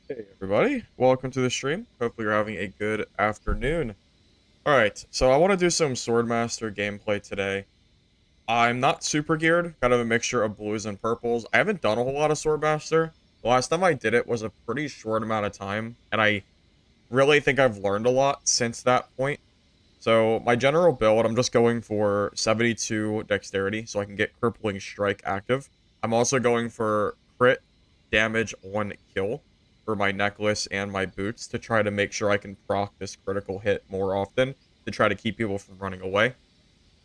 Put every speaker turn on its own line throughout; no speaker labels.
Hey everybody, welcome to the stream. Hopefully you're having a good afternoon. Alright, so I want to do some Swordmaster gameplay today. I'm not super geared, kind of a mixture of blues and purples. I haven't done a whole lot of Swordmaster. The last time I did it was a pretty short amount of time, and I really think I've learned a lot since that point. So my general build, I'm just going for 72 dexterity, so I can get crippling strike active. I'm also going for crit damage on kill for my necklace and my boots to try to make sure I can proc this critical hit more often to try to keep people from running away.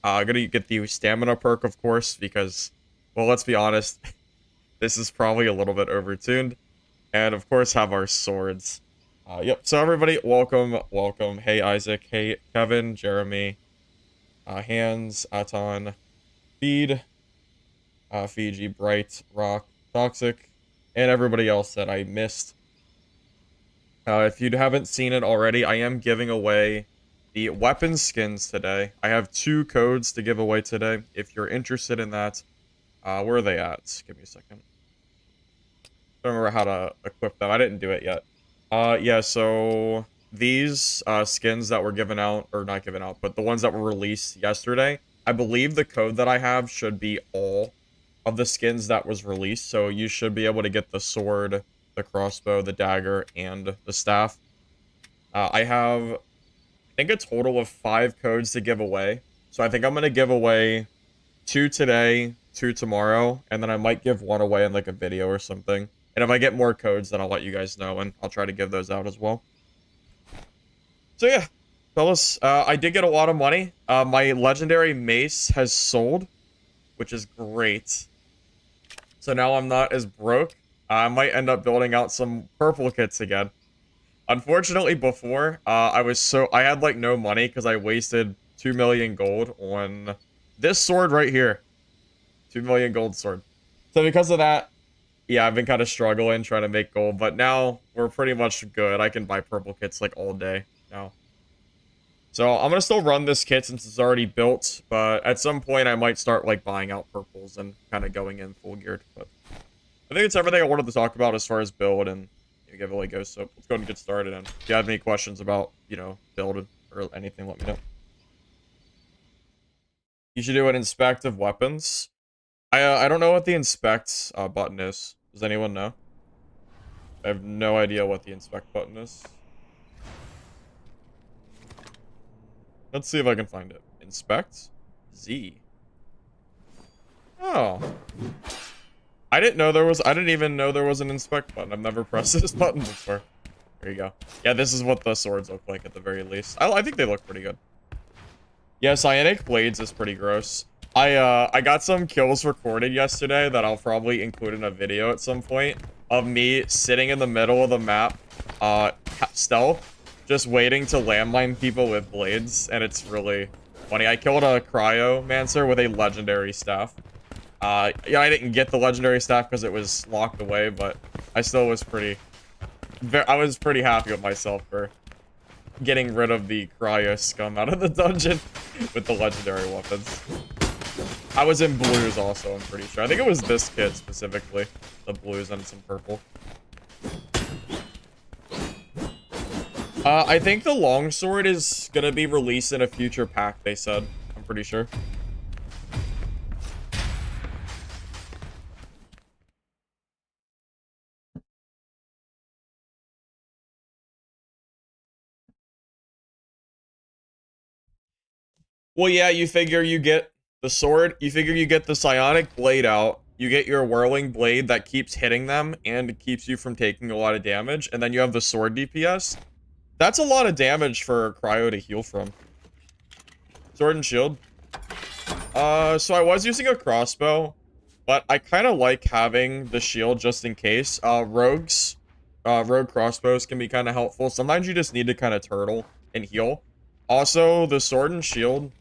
I'm gonna get the stamina perk, of course, because, well, let's be honest, this is probably a little bit overtuned. And of course have our swords. Yep, so everybody, welcome. Hey Isaac, hey Kevin, Jeremy, Hands, Aton, Feed, Fiji, Bright, Rock, Toxic, and everybody else that I missed. If you haven't seen it already, I am giving away the weapon skins today. I have 2 codes to give away today. If you're interested in that, where are they at? Give me a second. I don't remember how to equip them. I didn't do it yet. Yeah, so these skins that were given out, or not given out, but the ones that were released yesterday, I believe the code that I have should be all of the skins that was released. So you should be able to get the sword, the crossbow, the dagger, and the staff. I have, I think, a total of 5 codes to give away. So I think I'm going to give away 2 today, 2 tomorrow, and then I might give 1 away in like a video or something. And if I get more codes, then I'll let you guys know, and I'll try to give those out as well. So yeah, fellas, I did get a lot of money. My legendary mace has sold, which is great. So now I'm not as broke. I might end up building out some purple kits again. Unfortunately, before, I had like no money because I wasted 2 million gold on this sword right here. 2 million gold sword. So because of that, yeah, I've been kind of struggling trying to make gold, but now we're pretty much good. I can buy purple kits like all day now. So I'm gonna still run this kit since it's already built, but at some point I might start like buying out purples and kind of going in full geared. But I think it's everything I wanted to talk about as far as build and giveaway goes. So let's go ahead and get started. And if you have any questions about, build or anything, let me know. You should do an inspect of weapons. I don't know what the inspect button is. Does anyone know? I have no idea what the inspect button is. Let's see if I can find it. Inspect? Z. Oh. I didn't even know there was an inspect button. I've never pressed this button before. There you go. Yeah, this is what the swords look like at the very least. I think they look pretty good. Yeah, cyanic blades is pretty gross. I got some kills recorded yesterday that I'll probably include in a video at some point of me sitting in the middle of the map, stealth, just waiting to landmine people with blades, and it's really funny. I killed a cryomancer with a legendary staff. Yeah, I didn't get the legendary staff because it was locked away, but I still was I was pretty happy with myself for getting rid of the cryo scum out of the dungeon with the legendary weapons. I was in blues also, I'm pretty sure. I think it was this kit specifically. The blues and some purple. I think the longsword is gonna be released in a future pack, they said. I'm pretty sure. Well, yeah, you figure you get the sword, you figure you get the psionic blade out, you get your whirling blade that keeps hitting them and keeps you from taking a lot of damage, and then you have the sword DPS. That's a lot of damage for cryo to heal from. Sword and shield. So I was using a crossbow, but I kind of like having the shield just in case. Rogue crossbows can be kind of helpful. Sometimes you just need to kind of turtle and heal. Also, the sword and shield,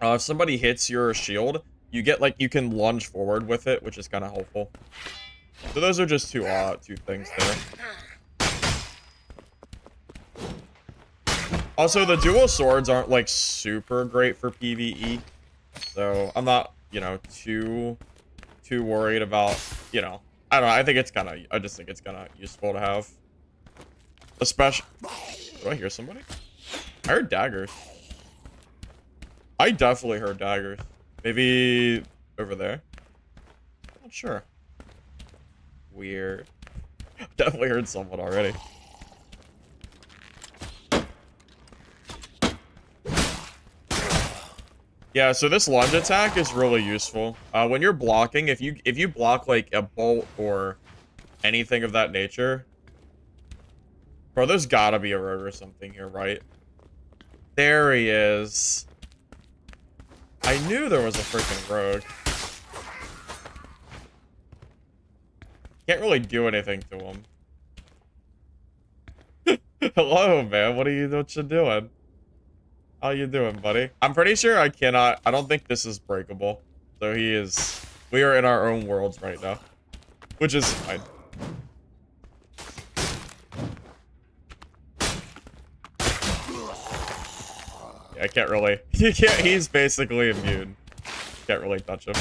if somebody hits your shield, you get, like, you can lunge forward with it, which is kind of helpful. So those are just two things there. Also, the dual swords aren't, like, super great for PvE. So I'm not, too worried about, I don't know. I think it's kind of. I just think it's kind of useful to have. Especially. Do I hear somebody? I heard daggers. I definitely heard daggers. Maybe over there. Not sure. Weird. Definitely heard someone already. Yeah, so this lunge attack is really useful. When you're blocking, if you block like a bolt or anything of that nature, bro, there's gotta be a rogue or something here, right? There he is. I knew there was a freaking rogue. Can't really do anything to him. Hello, man. What you doing? How you doing, buddy? I'm pretty sure I don't think this is breakable. So we are in our own worlds right now. Which is fine. Yeah, I can't really, he's basically immune. Can't really touch him.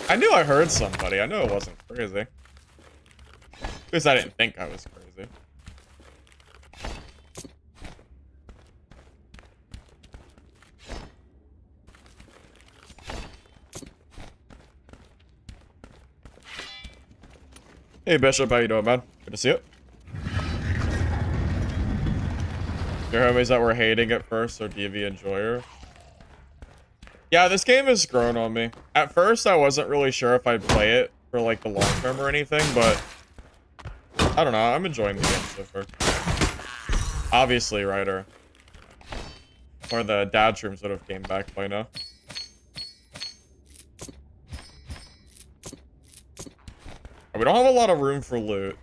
I knew I heard somebody. I know it wasn't crazy. At least I didn't think I was crazy. Hey Bishop, how you doing, man? Good to see you. Your homies that were hating at first are DV enjoyer. Yeah, this game has grown on me. At first, I wasn't really sure if I'd play it for like the long term or anything, but I don't know. I'm enjoying the game so far. Obviously, Ryder. Or the dad streams would have came back by now. We don't have a lot of room for loot.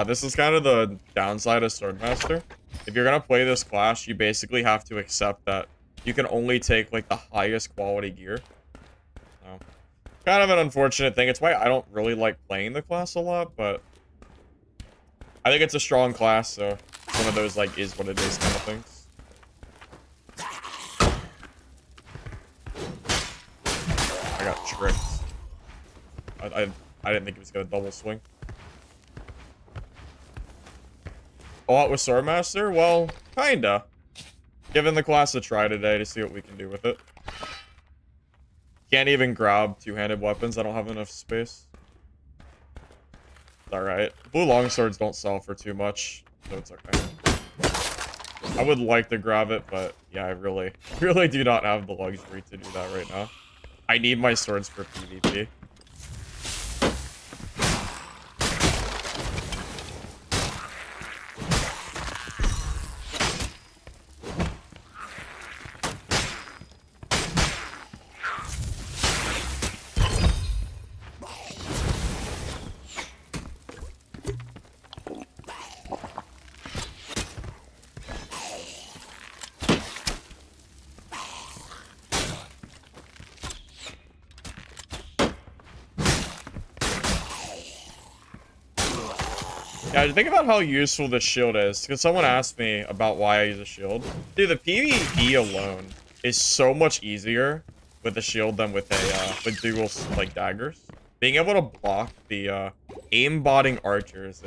This is kind of the downside of Swordmaster. If you're gonna play this class, you basically have to accept that you can only take like the highest quality gear. So, kind of an unfortunate thing. It's why I don't really like playing the class a lot, but I think it's a strong class, so it's one of those like is what it is kind of things. I got tricked. I didn't think he was gonna double swing. A lot with Swordmaster? Well, kinda. Giving the class a try today to see what we can do with it. Can't even grab two-handed weapons. I don't have enough space. It's alright. Blue longswords don't sell for too much, so it's okay. I would like to grab it, but yeah, I really do not have the luxury to do that right now. I need my swords for PvP. Yeah, think about how useful this shield is, because someone asked me about why I use a shield. Dude, the PvE alone is so much easier with a shield than with a with dual like daggers. Being able to block the aimbotting archers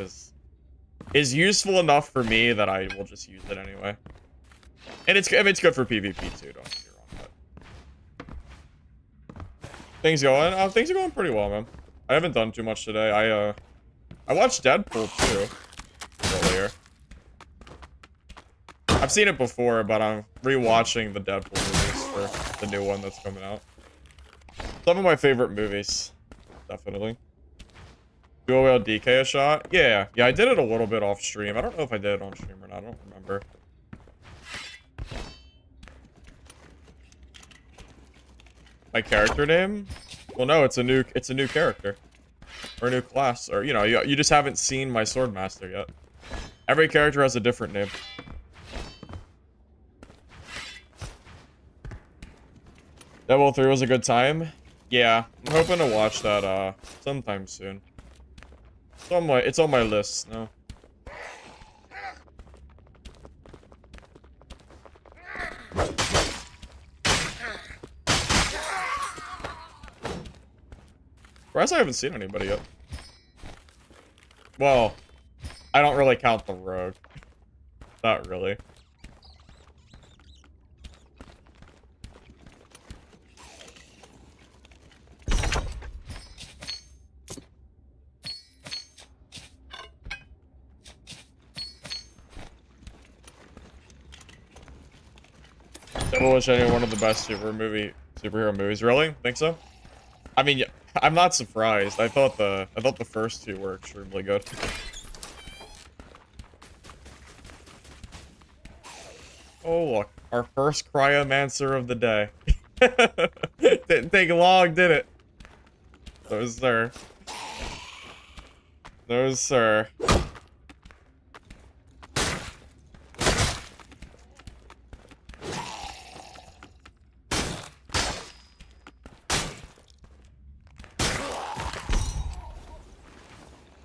is useful enough for me that I will just use it anyway. And it's good for PvP too. Don't get me wrong. But things are going pretty well, man. I haven't done too much today. I watched Deadpool too earlier. I've seen it before, but I'm rewatching the Deadpool movies for the new one that's coming out. Some of my favorite movies, definitely. Dual Wield DK a shot? Yeah, I did it a little bit off stream. I don't know if I did it on stream or not. I don't remember. My character name? Well, no, it's a new character. Or a new class, or, you know, you just haven't seen my Swordmaster yet. Every character has a different name. Devil 3 was a good time? Yeah, I'm hoping to watch that, sometime soon. It's on my list now. Surprised I haven't seen anybody yet. Well, I don't really count the rogue. Not really. Devil is one of the best superhero movies. Really? Think so? I mean, I'm not surprised. I thought the first two were extremely good. Oh look, our first cryomancer of the day. Didn't take long, did it? No, sir. No, sir.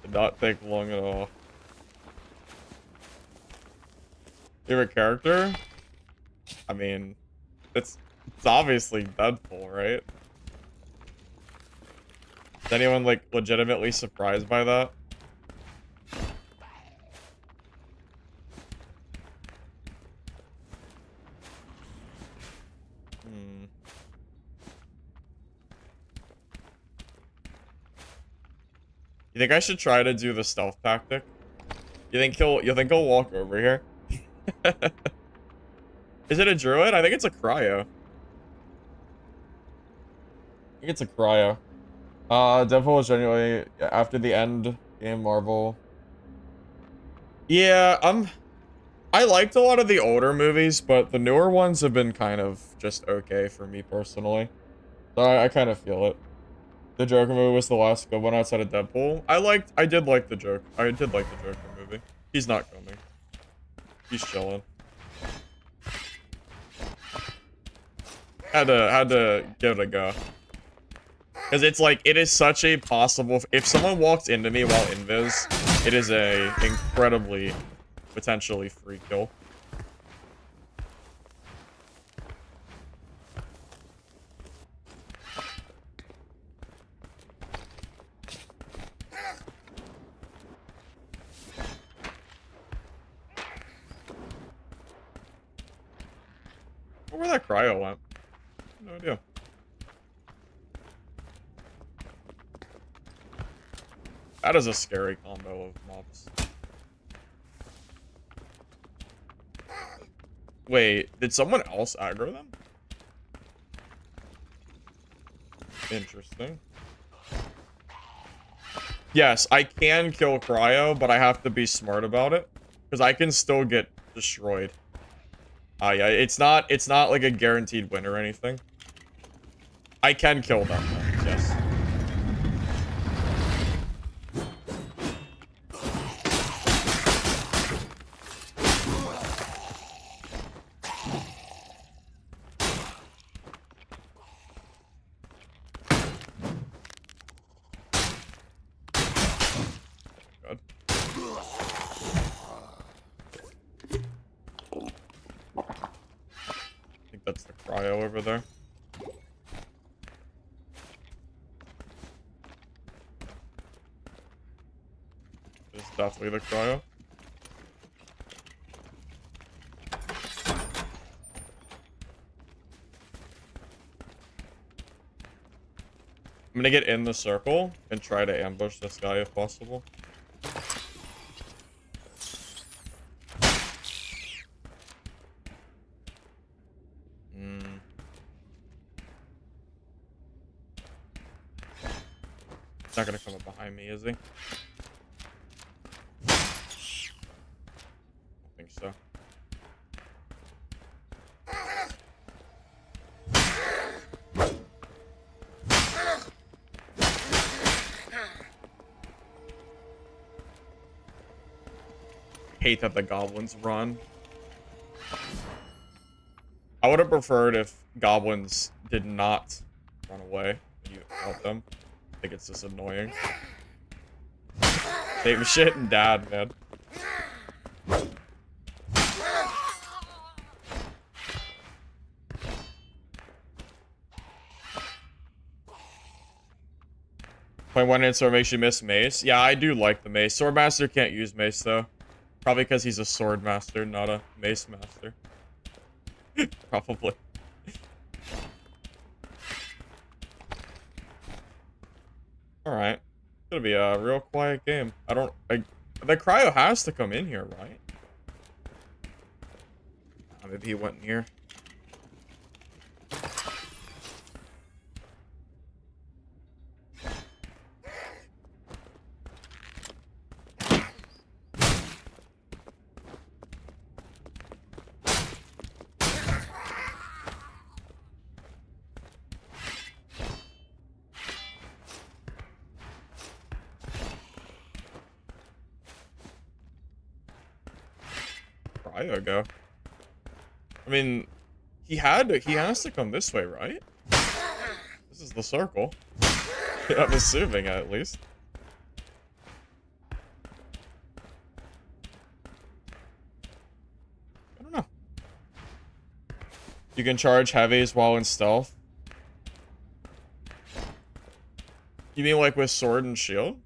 Did not take long at all. Favorite character? I mean, it's obviously Deadpool, right? Is anyone, like, legitimately surprised by that? You think I should try to do the stealth tactic? You think he'll walk over here? Is it a druid? I think it's a cryo. I think it's a cryo. Deadpool is genuinely after the end game Marvel. Yeah, I liked a lot of the older movies, but the newer ones have been kind of just okay for me personally. So I kind of feel it. The Joker movie was the last good one outside of Deadpool. I did like the Joker. I did like the Joker movie. He's not coming. He's chilling. Had to give it a go. Because it's like, it is such a possible... If someone walked into me while invis, it is a incredibly, potentially free kill. Where that cryo went? No idea. That is a scary combo of mobs. Wait, did someone else aggro them? Interesting. Yes, I can kill cryo, but I have to be smart about it. Because I can still get destroyed. Yeah, it's not like a guaranteed win or anything. I can kill them, though. Yes. God. I think that's the cryo over there. It's definitely the cryo. I'm gonna get in the circle and try to ambush this guy if possible. He's not gonna come up behind me, is he? I don't think so. Hate that the goblins run. I would have preferred if goblins did not run away when you help them. I think it's just annoying. Save shit and dad, man. Point one answer makes you miss mace. Yeah, I do like the mace. Swordmaster can't use mace though. Probably because he's a sword master, not a mace master. Probably. Alright. It's gonna be a real quiet game. The cryo has to come in here, right? Maybe he went in here. Cryo go. I mean, he has to come this way, right? This is the circle. I'm assuming, at least. I don't know. You can charge heavies while in stealth. You mean like with sword and shield?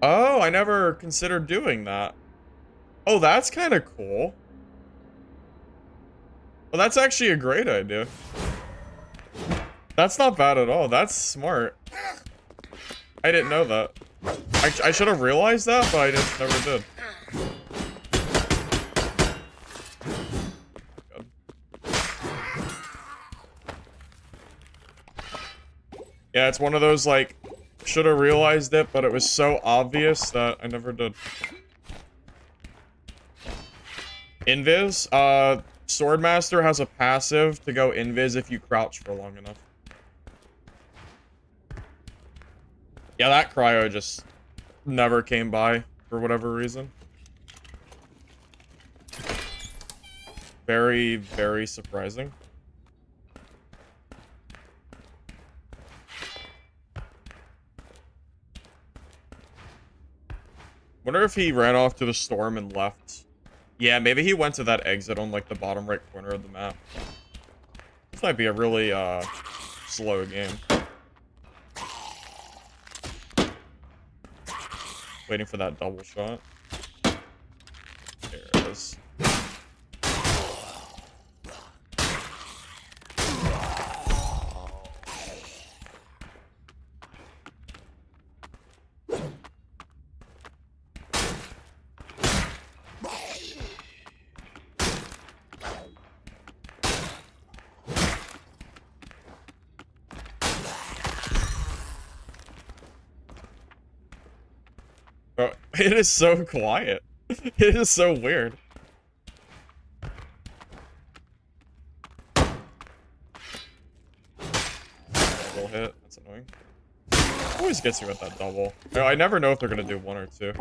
Oh, I never considered doing that. Oh, that's kind of cool. Well, that's actually a great idea. That's not bad at all. That's smart. I didn't know that. I should have realized that, but I just never did. Yeah, it's one of those, like, should have realized it, but it was so obvious that I never did. Invis? Swordmaster has a passive to go invis if you crouch for long enough. Yeah, that cryo just never came by for whatever reason. Very, very surprising. Wonder if he ran off to the storm and left. Yeah, maybe he went to that exit on, like, the bottom right corner of the map. This might be a really, slow game. Waiting for that double shot. There it is. Bro, it is so quiet. It is so weird. Double hit. That's annoying. Always gets you with that double. I never know if they're gonna do one or two.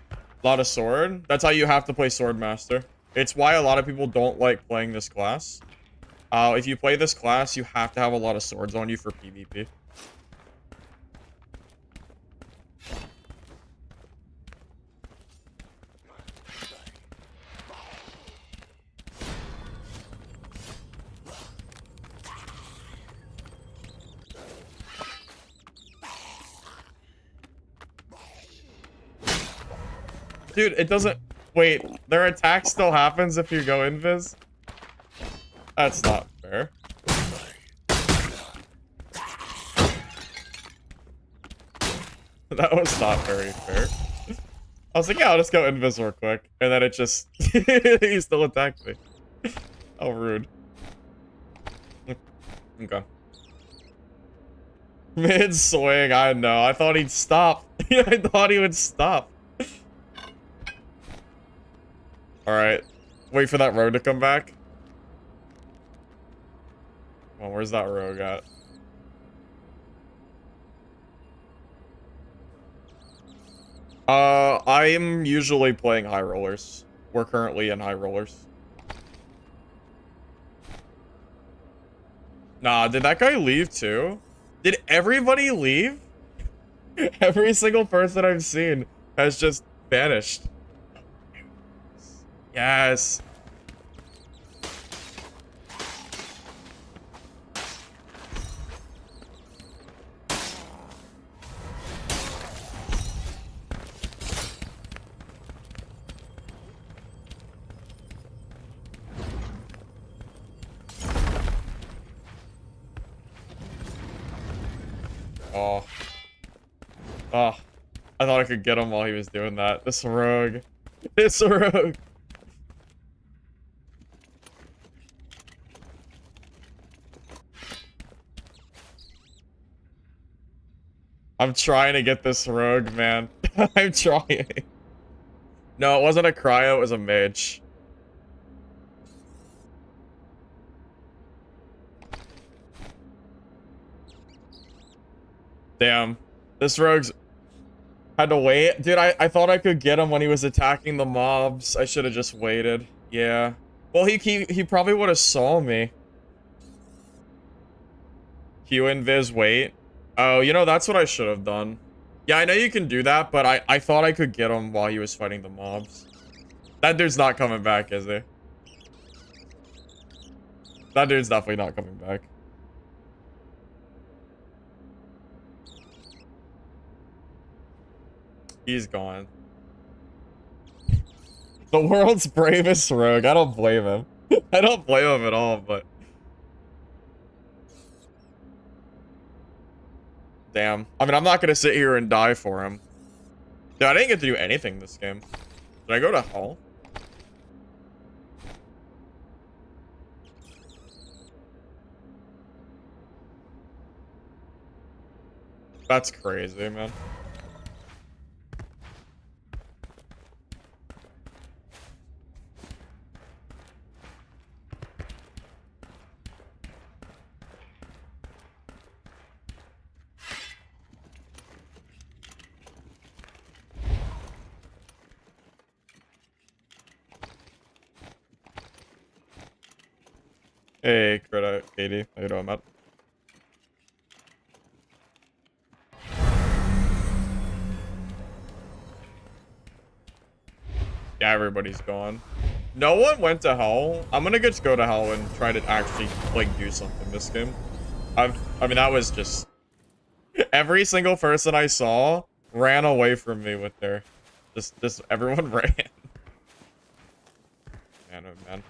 A lot of sword. That's how you have to play Swordmaster. It's why a lot of people don't like playing this class. If you play this class, you have to have a lot of swords on you for PvP. Dude, it doesn't... Wait, their attack still happens if you go invis? That's not fair. That was not very fair. I was like, yeah, I'll just go invis real quick. And then it just... he still attacked me. How rude. Okay. Mid-swing, I know. I thought he'd stop. I thought he would stop. Alright. Wait for that rogue to come back. Well, where's that rogue at? I am usually playing high rollers. We're currently in high rollers. Nah, did that guy leave too? Did everybody leave? Every single person I've seen has just vanished. Yes. Oh. Oh. I thought I could get him while he was doing that. This rogue. This rogue. I'm trying to get this rogue, man. I'm trying. No, it wasn't a cryo, it was a mage. Damn. This rogue's had to wait. Dude, I thought I could get him when he was attacking the mobs. I should have just waited. Yeah. Well, he probably would have saw me. Q invis wait. Oh, you know, that's what I should have done. Yeah, I know you can do that, but I thought I could get him while he was fighting the mobs. That dude's not coming back, is he? That dude's definitely not coming back. He's gone. The world's bravest rogue. I don't blame him. I don't blame him at all, but... Damn. I mean, I'm not gonna sit here and die for him. Dude, I didn't get to do anything this game. Did I go to hell? That's crazy, man. Hey, Krita, Katie. How you doing, Matt? Yeah, everybody's gone. No one went to hell. I'm gonna just go to hell and try to actually, like, do something this game. I mean, that was just... Every single person I saw ran away from me with their... Just everyone ran. Man, oh man.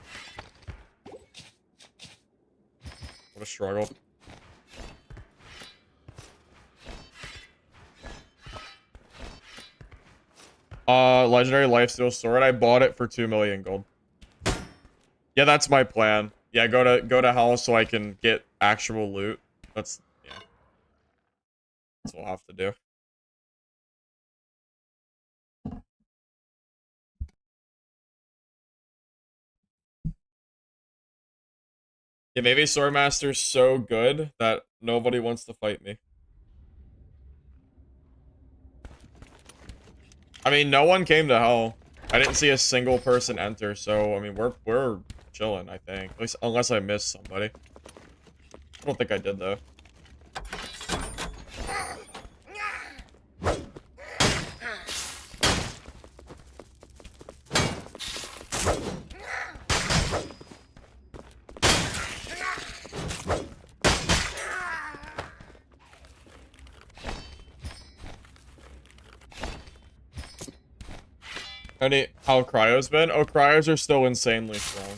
What a struggle. Legendary lifesteal sword. I bought it for 2 million gold. Yeah, that's my plan. Yeah, go to hell so I can get actual loot. That's yeah. That's what we'll have to do. Yeah, maybe Swordmaster's so good that nobody wants to fight me. I mean, no one came to hell. I didn't see a single person enter, so I mean, we're chilling, I think. At least unless I missed somebody. I don't think I did though. How cryos been? Oh, cryos are still insanely strong.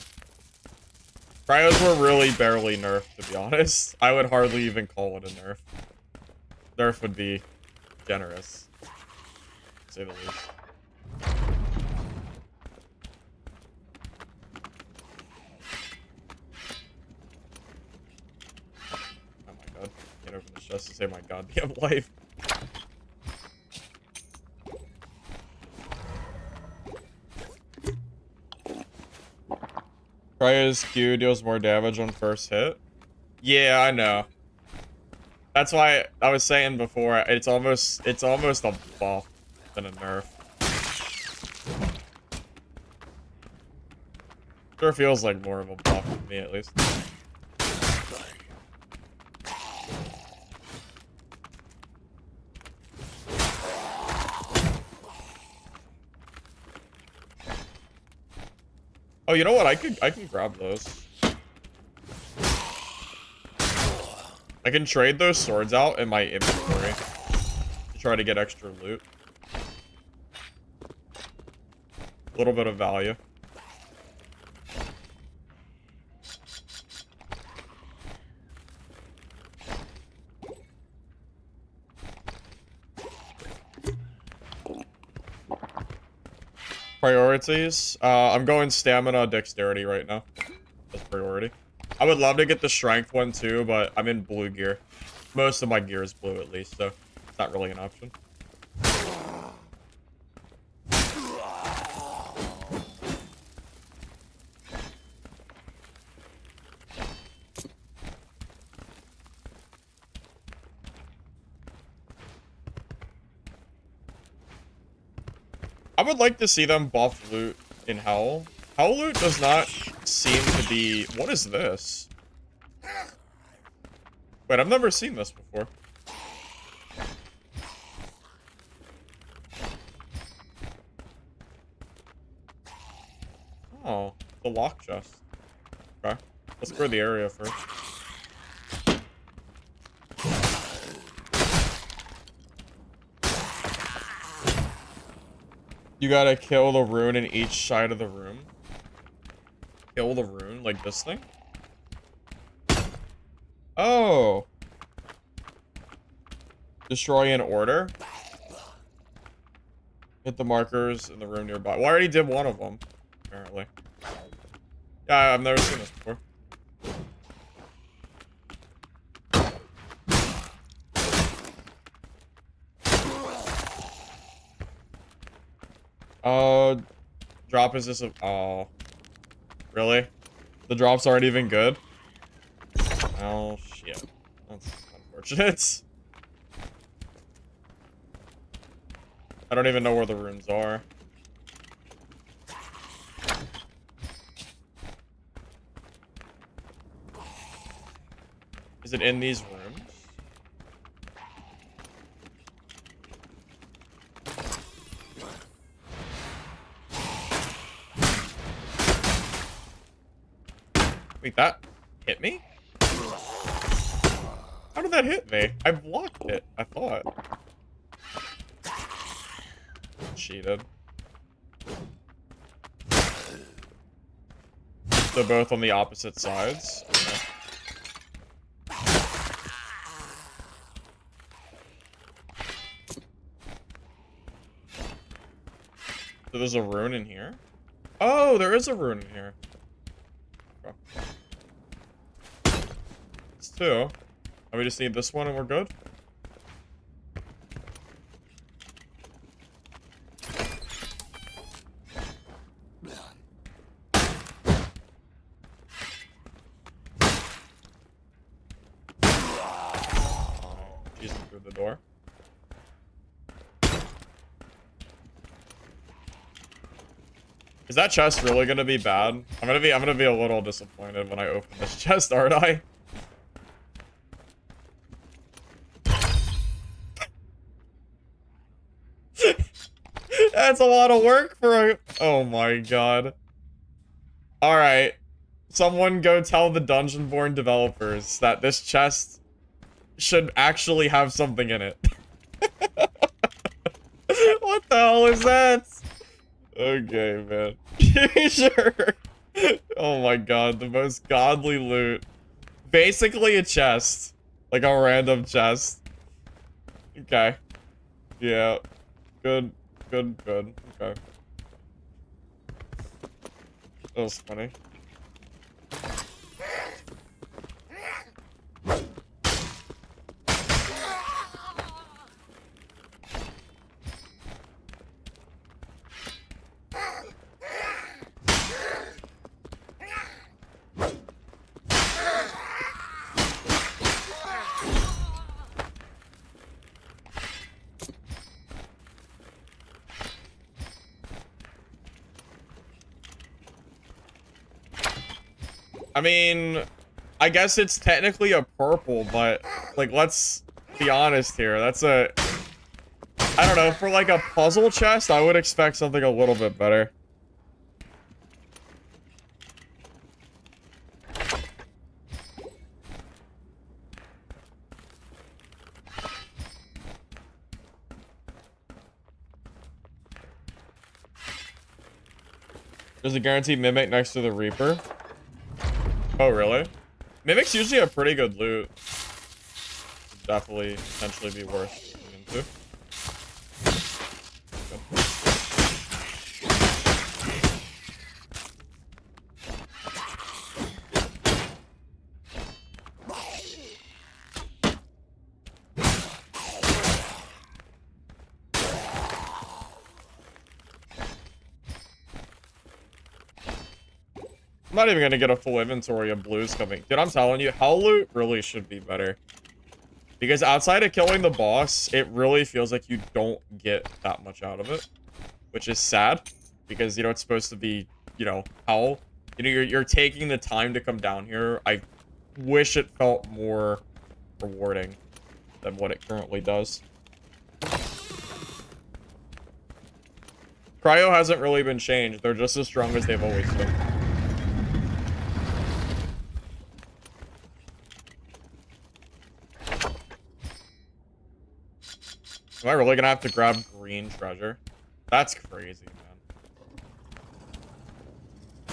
Cryos were really barely nerfed, to be honest. I would hardly even call it a nerf. Nerf would be generous, to say the least. Oh my god. Can't open this chest to save my goddamn life. Cryo's Q deals more damage on first hit. Yeah, I know. That's why I was saying before, it's almost a buff than a nerf. Sure feels like more of a buff to me, at least. Oh, you know what? I can grab those. I can trade those swords out in my inventory to try to get extra loot. A little bit of value. Priorities. I'm going stamina, dexterity right now. That's priority. I would love to get the strength one too, but I'm in blue gear. Most of my gear is blue at least, so it's not really an option. I would like to see them buff loot in Hell. Hell loot does not seem to be... What is this? Wait, I've never seen this before. Oh, the lock chest. Okay, let's clear the area first. You gotta kill the rune in each side of the room. Kill the rune, like this thing? Oh. Destroy in order. Hit the markers in the room nearby. Well, I already did one of them, apparently. Yeah, I've never seen this before. Drop is this a... Oh. Really? The drops aren't even good? Oh, shit. That's unfortunate. I don't even know where the runes are. Is it in these rooms? Wait, that hit me? How did that hit me? I blocked it, I thought. Cheated. They're both on the opposite sides. Okay. So there's a rune in here? Oh, there is a rune in here. Okay. It's two. And we just need this one and we're good? She's through the door. Is that chest really gonna be bad? I'm gonna be a little disappointed when I open this chest, aren't I? That's a lot of work for a... Oh my god. Alright. Someone go tell the Dungeonborne developers that this chest should actually have something in it. What the hell is that? Okay, man. Sure. Oh my god, the most godly loot. Basically a chest. Like a random chest. Okay. Yeah. Good. Good. Okay. That was funny. I mean, I guess it's technically a purple, but, like, let's be honest here. That's a... I don't know, for, like, a puzzle chest, I would expect something a little bit better. There's a guaranteed mimic next to the Reaper. Oh, really? Mimics usually have pretty good loot. Could definitely, potentially be worth looking into. not even gonna get a full inventory of blues coming. Dude, I'm telling you, hell loot really should be better. Because outside of killing the boss, it really feels like you don't get that much out of it. Which is sad. Because, you know, it's supposed to be, you know, hell. You know, you're taking the time to come down here. I wish it felt more rewarding than what it currently does. Cryo hasn't really been changed. They're just as strong as they've always been. Am I really gonna have to grab green treasure? That's crazy, man.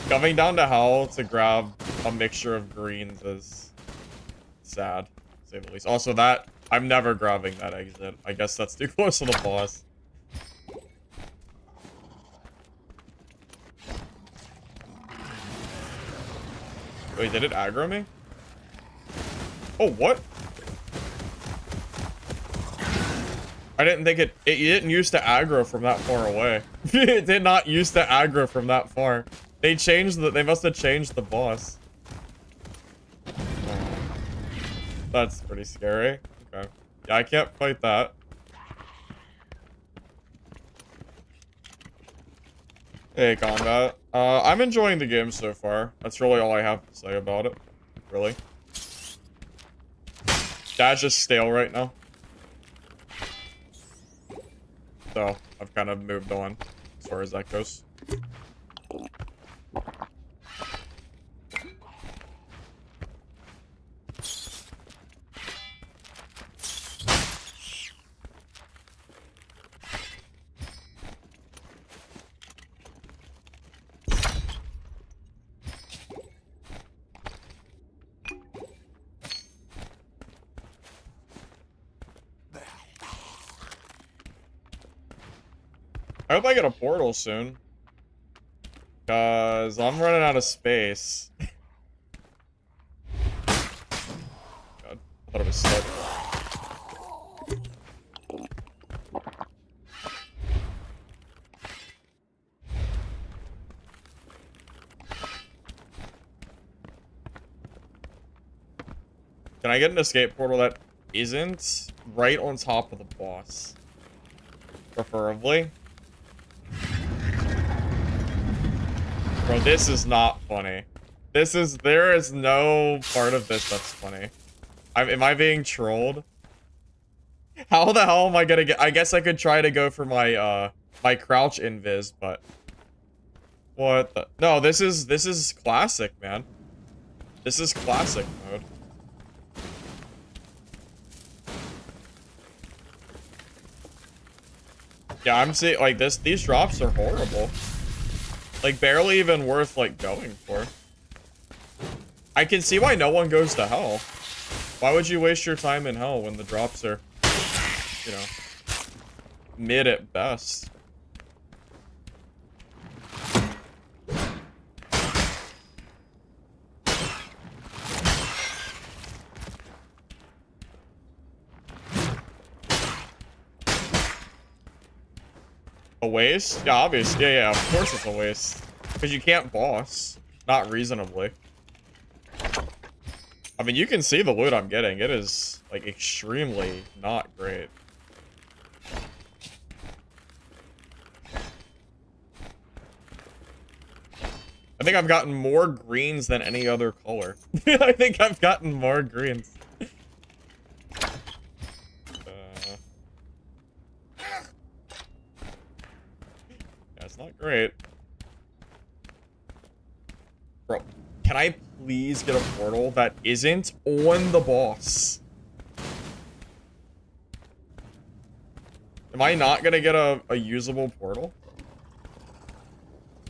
Coming down to hell to grab a mixture of greens is sad, to say the least. Also, that I'm never grabbing that exit. I guess that's too close to the boss. Wait, did it aggro me? Oh, what? I didn't think it didn't used to aggro from that far away. It did not used to aggro from that far. They changed they must have changed the boss. That's pretty scary. Okay. Yeah, I can't fight that. Hey, combat. I'm enjoying the game so far. That's really all I have to say about it. Really. Dad's just stale right now. So, I've kind of moved on as far as that goes. I hope I get a portal soon. Because I'm running out of space. God, I thought it was stuck. Can I get an escape portal that isn't right on top of the boss? Preferably. Bro, this is not funny. There is no part of this that's funny. Am I being trolled? How the hell am I gonna get? I guess I could try to go for my, my crouch invis, but... What the? No, this is classic, man. This is classic mode. Yeah, I'm seeing, like, these drops are horrible. Like, barely even worth, like, going for. I can see why no one goes to hell. Why would you waste your time in hell when the drops are, you know, mid at best? A waste? Yeah, obviously. Yeah, of course it's a waste. Because you can't boss. Not reasonably. I mean, you can see the loot I'm getting. It is, like, extremely not great. I think I've gotten more greens than any other color. I think I've gotten more greens. It's not great. Bro, can I please get a portal that isn't on the boss? Am I not gonna get a usable portal?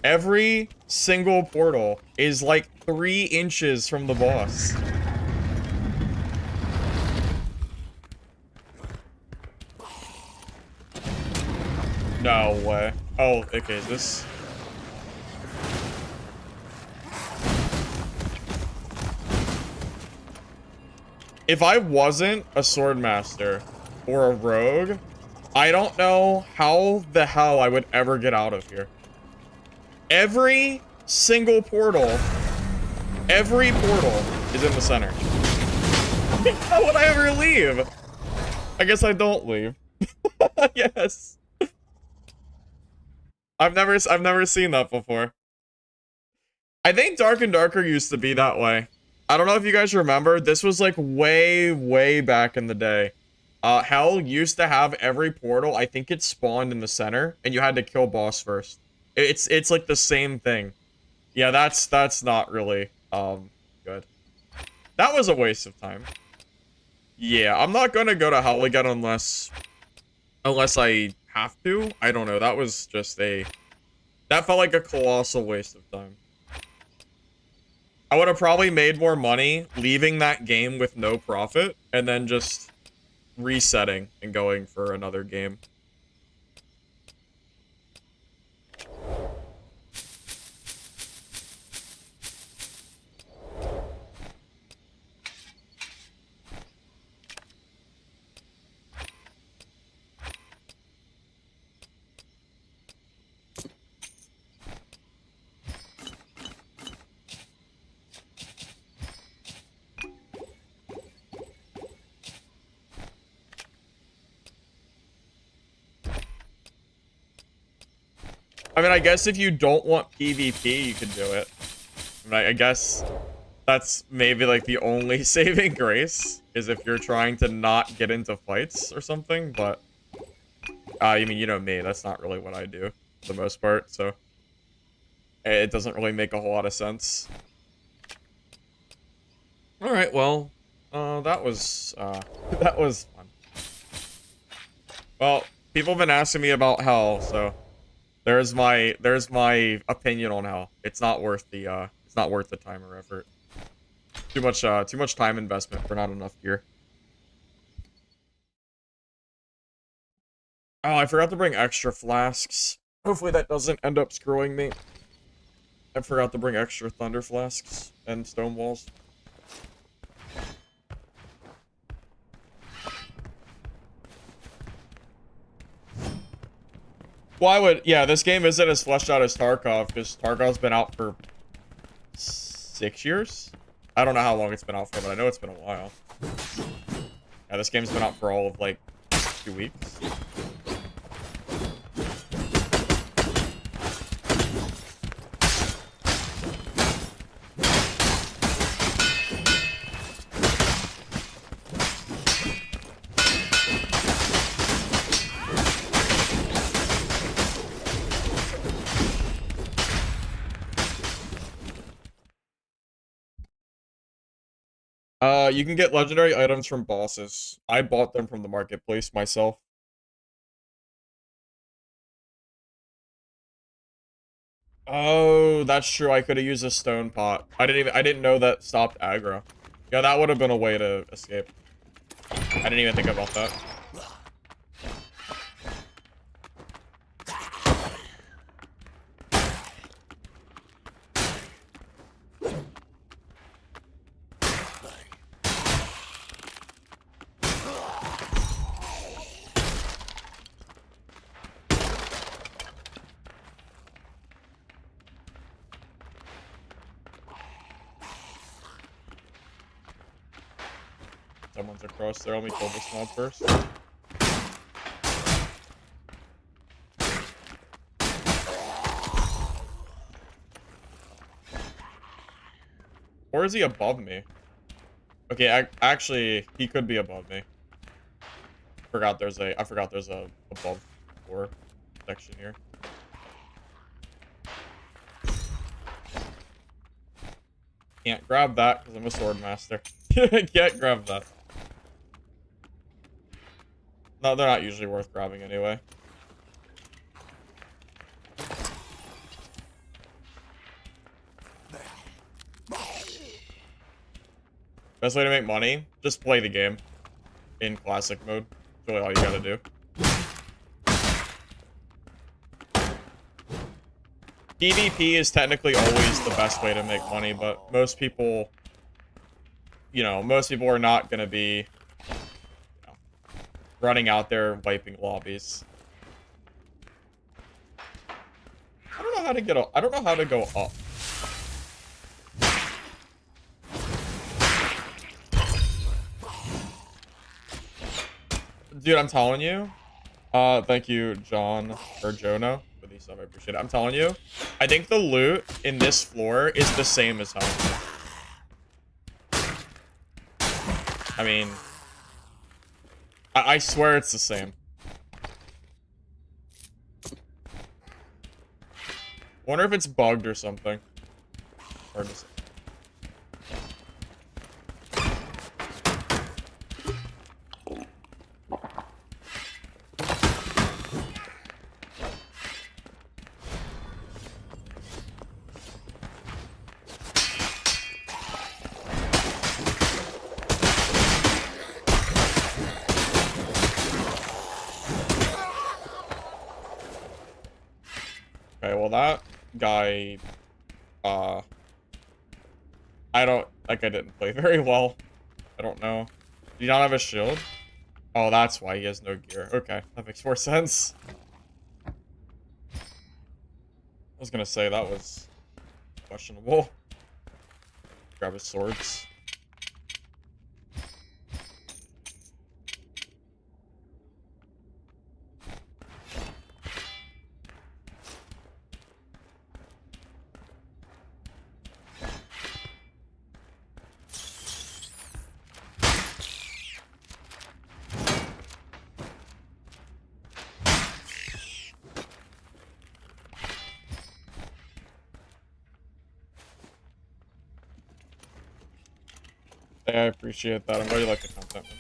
Every single portal is like 3 inches from the boss. No way. Oh, okay, this... If I wasn't a swordmaster or a rogue, I don't know how the hell I would ever get out of here. Every single portal Every portal is in the center. How would I ever leave? I guess I don't leave. Yes. I've never seen that before. I think Dark and Darker used to be that way. I don't know if you guys remember. This was like way back in the day. Hell used to have every portal. I think it spawned in the center, and you had to kill boss first. It's like the same thing. Yeah, that's not really good. That was a waste of time. Yeah, I'm not gonna go to hell again unless I have to. I don't know. That was just that felt like a colossal waste of time. I would have probably made more money leaving that game with no profit and then just resetting and going for another game. I mean, I guess if you don't want PvP, you can do it. I mean, I guess that's maybe like the only saving grace is if you're trying to not get into fights or something, but I mean, you know me, that's not really what I do for the most part, so it doesn't really make a whole lot of sense. All right, well, that was fun. Well, people have been asking me about hell, so there's my opinion on hell. It's not worth the time or effort. Too much time investment for not enough gear. Oh, I forgot to bring extra flasks. Hopefully that doesn't end up screwing me. I forgot to bring extra thunder flasks and stone walls. Why would... Yeah, this game isn't as fleshed out as Tarkov, because Tarkov's been out for 6 years? I don't know how long it's been out for, but I know it's been a while. Yeah, this game's been out for all of, like, 2 weeks. You can get legendary items from bosses. I bought them from the marketplace myself. Oh, that's true. I could have used a stone pot. I didn't know that stopped aggro. Yeah, that would have been a way to escape. I didn't even think about that. Someone's across there. Let me kill this mob first. Or is he above me? Okay, actually, he could be above me. I forgot there's a above floor section here. Can't grab that because I'm a sword master. Can't grab that. No, they're not usually worth grabbing anyway. Best way to make money? Just play the game in classic mode. That's really all you gotta do. PvP is technically always the best way to make money, but most people, you know, are not gonna be running out there wiping lobbies. I don't know how to get up. I don't know how to go up. Dude, I'm telling you. Thank you, John, or Jonah, for the sub. I appreciate it. I'm telling you, I think the loot in this floor is the same as home. I mean, I swear it's the same. Wonder if it's bugged or something. Hard to say. Okay, well that guy, I didn't play very well. I don't know. Do you not have a shield? Oh, that's why he has no gear. Okay, that makes more sense. I was gonna say that was questionable. Grab his swords. Hey, I appreciate that. I'm glad you like the content, man.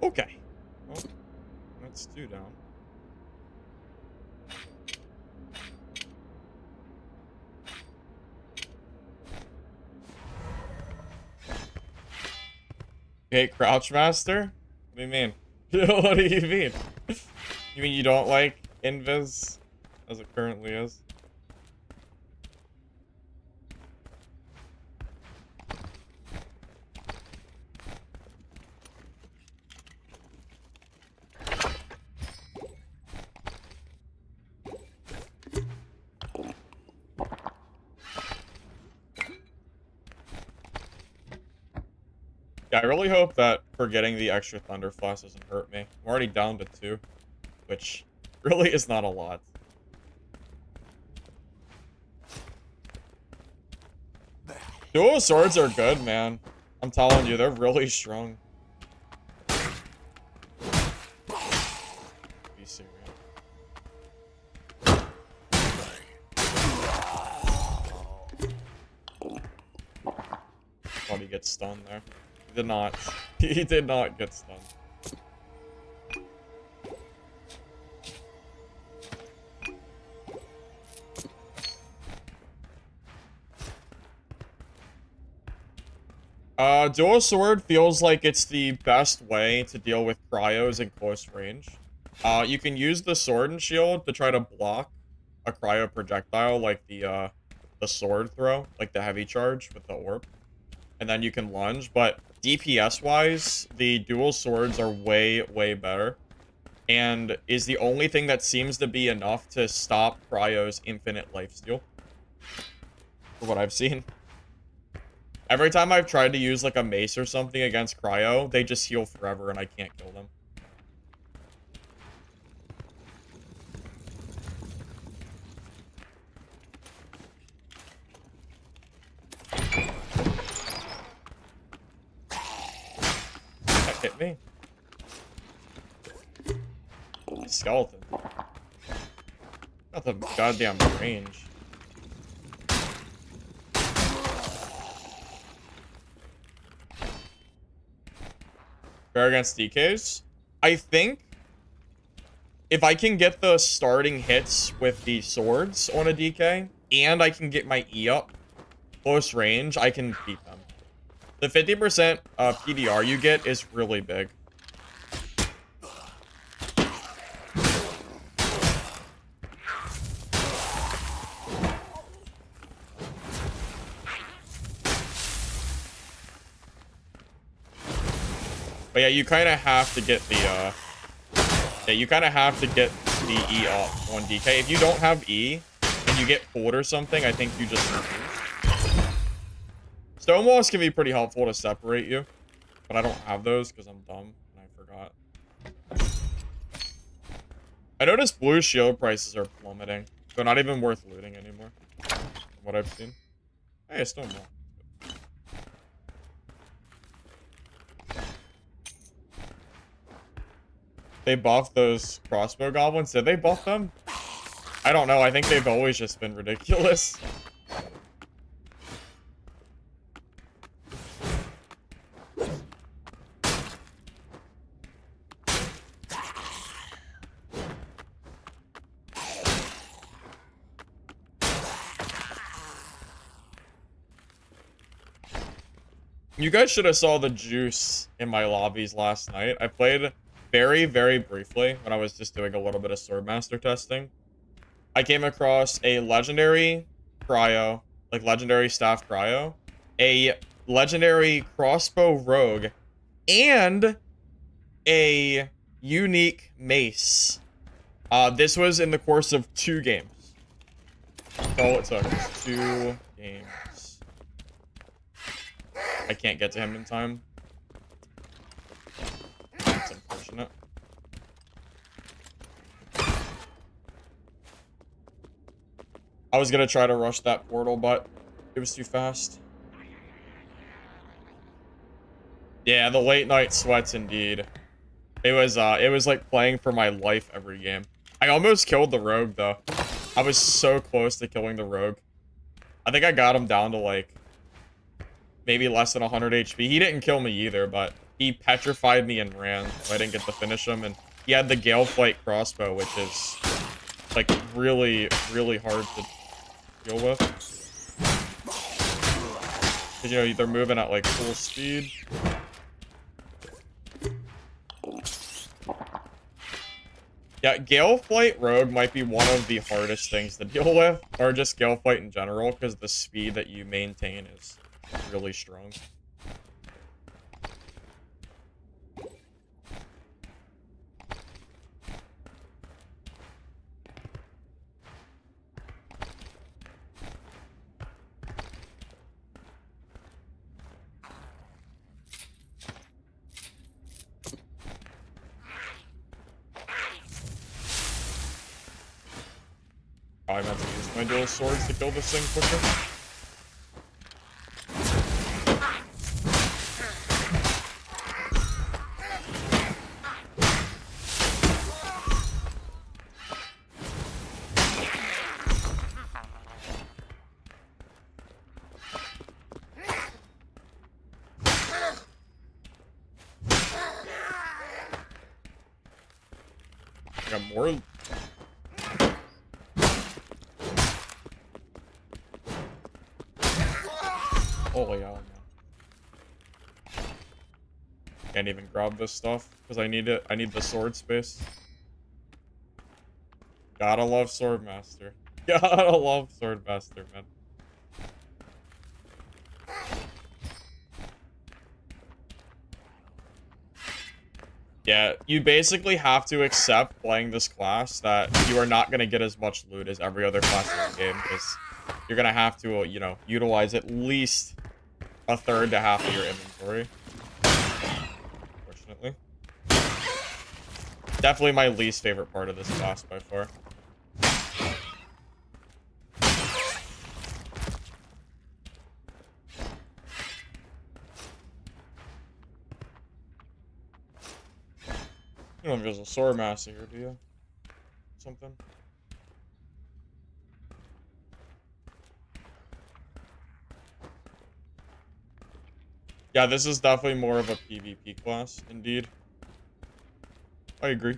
Okay. Well, let's do down. Okay, Crouch Master? What do you mean? What do you mean? You mean you don't like Invis as it currently is? Yeah, I really hope that for getting the extra Thunder Flash doesn't hurt me. I'm already down to 2, which really is not a lot. Dual swords are good, man. I'm telling you, they're really strong. Be serious. Thought he gets stunned there. He did not. He did not get stunned. Dual sword feels like it's the best way to deal with cryos in close range. You can use the sword and shield to try to block a cryo projectile, like the sword throw, like the heavy charge with the orb. And then you can lunge, but DPS-wise, the dual swords are way, way better. And is the only thing that seems to be enough to stop cryo's infinite lifesteal. For what I've seen. Every time I've tried to use like a mace or something against cryo, they just heal forever and I can't kill them. me. Skeleton. Not the goddamn range. Fair against DKs. I think if I can get the starting hits with the swords on a DK, and I can get my E up close range, I can beat them. The 50% PDR you get is really big. But yeah, you kind of have to get the, you kind of have to get the E up on DK. If you don't have E, and you get pulled or something, I think you just lose. Stonewalls can be pretty helpful to separate you, but I don't have those because I'm dumb and I forgot. I noticed blue shield prices are plummeting. They're not even worth looting anymore, from what I've seen. Hey, Stonewall. They buffed those crossbow goblins. Did they buff them? I don't know. I think they've always just been ridiculous. You guys should have saw the juice in my lobbies last night. I played very, very briefly when I was just doing a little bit of Swordmaster testing. I came across a legendary cryo, like legendary staff cryo, a legendary crossbow rogue, and a unique mace. This was in the course of 2 games. That's all it took. 2 games. I can't get to him in time. That's unfortunate. I was gonna try to rush that portal, but it was too fast. Yeah, the late night sweats indeed. It was like playing for my life every game. I almost killed the rogue though. I was so close to killing the rogue. I think I got him down to like maybe less than 100 HP. He didn't kill me either, but he petrified me and ran, so I didn't get to finish him. And he had the Gale Flight crossbow, which is like really, really hard to deal with. Because, you know, they're moving at like full speed. Yeah, Gale Flight Rogue might be one of the hardest things to deal with, or just Gale Flight in general, because the speed that you maintain is really strong. Probably meant to use my dual swords to kill this thing quicker. I got more. Holy hell, man. Can't even grab this stuff because I need it. I need the sword space. Gotta love Swordmaster. Gotta love Swordmaster, man. Yeah, you basically have to accept playing this class that you are not going to get as much loot as every other class in the game, because you're going to have to, you know, utilize at least a third to half of your inventory. Unfortunately. Definitely my least favorite part of this class by far. You don't think there's a sword master here, do you? Something? Yeah, this is definitely more of a PvP class, indeed. I agree.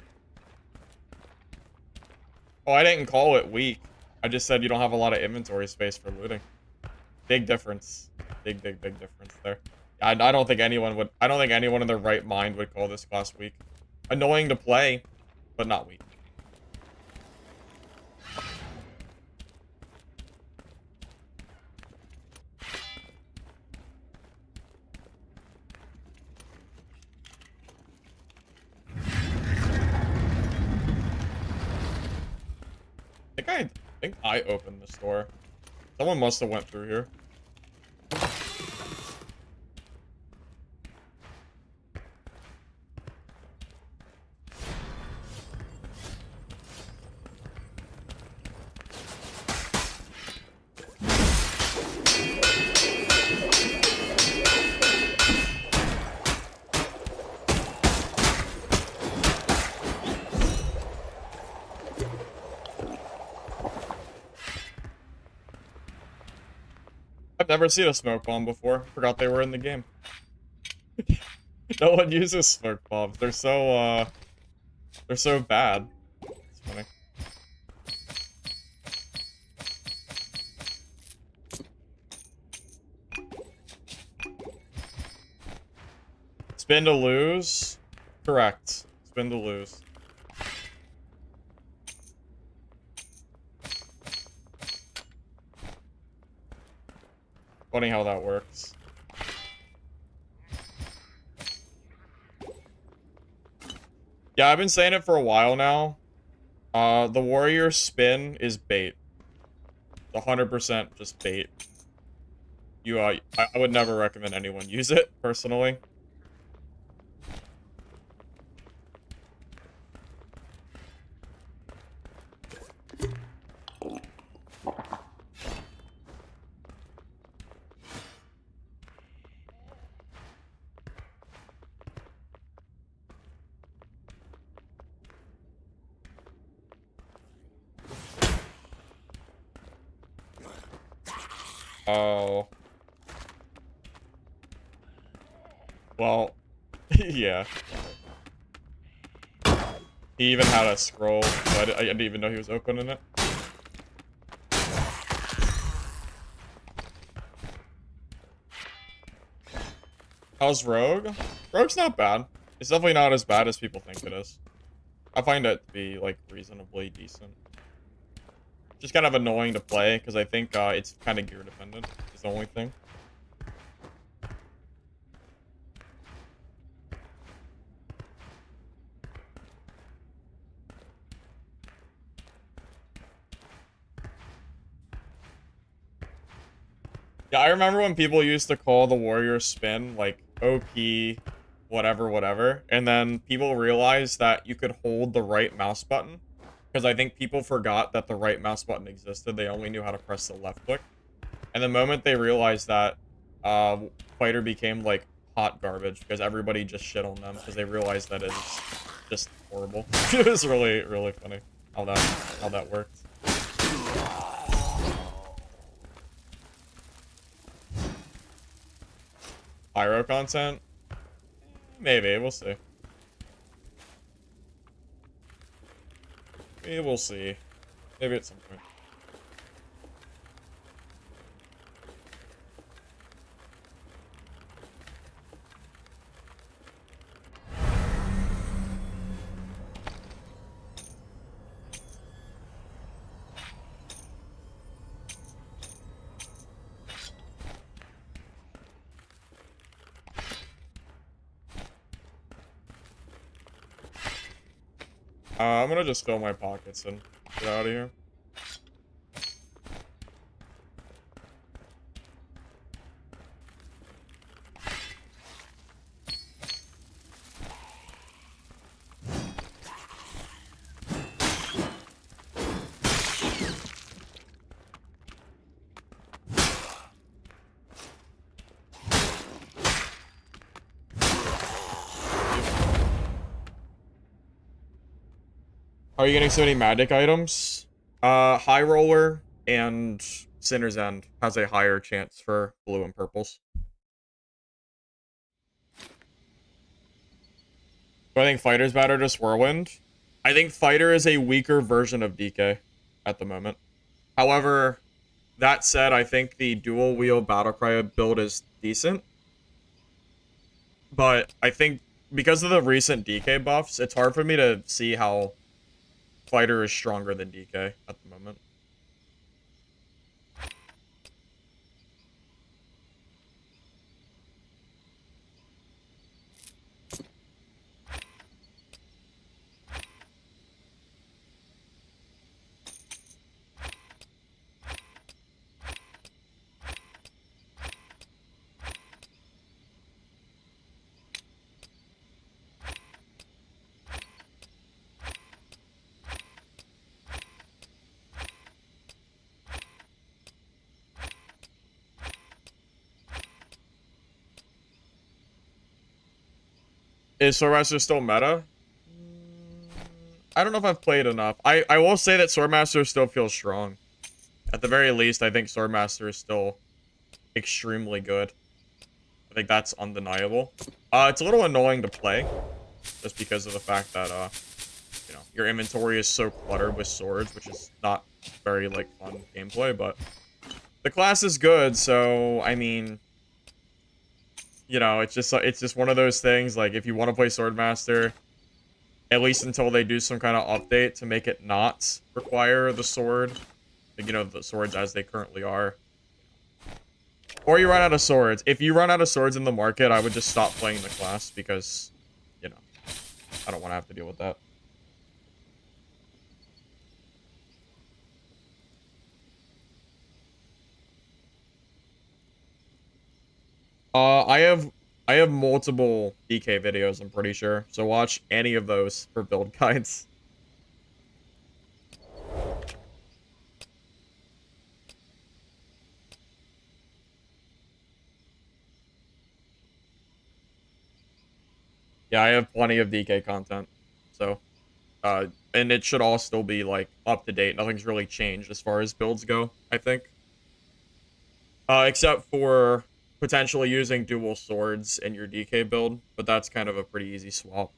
Oh, I didn't call it weak. I just said you don't have a lot of inventory space for looting. Big difference. Big difference there. I don't think anyone would... I don't think anyone in their right mind would call this class weak. Annoying to play, but not weak. I think I opened this door. Someone must have went through here. I've never seen a smoke bomb before. Forgot they were in the game. No one uses smoke bombs. They're so bad. It's funny. Spin to lose? Correct. Spin to lose. Funny how that works. Yeah, I've been saying it for a while now. The warrior spin is bait. 100% just bait. I would never recommend anyone use it, personally. Oh. Well, yeah. He even had a scroll, so I didn't even know he was opening it. How's Rogue? Rogue's not bad. It's definitely not as bad as people think it is. I find it to be, like, reasonably decent. Just kind of annoying to play, because I think it's kind of gear dependent, is the only thing. Yeah, I remember when people used to call the warrior spin, like, OP, whatever, and then people realized that you could hold the right mouse button, because I think people forgot that the right mouse button existed. They only knew how to press the left click. And the moment they realized that, Fighter became, like, hot garbage, because everybody just shit on them, because they realized that it's just horrible. It was really funny how that worked. Pyro content? Maybe, we'll see. Maybe we'll see. Maybe at some point. I'm gonna just fill my pockets and get out of here. Are you getting so many magic items? High Roller and Sinner's End has a higher chance for blue and purples. Do I think Fighter's better to Whirlwind? I think Fighter is a weaker version of DK at the moment. However, that said, I think the dual wheel Battlecry build is decent. But I think because of the recent DK buffs, it's hard for me to see how Fighter is stronger than DK at the moment. Is Swordmaster still meta? I don't know if I've played enough. I will say that Swordmaster still feels strong. At the very least, I think Swordmaster is still extremely good. I think that's undeniable. It's a little annoying to play, just because of the fact that, you know, your inventory is so cluttered with swords, which is not very, like, fun gameplay, but the class is good, so, I mean, you know, it's just one of those things, like, if you want to play Swordmaster, at least until they do some kind of update to make it not require the sword, like, you know, the swords as they currently are. Or you run out of swords. If you run out of swords in the market, I would just stop playing the class because, you know, I don't want to have to deal with that. I have multiple DK videos, I'm pretty sure. So watch any of those for build guides. Yeah, I have plenty of DK content. So, and it should all still be, like, up to date. Nothing's really changed as far as builds go, I think. Except for potentially using dual swords in your DK build, but that's kind of a pretty easy swap.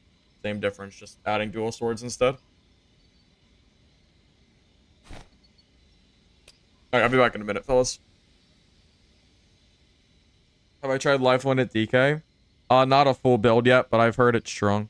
Same difference, just adding dual swords instead. Alright, I'll be back in a minute, fellas. Have I tried Lifeline at DK? Not a full build yet, but I've heard it's strong.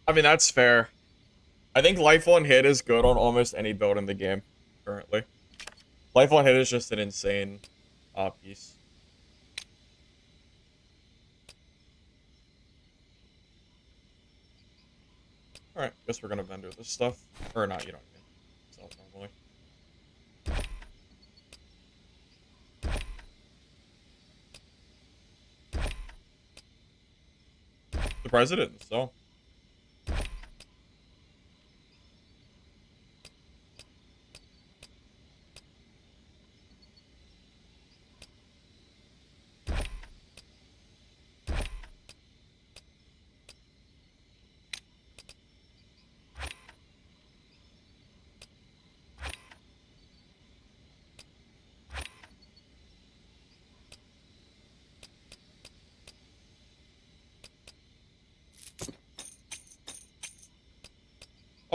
I mean, that's fair. I think Lifeline Hit is good on almost any build in the game, currently. Lifeline Hit is just an insane piece. Alright, guess we're gonna vendor this stuff. Or not, you don't need to sell it normally. Surprised it didn't, so.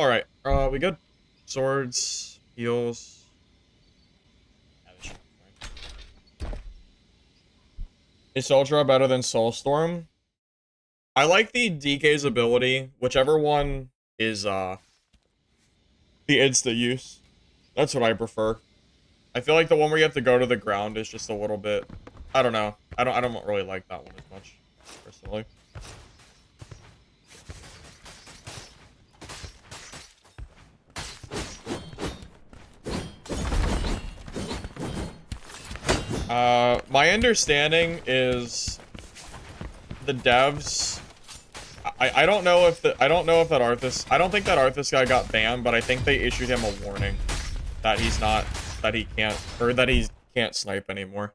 Alright, we good? Swords, heals. Yeah, this should be fine. Is Ultra better than Soulstorm? I like the DK's ability, whichever one is, the insta use. That's what I prefer. I feel like the one where you have to go to the ground is just a little bit, I don't know. I don't really like that one as much, personally. My understanding is the devs. I don't know if that Arthas. I don't think that Arthas guy got banned, but I think they issued him a warning that he can't snipe anymore.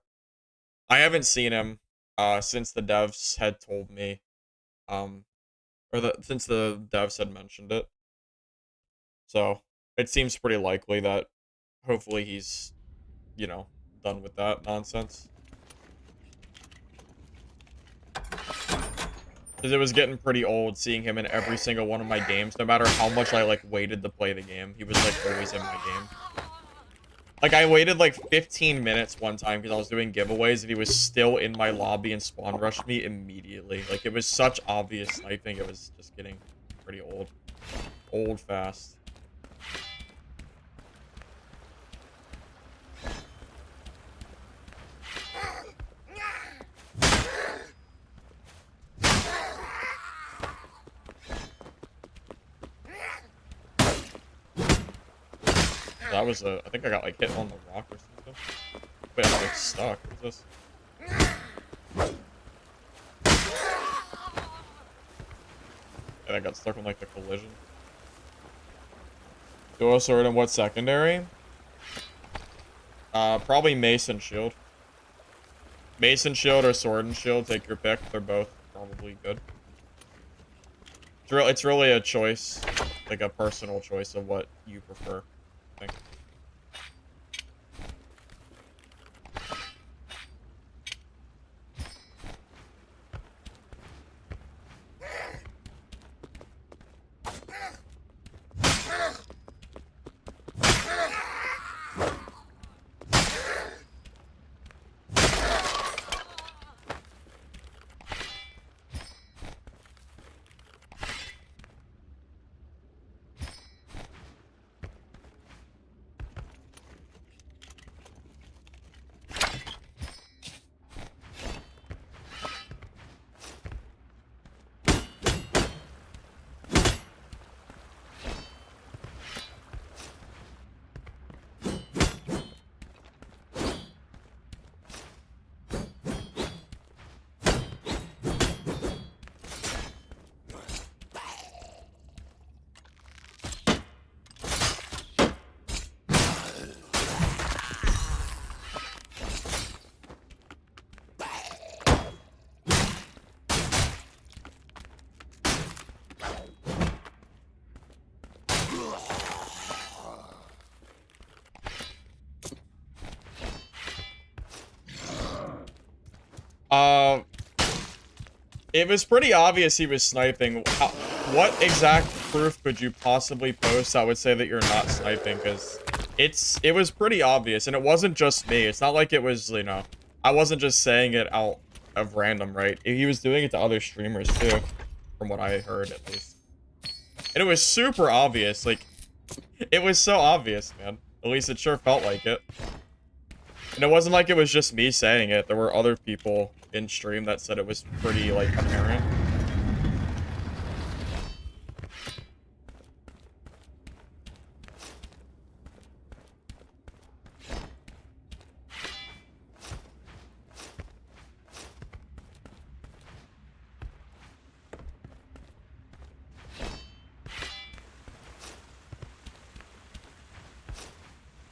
I haven't seen him since the devs had told me, since the devs had mentioned it. So it seems pretty likely that hopefully he's, done with that nonsense. Because it was getting pretty old seeing him in every single one of my games, no matter how much I, waited to play the game. He was, always in my game. I waited, 15 minutes one time because I was doing giveaways, and he was still in my lobby and spawn rushed me immediately. It was such obvious sniping, it was just getting pretty old. Old fast. That was I think I got, hit on the rock or something. Wait, I'm, stuck. What is this? And I got stuck on, the collision. Dual sword and what secondary? Probably Mace and Shield. Mace and Shield or Sword and Shield, take your pick. They're both probably good. It's really a choice, a personal choice of what you prefer, I think. It was pretty obvious he was sniping. What exact proof could you possibly post that would say that you're not sniping? Because it was pretty obvious, and it wasn't just me. It's not like it was, I wasn't just saying it out of random, right? He was doing it to other streamers, too, from what I heard, at least. And it was super obvious, it was so obvious, man. At least it sure felt like it. And it wasn't like it was just me saying it. There were other people in stream that said it was pretty, apparent.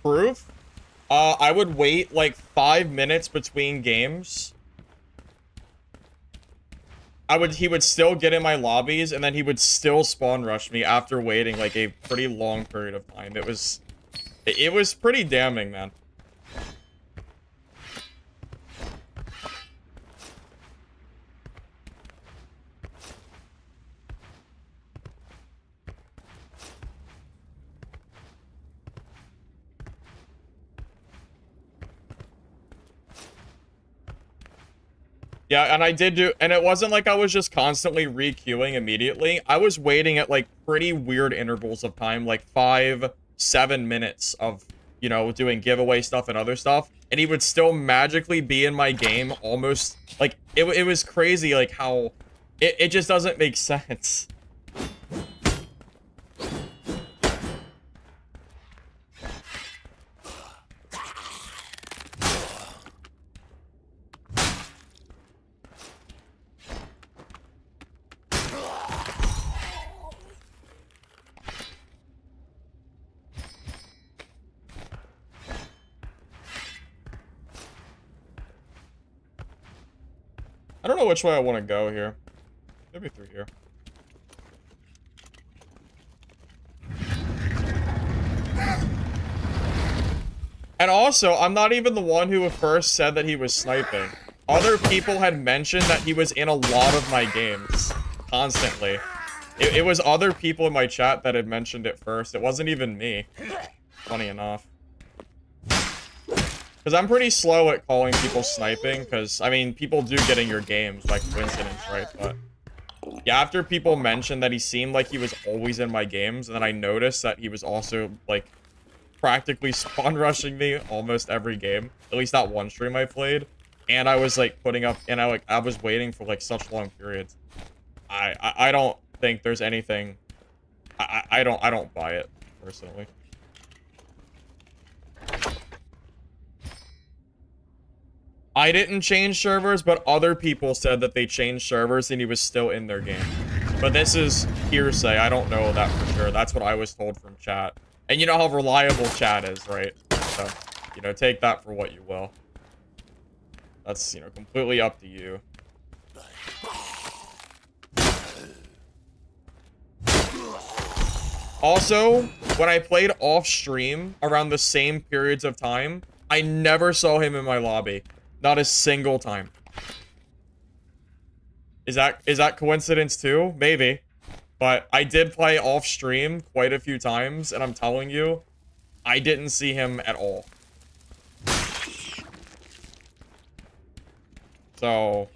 Proof? I would wait, 5 minutes between games. He would still get in my lobbies, and then he would still spawn rush me after waiting, a pretty long period of time. It was pretty damning, man. Yeah, and I did do, and it wasn't like I was just constantly re-queuing immediately. I was waiting at like pretty weird intervals of time, like 5-7 minutes of, you know, doing giveaway stuff and other stuff, and he would still magically be in my game almost, like, it was crazy, like, how, it just doesn't make sense. I don't know which way I want to go here. Maybe through here. And also, I'm not even the one who first said that he was sniping. Other people had mentioned that he was in a lot of my games. Constantly. It was other people in my chat that had mentioned it first. It wasn't even me. Funny enough. Because I'm pretty slow at calling people sniping, because, I mean, people do get in your games by coincidence, right? But, yeah, after people mentioned that he seemed like he was always in my games, and then I noticed that he was also, like, practically spawn rushing me almost every game. At least not one stream I played. And I was, like, putting up, and I was waiting for, like, such long periods. I don't think there's anything, I don't buy it, personally. I didn't change servers, but other people said that they changed servers and he was still in their game. But this is hearsay. I don't know that for sure. That's what I was told from chat. And you know how reliable chat is, right? So, you know, take that for what you will. That's, you know, completely up to you. Also, when I played off stream around the same periods of time, I never saw him in my lobby. Not a single time. Is that coincidence too? Maybe. But I did play off stream quite a few times, and I'm telling you, I didn't see him at all. So,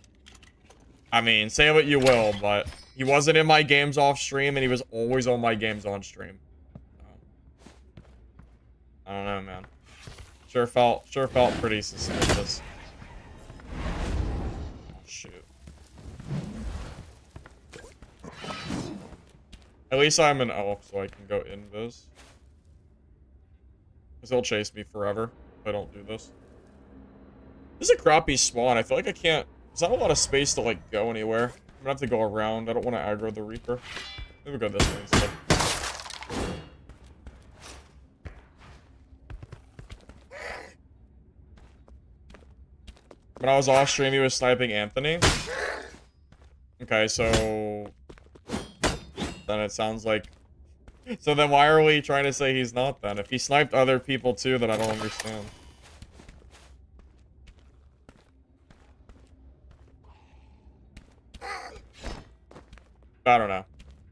I mean, say what you will, but he wasn't in my games off stream, and he was always on my games on stream. So, I don't know, man. Sure felt pretty suspicious. Shoot. At least I'm an elf, so I can go invis. Because he'll chase me forever if I don't do this. This is a crappy spawn. I feel like I can't... There's not a lot of space to, like, go anywhere. I'm gonna have to go around. I don't want to aggro the Reaper. Maybe we'll go this way instead. When I was off stream, he was sniping Anthony. Okay, so... Then it sounds like... So then why are we trying to say he's not then? If he sniped other people too, then I don't understand. I don't know.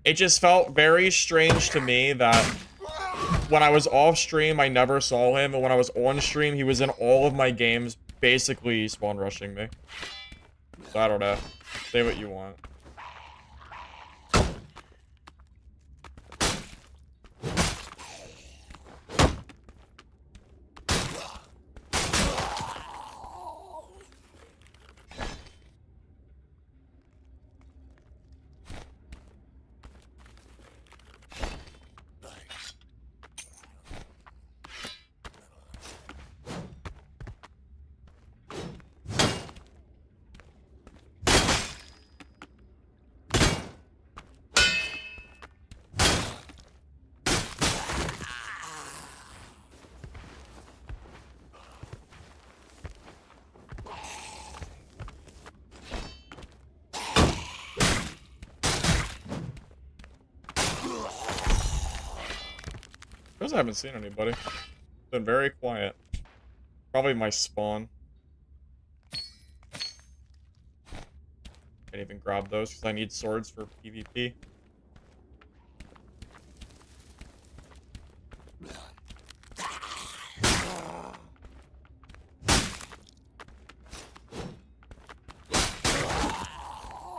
It just felt very strange to me that when I was off stream, I never saw him, and when I was on stream, he was in all of my games, basically spawn rushing me. So I don't know. Say what you want. Because I haven't seen anybody. It's been very quiet. Probably my spawn. Can't even grab those because I need swords for PvP.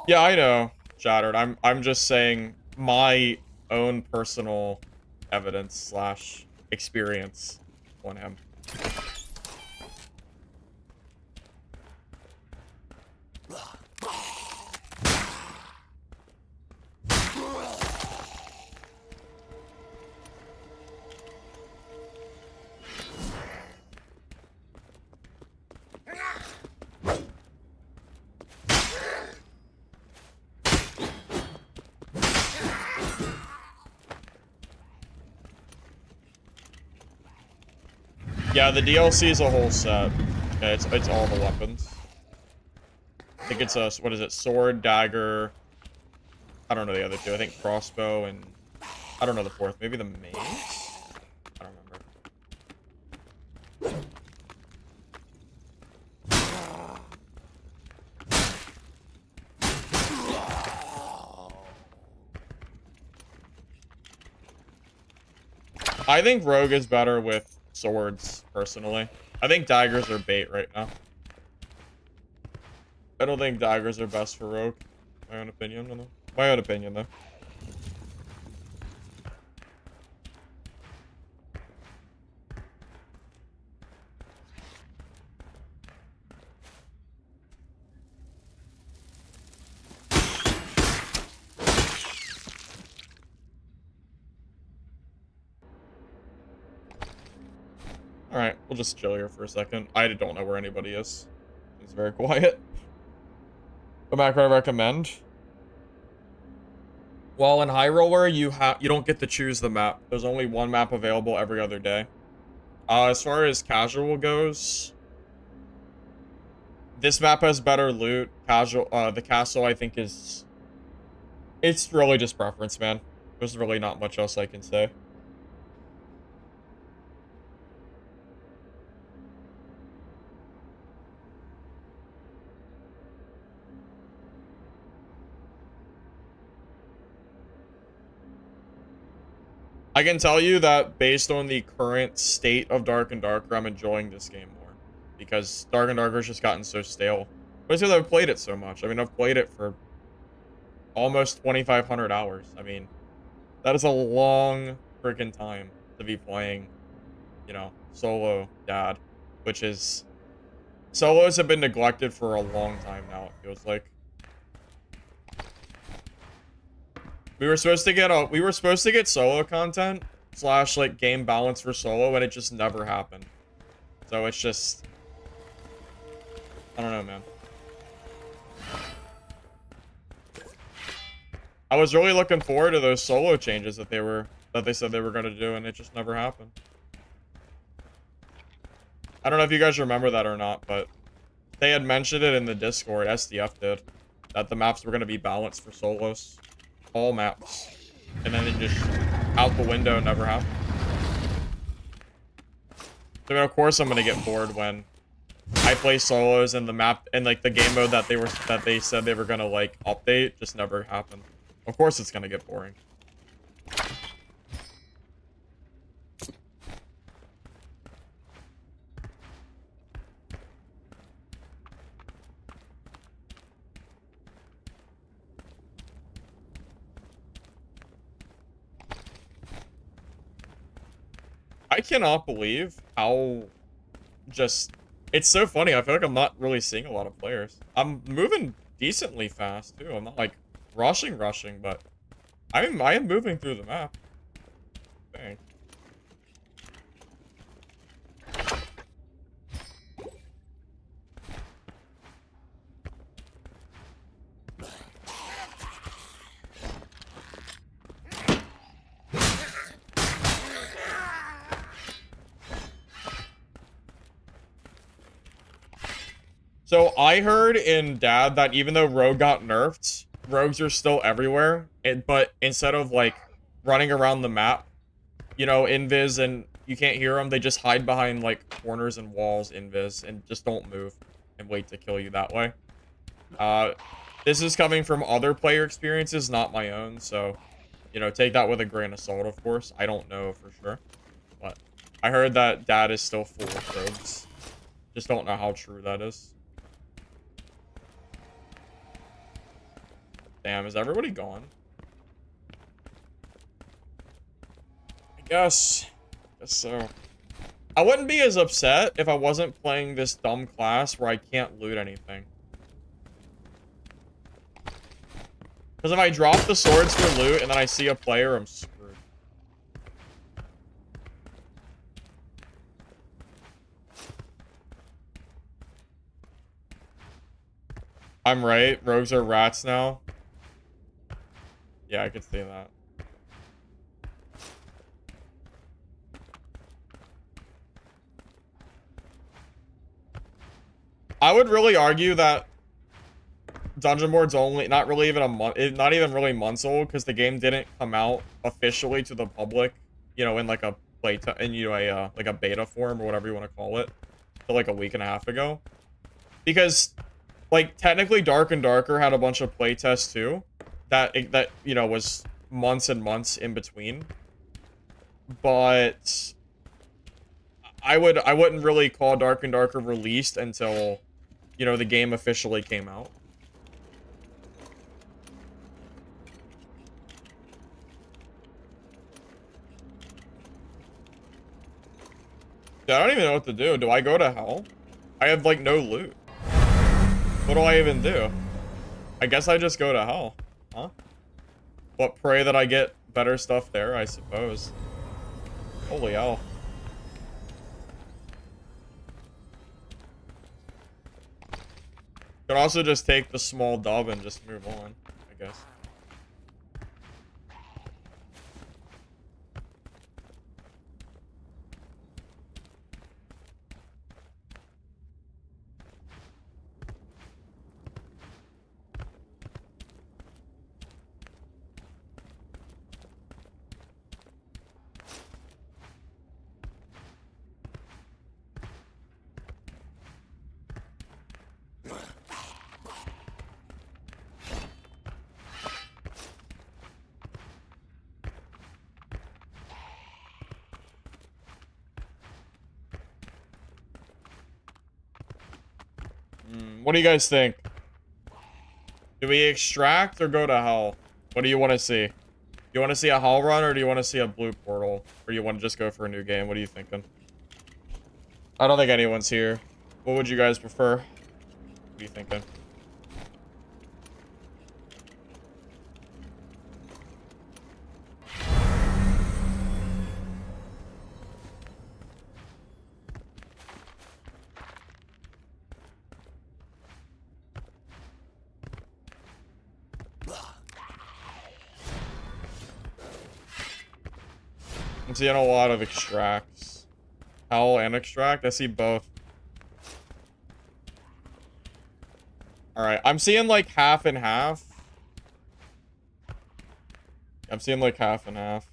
Yeah, I know, Shattered. I'm just saying my own personal evidence slash experience on him. Yeah, the DLC is a whole set. Yeah, it's all the weapons. I think it's a, what is it? Sword, dagger. I don't know the other two. I think crossbow and I don't know the fourth. Maybe the mace? I don't remember. I think rogue is better with swords, personally. I think daggers are bait right now. I don't think daggers are best for rogue. My own opinion, though. My own opinion, though. Alright, we'll just chill here for a second. I don't know where anybody is. It's very quiet. The macro I recommend. Well, in High Roller, you don't get to choose the map. There's only one map available every other day. As far as casual goes, this map has better loot. The castle, I think, is... It's really just preference, man. There's really not much else I can say. I can tell you that based on the current state of Dark and Darker, I'm enjoying this game more. Because Dark and Darker has just gotten so stale. But it's because I've played it so much. I mean, I've played it for almost 2,500 hours. I mean, that is a long freaking time to be playing, you know, solo dad. Which is... Solos have been neglected for a long time now, it feels like. We were supposed to get solo content slash like game balance for solo, and it just never happened. So it's just, I don't know, man. I was really looking forward to those solo changes that they said they were gonna do, and it just never happened. I don't know if you guys remember that or not, but they had mentioned it in the Discord, SDF did, that the maps were gonna be balanced for solos. All maps, and then it just out the window, never happened. So of course I'm gonna get bored when I play solos and the map and like the game mode that they said they were gonna like update just never happened. Of course it's gonna get boring. I cannot believe how just... It's so funny. I feel like I'm not really seeing a lot of players. I'm moving decently fast, too. I'm not, like, rushing, but I am moving through the map. Dang. So I heard in Dad that even though Rogue got nerfed, rogues are still everywhere. But instead of like running around the map, you know, invis and you can't hear them, they just hide behind like corners and walls, invis, and just don't move and wait to kill you that way. This is coming from other player experiences, not my own. So, you know, take that with a grain of salt, of course. I don't know for sure, but I heard that Dad is still full of rogues. Just don't know how true that is. Damn, is everybody gone? I guess so. I wouldn't be as upset if I wasn't playing this dumb class where I can't loot anything. Because if I drop the swords for loot and then I see a player, I'm screwed. I'm right. Rogues are rats now. Yeah, I could see that. I would really argue that Dungeonborne's only not really even a month, not even really months old, because the game didn't come out officially to the public, you know, in like a like a beta form or whatever you want to call it, till like a week and a half ago. Because, like, technically Dark and Darker had a bunch of playtests too, that you know was months and months in between. But I wouldn't really call Dark and Darker released until, you know, the game officially came out. Dude, I don't even know what to do. Do I go to hell? I have, like, no loot. What do I even do? I guess I just go to hell. Huh? But pray that I get better stuff there, I suppose. Holy hell. Could also just take the small dub and just move on, I guess. What do you guys think? Do we extract or go to hell? What do you want to see? Do you want to see a hell run or do you want to see a blue portal? Or do you want to just go for a new game? What are you thinking? I don't think anyone's here. What would you guys prefer? What are you thinking? I'm seeing a lot of extracts. Howl and extract? I see both. Alright, I'm seeing like half and half. I'm seeing like half and half.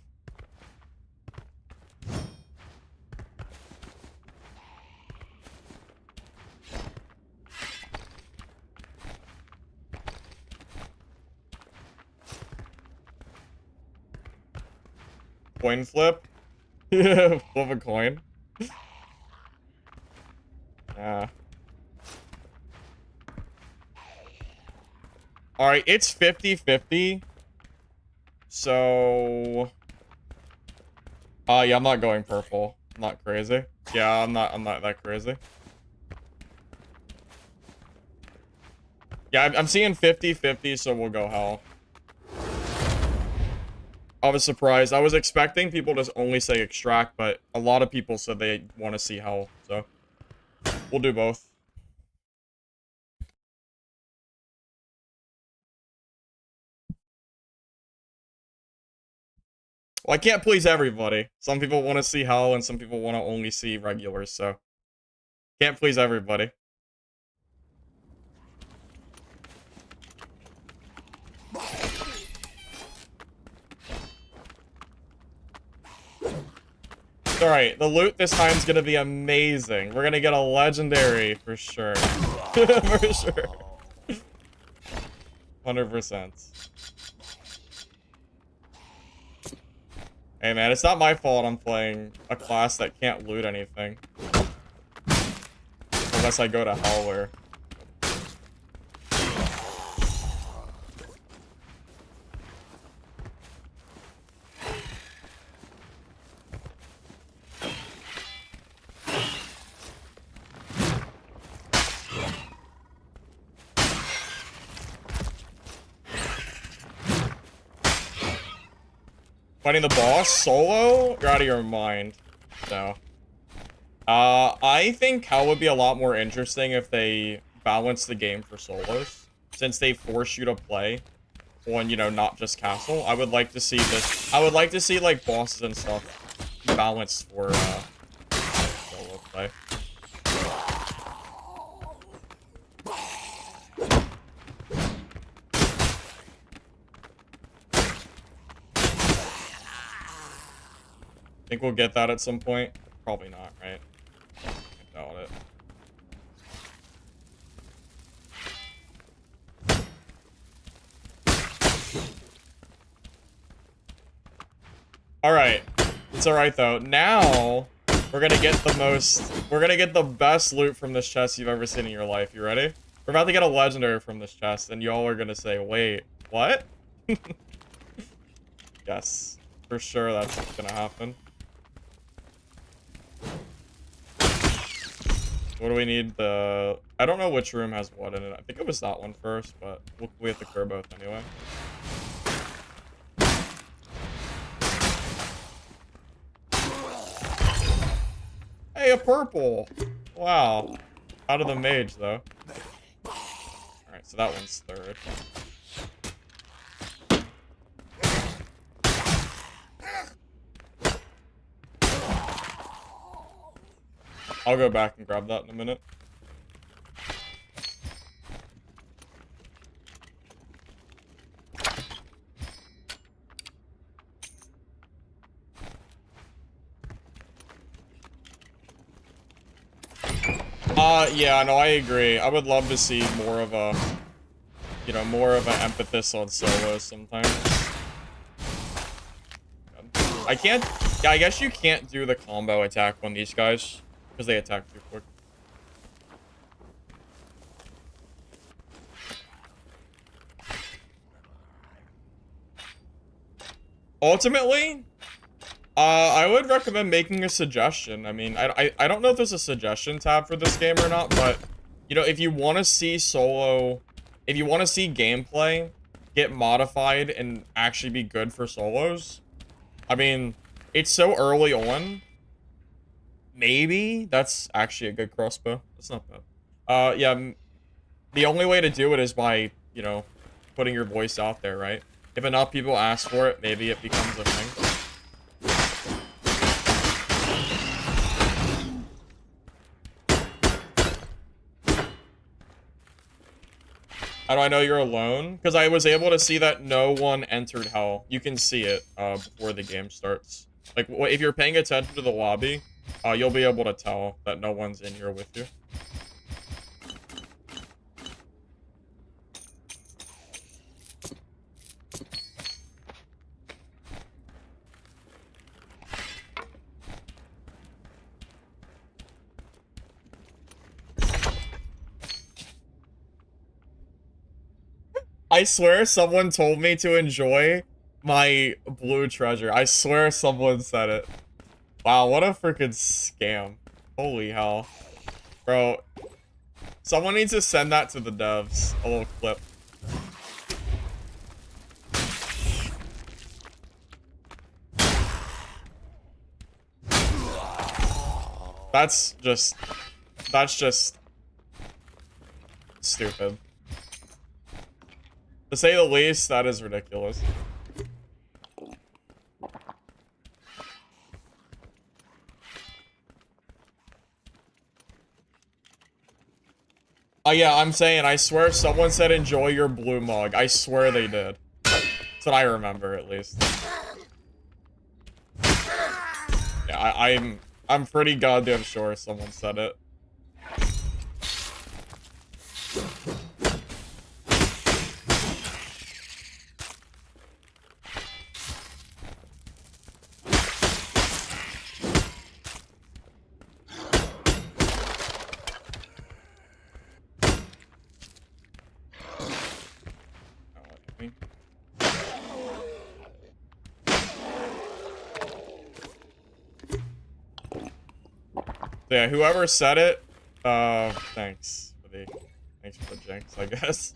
Coin flip? Yeah, flip a coin. Yeah. Alright, it's 50-50. So... yeah, I'm not going purple. I'm not crazy. Yeah, I'm not that crazy. Yeah, I'm seeing 50-50, so we'll go hell. I was surprised. I was expecting people to only say extract, but a lot of people said they want to see hell, so we'll do both. Well, I can't please everybody. Some people want to see hell, and some people want to only see regulars, so can't please everybody. Alright, the loot this time is gonna be amazing. We're gonna get a legendary for sure. For sure. 100%. Hey man, it's not my fault I'm playing a class that can't loot anything. Unless I go to hell where... Fighting the boss solo? You're out of your mind. No. I think hell would be a lot more interesting if they balance the game for solos. Since they force you to play on, you know, not just castle. I would like to see this. I would like to see, like, bosses and stuff balanced for, solo play. Think we'll get that at some point? Probably not, right? I doubt it. Alright. It's alright though. Now we're gonna get the best loot from this chest you've ever seen in your life. You ready? We're about to get a legendary from this chest, and y'all are gonna say, wait, what? Yes. For sure that's what's gonna happen. What do we need? I don't know which room has what in it. I think it was that one first, but we have to clear both anyway. Hey, a purple! Wow. Out of the mage, though. Alright, so that one's third. I'll go back and grab that in a minute. Yeah, no, I agree. I would love to see more of a, you know, more of an emphasis on solos sometimes. I can't, yeah, I guess you can't do the combo attack on these guys, because they attack too quick. Ultimately, I would recommend making a suggestion. I mean, I don't know if there's a suggestion tab for this game or not, but, you know, if you want to see solo, if you want to see gameplay get modified and actually be good for solos, I mean, it's so early on. Maybe that's actually a good crossbow. That's not bad. Yeah, the only way to do it is by, you know, putting your voice out there, right? If enough people ask for it, maybe it becomes a thing. How do I know you're alone? Because I was able to see that no one entered hell. You can see it before the game starts. Like, if you're paying attention to the lobby, you'll be able to tell that no one's in here with you. I swear someone told me to enjoy my blue treasure. I swear someone said it. Wow, what a freaking scam. Holy hell. Bro, someone needs to send that to the devs. A little clip. That's just stupid. To say the least, that is ridiculous. Yeah, I'm saying, I swear someone said enjoy your blue mug. I swear they did. That's what I remember, at least. Yeah, I'm pretty goddamn sure someone said it. Yeah, whoever said it, thanks for the jinx, I guess.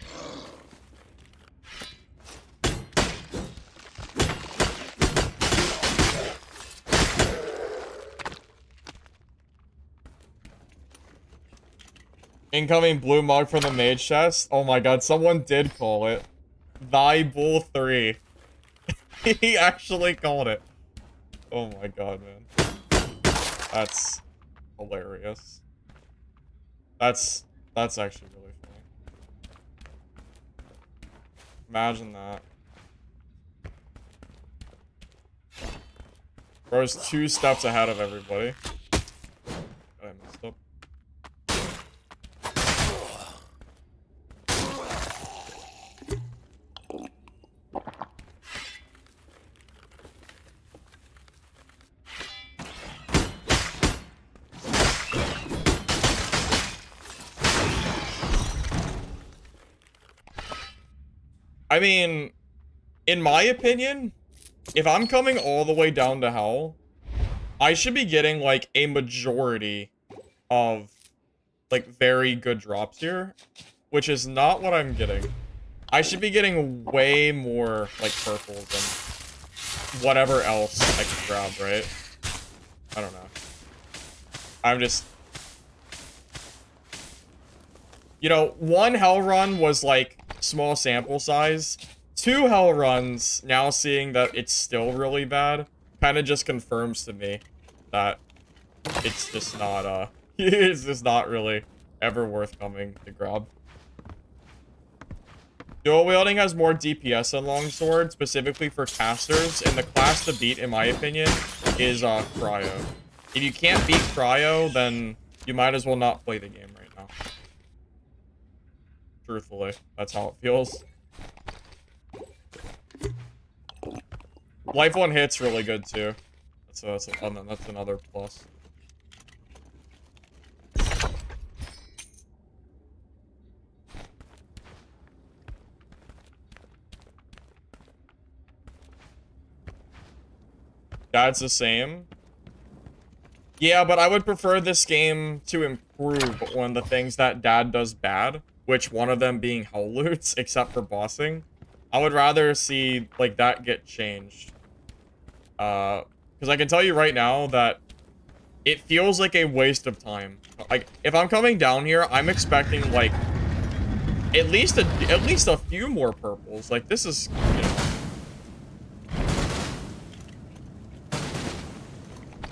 Incoming blue mug from the mage chest. Oh my god, someone did call it. Thy Bull 3. He actually called it. Oh my god, man. That's hilarious. That's actually really funny. Imagine that. Bro's 2 steps ahead of everybody. I messed up. I mean, in my opinion, if I'm coming all the way down to hell, I should be getting, like, a majority of, like, very good drops here, which is not what I'm getting. I should be getting way more, like, purples and whatever else I can grab, right? I don't know. I'm just... You know, 1 hell run was, like, small sample size. 2 hell runs, now seeing that it's still really bad, kind of just confirms to me that it's just not, it's just not really ever worth coming to grab. Dual wielding has more DPS than longsword, specifically for casters, and the class to beat, in my opinion, is, cryo. If you can't beat cryo, then you might as well not play the game right now. Truthfully, that's how it feels. Life 1 hit's really good too. That's another plus. Dad's the same. Yeah, but I would prefer this game to improve on the things that Dad does bad, which one of them being hell loots, except for bossing. I would rather see, like, that get changed. Because I can tell you right now that it feels like a waste of time. Like, if I'm coming down here, I'm expecting, like, at least a few more purples. Like, this is, you know...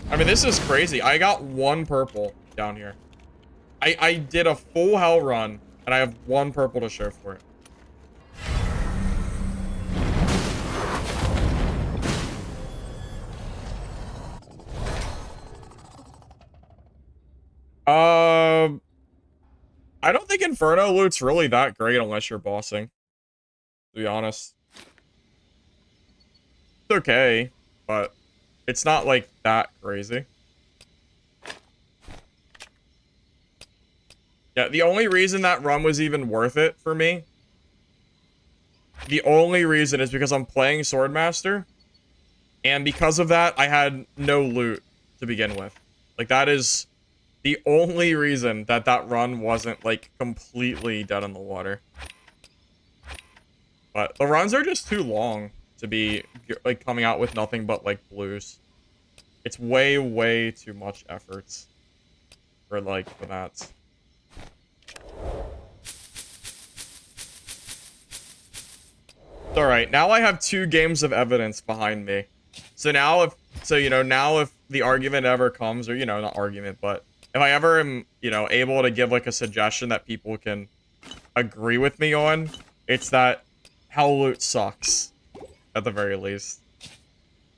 I mean, this is crazy. I got 1 purple down here. I did a full hell run, and I have 1 purple to show for it. I don't think Inferno loot's really that great unless you're bossing, to be honest. It's okay, but it's not, like, that crazy. Yeah, the only reason that run was even worth it for me, the only reason is because I'm playing Swordmaster, and because of that, I had no loot to begin with. Like, that is the only reason that that run wasn't, like, completely dead in the water. But the runs are just too long to be, like, coming out with nothing but, like, blues. It's way, way too much effort for, like, for that. Alright, now I have 2 games of evidence behind me. So now if the argument ever comes, or, you know, not argument, but if I ever am, you know, able to give, like, a suggestion that people can agree with me on, it's that hell loot sucks, at the very least.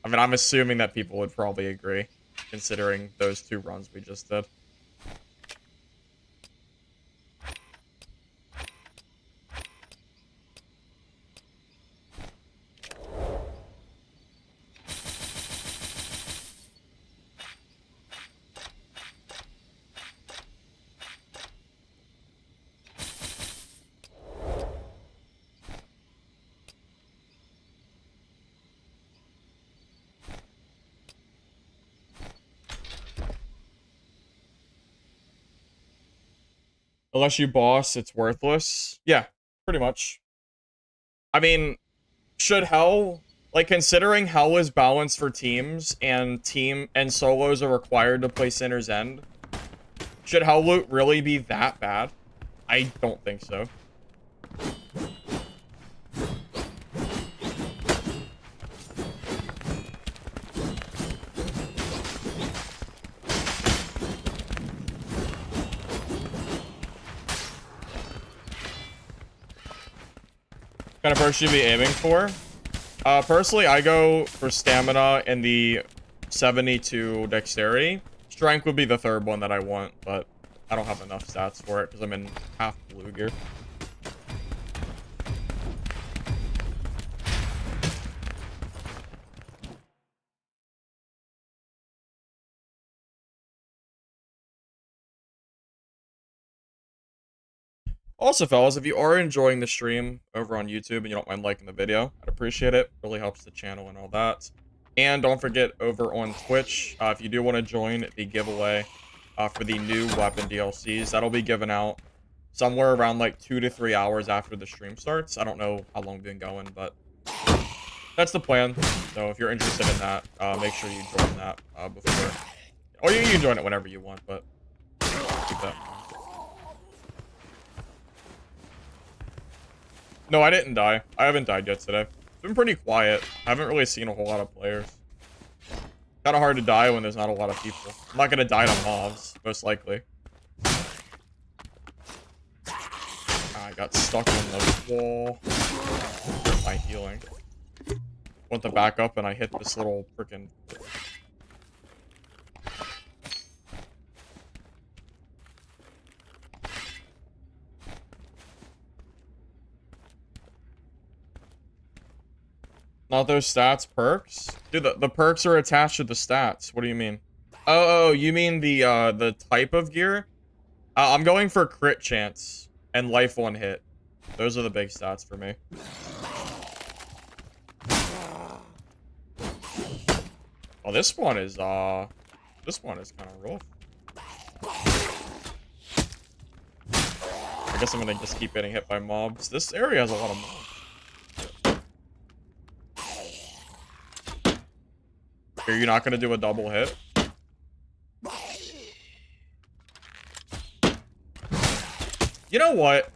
I mean, I'm assuming that people would probably agree, considering those 2 runs we just did. Unless you boss, it's worthless. Yeah, pretty much. I mean, should hell, like, considering hell is balanced for teams and solos are required to play Sinner's End, should hell loot really be that bad? I don't think so. Kind of perk you be aiming for? Personally, I go for stamina and the 72 dexterity. Strength would be the third one that I want, but I don't have enough stats for it because I'm in half blue gear. Also, fellas, if you are enjoying the stream over on YouTube and you don't mind liking the video, I'd appreciate it. Really helps the channel and all that. And don't forget, over on Twitch, if you do want to join the giveaway for the new weapon DLCs, that'll be given out somewhere around like 2 to 3 hours after the stream starts. I don't know how long we've been going, but that's the plan. So if you're interested in that, make sure you join that before. Or you can join it whenever you want, but keep that in mind. No, I didn't die. I haven't died yet today. It's been pretty quiet. I haven't really seen a whole lot of players. Kind of hard to die when there's not a lot of people. I'm not gonna die to mobs, most likely. I got stuck on the wall. My healing. Went to back up and I hit this little freaking. Not those stats perks? Dude, the perks are attached to the stats. What do you mean? Oh, you mean the type of gear? I'm going for crit chance and life on hit. Those are the big stats for me. Oh, this one is kind of rough. I guess I'm gonna just keep getting hit by mobs. This area has a lot of mobs. Are you not gonna do a double hit? You know what?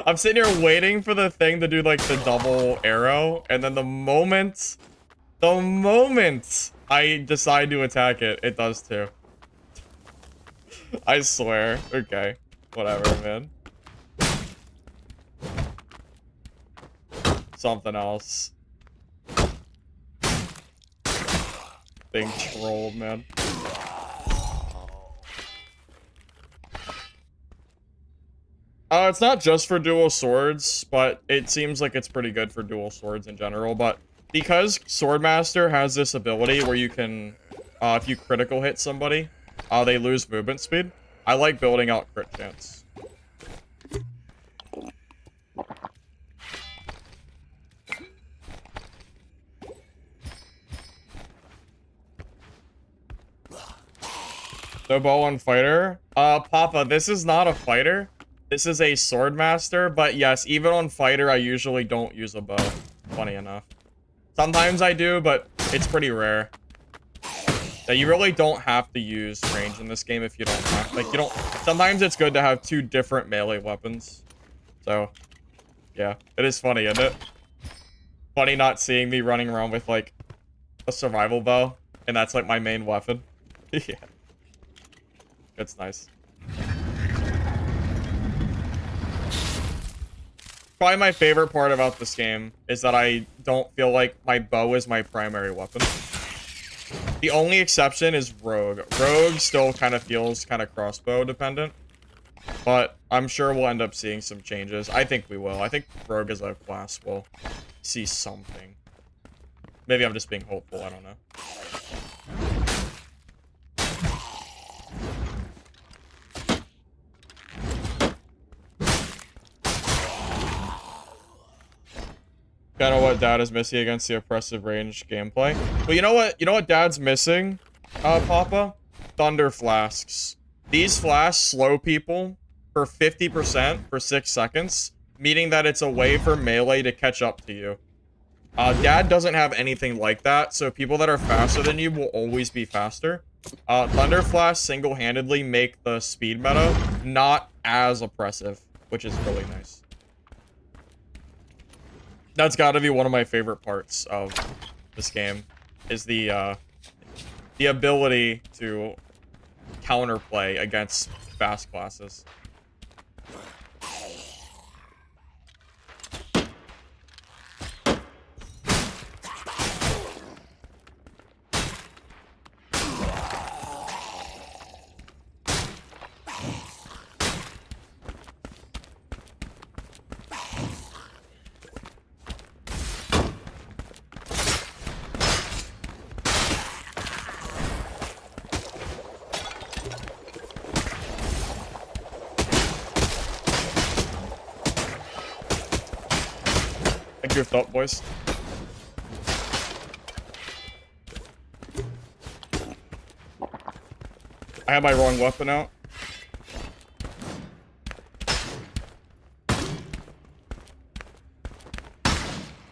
I'm sitting here waiting for the thing to do like the double arrow, and then the moment I decide to attack it, it does too. I swear. Okay. Whatever, man. Something else. Being trolled, man. It's not just for dual swords, but it seems like it's pretty good for dual swords in general. But because Swordmaster has this ability where you can, if you critical hit somebody, they lose movement speed. I like building out crit chance. No bow on fighter? Papa, this is not a fighter. This is a Swordmaster, but yes, even on fighter, I usually don't use a bow. Funny enough. Sometimes I do, but it's pretty rare. Yeah, you really don't have to use range in this game if you don't have, like, you don't, sometimes it's good to have two different melee weapons. So, yeah, it is funny, isn't it? Funny not seeing me running around with, like, a survival bow, and that's, like, my main weapon. Yeah. It's nice. Probably my favorite part about this game is that I don't feel like my bow is my primary weapon. The only exception is Rogue. Rogue still kind of feels kind of crossbow dependent. But I'm sure we'll end up seeing some changes. I think we will. I think Rogue as a class will see something. Maybe I'm just being hopeful. I don't know. Kind of what Dad is missing against the oppressive range gameplay. But you know what? You know what Dad's missing, Papa? Thunder flasks. These flasks slow people for 50% for 6 seconds, meaning that it's a way for melee to catch up to you. Dad doesn't have anything like that, so people that are faster than you will always be faster. Thunder Flash single-handedly make the speed meta not as oppressive, which is really nice. That's gotta be one of my favorite parts of this game, is the ability to counterplay against fast classes. I goofed up, boys. I had my wrong weapon out.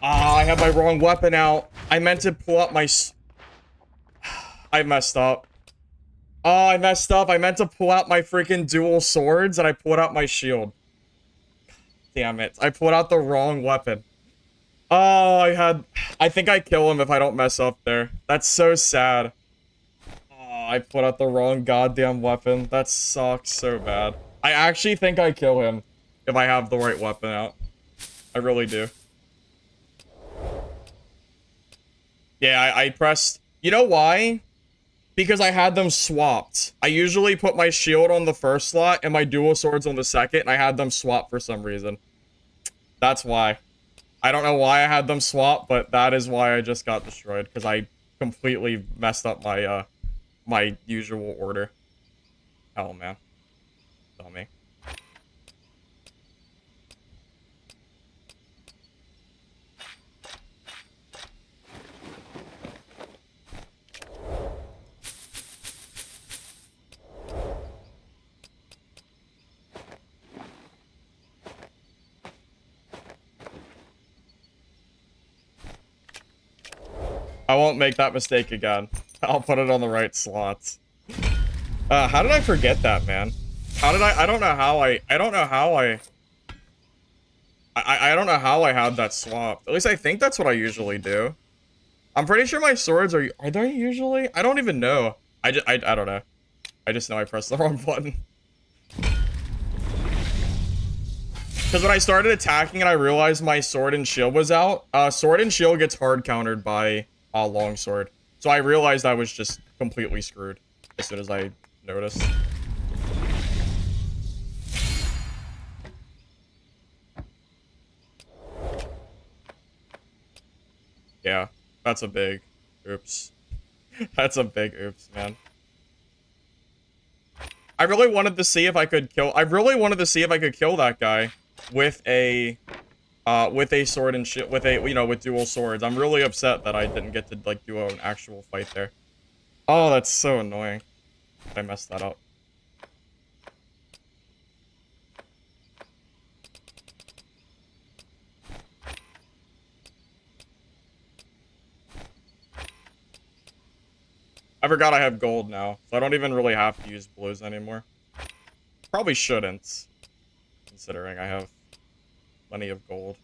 Ah, I had my wrong weapon out. I meant to pull up my... I messed up. Oh, I messed up. I meant to pull out my freaking dual swords, and I pulled out my shield. Damn it. I pulled out the wrong weapon. Oh, I think I kill him if I don't mess up there. That's so sad. Oh, I put out the wrong goddamn weapon. That sucks so bad. I actually think I kill him if I have the right weapon out. I really do. Yeah, I pressed... You know why? Because I had them swapped. I usually put my shield on the first slot and my dual swords on the second, and I had them swapped for some reason. That's why. I don't know why I had them swapped, but that is why I just got destroyed, because I completely messed up my, my usual order. Hell, man. Dummy. I won't make that mistake again. I'll put it on the right slots. How did I forget that, man? How did I don't know how I don't know how I don't know how I had that swapped. At least I think that's what I usually do. I'm pretty sure my swords are they usually? I don't even know. I don't know. I just know I pressed the wrong button. Because when I started attacking and I realized my sword and shield was out, sword and shield gets hard countered by longsword. So I realized I was just completely screwed as soon as I noticed. Yeah, that's a big oops. That's a big oops, man. I really wanted to see if I could kill that guy with a sword and shit, with dual swords. I'm really upset that I didn't get to, like, do an actual fight there. Oh, that's so annoying. I messed that up. I forgot I have gold now, so I don't even really have to use blues anymore. Probably shouldn't, considering I have plenty of gold.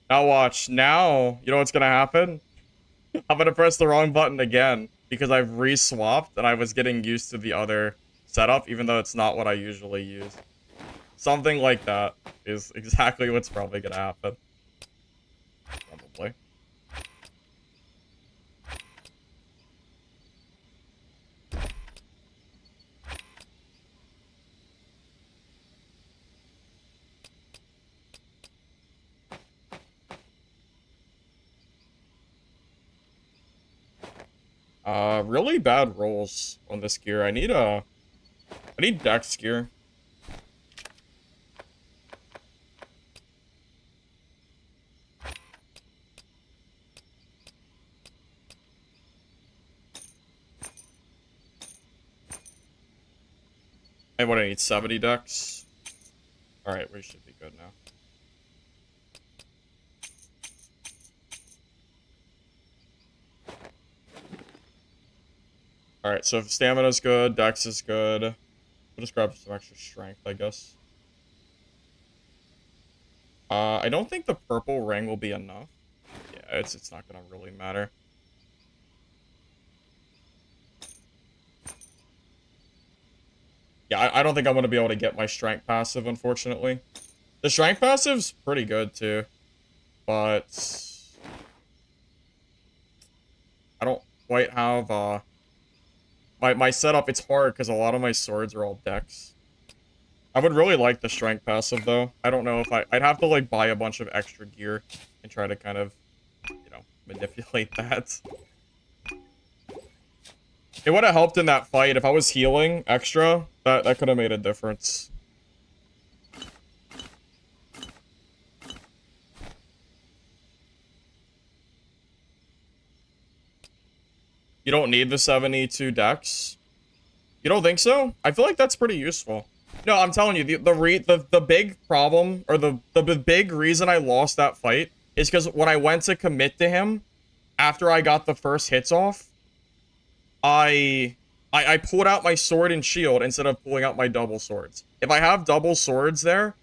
Now watch. Now, you know what's gonna happen? I'm gonna press the wrong button again because I've re-swapped and I was getting used to the other setup, even though it's not what I usually use. Something like that is exactly what's probably gonna happen. Probably. Really bad rolls on this gear. I need a I need dex gear. Hey, what, I need 70 dex? Alright, we should be good now. Alright, so if stamina's good, dex is good. We'll just grab some extra strength, I guess. I don't think the purple ring will be enough. Yeah, it's not gonna really matter. Yeah, I don't think I'm gonna be able to get my strength passive, unfortunately. The strength passive's pretty good, too. But I don't quite have, my setup, it's hard because a lot of my swords are all dex. I would really like the strength passive, though. I don't know if I'd have to, like, buy a bunch of extra gear and try to kind of, you know, manipulate that. It would have helped in that fight. If I was healing extra, that could have made a difference. You don't need the 72 dex? You don't think so? I feel like that's pretty useful. No, I'm telling you, the big problem, or the big reason I lost that fight is because when I went to commit to him, after I got the first hits off, I pulled out my sword and shield instead of pulling out my double swords. If I have double swords there,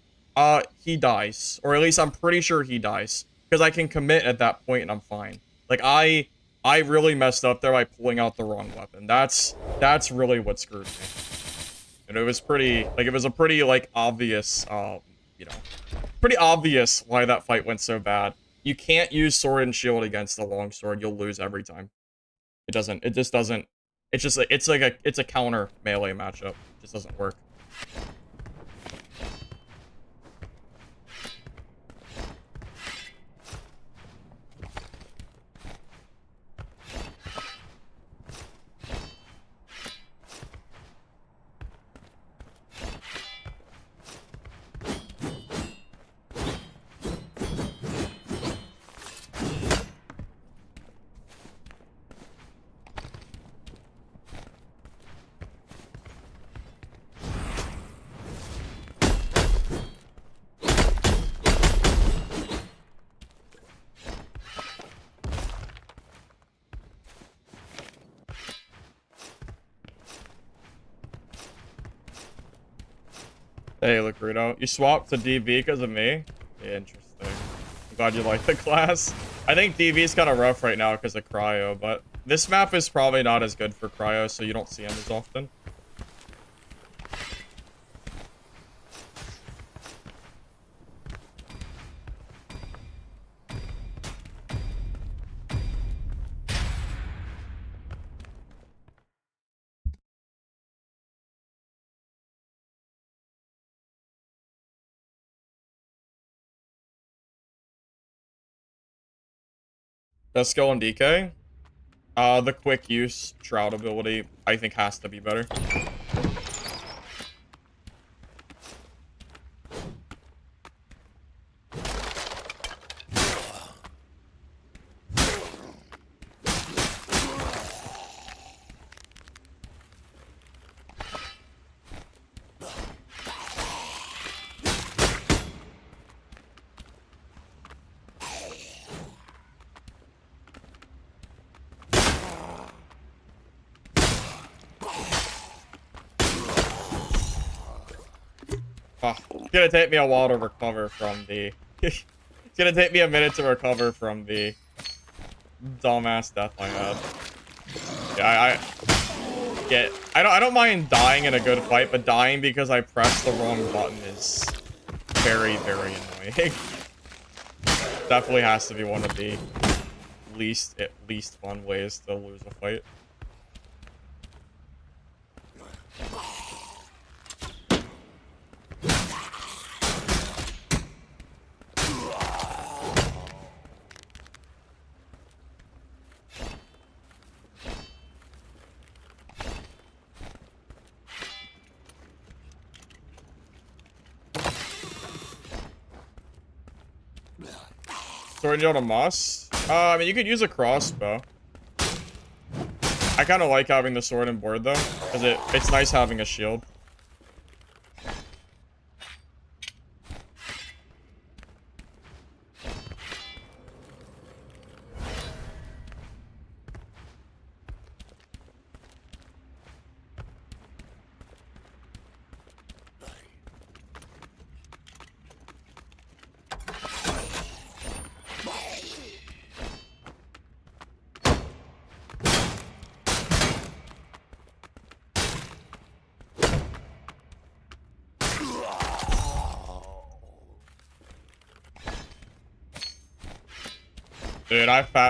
he dies. Or at least I'm pretty sure he dies. Because I can commit at that point and I'm fine. Like, I really messed up there by pulling out the wrong weapon. That's really what screwed me. And it was pretty, like, it was a pretty, like, obvious, you know, pretty obvious why that fight went so bad. You can't use sword and shield against the longsword. You'll lose every time. It just doesn't, it's a counter melee matchup. It just doesn't work. Hey, Lucrudo. You swapped to DV because of me? Interesting. I'm glad you like the class. I think DV is kind of rough right now because of Cryo, but this map is probably not as good for Cryo, so you don't see him as often. Best skill in DK? The quick use Shroud ability, I think, has to be better. Oh, it's gonna take me a while to recover from the... It's gonna take me a minute to recover from the dumbass death I had. Yeah, I don't mind dying in a good fight, but dying because I pressed the wrong button is very, very annoying. Definitely has to be one of the least fun ways to lose a fight. Sword and shield a must? I mean, you could use a crossbow. I kind of like having the sword and board though, because it's nice having a shield.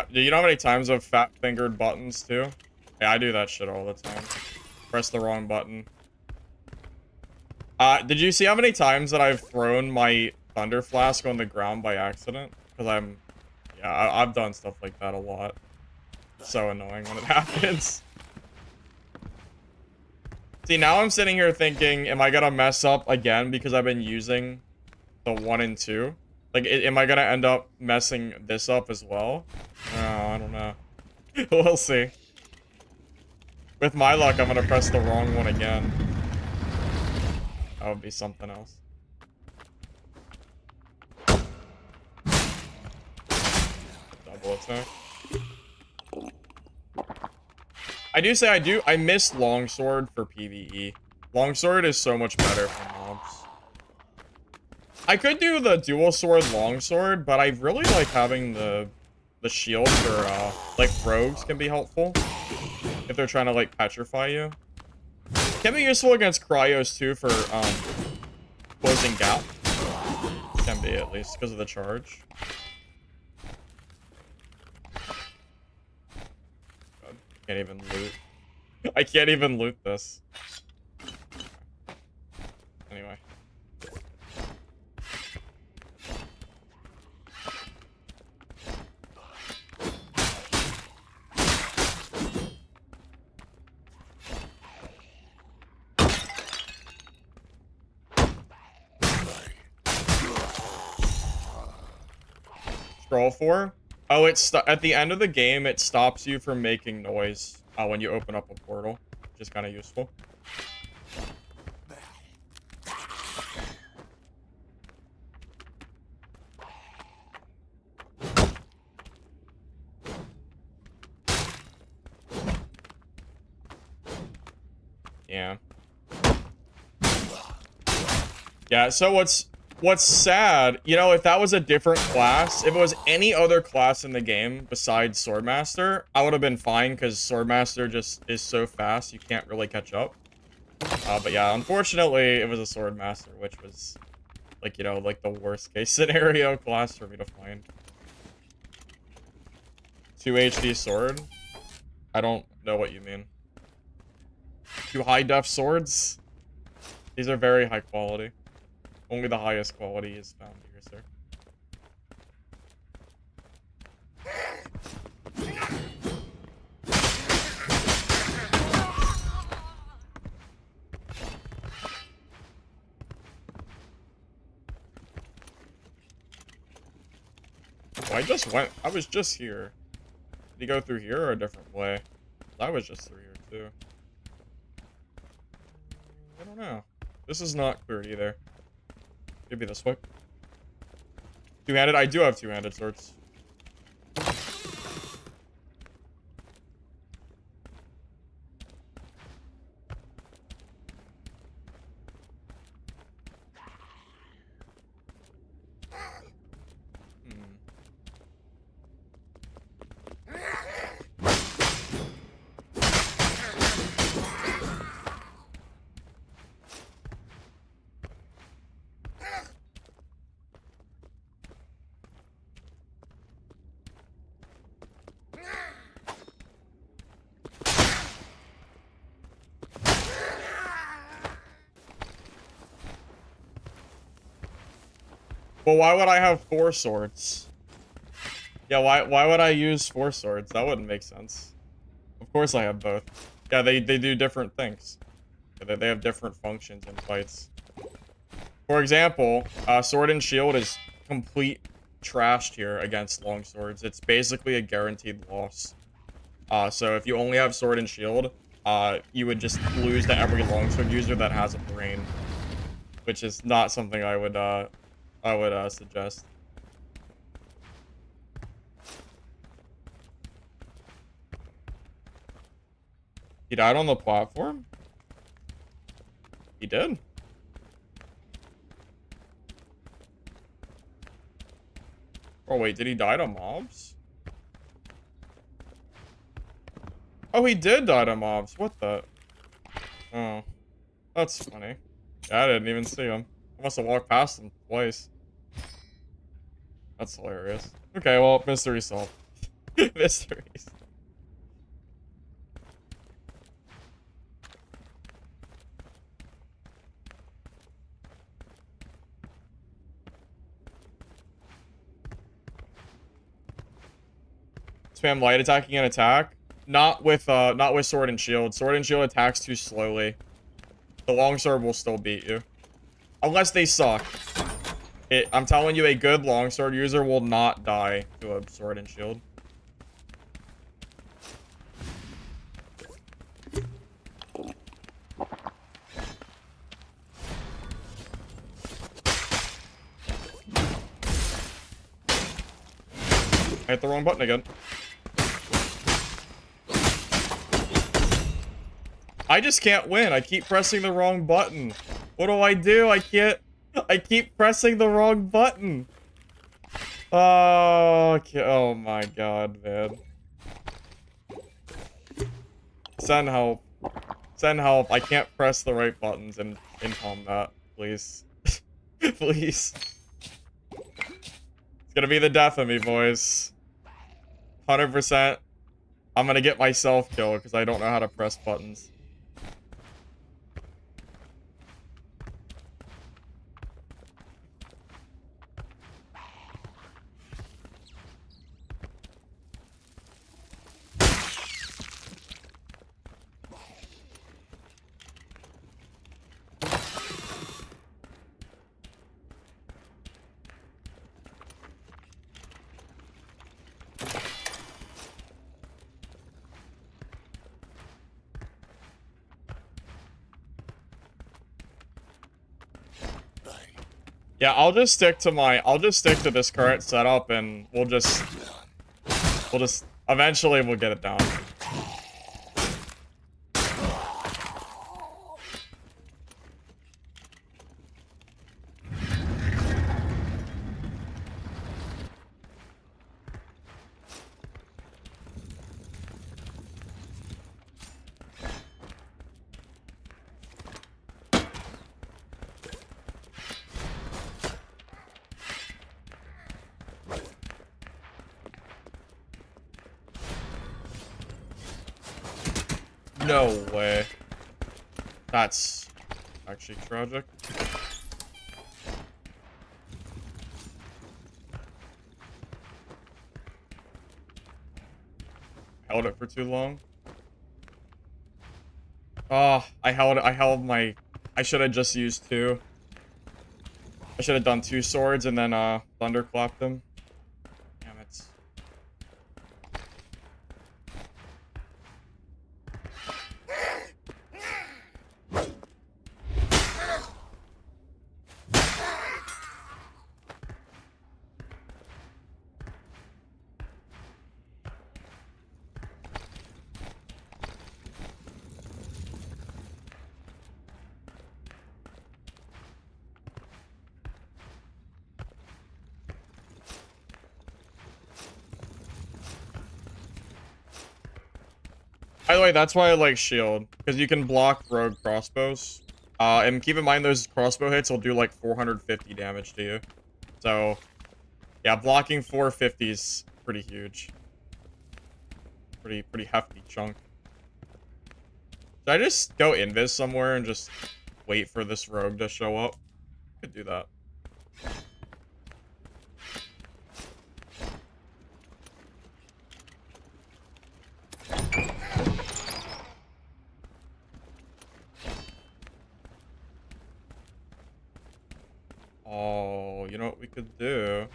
Dude, you know how many times I've fat-fingered buttons, too? Yeah, I do that shit all the time. Press the wrong button. Did you see how many times that I've thrown my thunder flask on the ground by accident? Because yeah, I've done stuff like that a lot. It's so annoying when it happens. See, now I'm sitting here thinking, am I gonna mess up again because I've been using the 1 and 2? Like, am I gonna end up messing this up as well? Oh, I don't know. We'll see. With my luck, I'm gonna press the wrong one again. That would be something else. Double attack. I do say I miss longsword for PvE. Longsword is so much better for mobs. I could do the dual sword longsword, but I really like having the shield for like rogues can be helpful if they're trying to like petrify you. Can be useful against cryos too for closing gap. Can be at least because of the charge. God, can't even loot. I can't even loot this. Anyway. Scroll for? Oh, at the end of the game, it stops you from making noise when you open up a portal, which is kind of useful. Yeah. Yeah, so what's sad, you know, if that was a different class, if it was any other class in the game besides Swordmaster, I would have been fine because Swordmaster just is so fast, you can't really catch up. But yeah, unfortunately, it was a Swordmaster, which was, like, you know, like the worst case scenario class for me to find. 2 HD sword? I don't know what you mean. 2 high def swords? These are very high quality. Only the highest quality is found here, sir. Oh, I was just here. Did he go through here or a different way? I was just through here, too. I don't know. This is not clear either. Could be this way. Two-handed? I do have two-handed swords. Well, why would I have 4 swords? Yeah, why would I use 4 swords? That wouldn't make sense. Of course I have both. Yeah, they do different things. They have different functions in fights. For example, sword and shield is complete trashed here against longswords. It's basically a guaranteed loss. So if you only have sword and shield, you would just lose to every longsword user that has a brain, which is not something I would suggest. He died on the platform? He did? Oh wait, did he die to mobs? Oh, he did die to mobs. What the? Oh, that's funny. Yeah, I didn't even see him. I must have walked past him twice. That's hilarious. Okay, well, mystery solved. Mysteries. Spam light attacking an attack. Not with sword and shield. Sword and shield attacks too slowly. The longsword will still beat you. Unless they suck. I'm telling you, a good longsword user will not die to a sword and shield. I hit the wrong button again. I just can't win. I keep pressing the wrong button. What do? I keep pressing the wrong button. Oh, okay. Oh my god, man. Send help. Send help. I can't press the right buttons in combat. Please. Please. It's gonna be the death of me, boys. 100%. I'm gonna get myself killed because I don't know how to press buttons. Yeah, I'll just stick to this current setup and we'll just eventually we'll get it down. No way. That's actually tragic. Held it for too long. Oh, I should have just used 2. I should have done 2 swords and then thunderclapped them. Damn it. By the way, that's why I like shield, because you can block rogue crossbows. And keep in mind those crossbow hits will do like 450 damage to you. So, yeah, blocking 450 is pretty huge. Pretty hefty chunk. Should I just go invis somewhere and just wait for this rogue to show up? Could do that. Oh, you know what we could do?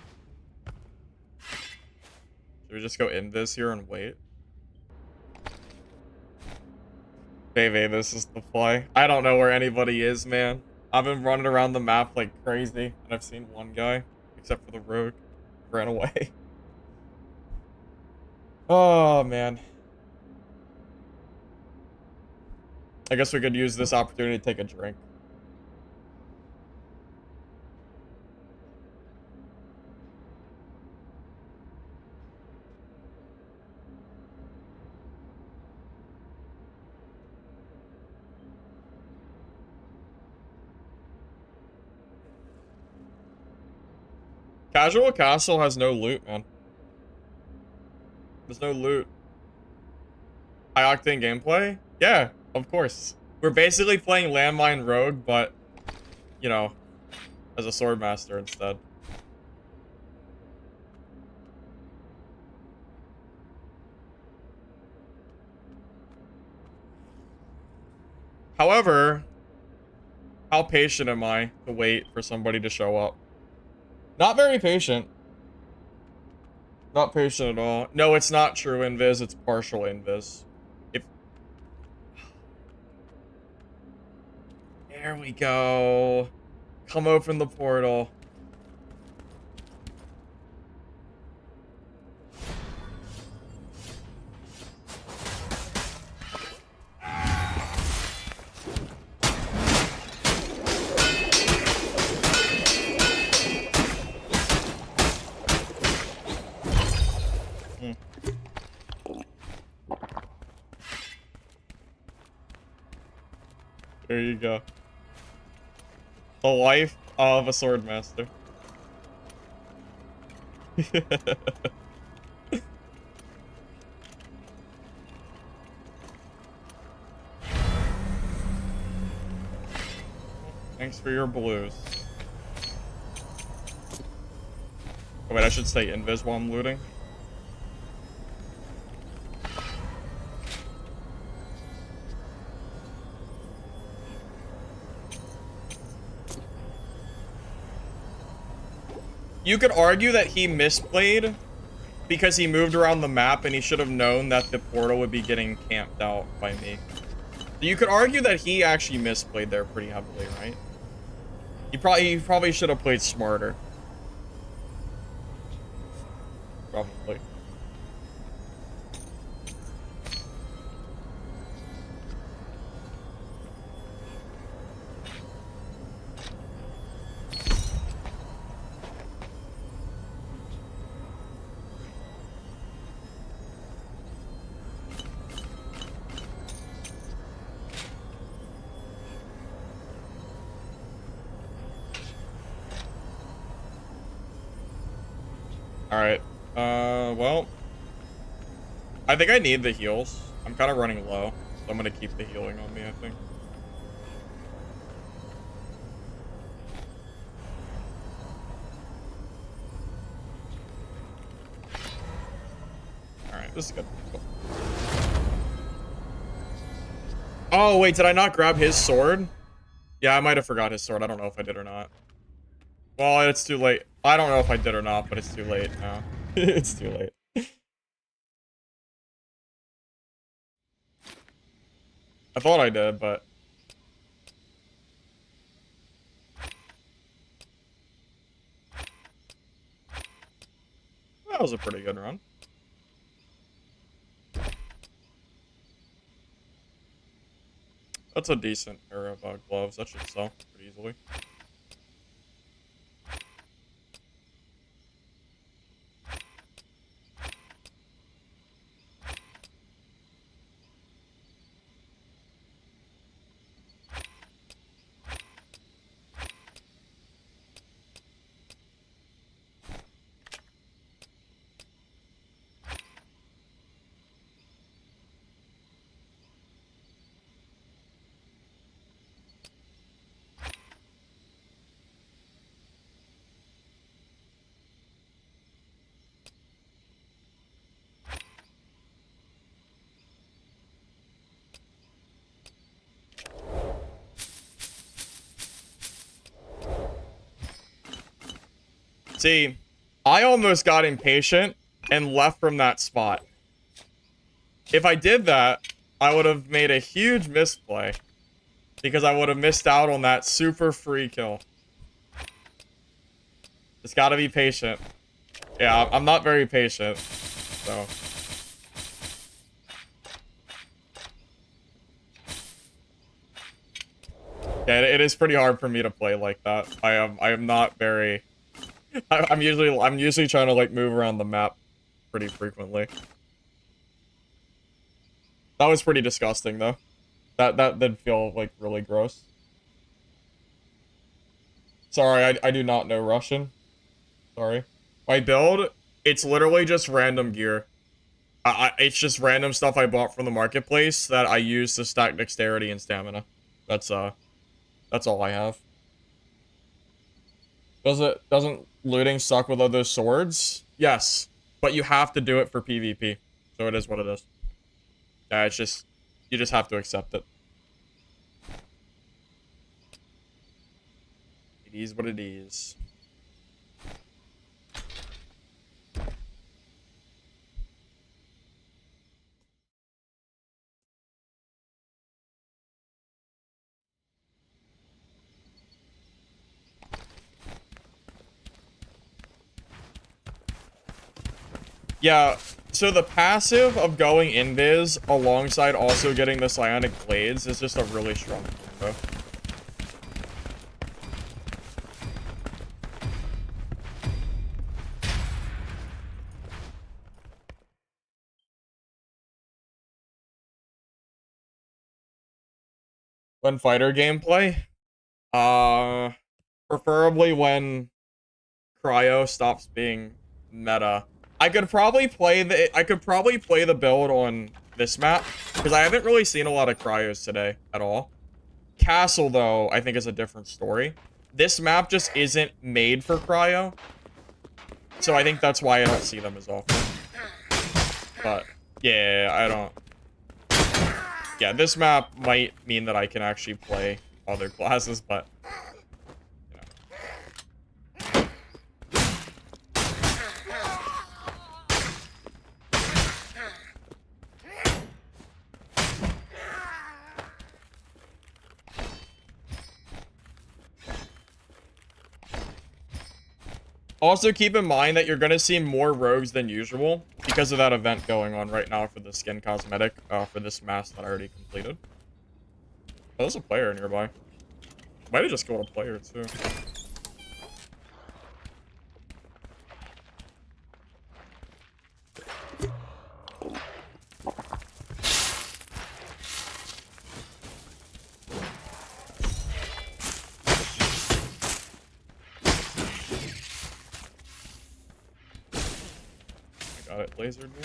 we just go invis here and wait? Baby, this is the play. I don't know where anybody is, man. I've been running around the map like crazy, and I've seen one guy, except for the rogue, ran away. Oh, man. I guess we could use this opportunity to take a drink. Casual Castle has no loot, man. There's no loot. High octane gameplay? Yeah, of course. We're basically playing Landmine Rogue, but, you know, as a Swordmaster instead. However, how patient am I to wait for somebody to show up? Not very patient. Not patient at all. No, it's not true invis, it's partial invis. If There we go. Come open the portal. There you go. The life of a swordmaster. Thanks for your blues. Oh, wait, I should say invis while I'm looting. You could argue that he misplayed because he moved around the map and he should have known that the portal would be getting camped out by me. You could argue that he actually misplayed there pretty heavily, right? He probably should have played smarter. Probably. Alright. Well. I think I need the heals. I'm kind of running low. So I'm going to keep the healing on me, I think. Alright, this is good. Cool. Oh, wait, did I not grab his sword? Yeah, I might have forgot his sword. I don't know if I did or not. Well, it's too late. I don't know if I did or not, but it's too late now. It's too late. I thought I did, but... That was a pretty good run. That's a decent pair of gloves. That should sell pretty easily. See, I almost got impatient and left from that spot. If I did that, I would have made a huge misplay. Because I would have missed out on that super free kill. Just gotta be patient. Yeah, I'm not very patient. So. Yeah, it is pretty hard for me to play like that. I am not very... I'm usually trying to, like, move around the map pretty frequently. That was pretty disgusting, though. That did feel, like, really gross. Sorry, I do not know Russian. Sorry. My build, it's literally just random gear. It's just random stuff I bought from the marketplace that I use to stack dexterity and stamina. That's all I have. Doesn't looting suck with other swords? Yes, but you have to do it for PvP. So it is what it is. Yeah, it's just, you just have to accept it. It is what it is. Yeah, so the passive of going invis alongside also getting the psionic blades is just a really strong combo. When fighter gameplay, preferably when cryo stops being meta. I could probably play the build on this map because I haven't really seen a lot of cryos today at all. Castle though, I think is a different story. This map just isn't made for cryo. So I think that's why I don't see them as often. But yeah, I don't. Yeah, this map might mean that I can actually play other classes, but also, keep in mind that you're going to see more rogues than usual because of that event going on right now for the skin cosmetic for this mask that I already completed. Oh, there's a player nearby. Might have just killed a player, too. Got it lasered me.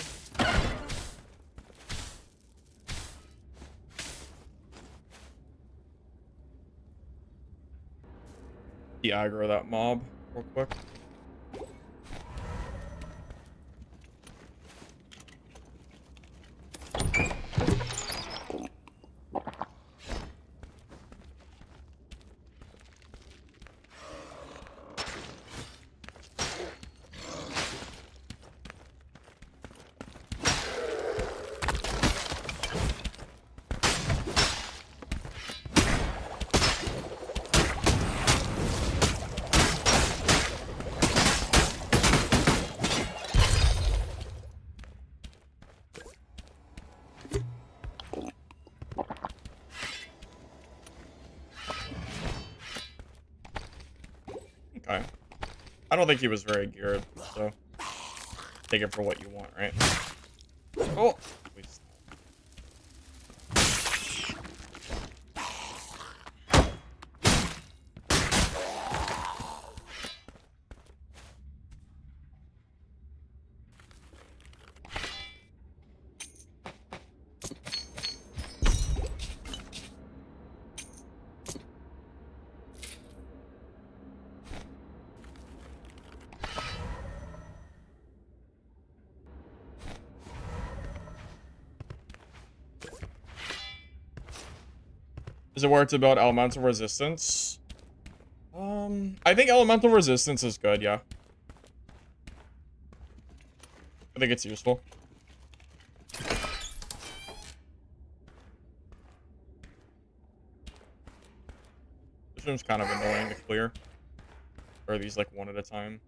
De-aggro that mob real quick. Okay. I don't think he was very geared, so take it for what you want, right? Oh! Is it worth to build elemental resistance? I think elemental resistance is good, yeah. I think it's useful. This room's kind of annoying to clear. Or are these like one at a time?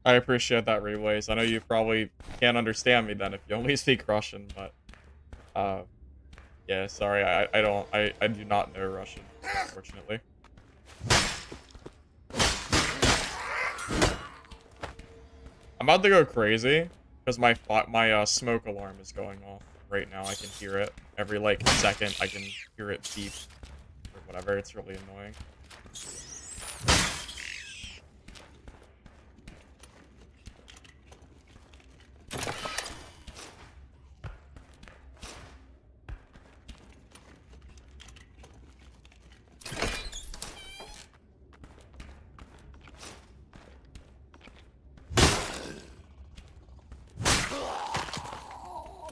I appreciate that, Reways. I know you probably can't understand me then if you only speak Russian, but yeah, sorry, I do not know Russian, unfortunately. I'm about to go crazy because my smoke alarm is going off right now. I can hear it every like second. I can hear it beep or whatever. It's really annoying.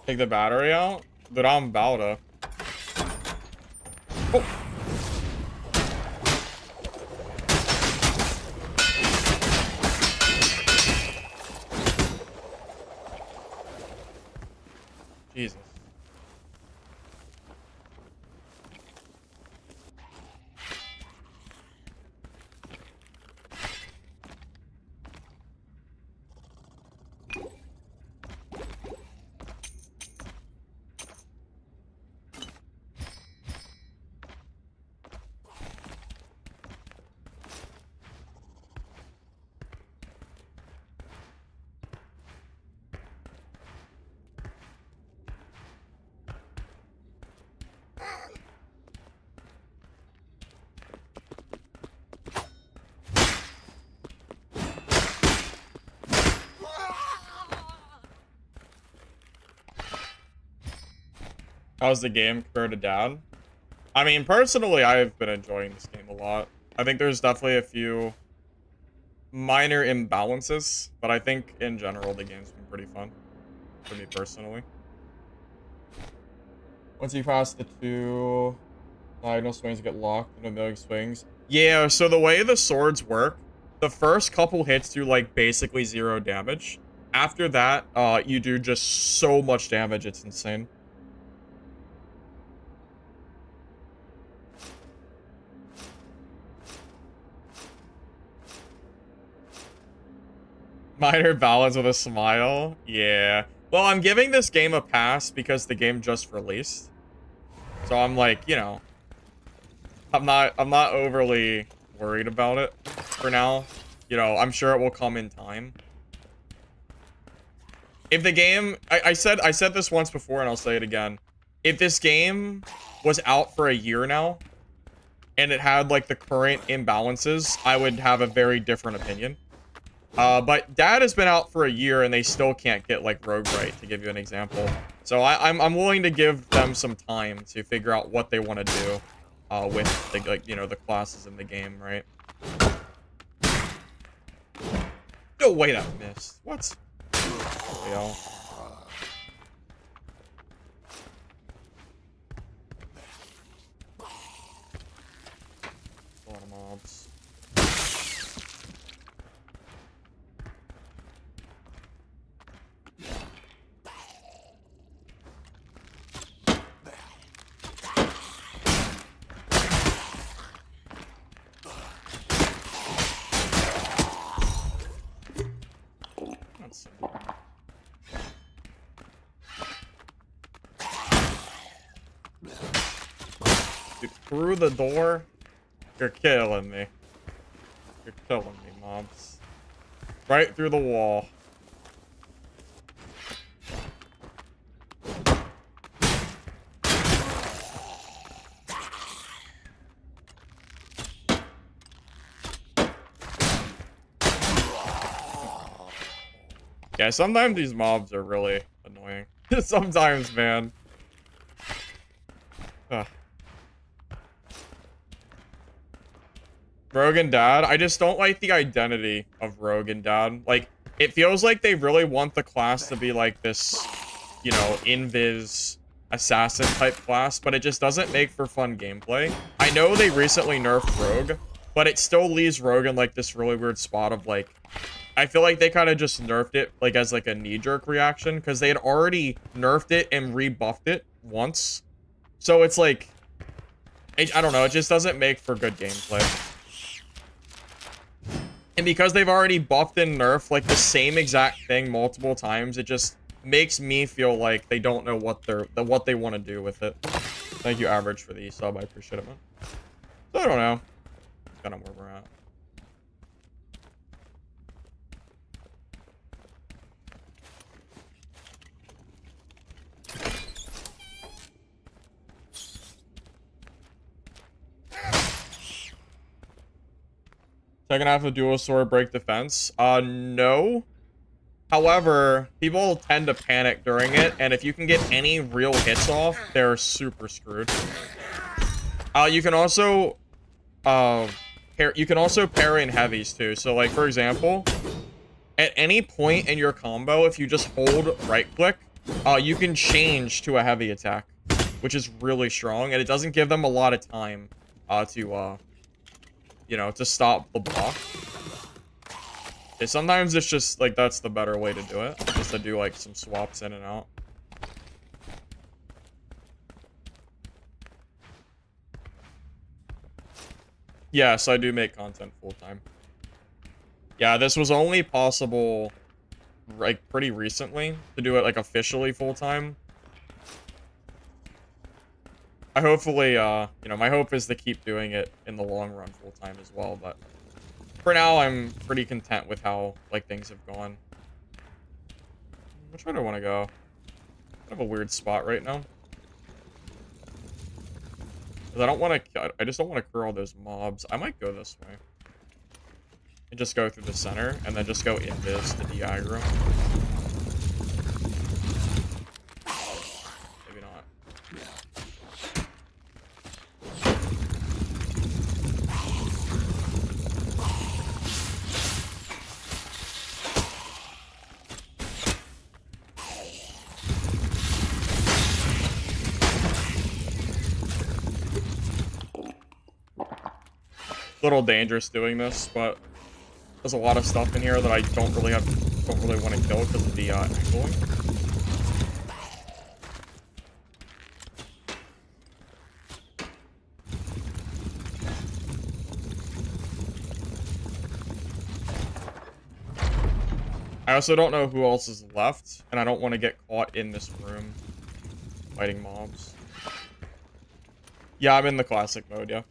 Take the battery out? But I'm about to. Oh. Jesus. How's the game compared to Dad? I mean, personally, I've been enjoying this game a lot. I think there's definitely a few minor imbalances, but I think in general the game's been pretty fun for me personally. Once you pass the 2 diagonal swings, get locked in a million swings. Yeah, so the way the swords work, the first couple hits do like basically 0 damage. After that, you do just so much damage, it's insane. Minor balance with a smile? Yeah. Well, I'm giving this game a pass because the game just released. So I'm like, you know, I'm not overly worried about it for now. You know, I'm sure it will come in time. If the game, I said this once before and I'll say it again. If this game was out for a year now and it had like the current imbalances, I would have a very different opinion. But Dad has been out for a year and they still can't get like Rogue right, to give you an example. So I'm willing to give them some time to figure out what they want to do with the, like, you know, the classes in the game, right? No way that missed. What? There we go. A lot of mobs. Dude, through the door? You're killing me. You're killing me, mobs. Right through the wall. Yeah, sometimes these mobs are really annoying. Sometimes, man. Ugh. Rogue and Dad. I just don't like the identity of Rogue and Dad. Like, It feels like they really want the class to be like this, you know, invis assassin type class, but it just doesn't make for fun gameplay. I know they recently nerfed Rogue, but it still leaves Rogue in like this really weird spot of like, I feel like they kind of just nerfed it like as like a knee-jerk reaction because they had already nerfed it and rebuffed it once. So it's like, I don't know, it just doesn't make for good gameplay. And because they've already buffed and nerfed like the same exact thing multiple times, it just makes me feel like they don't know what they want to do with it. Thank you, Average, for the sub. I appreciate it, man. So I don't know. That's kind of where we're at. Second half of dual sword break defense. No. However, people tend to panic during it, and if you can get any real hits off, they're super screwed. You can also parry in heavies too. So like for example, at any point in your combo, if you just hold right click, you can change to a heavy attack, which is really strong, and it doesn't give them a lot of time to you know, to stop the block. Yeah, sometimes it's just, like, that's the better way to do it. Just to do, like, some swaps in and out. Yes, I do make content full-time. Yeah, this was only possible, like, pretty recently. To do it, like, officially full-time. I hopefully, you know, my hope is to keep doing it in the long run full-time as well, but for now, I'm pretty content with how, like, things have gone. Which way do I want to go? I have a weird spot right now. Because I don't want to, I just don't want to clear all those mobs. I might go this way. And just go through the center, and then just go invis to the aggro. Maybe not. Little dangerous doing this, but there's a lot of stuff in here that I don't really want to kill because of the angling. I also don't know who else is left, and I don't want to get caught in this room fighting mobs. Yeah, I'm in the classic mode, yeah.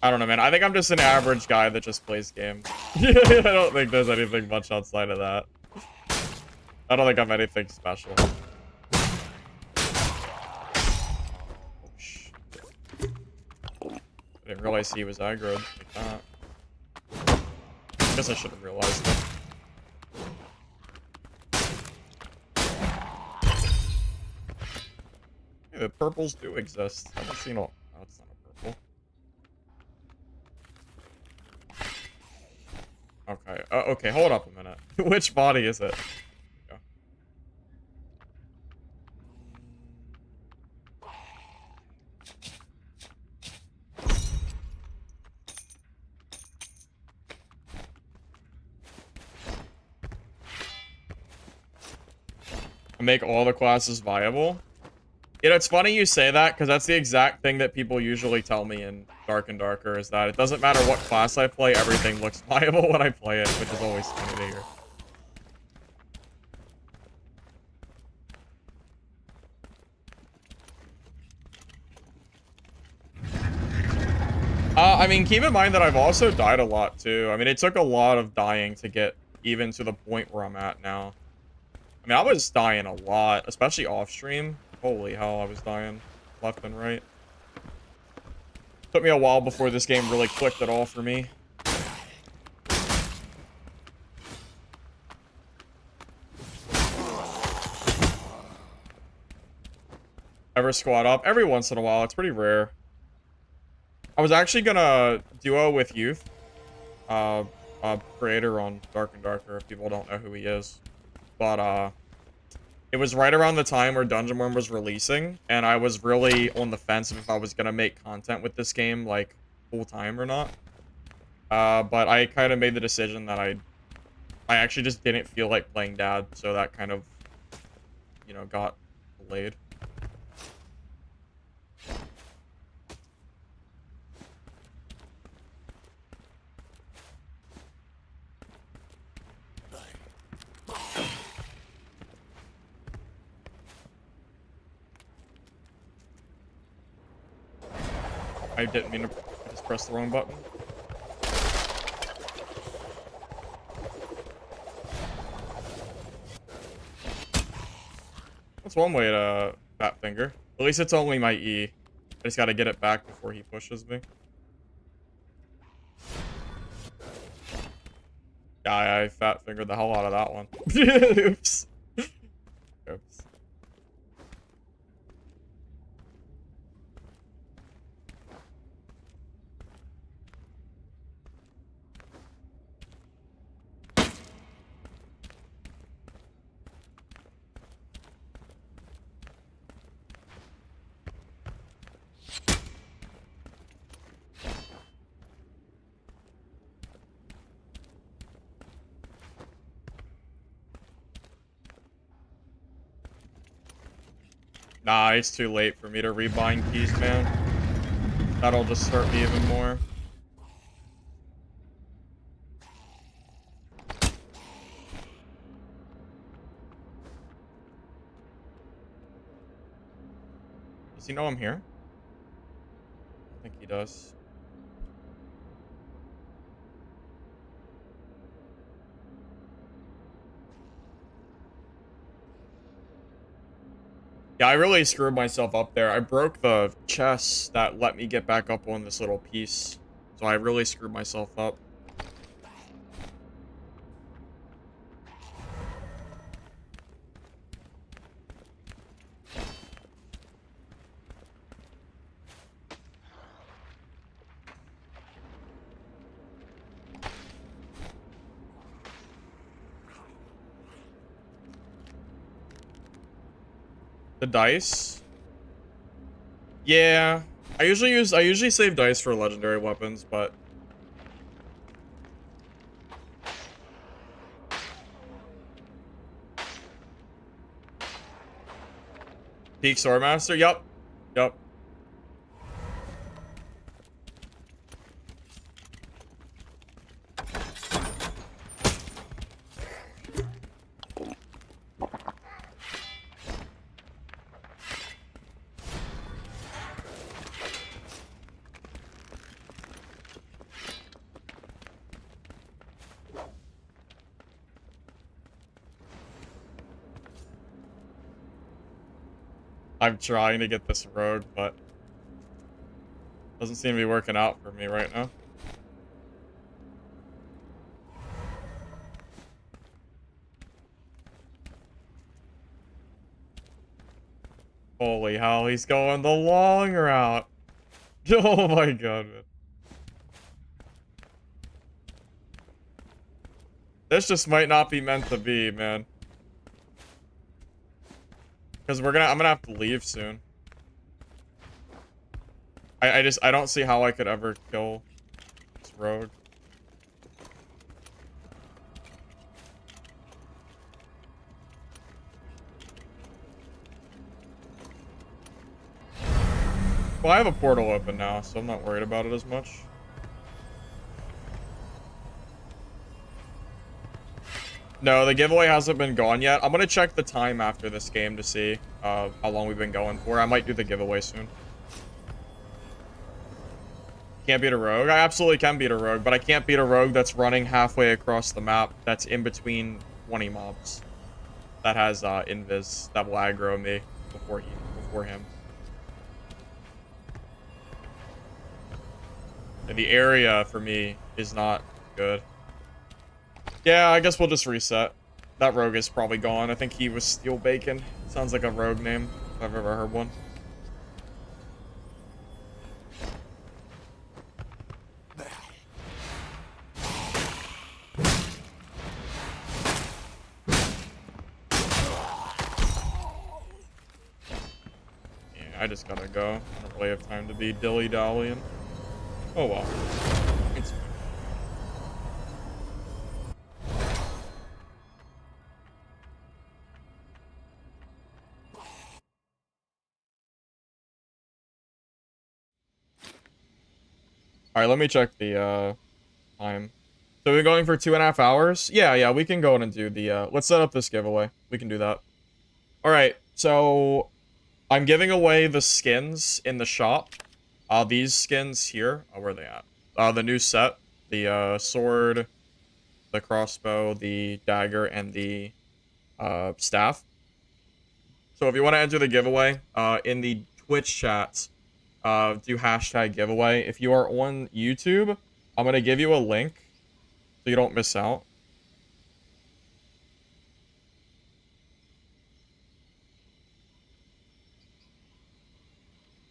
I don't know, man. I think I'm just an average guy that just plays games. I don't think there's anything much outside of that. I don't think I'm anything special. Oh, shit. I didn't realize he was aggroed like that. I guess I should have realized it. Hey, the purples do exist. I haven't seen all. Oh, it's not a purple. Okay. Okay, hold up a minute. Which body is it? Yeah. Make all the classes viable. You know, it's funny you say that, because that's the exact thing that people usually tell me in Dark and Darker, is that it doesn't matter what class I play, everything looks viable when I play it, which is always funny to hear. I mean, keep in mind that I've also died a lot, too. I mean, it took a lot of dying to get even to the point where I'm at now. I mean, I was dying a lot, especially off-stream. Holy hell, I was dying left and right. Took me a while before this game really clicked at all for me. squad up every once in a while. It's pretty rare. I was actually gonna duo with Youth, creator on Dark and Darker, if people don't know who he is. But, it was right around the time where Dungeonborne was releasing, and I was really on the fence of if I was gonna make content with this game, like, full-time or not. But I kind of made the decision that I actually just didn't feel like playing Dad, so that kind of, you know, got delayed. I didn't mean to just press the wrong button. That's one way to fat finger. At least it's only my E. I just gotta get it back before he pushes me. Yeah, I fat fingered the hell out of that one. Oops. Oops. Nah, it's too late for me to rebind keys, man. That'll just hurt me even more. Does he know I'm here? I think he does. Yeah, I really screwed myself up there. I broke the chest that let me get back up on this little piece. So I really screwed myself up. The dice? Yeah. I usually save dice for legendary weapons, but Peak Swordmaster? Yup. Yup. I'm trying to get this rogue, but doesn't seem to be working out for me right now. Holy hell, he's going the long route. Oh my god, man. This just might not be meant to be, man. Because I'm gonna have to leave soon. I don't see how I could ever kill this rogue. Well, I have a portal open now, so I'm not worried about it as much. No, the giveaway hasn't been gone yet. I'm gonna check the time after this game to see how long we've been going for. I might do the giveaway soon. Can't beat a rogue? I absolutely can beat a rogue, but I can't beat a rogue that's running halfway across the map that's in between 20 mobs. That has invis that will aggro me before him. And the area for me is not good. Yeah, I guess we'll just reset. That rogue is probably gone. I think he was Steel Bacon. Sounds like a rogue name, if I've ever heard one. I just gotta go. I don't really have time to be dilly-dallying. Oh well. It's fine. Alright, let me check the time. So we're going for 2.5 hours? Yeah, we can go in and do the let's set up this giveaway. We can do that. Alright, so I'm giving away the skins in the shop. These skins here. Oh, where are they at? The new set. The sword, the crossbow, the dagger, and the staff. So if you want to enter the giveaway, in the Twitch chat, do hashtag giveaway. If you are on YouTube, I'm gonna give you a link so you don't miss out.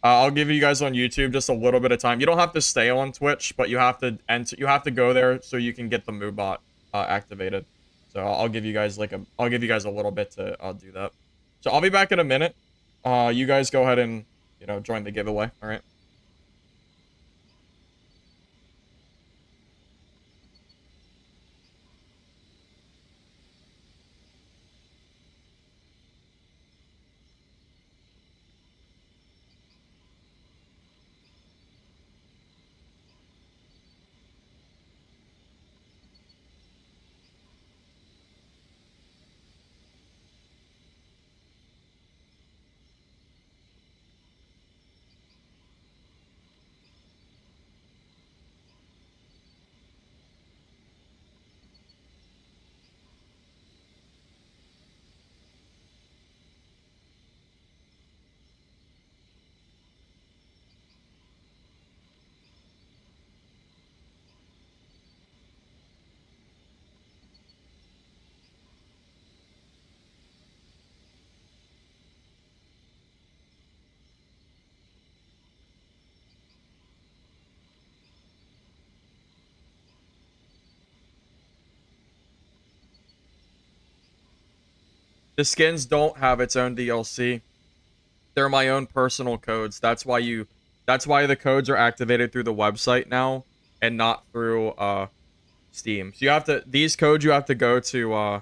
I'll give you guys on YouTube just a little bit of time. You don't have to stay on Twitch, but you have to enter. You have to go there so you can get the MooBot activated. So I'll give you guys I'll give you guys a little bit to do that. So I'll be back in a minute. You guys go ahead and join the giveaway. All right. The skins don't have its own DLC. They're my own personal codes. That's why the codes are activated through the website now and not through Steam. So these codes you have to go to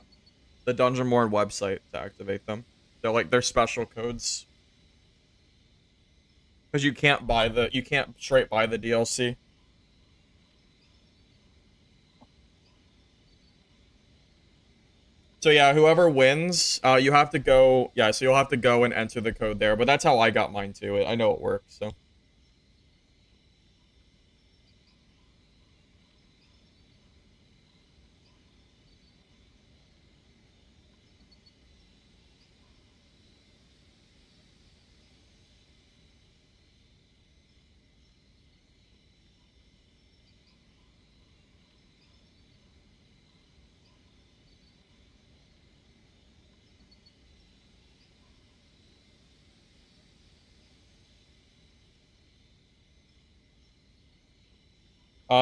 the Dungeonborne website to activate them. They're special codes. Because you can't straight buy the DLC. So yeah, whoever wins, you have to go. Yeah, so you'll have to go and enter the code there. But that's how I got mine too. I know it works. So.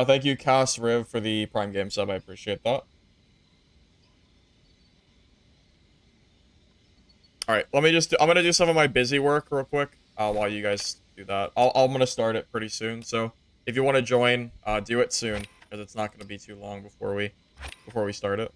Thank you, Cass Riv, for the Prime Game sub. I appreciate that. All right, I'm gonna do some of my busy work real quick while you guys do that. I'm gonna start it pretty soon. So if you want to join, do it soon because it's not gonna be too long before we start it.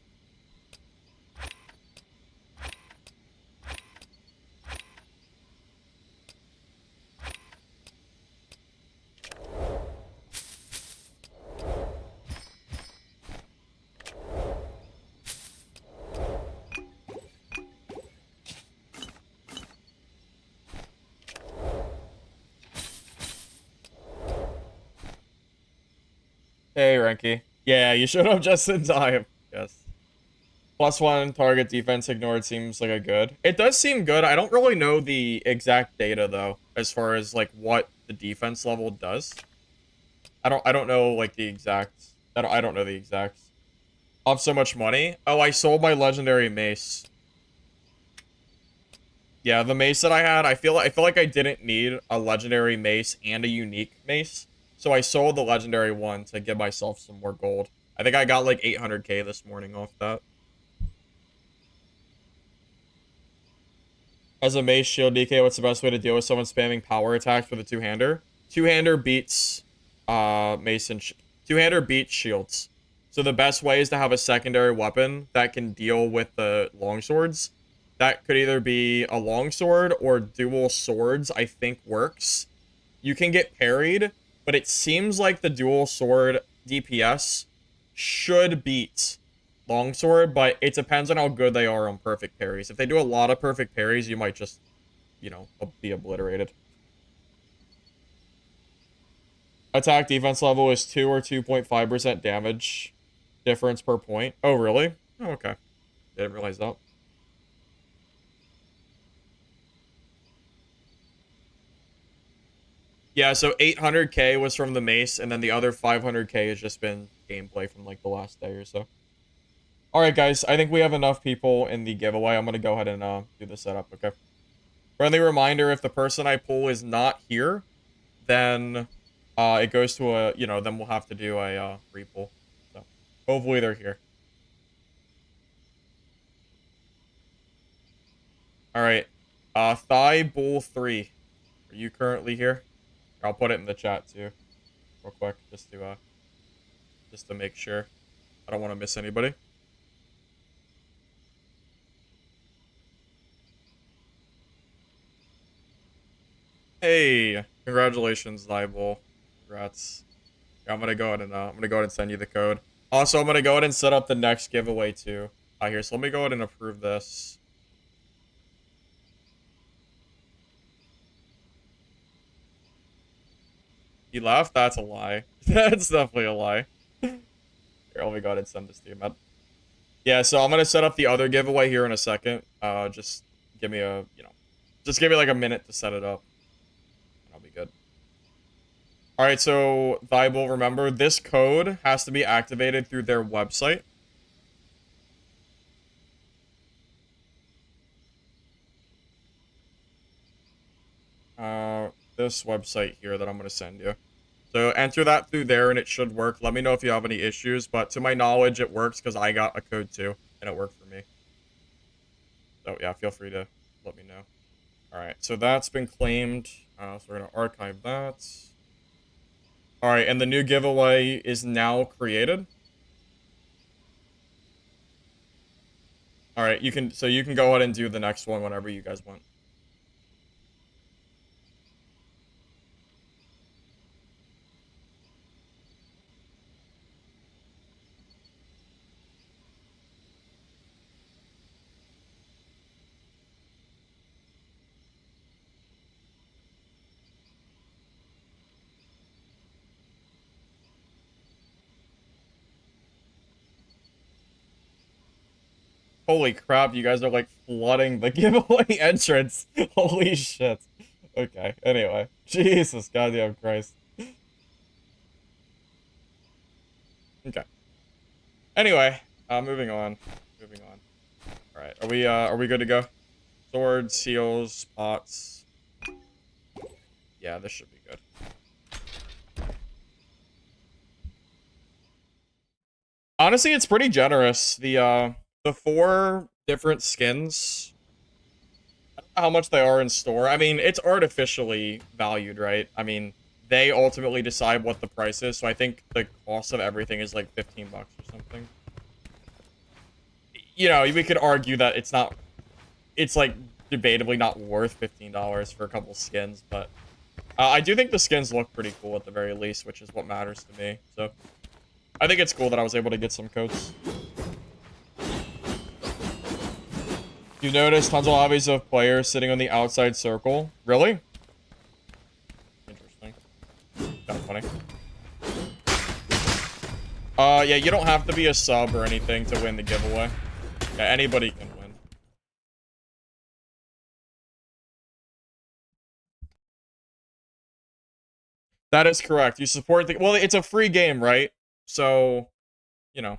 Hey, Renki. Yeah, you showed up just in time. Yes. +1 target defense ignored seems like a good. It does seem good. I don't really know the exact data though, as far as like what the defense level does. I don't know like the exact. I don't know the exacts. Off so much money. Oh, I sold my legendary mace. Yeah, the mace that I had, I feel like I didn't need a legendary mace and a unique mace. So I sold the legendary one to give myself some more gold. I think I got like 800k this morning off that. As a mace shield DK, what's the best way to deal with someone spamming power attacks with a two-hander? Two-hander beats mace and two-hander beats shields. So the best way is to have a secondary weapon that can deal with the longswords. That could either be a longsword or dual swords, I think works. You can get parried, but it seems like the dual sword DPS should beat longsword, but it depends on how good they are on perfect parries. If they do a lot of perfect parries, you might just, you know, be obliterated. Attack defense level is 2 or 2.5% damage difference per point. Oh, really? Oh, okay. Didn't realize that. Yeah, so 800k was from the mace, and then the other 500k has just been gameplay from, like, the last day or so. Alright, guys, I think we have enough people in the giveaway. I'm gonna go ahead and do the setup, okay? Friendly reminder, if the person I pull is not here, then it goes to a, you know, then we'll have to do a repull. So, hopefully they're here. Alright, Thigh Bull 3. Are you currently here? I'll put it in the chat too, real quick, just to make sure. I don't want to miss anybody. Hey, congratulations, Libel. Congrats. Yeah, I'm gonna go ahead and send you the code. Also, I'm gonna go ahead and set up the next giveaway too. Here, so let me go ahead and approve this. He left? That's a lie. That's definitely a lie. Here, let me go ahead and send this to you, man. Yeah, so I'm gonna set up the other giveaway here in a second. Just give me a, you know, just give me like a minute to set it up. I'll be good. Alright, so Viable, remember, this code has to be activated through their website. This website here that I'm going to send you. So enter that through there and it should work. Let me know if you have any issues, but to my knowledge, it works because I got a code too, and it worked for me. So yeah, feel free to let me know. Alright, so that's been claimed. So we're going to archive that. Alright, and the new giveaway is now created. Alright, you can go ahead and do the next one whenever you guys want. Holy crap, you guys are like flooding the giveaway entrance. Holy shit. Okay, anyway. Jesus goddamn Christ. Okay. Anyway, moving on. Moving on. Alright, are we good to go? Swords, heals, pots. Yeah, this should be good. Honestly, it's pretty generous. The 4 different skins, I don't know how much they are in store. I mean, it's artificially valued, right? I mean, they ultimately decide what the price is, so I think the cost of everything is like 15 bucks or something. You know, we could argue that it's like debatably not worth $15 for a couple skins, but I do think the skins look pretty cool at the very least, which is what matters to me. So I think it's cool that I was able to get some coats. You notice tons of lobbies of players sitting on the outside circle. Really? Interesting. Kind of funny. Yeah, you don't have to be a sub or anything to win the giveaway. Yeah, anybody can win. That is correct. You support the... Well, it's a free game, right? So, you know.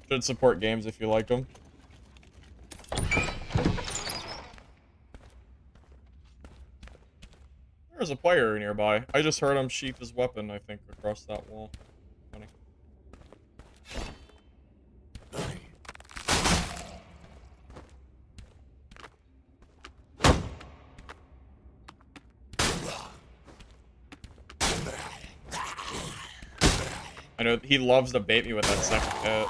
Should support games if you like them. There's a player nearby. I just heard him sheath his weapon, I think, across that wall. Funny. I know he loves to bait me with that second hit.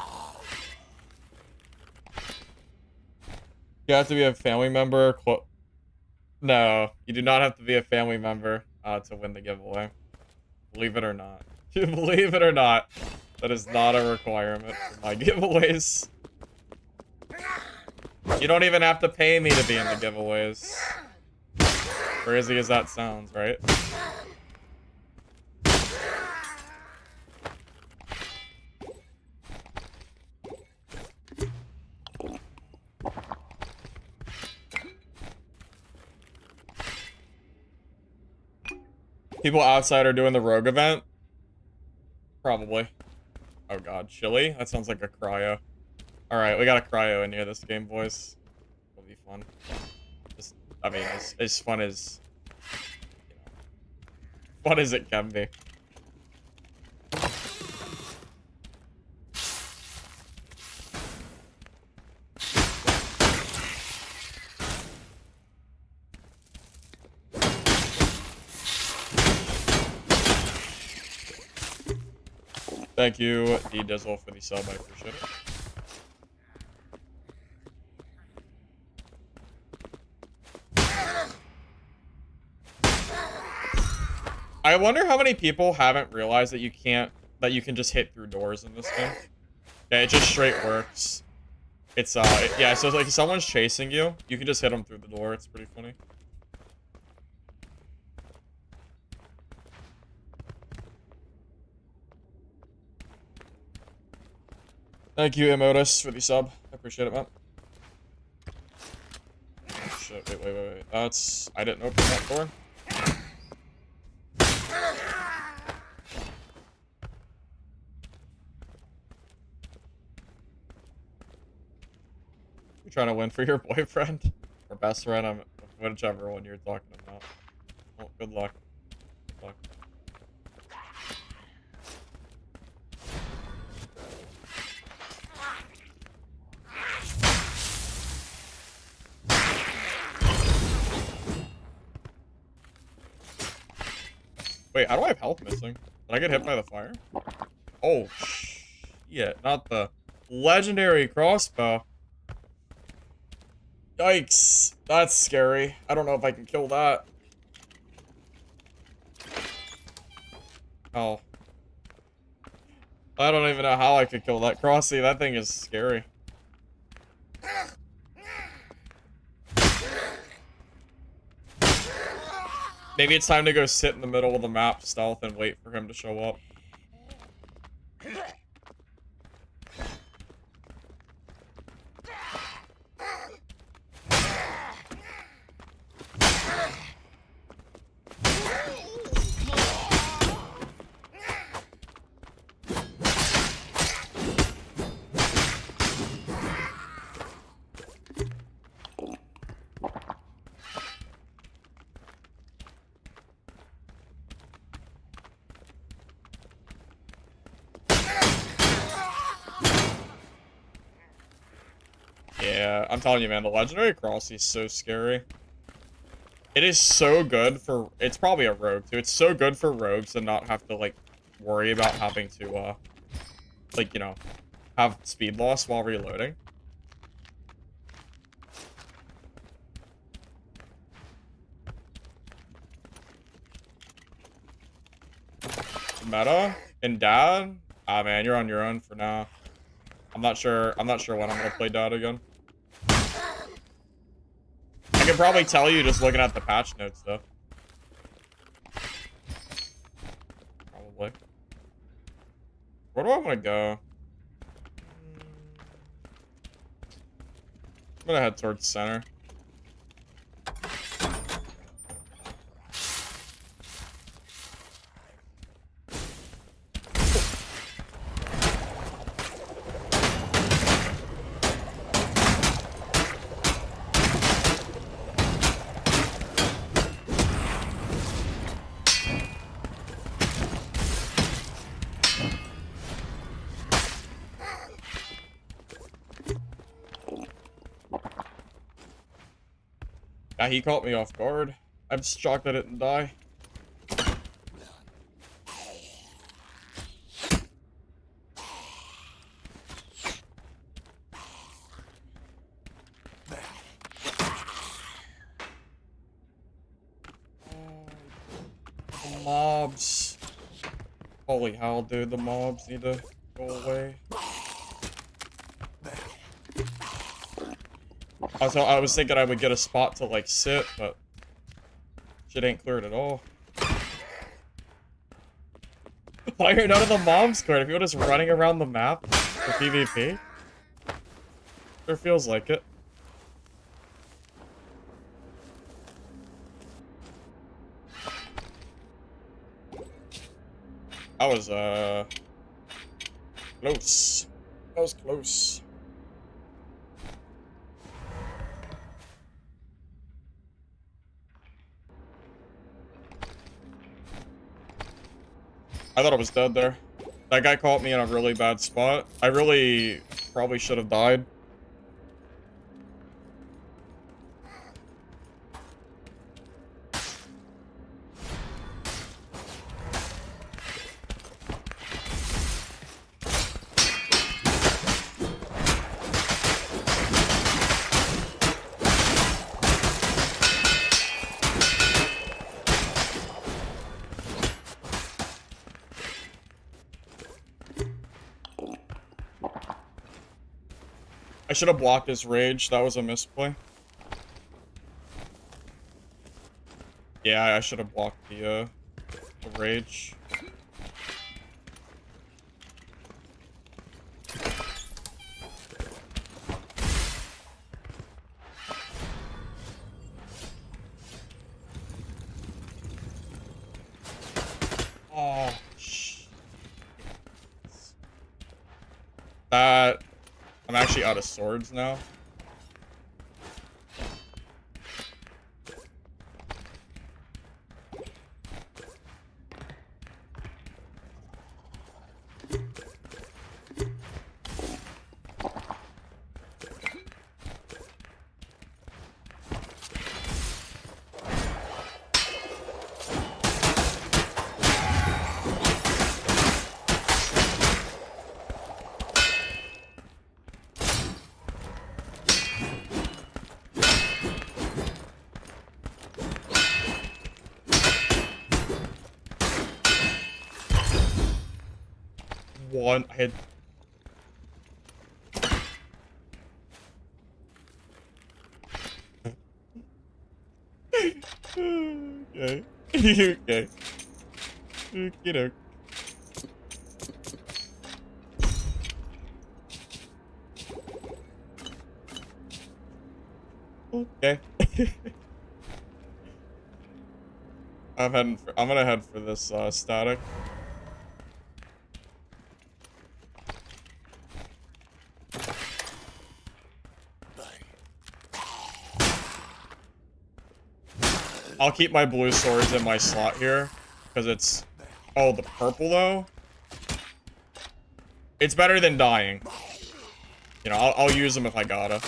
You have to be a family member. No, you do not have to be a family member to win the giveaway. Believe it or not. Believe it or not, that is not a requirement for my giveaways. You don't even have to pay me to be in the giveaways. Crazy as that sounds, right? People outside are doing the rogue event? Probably. Oh god, chili? That sounds like a cryo. Alright, we got a cryo in here this game, boys. It'll be fun. Just, I mean, as fun as... You know, fun as it can be. Thank you, D-Dizzle, for the sub. I appreciate it. I wonder how many people haven't realized that you can just hit through doors in this game. Yeah, it just straight works. It's, yeah, so like if someone's chasing you, you can just hit them through the door. It's pretty funny. Thank you, Emotus, for the sub. I appreciate it, man. Oh, shit, wait. That's... I didn't open that door. You're trying to win for your boyfriend? Or best friend? Whichever one you're talking about. Well, good luck. Good luck. Wait, how do I have health missing? Did I get hit by the fire? Oh, shit. Not the legendary crossbow. Yikes. That's scary. I don't know if I can kill that. Oh. I don't even know how I could kill that. Crossy, that thing is scary. Maybe it's time to go sit in the middle of the map stealth and wait for him to show up. Yeah, I'm telling you, man, the legendary cross is so scary. It is so good for... It's probably a rogue, too. It's so good for rogues to not have to, like, worry about having to, like, you know, have speed loss while reloading. Meta? And Dad? Ah, man, you're on your own for now. I'm not sure when I'm gonna play Dad again. I can probably tell you just looking at the patch notes, though. Probably. Where do I want to go? I'm gonna head towards center. Yeah, he caught me off guard. I'm just shocked I didn't die. mobs. Holy hell, dude. The mobs need to go away. I was thinking I would get a spot to, like, sit, but shit ain't cleared at all. Why are none of the mobs cleared? If you're just running around the map for PvP? Sure feels like it. That was, close. That was close. I thought I was dead there. That guy caught me in a really bad spot. I really probably should have died. I should have blocked his rage. That was a misplay. Yeah, I should have blocked the rage. Oh, shit. That... I'm actually out of swords now. One, I had... Okay. Okay. Okey-doke. Okay. I'm gonna head for this static. I'll keep my blue swords in my slot here, because it's... Oh, the purple, though? It's better than dying. You know, I'll use them if I gotta.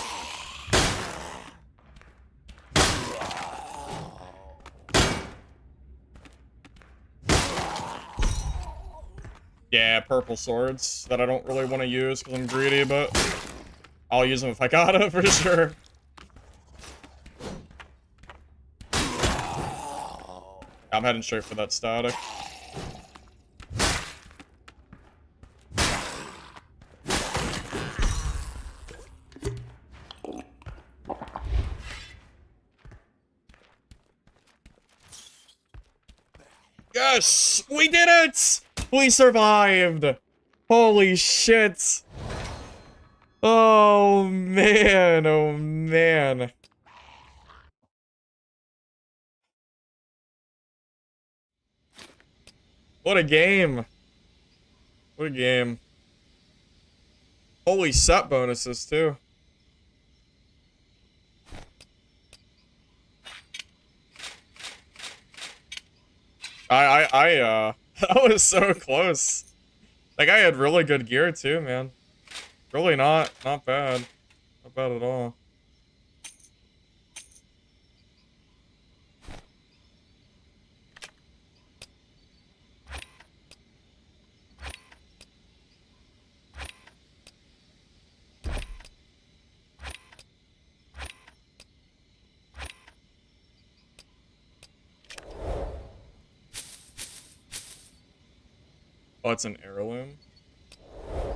Yeah, purple swords that I don't really want to use because I'm greedy, but I'll use them if I gotta, for sure. I'm heading straight for that static. Yes! We did it! We survived! Holy shit! Oh man, oh man. What a game. What a game. Holy set bonuses too. that was so close. Like, I had really good gear too, man. Really not bad. Not bad at all. Oh, it's an heirloom. I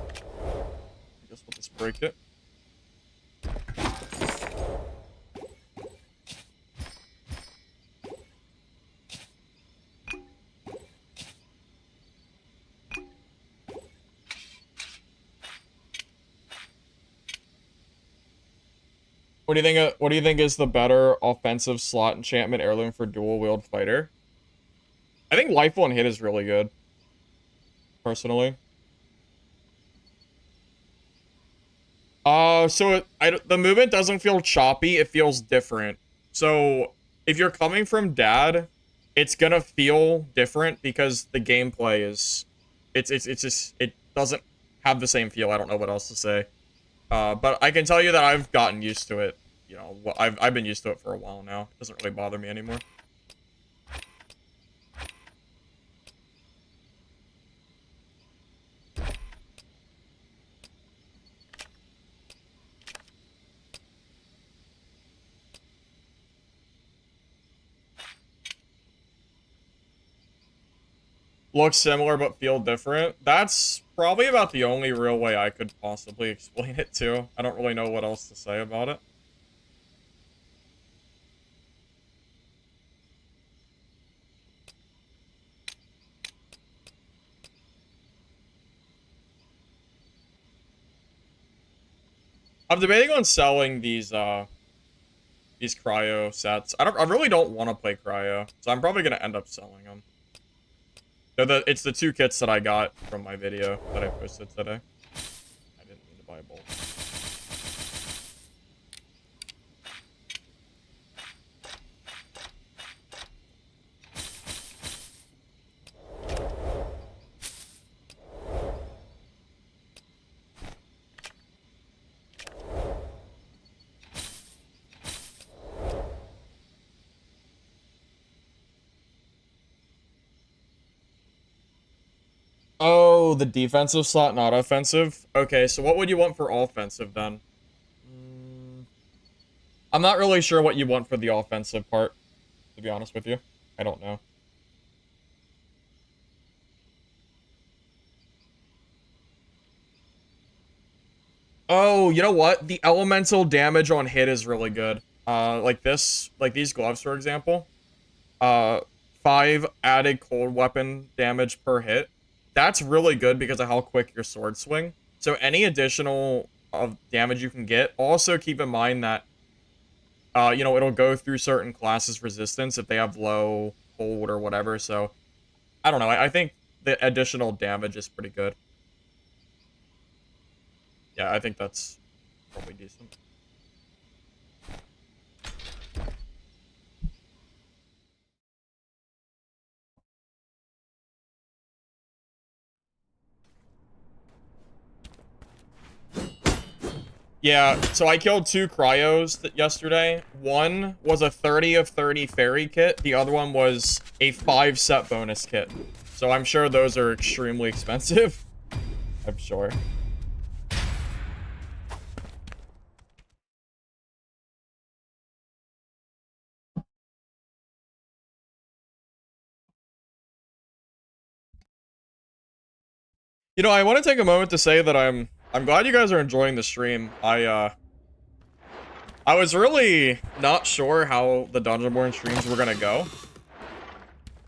guess we'll just break it. What do you think? What do you think is the better offensive slot enchantment heirloom for dual wield fighter? I think life one hit is really good, personally. So the movement doesn't feel choppy. It feels different. So if you're coming from dad, it's gonna feel different because the gameplay is, it's just, it doesn't have the same feel. I don't know what else to say. But I can tell you that I've gotten used to it. You know, I've been used to it for a while now. It doesn't really bother me anymore. Look similar but feel different. That's probably about the only real way I could possibly explain it too. I don't really know what else to say about it. I'm debating on selling these cryo sets. I really don't want to play cryo, so I'm probably gonna end up selling them. It's the 2 kits that I got from my video that I posted today. I didn't mean to buy a bolt. Oh, the defensive slot, not offensive? Okay, so what would you want for offensive then? I'm not really sure what you want for the offensive part, to be honest with you. I don't know. Oh, you know what? The elemental damage on hit is really good. Like these gloves, for example. 5 added cold weapon damage per hit. That's really good because of how quick your sword swing. So any additional of damage you can get. Also keep in mind that, you know, it'll go through certain classes' resistance if they have low cold or whatever. So, I don't know. I think the additional damage is pretty good. Yeah, I think that's probably decent. Yeah, so I killed 2 cryos yesterday. One was a 30 of 30 fairy kit. The other one was a 5 set bonus kit. So I'm sure those are extremely expensive. I'm sure. You know, I want to take a moment to say that I'm glad you guys are enjoying the stream. I was really not sure how the Dungeonborne streams were gonna go.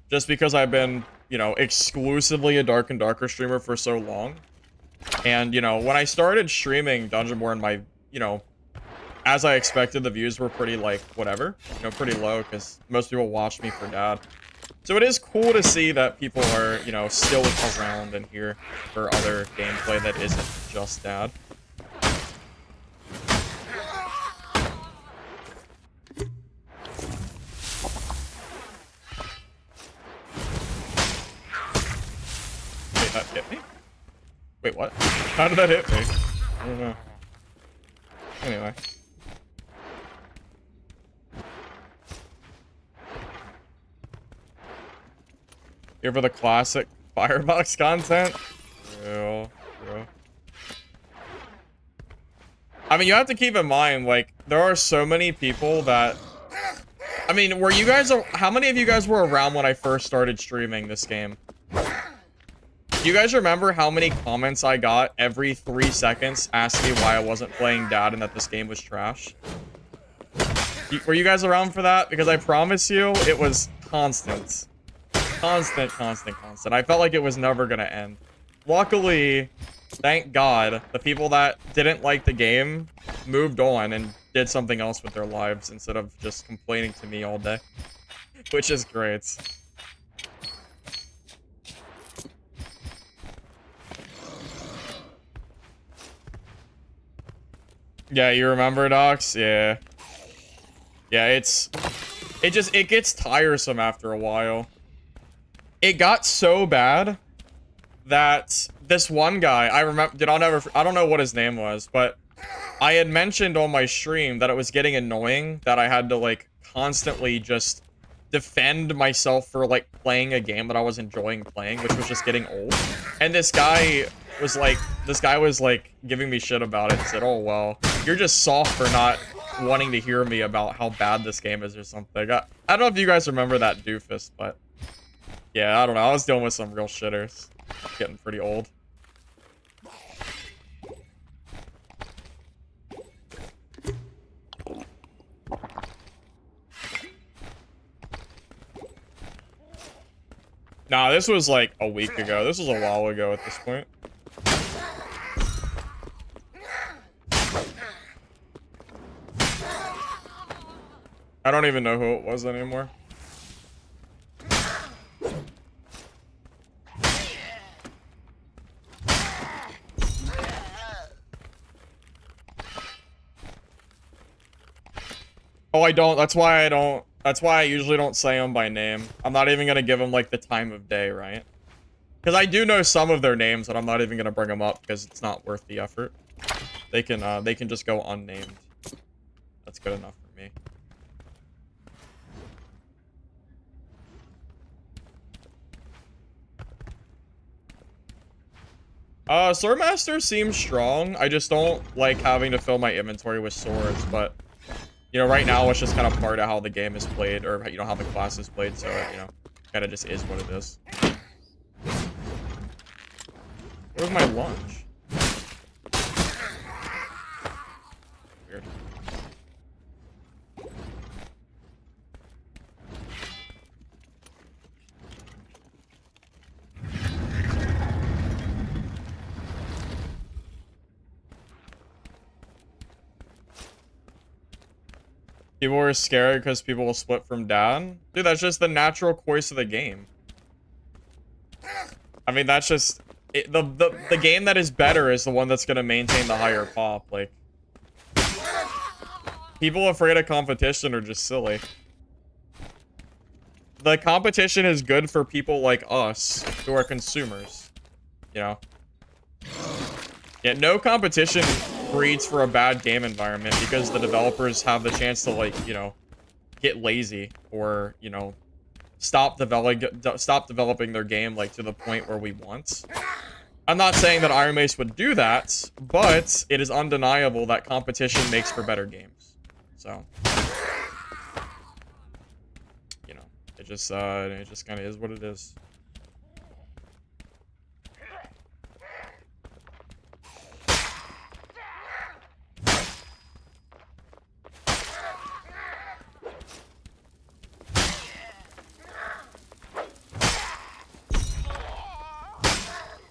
Just because I've been, you know, exclusively a Dark and Darker streamer for so long. And, you know, when I started streaming Dungeonborne, my, you know, as I expected, the views were pretty, like, whatever. You know, pretty low, because most people watched me for dad. So it is cool to see that people are, you know, still around and here for other gameplay that isn't just dad. Wait, that hit me? Wait, what? How did that hit me? I don't know. Anyway. Here for the classic Firebox content? Real. I mean, you have to keep in mind, like, there are so many people that... I mean, were you guys... How many of you guys were around when I first started streaming this game? Do you guys remember how many comments I got every 3 seconds asking me why I wasn't playing Dad and that this game was trash? Were you guys around for that? Because I promise you, it was constant. Constant. I felt like it was never gonna end. Luckily, thank God, the people that didn't like the game moved on and did something else with their lives instead of just complaining to me all day. Which is great. Yeah, you remember, Docs? Yeah. Yeah, it gets tiresome after a while. It got so bad that this one guy, I don't know what his name was, but I had mentioned on my stream that it was getting annoying that I had to, like, constantly just defend myself for, like, playing a game that I was enjoying playing, which was just getting old. And this guy was like giving me shit about it and said, oh, well, you're just soft for not wanting to hear me about how bad this game is or something. I don't know if you guys remember that doofus, but yeah, I don't know. I was dealing with some real shitters. Getting pretty old. Nah, this was like a week ago. This was a while ago at this point. I don't even know who it was anymore. Oh, I don't. That's why I usually don't say them by name. I'm not even gonna give them, like, the time of day, right? Because I do know some of their names, but I'm not even gonna bring them up because it's not worth the effort. They can just go unnamed. That's good enough for me. Swordmaster seems strong. I just don't like having to fill my inventory with swords, but you know, right now it's just kind of part of how the game is played, or you know, how the class is played, so you know, kind of just is what it is. Where's my lunch? Weird. People were scared because people will split from Dad. Dude, that's just the natural course of the game. I mean, that's just the game that is better is the one that's gonna maintain the higher pop. Like, people afraid of competition are just silly. The competition is good for people like us who are consumers. You know. Yeah, no competition breeds for a bad game environment because the developers have the chance to, like, you know, get lazy or, you know, stop developing their game, like, to the point where we want. I'm not saying that Iron Mace would do that, but it is undeniable that competition makes for better games. So, you know, it just kind of is what it is.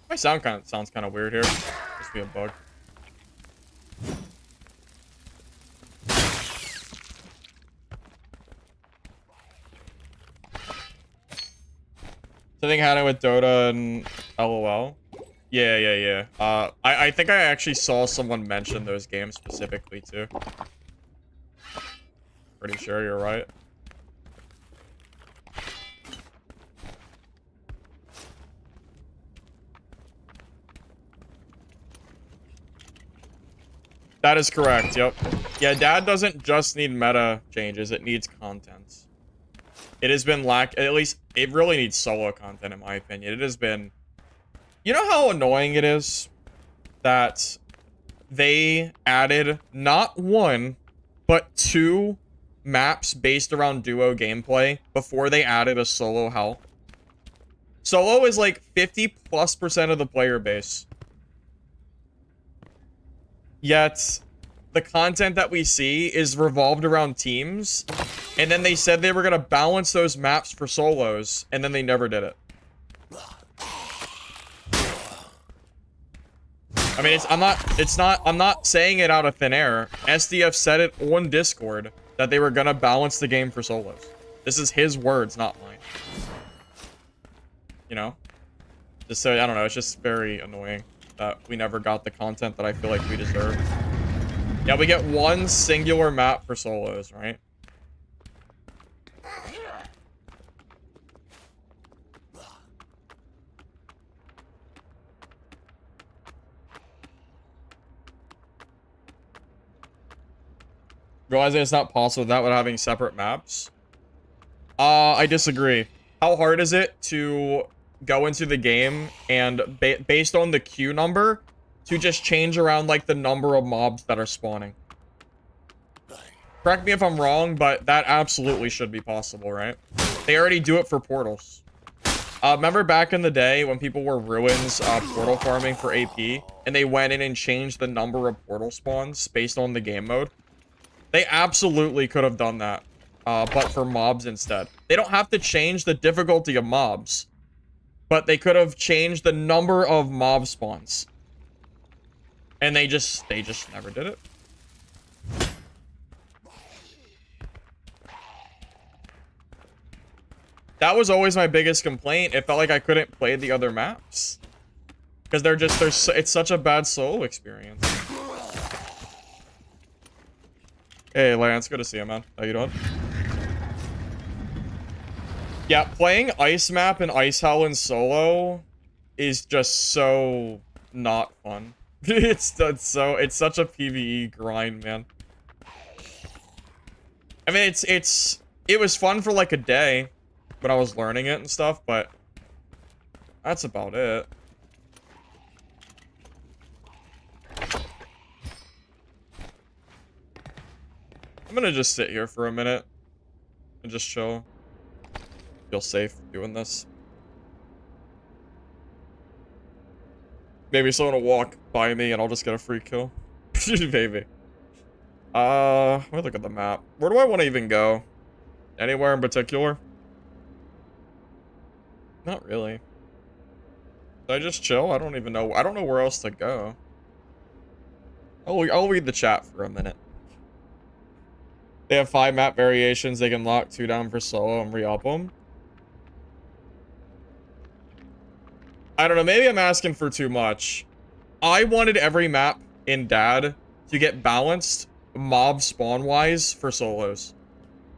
My sound sounds kind of weird here. Must be a bug. Something happened with Dota and LOL. Yeah. I think I actually saw someone mention those games specifically too. Pretty sure you're right. That is correct, yep. Yeah, Dad doesn't just need meta changes, it needs content. It has been at least, it really needs solo content in my opinion. It has been... You know how annoying it is that they added not one, but 2 maps based around duo gameplay before they added a solo help? Solo is like 50+% of the player base. Yet, the content that we see is revolved around teams. And then they said they were going to balance those maps for solos. And then they never did it. I mean, I'm not saying it out of thin air. SDF said it on Discord that they were going to balance the game for solos. This is his words, not mine. You know? Just so, I don't know, it's just very annoying that we never got the content that I feel like we deserve. Yeah, we get one singular map for solos, right? Realizing it's not possible without having separate maps. I disagree. How hard is it to go into the game and based on the queue number to just change around like the number of mobs that are spawning? Correct me if I'm wrong, but that absolutely should be possible, right? They already do it for portals. Remember back in the day when people were ruins portal farming for AP and they went in and changed the number of portal spawns based on the game mode? They absolutely could have done that, but for mobs instead. They don't have to change the difficulty of mobs, but they could have changed the number of mob spawns. And they just never did it. That was always my biggest complaint. It felt like I couldn't play the other maps. Because it's such a bad solo experience. Hey, Lance, good to see you, man. How you doing? Yeah, playing Ice Map and Ice Hell in solo is just so not fun. It's such a PvE grind, man. I mean, it was fun for like a day when I was learning it and stuff, but that's about it. I'm gonna just sit here for a minute and just chill. Feel safe doing this. Maybe someone will walk by me and I'll just get a free kill. Maybe. Let me look at the map. Where do I want to even go? Anywhere in particular? Not really. Should I just chill? I don't even know. I don't know where else to go. I'll read the chat for a minute. They have 5 map variations. They can lock 2 down for solo and re-up them. I don't know. Maybe I'm asking for too much. I wanted every map in Dad to get balanced mob spawn-wise for solos.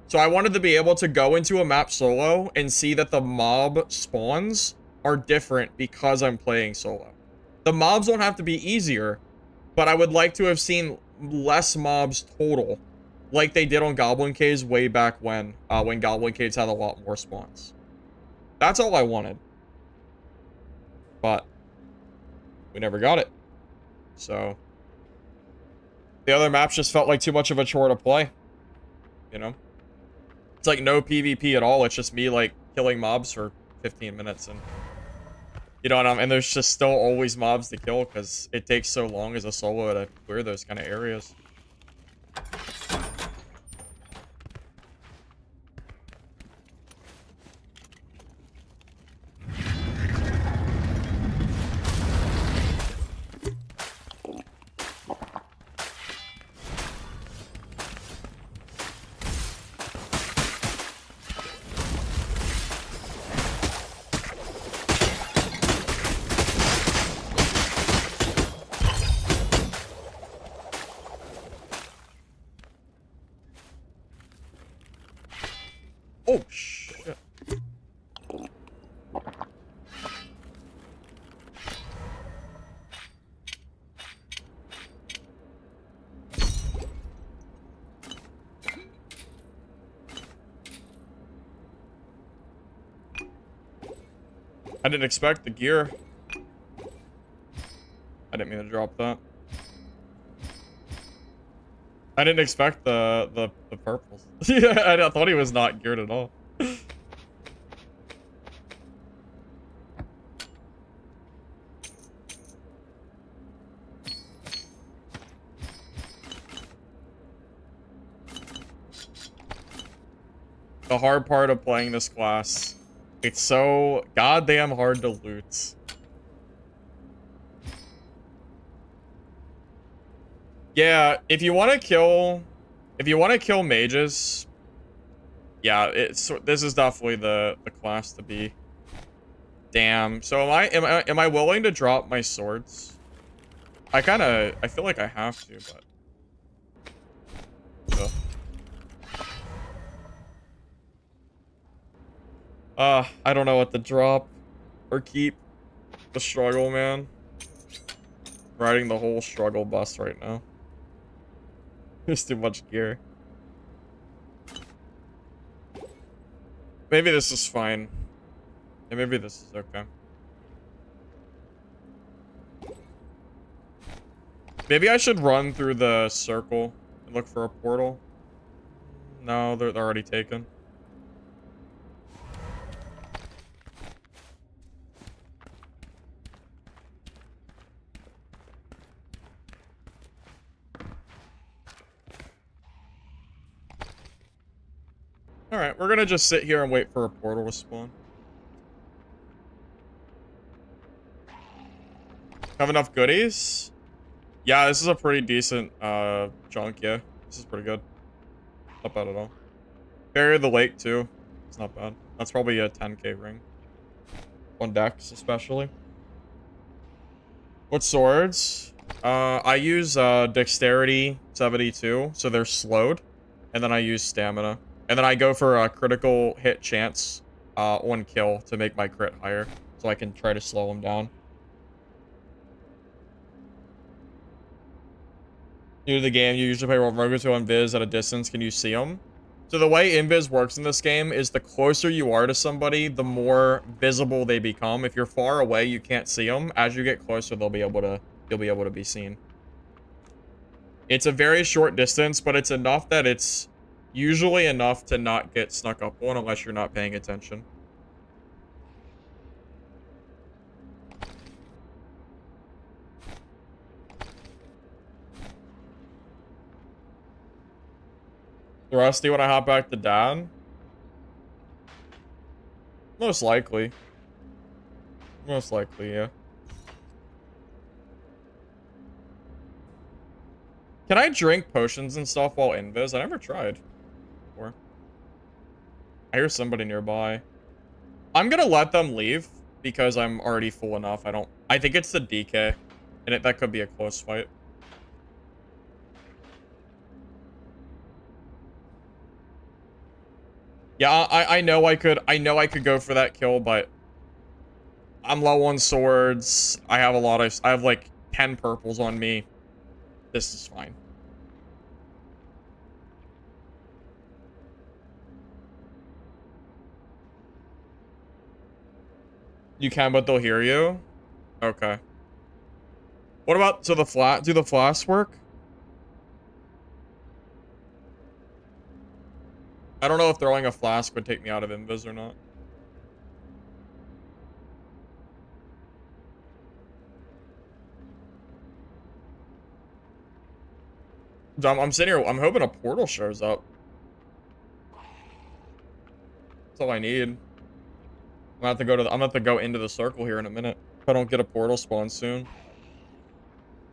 So I wanted to be able to go into a map solo and see that the mob spawns are different because I'm playing solo. The mobs don't have to be easier, but I would like to have seen less mobs total, like they did on Goblin Caves way back when Goblin Caves had a lot more spawns. That's all I wanted. But we never got it. So the other maps just felt like too much of a chore to play. You know? It's like no PvP at all. It's just me like killing mobs for 15 minutes and you know, and there's just still always mobs to kill because it takes so long as a solo to clear those kind of areas. Oh, shit. I didn't expect the gear. I didn't mean to drop that. I didn't expect the purples. Yeah, I thought he was not geared at all. The hard part of playing this class. It's so goddamn hard to loot. Yeah, if you want to kill mages, yeah, this is definitely the class to be. Damn. So am I willing to drop my swords? I feel like I have to, but I don't know what to drop or keep. The struggle, man. Riding the whole struggle bus right now. There's too much gear. Maybe this is fine. And maybe this is okay. Maybe I should run through the circle and look for a portal. No, they're already taken. Alright, we're gonna just sit here and wait for a portal to spawn. Have enough goodies? Yeah, this is a pretty decent chunk, yeah. This is pretty good. Not bad at all. Barrier of the Lake, too. It's not bad. That's probably a 10k ring. On decks, especially. What swords? I use Dexterity 72, so they're slowed. And then I use Stamina. And then I go for a critical hit chance on kill to make my crit higher. So I can try to slow them down. New to the game, you usually play Roguto and Invis at a distance. Can you see them? So the way Invis works in this game is the closer you are to somebody, the more visible they become. If you're far away, you can't see them. As you get closer, you'll be able to be seen. It's a very short distance, but it's enough that it's usually enough to not get snuck up on unless you're not paying attention. Rusty when I hop back to Dad? Most likely. Most likely, yeah. Can I drink potions and stuff while invis? I never tried before. I hear somebody nearby. I'm gonna let them leave because I'm already full enough. I think it's the DK. And that could be a close fight. Yeah, I know I could go for that kill, but I'm low on swords. I have like 10 purples on me. This is fine. You can, but they'll hear you? Okay. What about, so do the flasks work? I don't know if throwing a flask would take me out of invis or not. I'm sitting here, I'm hoping a portal shows up. That's all I need. I'm gonna have to go into the circle here in a minute. If I don't get a portal spawn soon.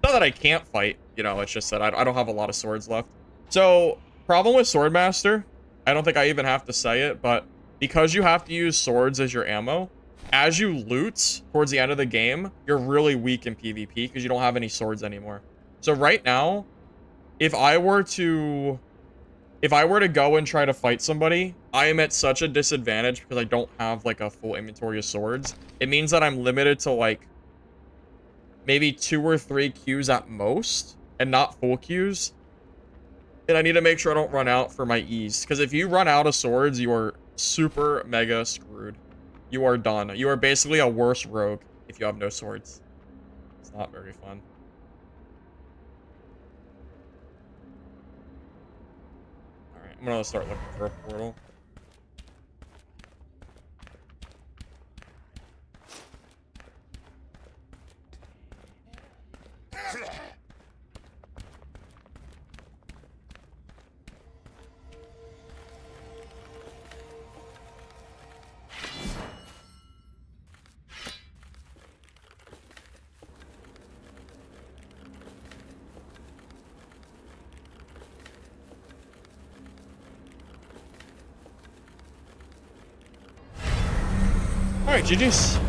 Not that I can't fight, you know, it's just that I don't have a lot of swords left. So, problem with Swordmaster, I don't think I even have to say it, but because you have to use swords as your ammo, as you loot towards the end of the game, you're really weak in PvP because you don't have any swords anymore. So right now, if I were to go and try to fight somebody, I am at such a disadvantage because I don't have like a full inventory of swords. It means that I'm limited to like maybe 2 or 3 Qs at most and not full Qs. And I need to make sure I don't run out for my E's. Because if you run out of swords, you are super mega screwed. You are done. You are basically a worse rogue if you have no swords. It's not very fun. Alright, I'm gonna start looking for a portal. Alright, GG's.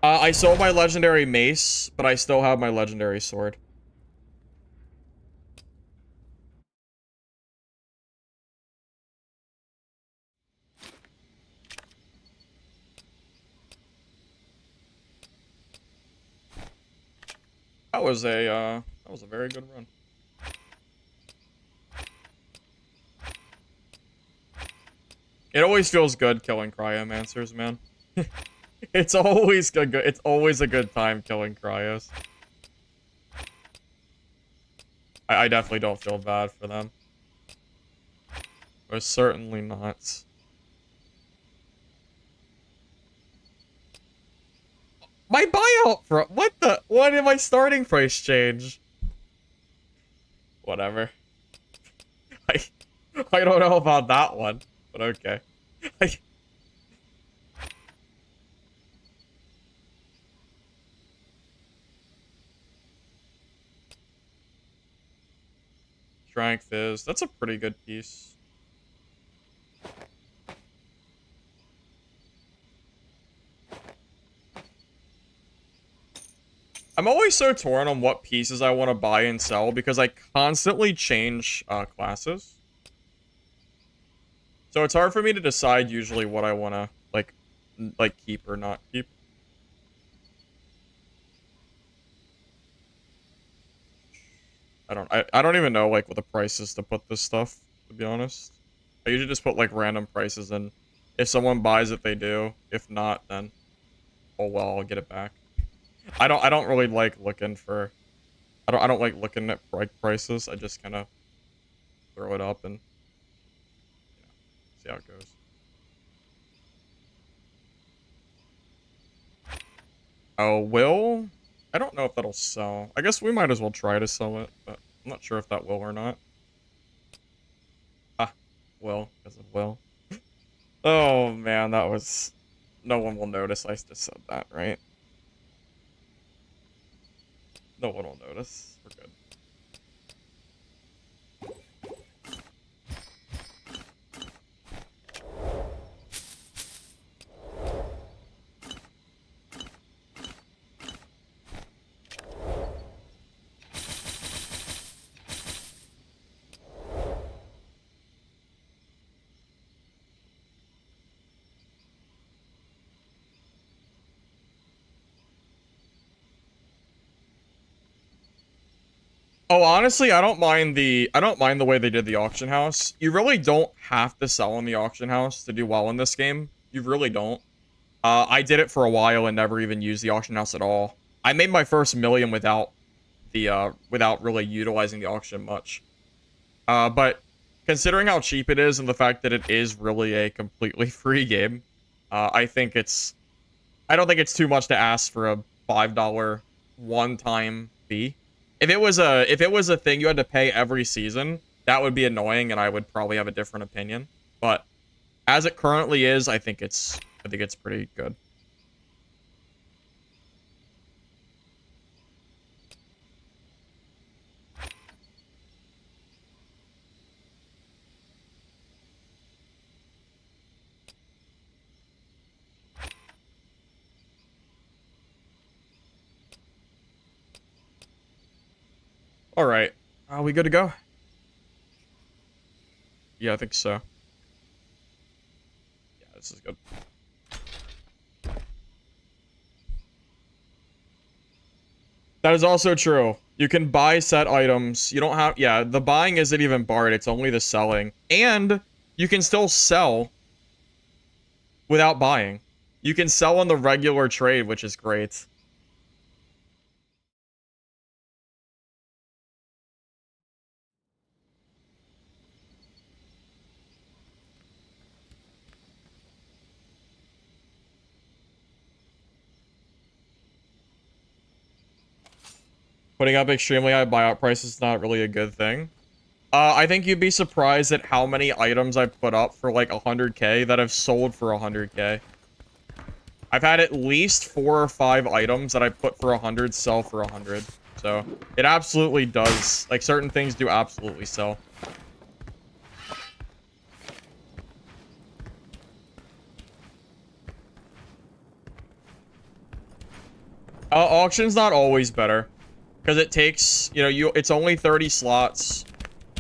I sold my legendary mace, but I still have my legendary sword. That was a very good run. It always feels good killing cryomancers, man. It's always good. It's always a good time killing cryos. I definitely don't feel bad for them. Or certainly not. My buyout for what the? What did my starting price change? Whatever. I don't know about that one, but okay. Strength that's a pretty good piece. I'm always so torn on what pieces I want to buy and sell because I constantly change classes. So it's hard for me to decide usually what I want to like keep or not keep. I don't even know like what the price is to put this stuff, to be honest. I usually just put like random prices in. If someone buys it, they do. If not, then oh well, I'll get it back. I don't really like looking for I don't like looking at prices. I just kind of throw it up and see how it goes. Oh, will? I don't know if that'll sell. I guess we might as well try to sell it, but I'm not sure if that will or not. Ah, will, because of will. Oh man, that was... No one will notice I just said that, right? No one will notice. We're good. Oh, honestly, I don't mind the way they did the auction house. You really don't have to sell in the auction house to do well in this game. You really don't. I did it for a while and never even used the auction house at all. I made my first million without without really utilizing the auction much. But considering how cheap it is and the fact that it is really a completely free game, I don't think it's too much to ask for a $5 one-time fee. If it was a thing you had to pay every season, that would be annoying and I would probably have a different opinion. But as it currently is, I think it's pretty good. All right. Are we good to go? Yeah, I think so. Yeah, this is good. That is also true. You can buy set items. You don't have... Yeah, the buying isn't even barred. It's only the selling. And you can still sell without buying. You can sell on the regular trade, which is great. Putting up extremely high buyout prices is not really a good thing. I think you'd be surprised at how many items I've put up for like 100k that have sold for 100k. I've had at least 4 or 5 items that I put for 100 sell for 100. So it absolutely does. Like certain things do absolutely sell. Auction's not always better. Because it takes, you know, it's only 30 slots.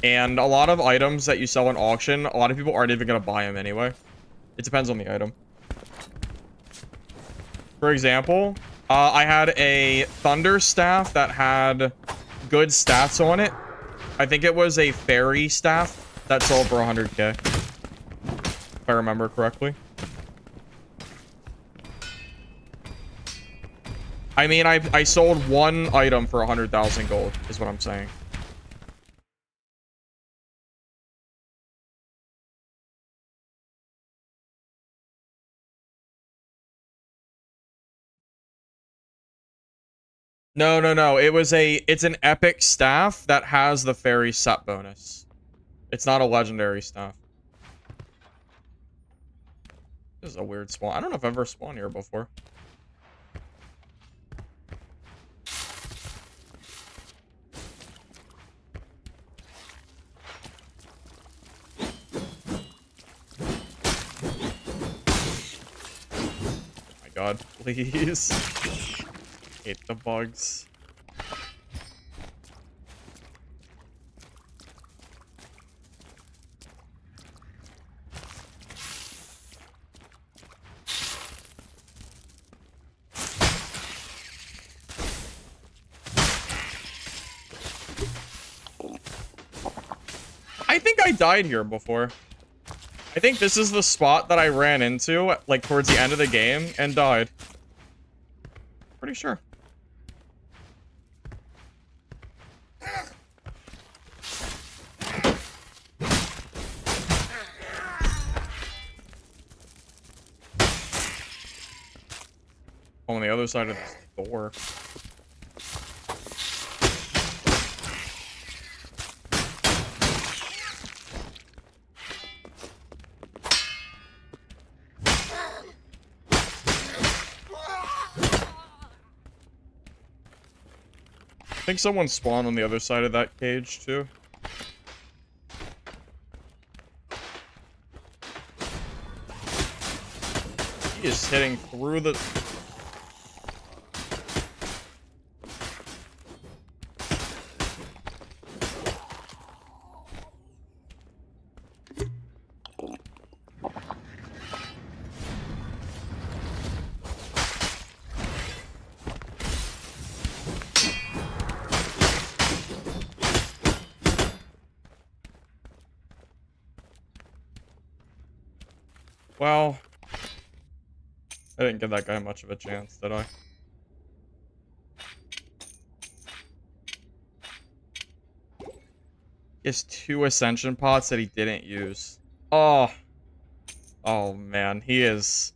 And a lot of items that you sell in auction, a lot of people aren't even going to buy them anyway. It depends on the item. For example, I had a thunder staff that had good stats on it. I think it was a fairy staff that sold for 100k. If I remember correctly. I mean, I sold one item for 100,000 gold, is what I'm saying. No, no, no. It's an epic staff that has the fairy set bonus. It's not a legendary staff. This is a weird spawn. I don't know if I've ever spawned here before. Oh my god, please. Hate the bugs. I think I died here before. I think this is the spot that I ran into, like, towards the end of the game and died. Pretty sure. On the other side of this door. I think someone spawned on the other side of that cage, too. He is hitting through the... Well, I didn't give that guy much of a chance, did I? He has 2 ascension pots that he didn't use. Oh. Oh, man. He is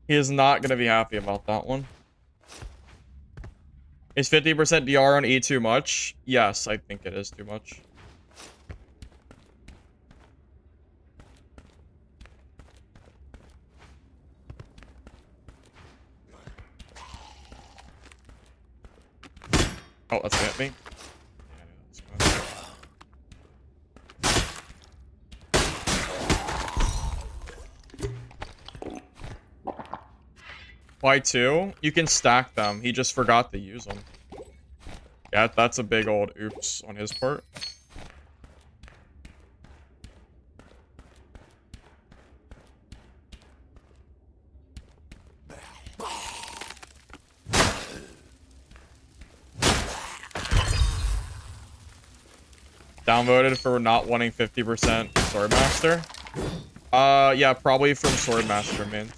not going to be happy about that one. Is 50% DR on E too much? Yes, I think it is too much. Oh, that's gonna hit me. Why 2? You can stack them. He just forgot to use them. Yeah, that's a big old oops on his part. Downvoted for not wanting 50% Swordmaster? Yeah, probably from Swordmaster mains.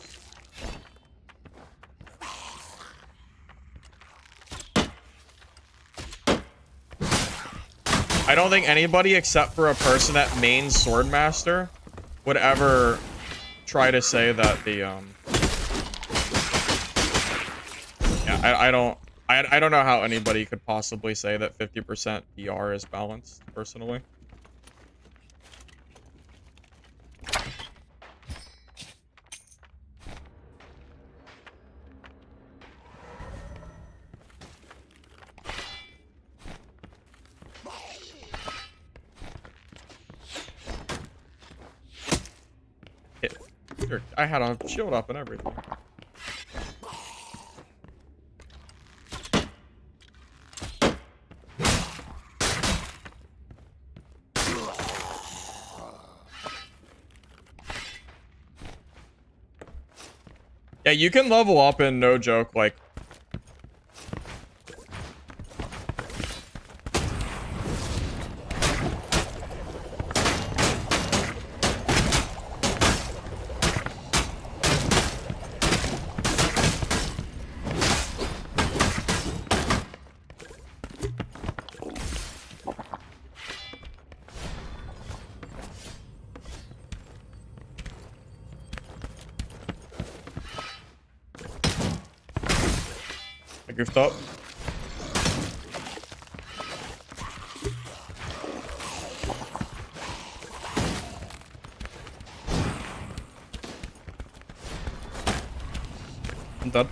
I don't think anybody except for a person that mains Swordmaster would ever try to say that the, Yeah, I don't know how anybody could possibly say that 50% DR is balanced, personally. I had a shield up and everything. Yeah, you can level up in no joke, like... I goofed up. I'm dead.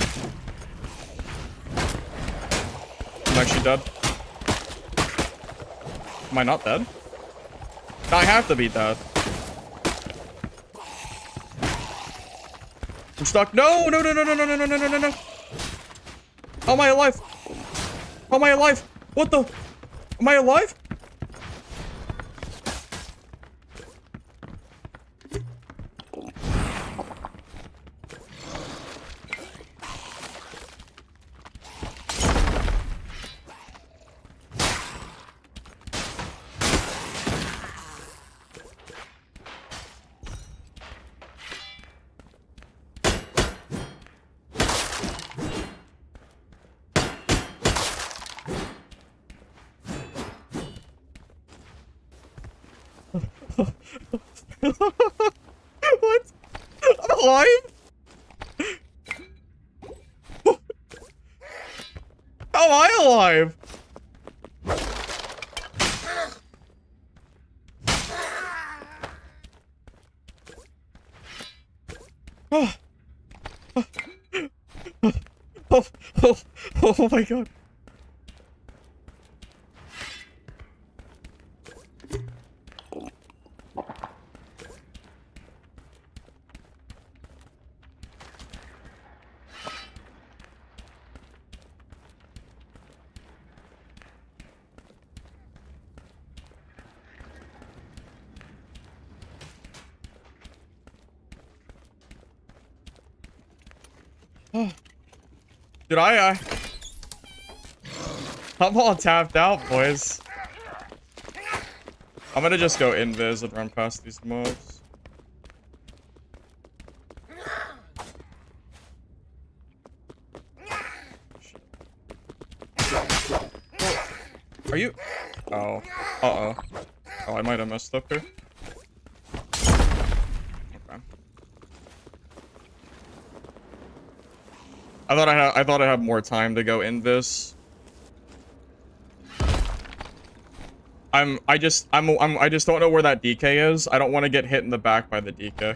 I'm actually dead. Am I not dead? No, I have to be dead. I'm stuck. No, no, no, no, no, no, no, no, no, no, no, no. How am I alive? How am I alive? What the? Am I alive? What? I'm alive? How am I alive? Oh, oh, oh, oh my god. Oh. Dude, I'm all tapped out, boys. I'm gonna just go invis and run past these mobs. Are you? Oh. Uh-oh. Oh, I might have messed up here. Okay. I thought I had more time to go invis. I just don't know where that DK is. I don't want to get hit in the back by the DK.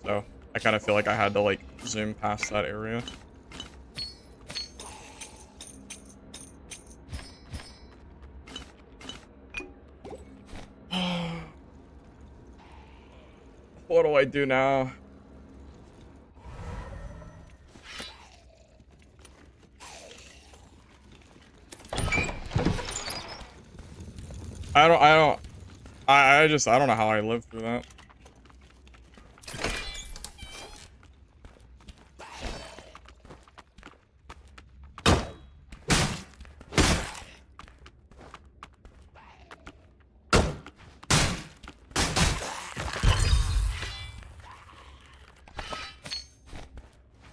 So, I kind of feel like I had to, like, zoom past that area. What do I do now? I don't know how I lived through that.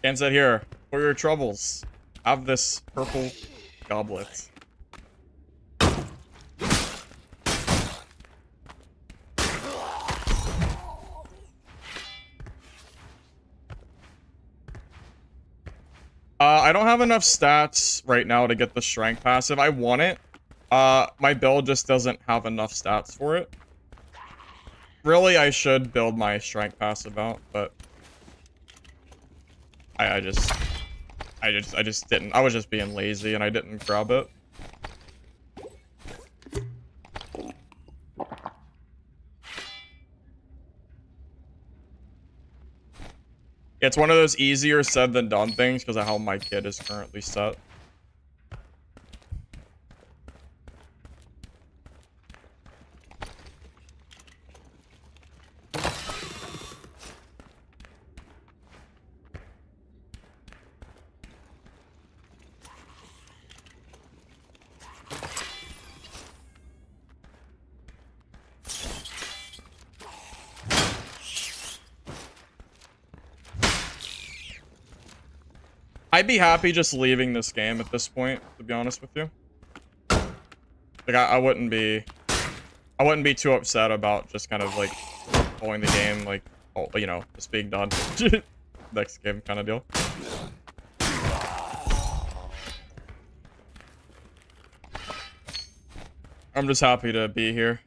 Ken said, here, for your troubles, have this purple goblet. I don't have enough stats right now to get the strength passive. I want it. My build just doesn't have enough stats for it. Really, I should build my strength passive out, but I just didn't. I was just being lazy and I didn't grab it. It's one of those easier said than done things because of how my kid is currently set. I'd be happy just leaving this game at this point, to be honest with you. Like, I wouldn't be too upset about just kind of, like, pulling the game, like, oh, you know, just being done. Next game kind of deal. I'm just happy to be here.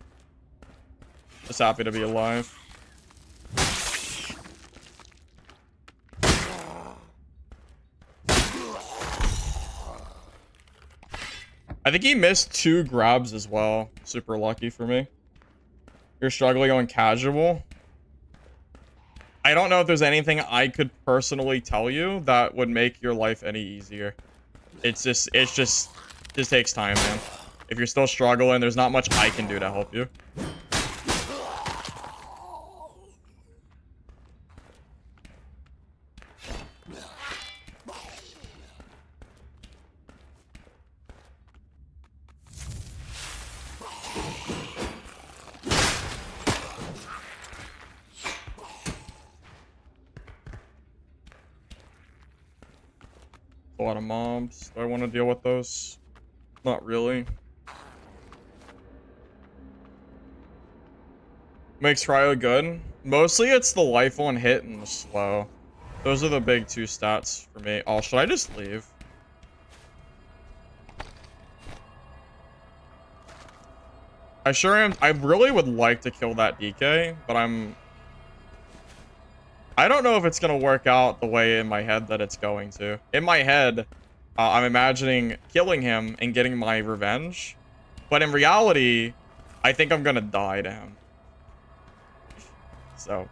Just happy to be alive. I think he missed 2 grabs as well. Super lucky for me. You're struggling on casual. I don't know if there's anything I could personally tell you that would make your life any easier. It just takes time, man. If you're still struggling, there's not much I can do to help you. A lot of mobs. Do I want to deal with those? Not really. Makes Cryo good. Mostly it's the life on hit and the slow. Those are the big 2 stats for me. Oh, should I just leave? I sure am. I really would like to kill that DK, but I don't know if it's going to work out the way in my head that it's going to. In my head, I'm imagining killing him and getting my revenge. But in reality, I think I'm going to die to him. So.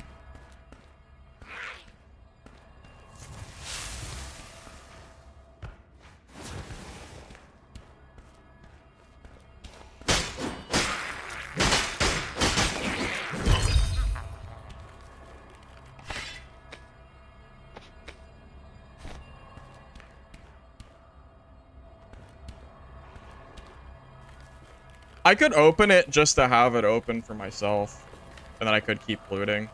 I could open it just to have it open for myself. And then I could keep looting.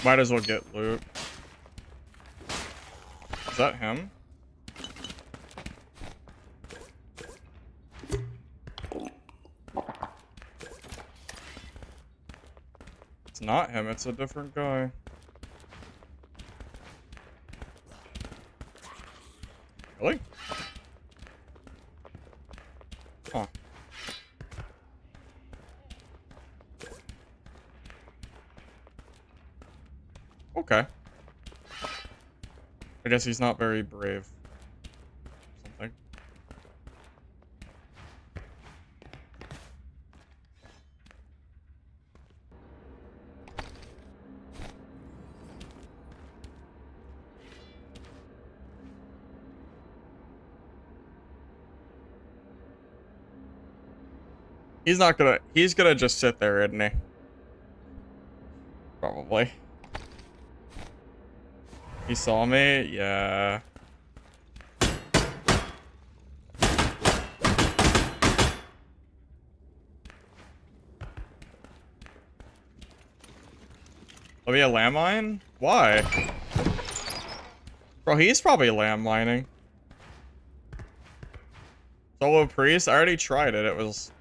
Might as well get loot. Is that him? It's not him, it's a different guy. Really? Huh. Okay. I guess he's not very brave. Something. He's gonna just sit there, isn't he? Probably. He saw me? Yeah. Let me a landmine? Why? Bro, he's probably landmining. Solo priest? I already tried it. It was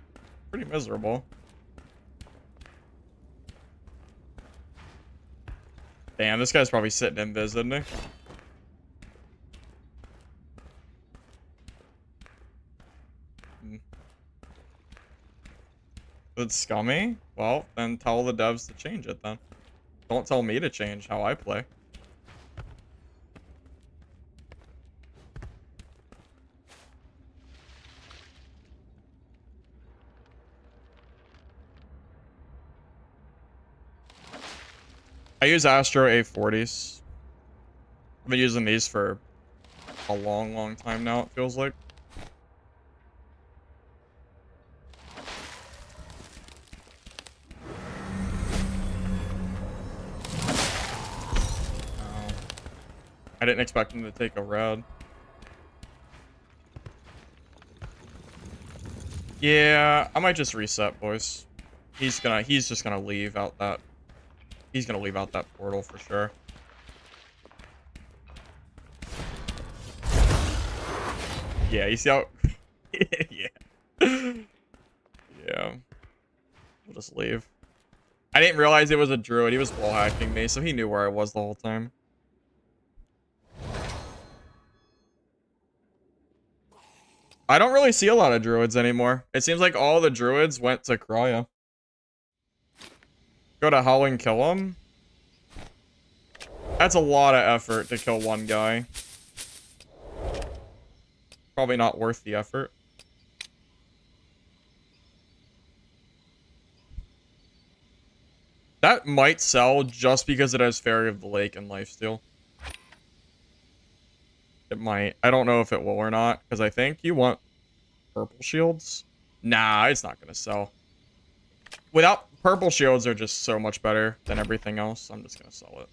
pretty miserable. Damn, this guy's probably sitting in biz, isn't he? It's scummy? Well, then tell the devs to change it then. Don't tell me to change how I play. I use Astro A40s. I've been using these for a long time now, it feels like. I didn't expect him to take a red. Yeah, I might just reset, boys. He's just gonna leave out that. He's gonna leave out that portal for sure. Yeah, you see how? Yeah. Yeah. We'll just leave. I didn't realize it was a druid. He was wall hacking me, so he knew where I was the whole time. I don't really see a lot of druids anymore. It seems like all the druids went to Cryo. Go to Hell and kill him. That's a lot of effort to kill one guy. Probably not worth the effort. That might sell just because it has Fairy of the Lake and Lifesteal. It might. I don't know if it will or not, because I think you want purple shields. Nah, it's not going to sell. Without purple shields are just so much better than everything else. I'm just going to sell it.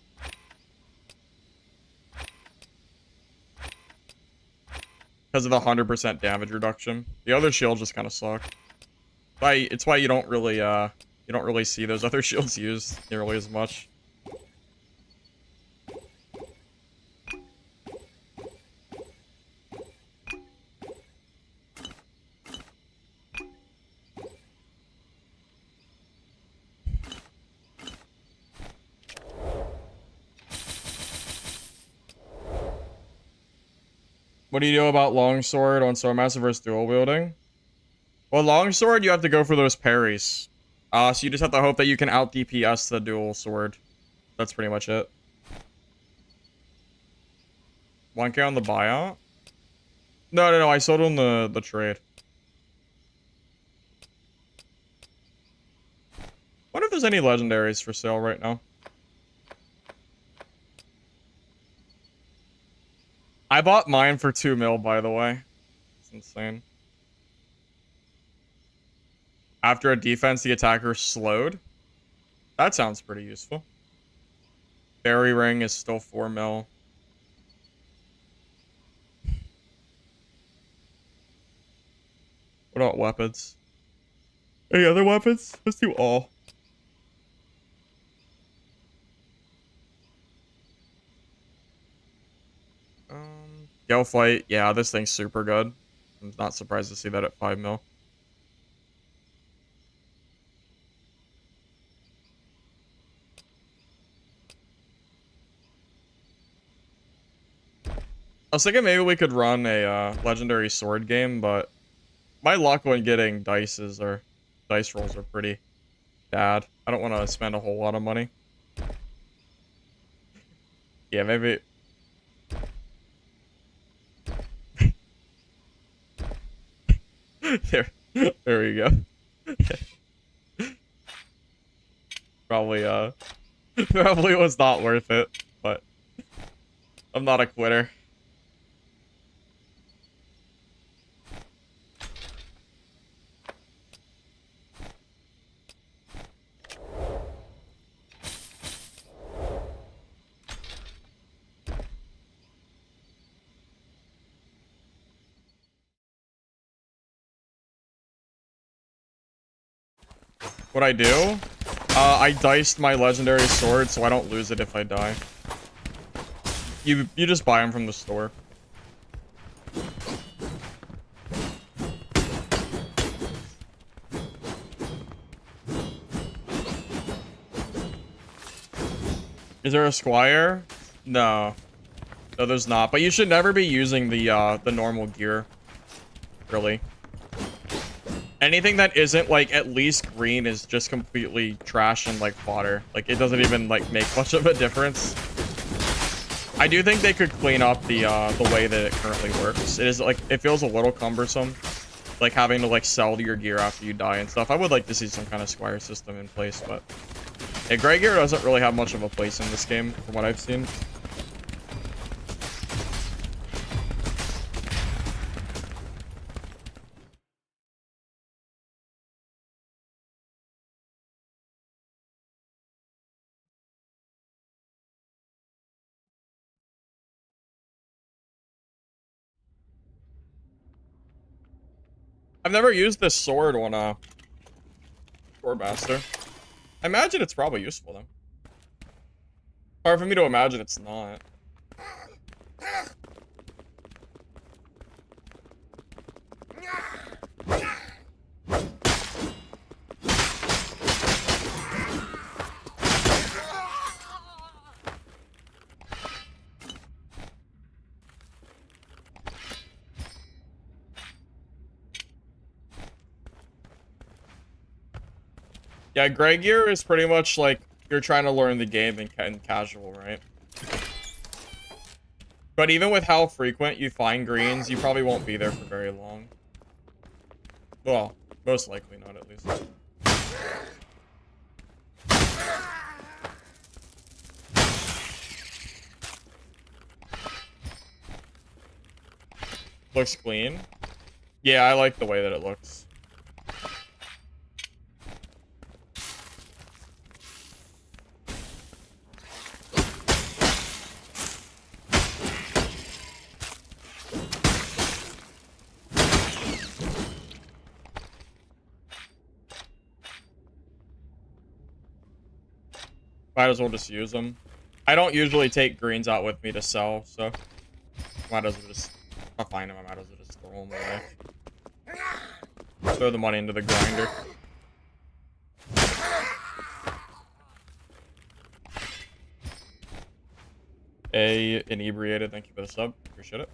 Because of the 100% damage reduction. The other shields just kind of suck. It's why you don't really see those other shields used nearly as much. What do you do about longsword on Swordmaster versus dual wielding? Well, longsword, you have to go for those parries. So you just have to hope that you can out DPS the dual sword. That's pretty much it. 1k on the buyout? No, I sold on the trade. Wonder if there's any legendaries for sale right now. I bought mine for 2 mil, by the way. It's insane. After a defense, the attacker slowed. That sounds pretty useful. Fairy ring is still 4 mil. What about weapons? Any other weapons? Let's do all. Gale Flight. Yeah, this thing's super good. I'm not surprised to see that at 5 mil. I was thinking maybe we could run a legendary sword game, but my luck when getting dice rolls are pretty bad. I don't want to spend a whole lot of money. Yeah, maybe. there we go. Probably was not worth it, but I'm not a quitter. What I do? I diced my legendary sword so I don't lose it if I die. You just buy them from the store. Is there a squire? No. No, there's not. But you should never be using the normal gear. Really. Anything that isn't, like, at least green is just completely trash and, like, fodder. Like, it doesn't even, like, make much of a difference. I do think they could clean up the way that it currently works. It is, like, it feels a little cumbersome. Like, having to, like, sell your gear after you die and stuff. I would like to see some kind of squire system in place, but Yeah, Grey Gear doesn't really have much of a place in this game, from what I've seen. I've never used this sword on a Swordmaster. I imagine it's probably useful, though. Hard for me to imagine it's not. Yeah, Grey Gear is pretty much like you're trying to learn the game in casual, right? But even with how frequent you find greens, you probably won't be there for very long. Well, most likely not, at least. Looks clean. Yeah, I like the way that it looks. Might as well just use them. I don't usually take greens out with me to sell, so might as well just, if I find them, I might as well just throw them away. Throw the money into the grinder. Inebriated, thank you for the sub. Appreciate it.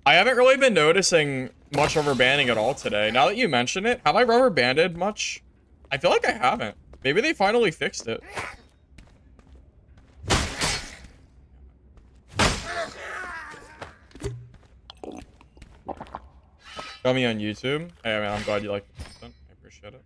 I haven't really been noticing much rubber banding at all today. Now that you mention it, have I rubber banded much? I feel like I haven't. Maybe they finally fixed it. Got me on YouTube. Hey, man, I'm glad you like the content. I appreciate it.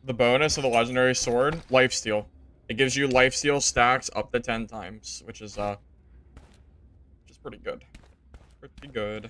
The bonus of the legendary sword, lifesteal. It gives you lifesteal stacks up to 10 times, which is pretty good. Pretty good.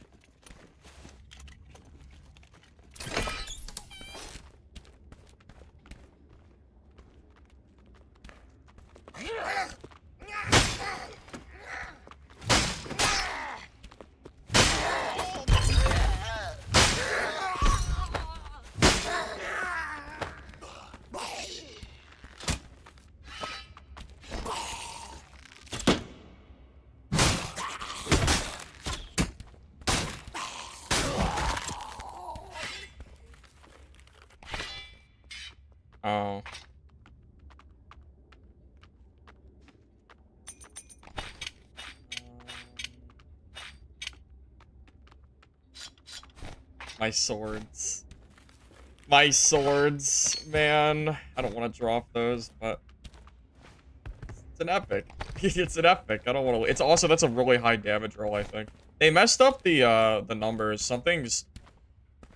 Oh. My swords. My swords, man. I don't want to drop those, but it's an epic. It's an epic. I don't want to. It's also, that's a really high damage roll, I think. They messed up the numbers. Something's.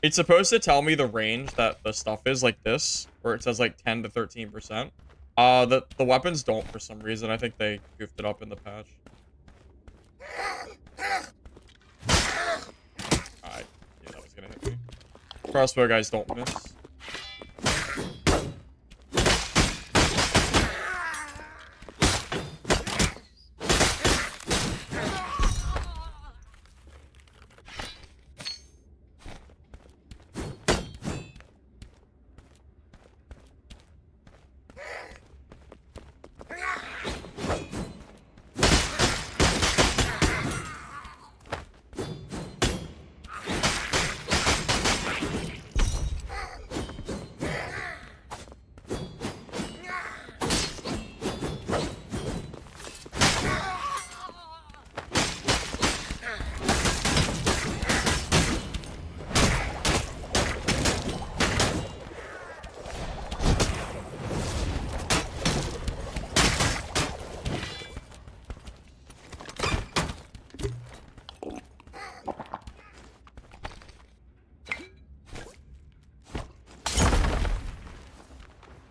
It's supposed to tell me the range that the stuff is, like this, where it says like 10 to 13%. The weapons don't for some reason. I think they goofed it up in the patch. Alright, yeah, that was gonna hit me. Crossbow guys don't miss.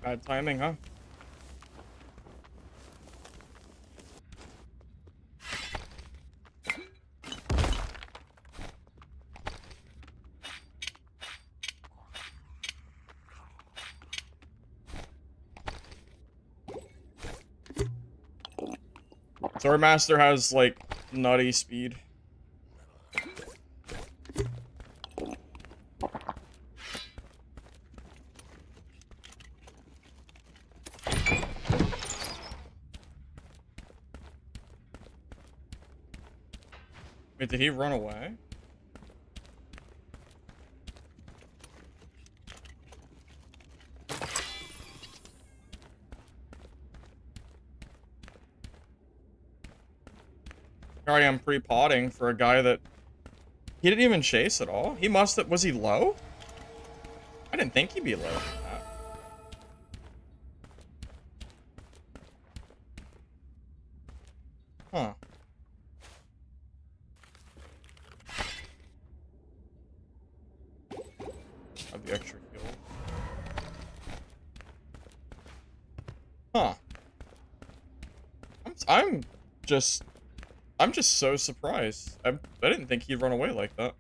Bad timing, huh? Swordmaster has, like, nutty speed. Wait, did he run away? Alright, I'm pre-potting for a guy that... He didn't even chase at all? He must have... Was he low? I didn't think he'd be low like that. Huh. Have the extra heal. Huh. I'm just so surprised. I didn't think he'd run away like that.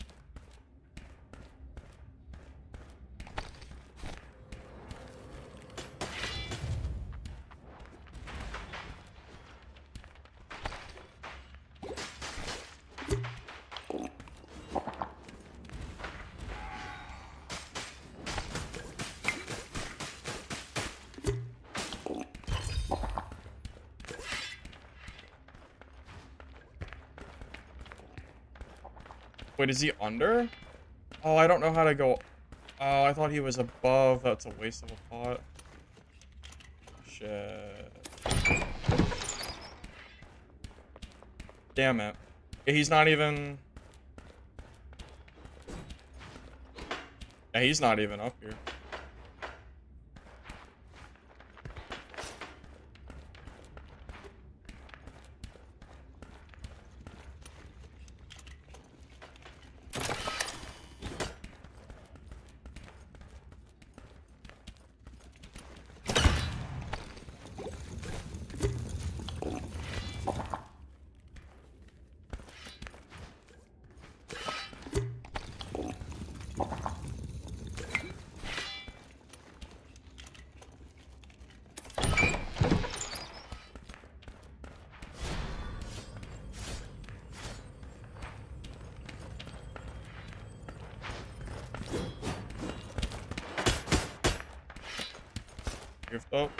Wait, is he under? Oh, I don't know how to go. Oh, I thought he was above. That's a waste of a pot. Shit. Damn it. Yeah, he's not even... Yeah, he's not even up here. Gift up.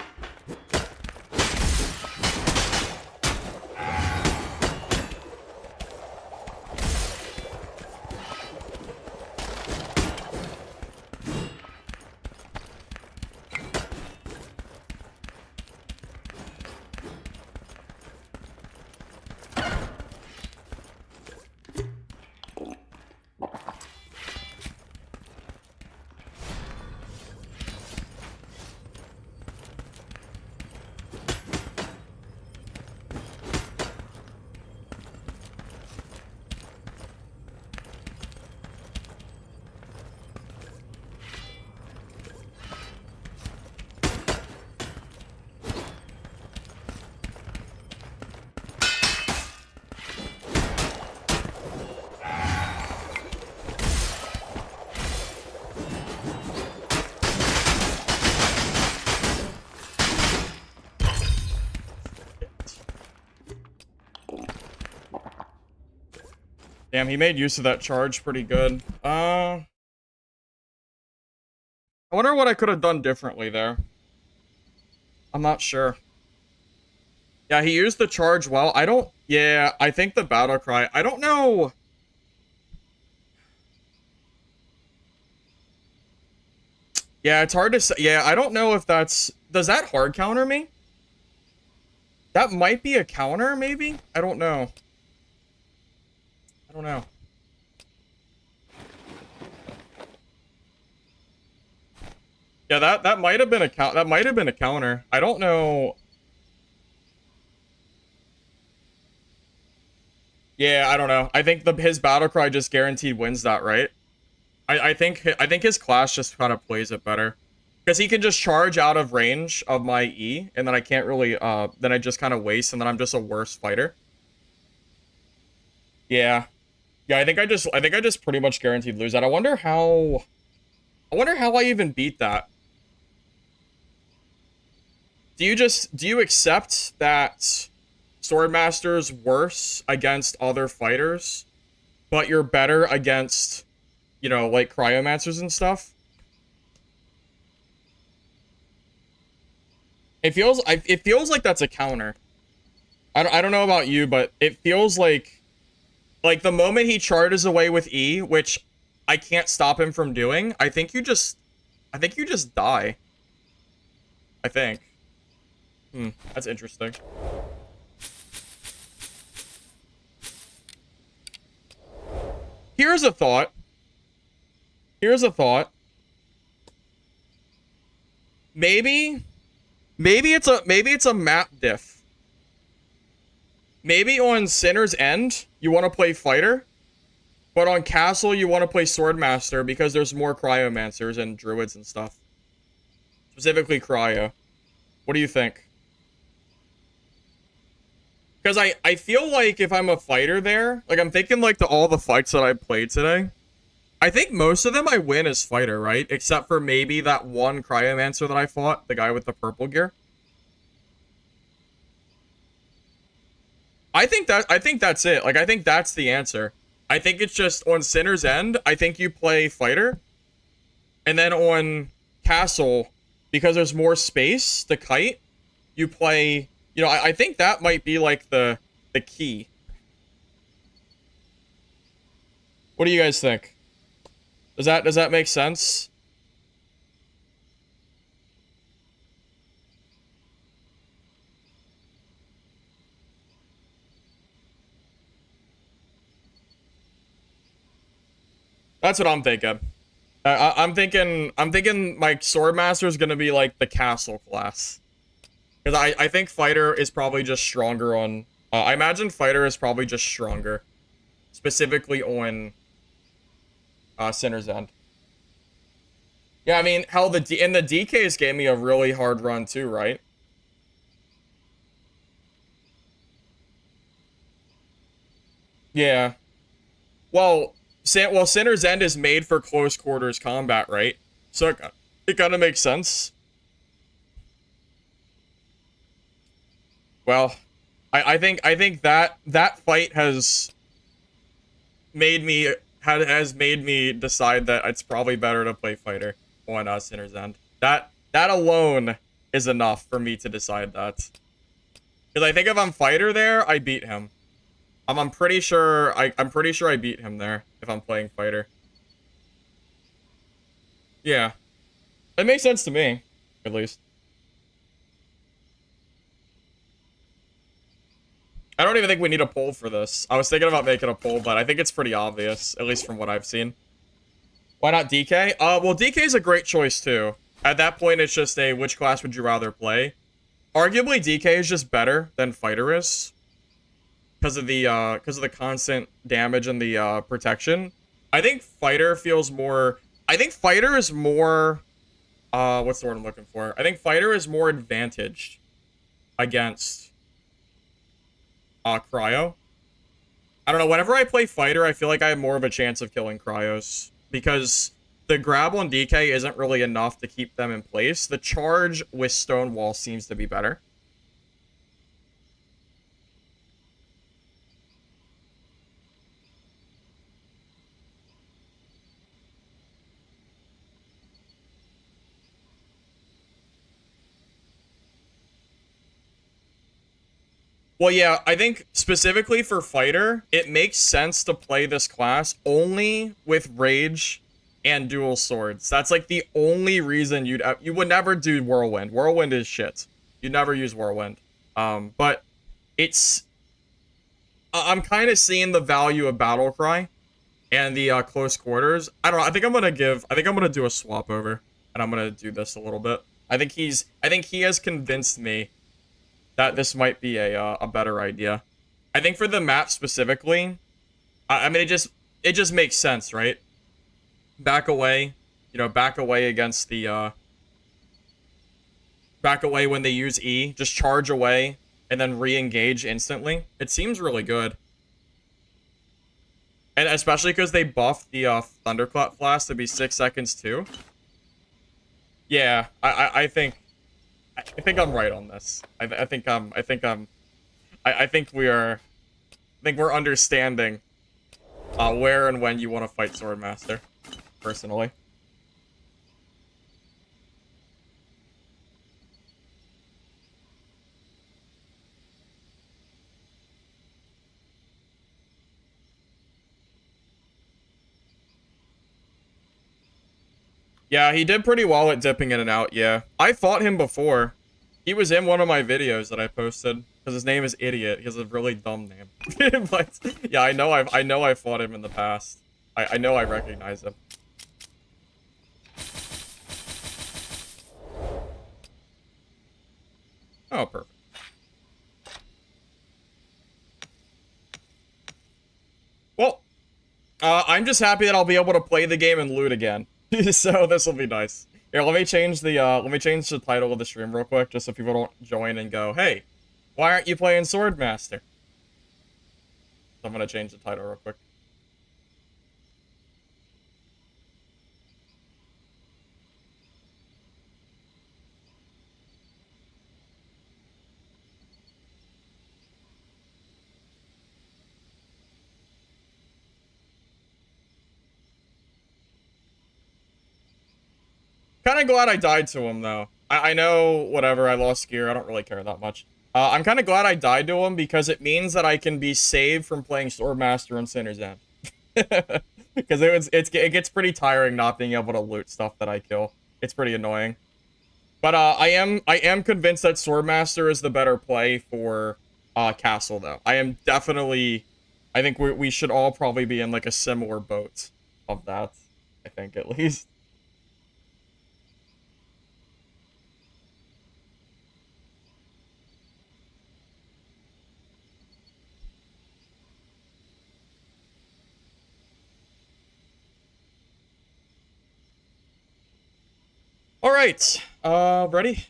Damn, he made use of that charge pretty good. I wonder what I could have done differently there. I'm not sure. Yeah, he used the charge well. Yeah, I think the battle cry. I don't know. Yeah, it's hard to say. Yeah, I don't know if that's... Does that hard counter me? That might be a counter, maybe? I don't know. I don't know. Yeah, that might have been a count. That might have been a counter. I don't know. Yeah, I don't know. I think his battle cry just guaranteed wins that, right? I think his class just kind of plays it better. Because he can just charge out of range of my E, and then I can't really, then I just kind of waste, and then I'm just a worse fighter. Yeah. Yeah, I think I just pretty much guaranteed lose that. I wonder how I even beat that. Do you accept that Swordmaster's worse against other fighters, but you're better against, you know, like Cryomancers and stuff? It feels like that's a counter. I don't know about you, but it feels like the moment he charges away with E, which I can't stop him from doing, I think you just die. I think. That's interesting. Here's a thought. Maybe it's a map diff. Maybe on Sinner's End, you want to play Fighter, but on Castle, you want to play Swordmaster because there's more Cryomancers and Druids and stuff. Specifically Cryo. What do you think? Because I feel like if I'm a fighter there, like I'm thinking like all the fights that I played today, I think most of them I win as fighter, right? Except for maybe that one Cryomancer that I fought, the guy with the purple gear. I think that's it. Like I think that's the answer. I think it's just on Sinner's End, I think you play fighter. And then on Castle, because there's more space, the kite, you play, you know, I think that might be like the key. What do you guys think? Does that make sense? That's what I'm thinking. I'm thinking my Swordmaster is gonna be like the Castle class. Because I think Fighter is probably just stronger on... I imagine Fighter is probably just stronger. Specifically on Sinner's End. Yeah, I mean, hell, the DKs gave me a really hard run too, right? Yeah. Well, Sinner's End is made for close quarters combat, right? So it kind of makes sense. Well, I think that fight has made me decide that it's probably better to play fighter on Sinner's End. That alone is enough for me to decide that. Because I think if I'm fighter there, I beat him. I'm pretty sure I beat him there if I'm playing fighter. Yeah. It makes sense to me, at least. I don't even think we need a poll for this. I was thinking about making a poll, but I think it's pretty obvious, at least from what I've seen. Why not DK? Well, DK is a great choice, too. At that point, it's just a which class would you rather play? Arguably, DK is just better than Fighter is. Because of the constant damage and the protection. I think Fighter feels more... I think Fighter is more... what's the word I'm looking for? I think Fighter is more advantaged against... Cryo. I don't know, whenever I play Fighter, I feel like I have more of a chance of killing Cryos. Because the grab on DK isn't really enough to keep them in place. The charge with Stonewall seems to be better. Well, yeah, I think specifically for Fighter, it makes sense to play this class only with Rage and Dual Swords. That's like the only reason you would never do Whirlwind. Whirlwind is shit. You'd never use Whirlwind. But it's... I'm kind of seeing the value of Battlecry and the close quarters. I don't know. I think I'm gonna do a swap over, and I'm gonna do this a little bit. I think he has convinced me that this might be a better idea. I think for the map specifically, I mean, it just makes sense, right? Back away, you know, back away against the back away when they use E, just charge away and then re-engage instantly. It seems really good. And especially because they buffed the Thunderclap Flask to be 6 seconds too. Yeah, I think I'm right on this. I think we're understanding where and when you want to fight Swordmaster, personally. Yeah, he did pretty well at dipping in and out, yeah. I fought him before. He was in one of my videos that I posted, because his name is Idiot. He has a really dumb name. But, yeah, I know I fought him in the past. I know I recognize him. Oh, perfect. Well, I'm just happy that I'll be able to play the game and loot again. So this will be nice. Here, let me change the title of the stream real quick, just so people don't join and go, hey, why aren't you playing Swordmaster? So I'm gonna change the title real quick. Kind of glad I died to him, though. I know, whatever, I lost gear. I don't really care that much. I'm kind of glad I died to him because it means that I can be saved from playing Swordmaster on Sinner's End. Because it gets pretty tiring not being able to loot stuff that I kill. It's pretty annoying. But I am convinced that Swordmaster is the better play for Castle, though. I am definitely... I think we should all probably be in, like, a similar boat of that. I think, at least. Alright, ready?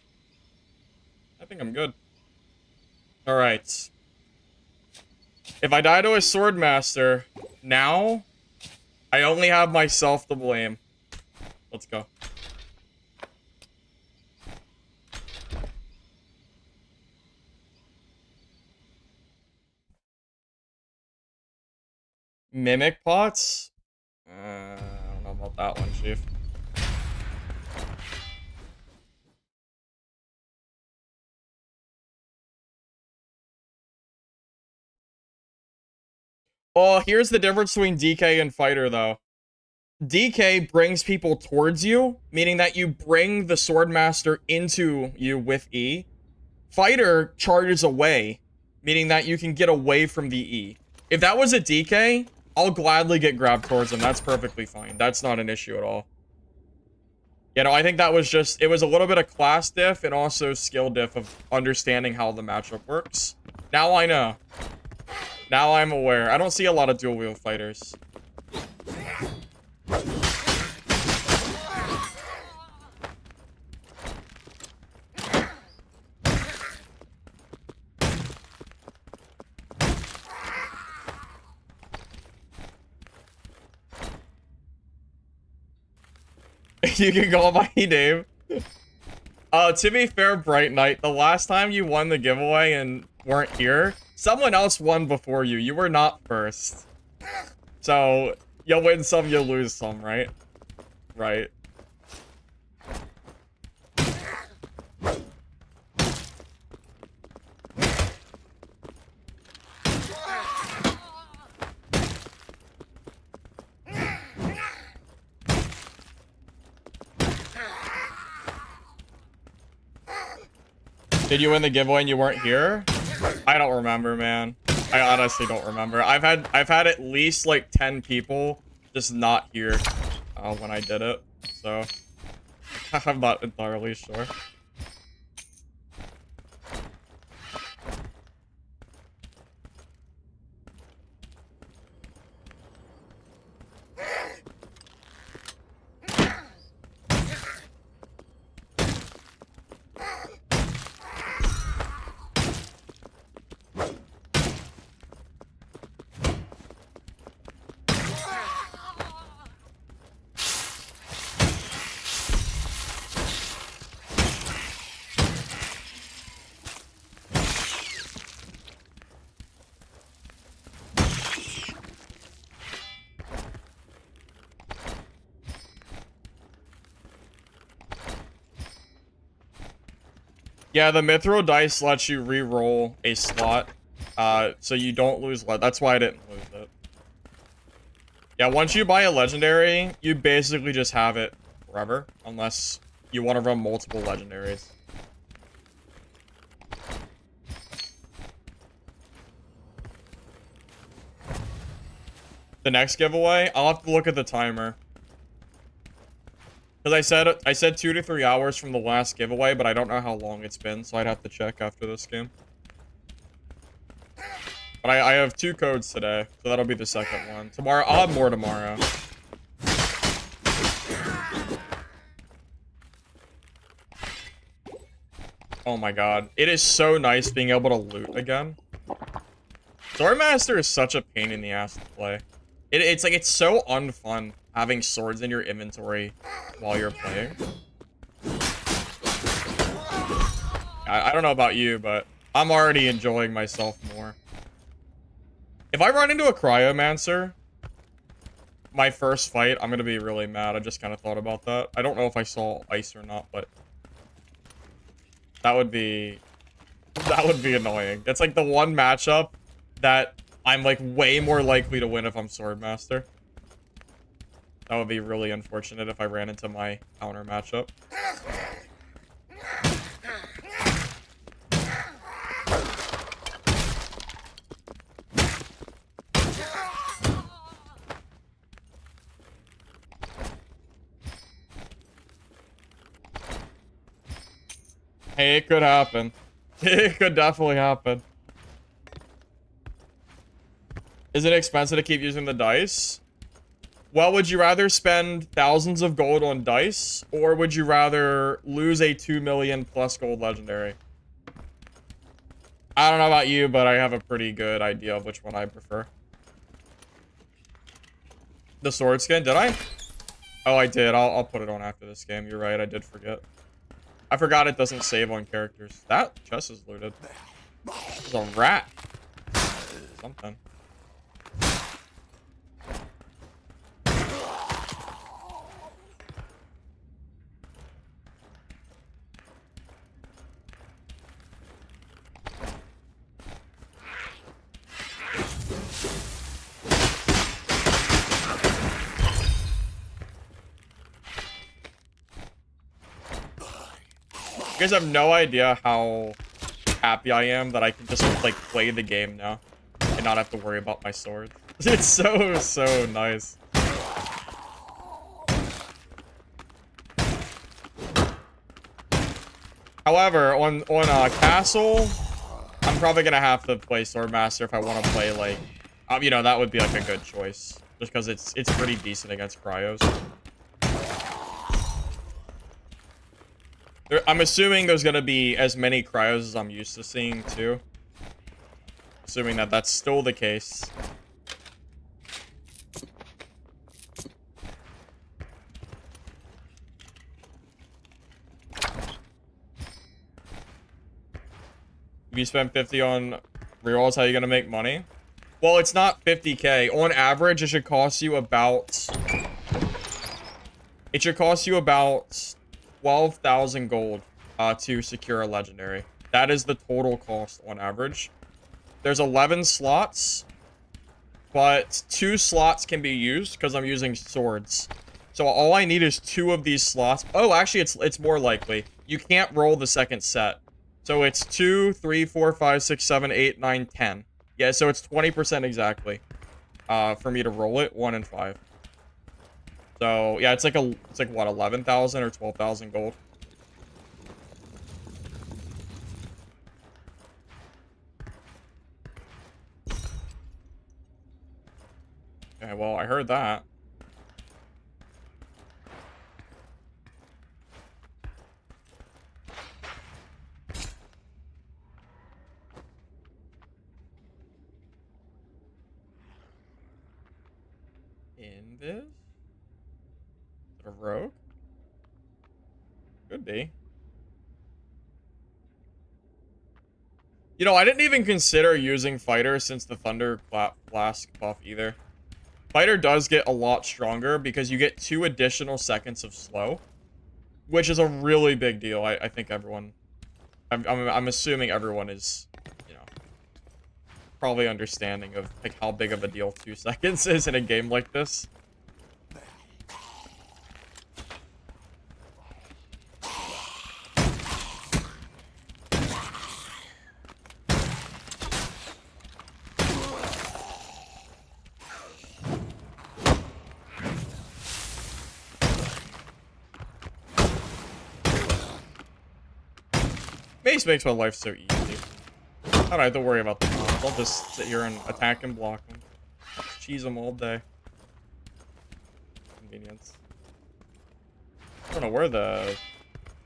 I think I'm good. Alright. If I die to a Swordmaster, now, I only have myself to blame. Let's go. Mimic pots? I don't know about that one, Chief. Oh, here's the difference between DK and Fighter, though. DK brings people towards you, meaning that you bring the Swordmaster into you with E. Fighter charges away, meaning that you can get away from the E. If that was a DK, I'll gladly get grabbed towards him. That's perfectly fine. That's not an issue at all. You know, I think that was just... It was a little bit of class diff and also skill diff of understanding how the matchup works. Now I know. Now I'm aware. I don't see a lot of dual-wield fighters. You can call my name. To be fair, Bright Knight, the last time you won the giveaway and weren't here, someone else won before you. You were not first. So, you'll win some, you'll lose some, right? Right. Did you win the giveaway and you weren't here? I don't remember, man. I honestly don't remember. I've had at least like 10 people just not here when I did it, so I'm not entirely sure. Yeah, the Mithril dice lets you re-roll a slot, so you don't lose. That's why I didn't lose it. Yeah, once you buy a legendary, you basically just have it forever, unless you want to run multiple legendaries. The next giveaway, I'll have to look at the timer. Because I said 2 to 3 hours from the last giveaway, but I don't know how long it's been, so I'd have to check after this game. But I have 2 codes today, so that'll be the second one. Tomorrow, I'll have more tomorrow. Oh my god. It is so nice being able to loot again. Swordmaster is such a pain in the ass to play. It's like, it's so unfun having swords in your inventory while you're playing. I don't know about you, but I'm already enjoying myself more. If I run into a Cryomancer, my first fight, I'm gonna be really mad. I just kind of thought about that. I don't know if I saw ice or not, but that would be annoying. It's like the one matchup that I'm like way more likely to win if I'm Swordmaster. That would be really unfortunate if I ran into my counter matchup. Hey, it could happen. It could definitely happen. Is it expensive to keep using the dice? Well, would you rather spend thousands of gold on dice, or would you rather lose a 2 million plus gold legendary? I don't know about you, but I have a pretty good idea of which one I prefer. The sword skin, did I? Oh, I did. I'll put it on after this game. You're right, I did forget. I forgot it doesn't save on characters. That chest is looted. There's a rat. Something. You guys have no idea how happy I am that I can just, like, play the game now and not have to worry about my sword. It's so nice. However, on Castle, I'm probably gonna have to play Swordmaster if I want to play, like, you know, that would be, like, a good choice. Just because it's pretty decent against Cryos. I'm assuming there's gonna be as many Cryos as I'm used to seeing, too. Assuming that that's still the case. If you spend 50 on rerolls, how are you gonna make money? Well, it's not 50k. On average, it should cost you about... It should cost you about 12,000 gold to secure a legendary. That is the total cost on average. There's 11 slots, but 2 slots can be used because I'm using swords. So all I need is 2 of these slots. Oh, actually, it's more likely. You can't roll the second set. So it's 2, 3, 4, 5, 6, 7, 8, 9, 10. Yeah, so it's 20% exactly for me to roll it, 1 and 5. So yeah, it's like what, 11,000 or 12,000 gold. Okay, well, I heard that. In this? Is it a rogue? Could be. You know, I didn't even consider using Fighter since the Thunder Flask buff either. Fighter does get a lot stronger because you get 2 additional seconds of slow, which is a really big deal. I think everyone I'm assuming everyone is, you know, probably understanding of like how big of a deal 2 seconds is in a game like this. Mace makes my life so easy. I don't have to worry about the mobs. I'll just sit here and attack and block them. Cheese them all day. Convenience. I don't know where the...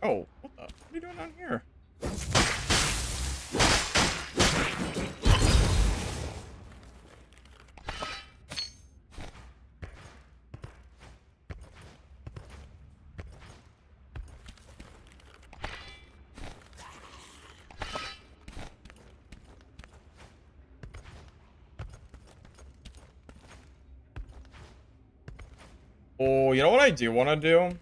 Oh, what the... What are you doing down here? Oh, you know what I do want to do?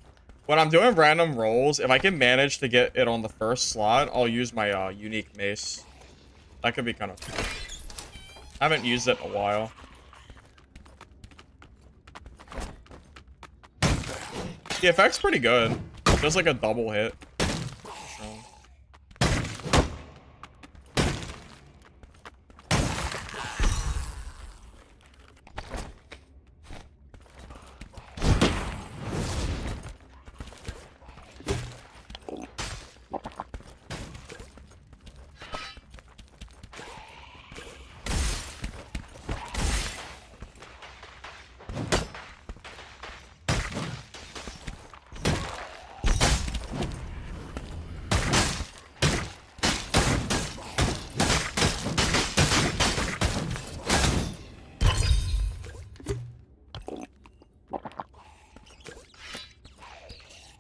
When I'm doing random rolls, if I can manage to get it on the first slot, I'll use my unique mace. That could be kind of fun. I haven't used it in a while. The effect's pretty good. Just like a double hit.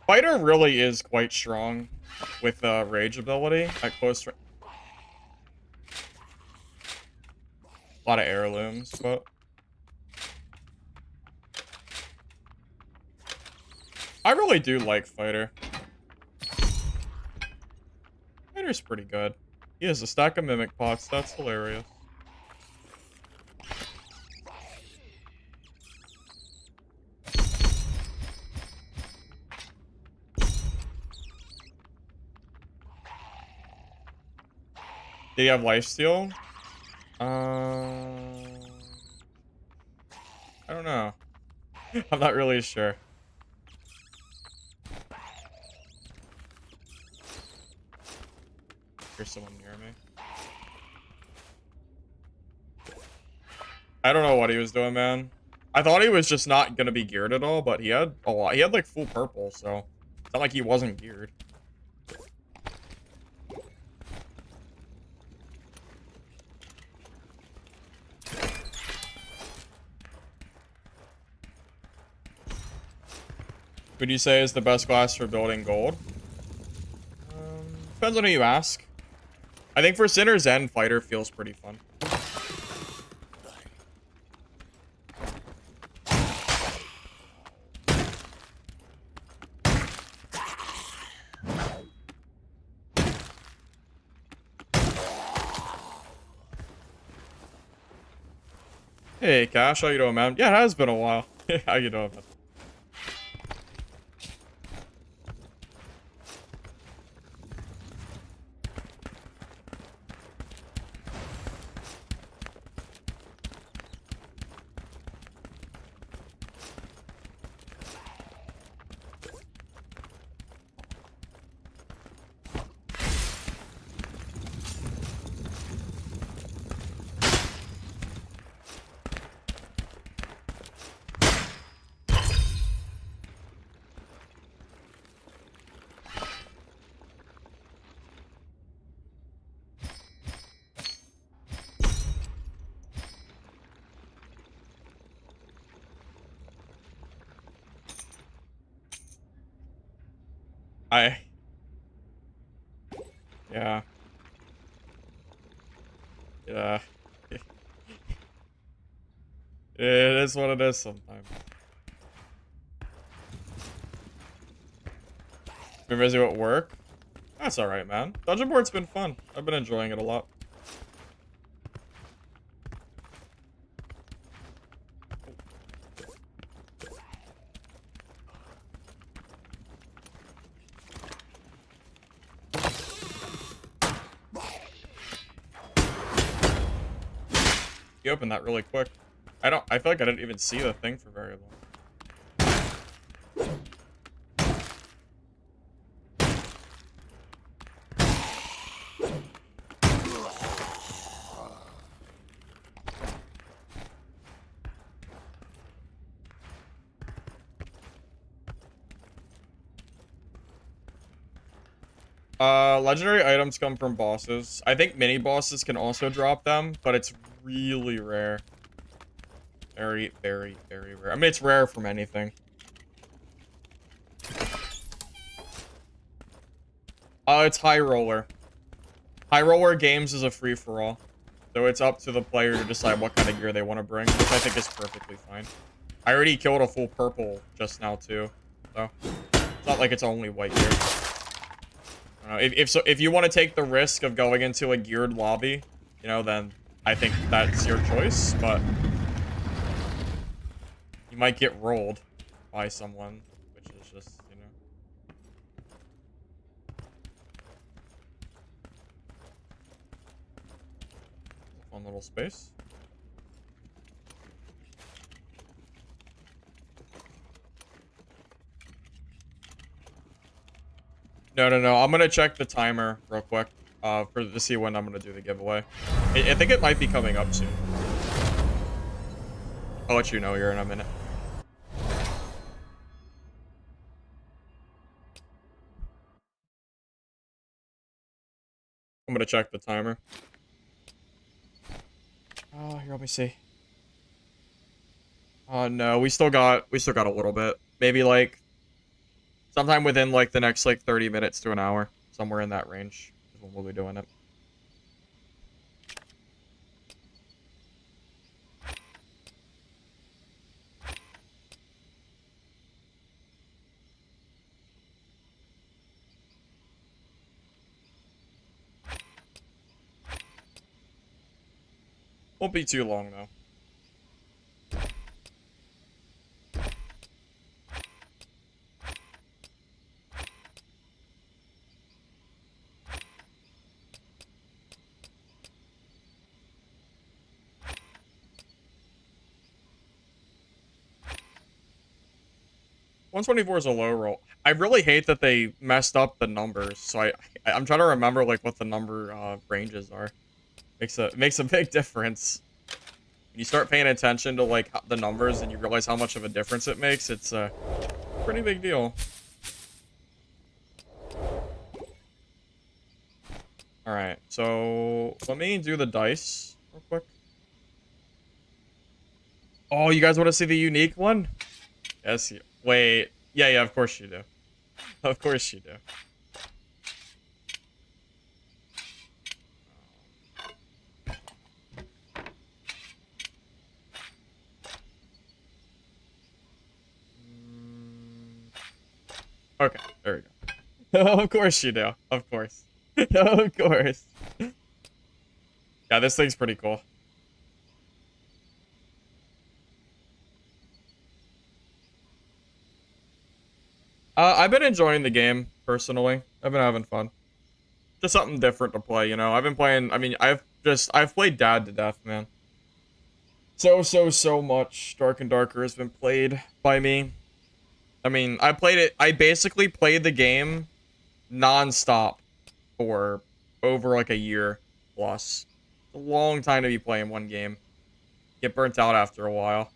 Fighter really is quite strong with rage ability at close range. A lot of heirlooms, but I really do like Fighter. Fighter's pretty good. He has a stack of mimic pots. That's hilarious. Do you have lifesteal? I don't know. I'm not really sure. There's someone near me. I don't know what he was doing, man. I thought he was just not gonna be geared at all, but he had a lot. He had like full purple, so it's not like he wasn't geared. Would you say is the best class for building gold? Depends on who you ask. I think for Sinner's End, Fighter feels pretty fun. Hey, Cash, how you doing, man? Yeah, it has been a while. How you doing, man? Yeah. Yeah. It is what it is sometimes. Been busy at work? That's alright, man. Dungeonborne's been fun. I've been enjoying it a lot. You opened that really quick. I feel like I didn't even see the thing for very long. Legendary items come from bosses. I think mini bosses can also drop them, but it's really rare. Very, very, very rare. I mean, it's rare from anything. It's High Roller. High Roller Games is a free-for-all. So it's up to the player to decide what kind of gear they want to bring, which I think is perfectly fine. I already killed a full purple just now, too. So, it's not like it's only white gear. If you want to take the risk of going into a geared lobby, you know, then I think that's your choice, but you might get rolled by someone, which is just, you know. Fun little space. No. I'm gonna check the timer real quick, to see when I'm gonna do the giveaway. I think it might be coming up soon. I'll let you know here in a minute. I'm gonna check the timer. Oh, here, let me see. Oh no, we still got a little bit. Maybe like sometime within like the next like 30 minutes to an hour, somewhere in that range is when we'll be doing it. Won't be too long though. $124 is a low roll. I really hate that they messed up the numbers. So I'm trying to remember like what the number ranges are. Makes a big difference. When you start paying attention to like the numbers and you realize how much of a difference it makes, it's a pretty big deal. All right, so let me do the dice real quick. Oh, you guys want to see the unique one? Yes. Wait. Yeah, of course you do. Of course you do. Okay, there we go. Of course you do. Of course. Of course. Yeah, this thing's pretty cool. I've been enjoying the game, personally. I've been having fun. Just something different to play, you know? I've been playing, I mean, I've played Dad to death, man. So much Dark and Darker has been played by me. I mean, I basically played the game non-stop for over like a year plus. It's a long time to be playing one game. Get burnt out after a while.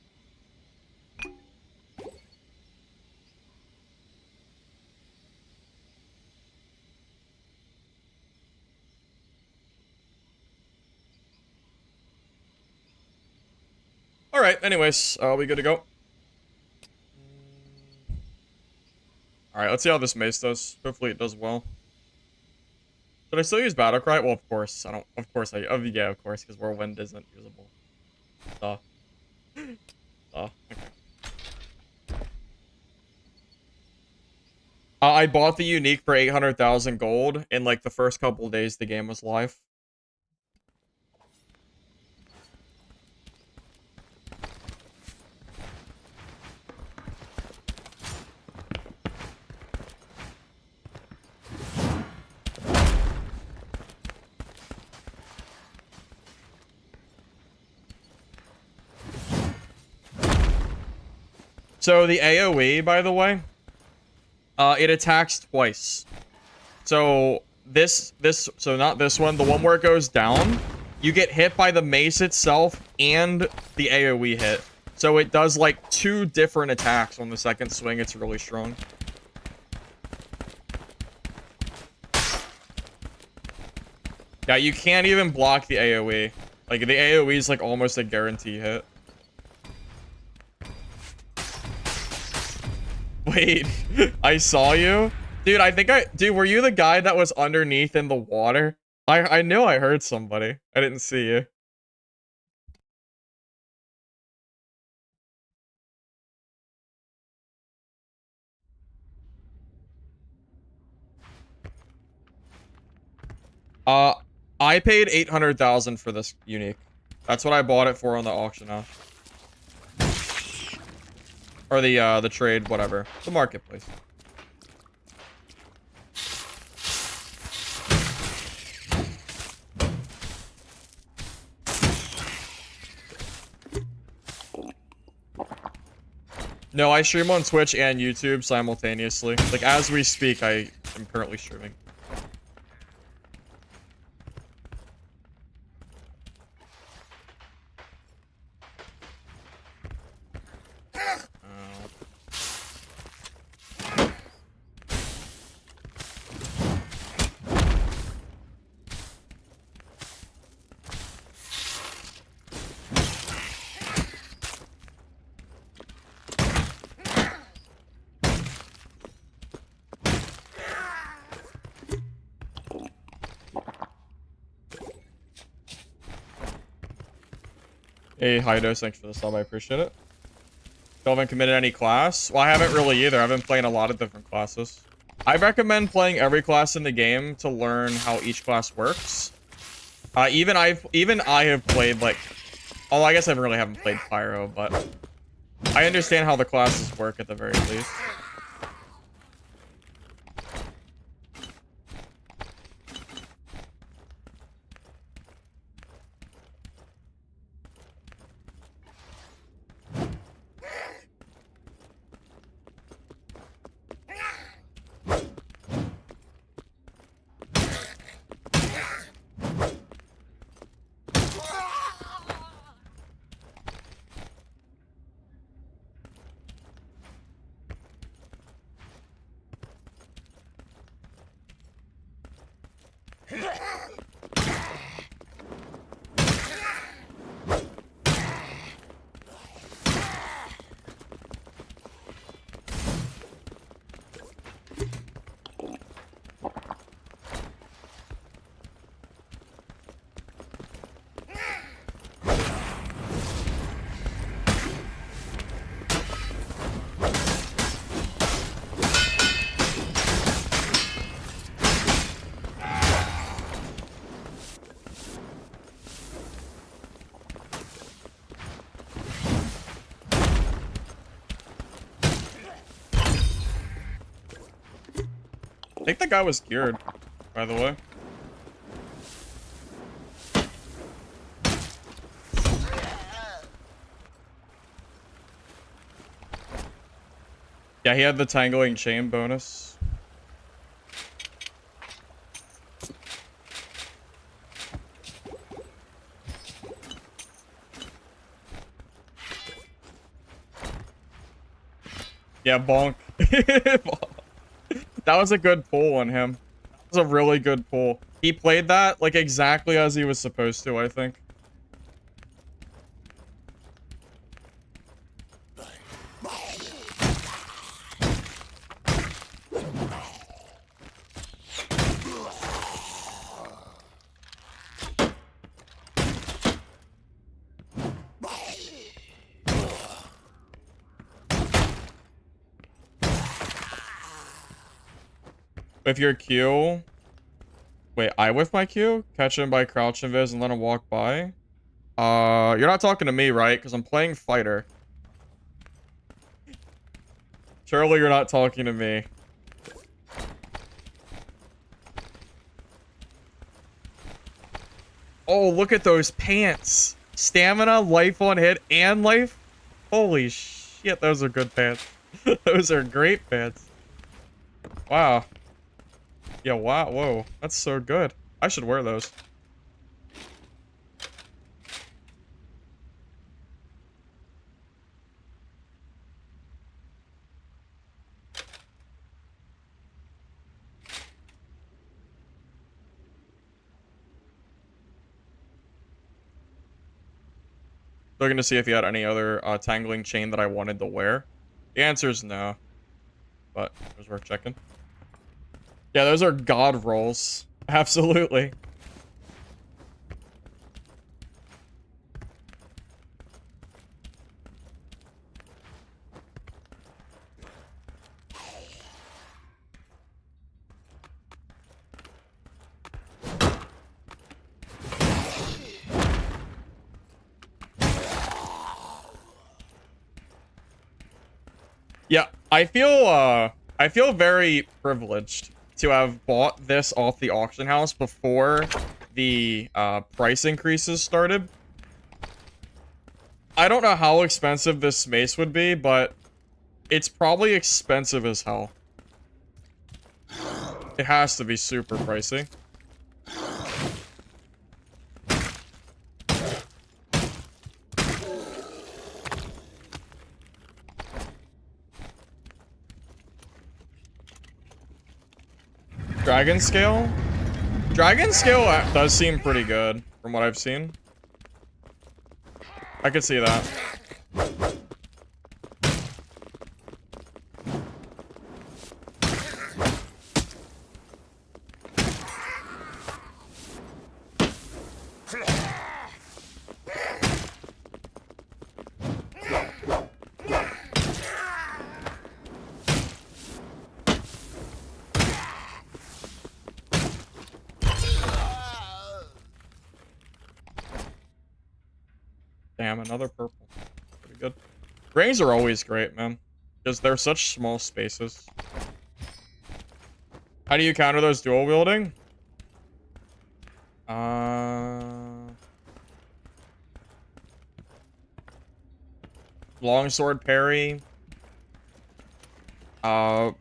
Alright, anyways, we good to go? Alright, let's see how this mace does. Hopefully it does well. Should I still use Battlecry? Well, of course. I don't... Of course yeah, of course, because Whirlwind isn't usable. Duh. Okay. I bought the unique for 800,000 gold in like the first couple days the game was live. So the AoE, by the way, it attacks twice. So so not this one, the one where it goes down, you get hit by the mace itself and the AoE hit. So it does like 2 different attacks on the second swing. It's really strong. Yeah, you can't even block the AoE. Like the AoE is like almost a guarantee hit. Wait, I saw you? Dude, dude, were you the guy that was underneath in the water? I knew I heard somebody. I didn't see you. I paid 800,000 for this unique. That's what I bought it for on the auction house. Or the trade, whatever. The marketplace. No, I stream on Twitch and YouTube simultaneously. Like, as we speak, I am currently streaming. Hey, Hydos, thanks for the sub. I appreciate it. Still haven't committed any class? Well, I haven't really either. I've been playing a lot of different classes. I recommend playing every class in the game to learn how each class works. Even I have played, like... Oh, I guess I really haven't played Pyro, but... I understand how the classes work at the very least. I think the guy was geared, by the way. Yeah, he had the tangling chain bonus. Yeah, bonk. That was a good pull on him. That was a really good pull. He played that like exactly as he was supposed to, I think. With your Q... Wait, I whiff my Q? Catch him by crouch invis and let him walk by? You're not talking to me, right? Because I'm playing fighter. Surely you're not talking to me. Oh, look at those pants. Stamina, life on hit, and life. Holy shit, those are good pants. Those are great pants. Wow. Yeah, wow, whoa. That's so good. I should wear those. Looking to see if you had any other tangling chain that I wanted to wear. The answer is no. But it was worth checking. Yeah, those are god rolls. Absolutely. Yeah, I feel very privileged to have bought this off the auction house before the price increases started. I don't know how expensive this mace would be, but it's probably expensive as hell. It has to be super pricey. Dragon scale? Dragon scale does seem pretty good from what I've seen. I could see that. Damn, another purple. Pretty good. Rings are always great, man. Because they're such small spaces. How do you counter those dual wielding? Longsword parry. Block,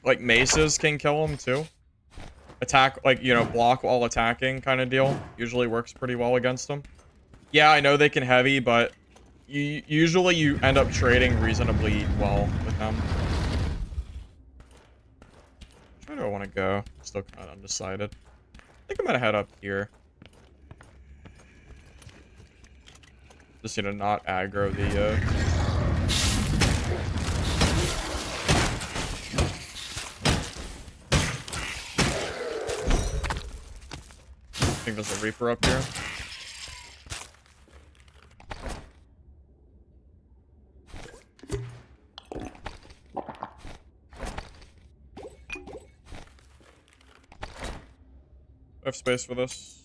like maces can kill them too. Attack, like, you know, block while attacking kind of deal. Usually works pretty well against them. Yeah, I know they can heavy, but usually you end up trading reasonably well with them. Where do I want to go? Still kind of undecided. I think I'm gonna head up here. Just, you know, not aggro the, I think there's a Reaper up here. I have space for this.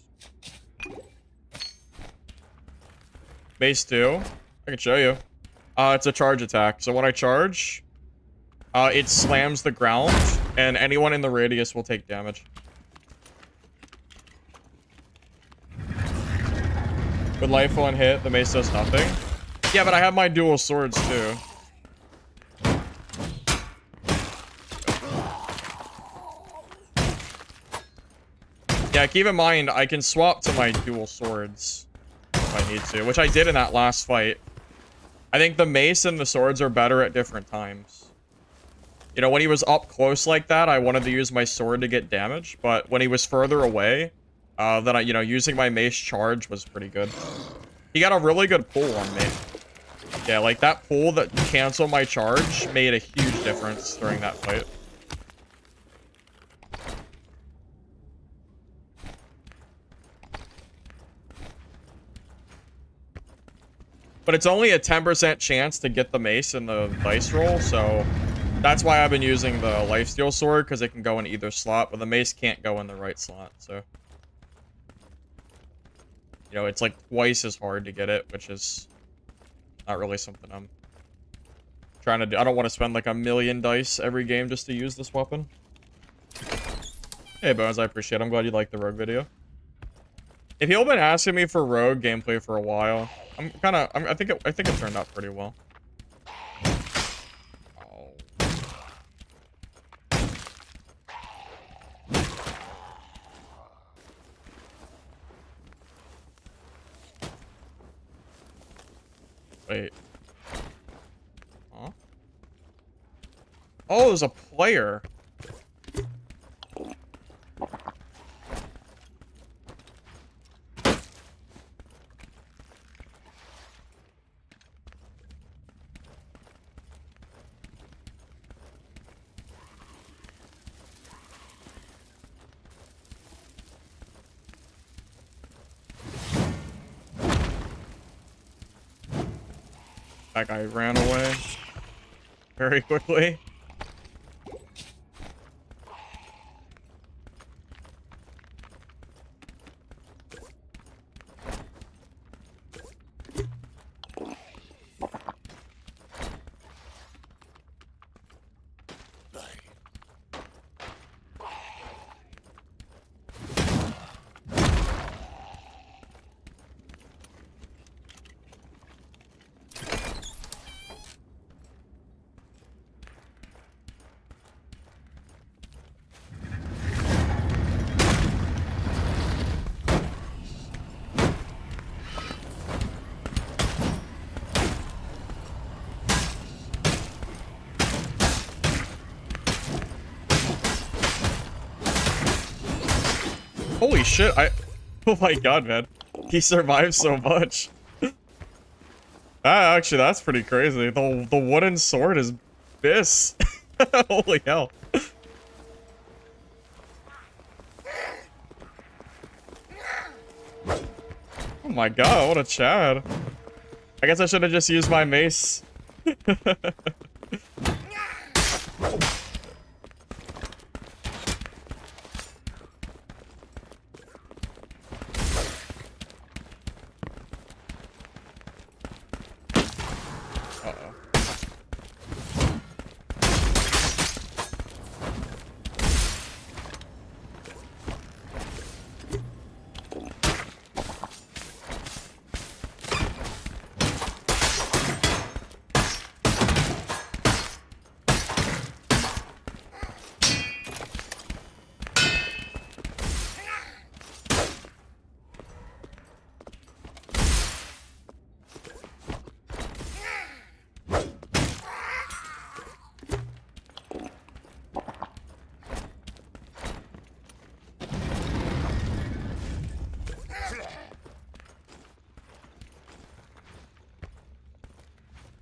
Base 2. I can show you. It's a charge attack. So when I charge, it slams the ground, and anyone in the radius will take damage. With life on hit, the mace does nothing. Yeah, but I have my dual swords too. Yeah, keep in mind, I can swap to my dual swords if I need to, which I did in that last fight. I think the mace and the swords are better at different times. You know, when he was up close like that, I wanted to use my sword to get damage, but when he was further away, then you know, using my mace charge was pretty good. He got a really good pull on me. Yeah, like that pull that canceled my charge made a huge difference during that fight. But it's only a 10% chance to get the mace in the dice roll, so That's why I've been using the lifesteal sword, because it can go in either slot, but the mace can't go in the right slot, so. You know, it's like twice as hard to get it, which is not really something I'm trying to do. I don't want to spend like 1,000,000 dice every game just to use this weapon. Hey, Bones, I appreciate it. I'm glad you liked the Rogue video. If you've been asking me for Rogue gameplay for a while, I think it turned out pretty well. Oh. Wait. Huh? Oh, there's a player. That guy ran away very quickly. Holy shit, oh my god, man. He survived so much. Actually, that's pretty crazy. The wooden sword is this. Holy hell. Oh my god, what a Chad. I guess I should have just used my mace.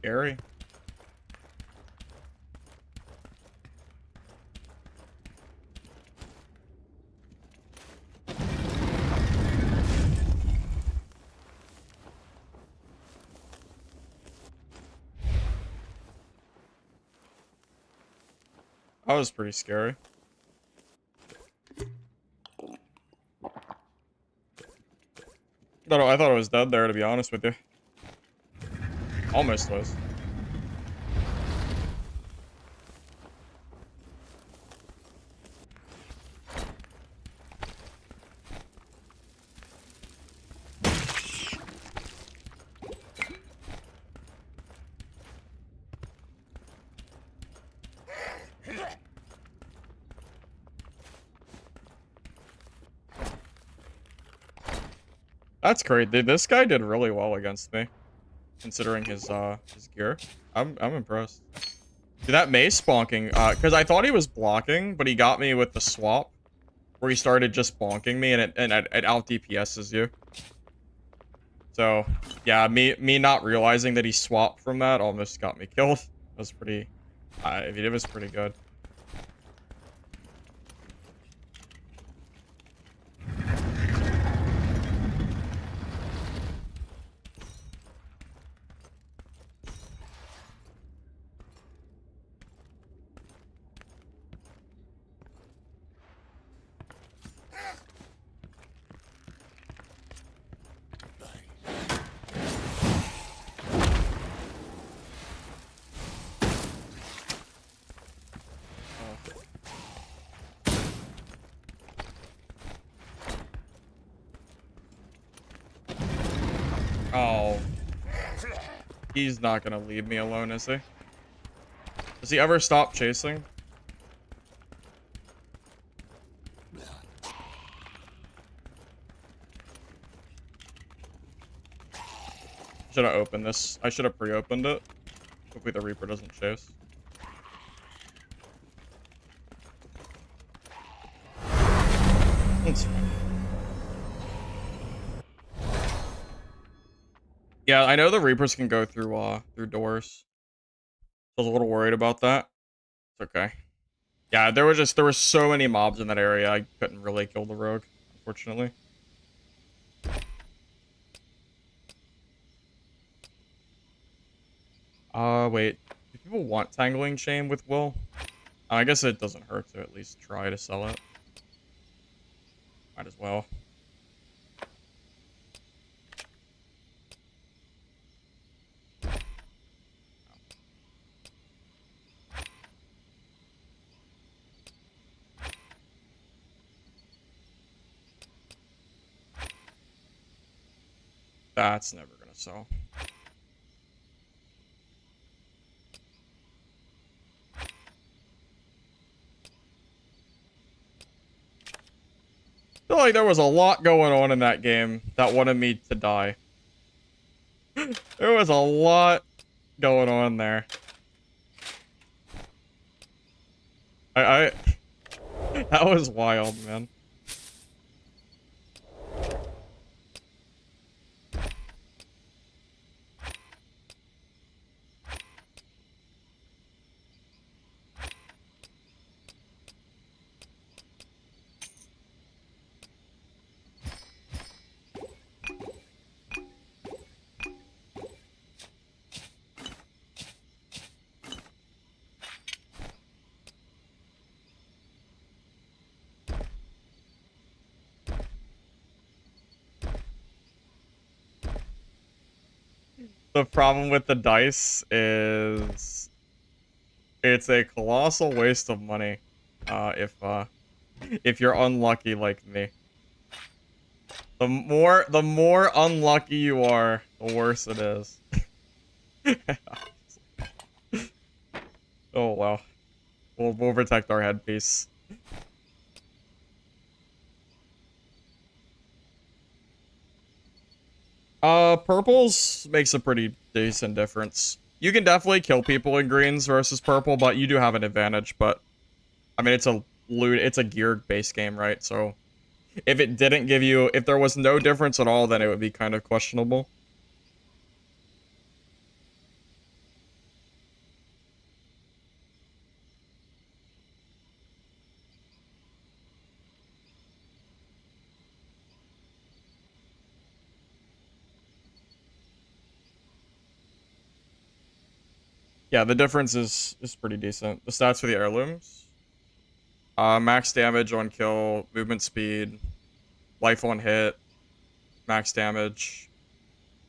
Scary. That was pretty scary. I thought it was dead there, to be honest with you. Almost was. That's great. Dude, this guy did really well against me, considering his gear. I'm impressed. Dude, that mace bonking, because I thought he was blocking, but he got me with the swap, where he started just bonking me, and it out DPS's you. So, yeah, me not realizing that he swapped from that almost got me killed. That was pretty, it was pretty good. He's not gonna leave me alone, is he? Does he ever stop chasing? Should have opened this. I should have pre-opened it. Hopefully the Reaper doesn't chase. That's fine. Yeah, I know the Reapers can go through doors. I was a little worried about that. It's okay. Yeah, there were so many mobs in that area. I couldn't really kill the rogue, unfortunately. Wait. Do people want Tangling Chain with Will? I guess it doesn't hurt to at least try to sell it. Might as well. That's never gonna sell. I feel like there was a lot going on in that game that wanted me to die. There was a lot going on there. I that was wild, man. The problem with the dice is it's a colossal waste of money if you're unlucky like me. The more unlucky you are, the worse it is. Oh well. We'll protect our headpiece. Purples makes a pretty decent difference. You can definitely kill people in greens versus purple, but you do have an advantage. But I mean, it's a geared base game, right? So if it didn't give you, if there was no difference at all, then it would be kind of questionable. Yeah, the difference is pretty decent. The stats for the heirlooms. Max damage on kill, movement speed, life on hit, max damage,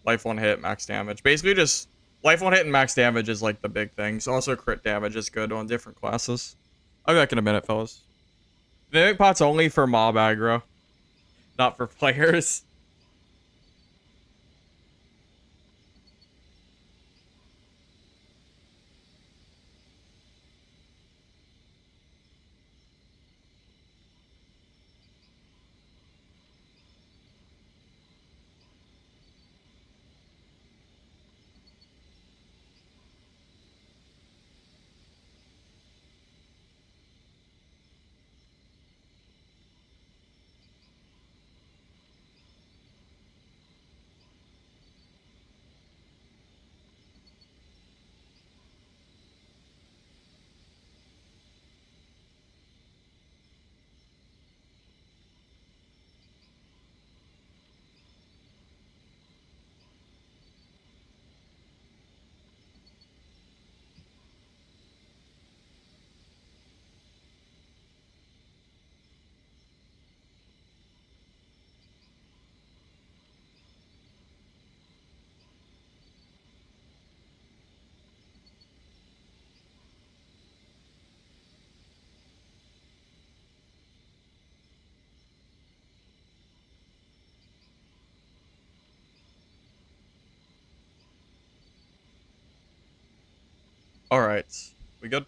life on hit, max damage. Basically just life on hit and max damage is like the big things. Also crit damage is good on different classes. I'll be back in a minute, fellas. Mimic pot's only for mob aggro, not for players. Alright. We good?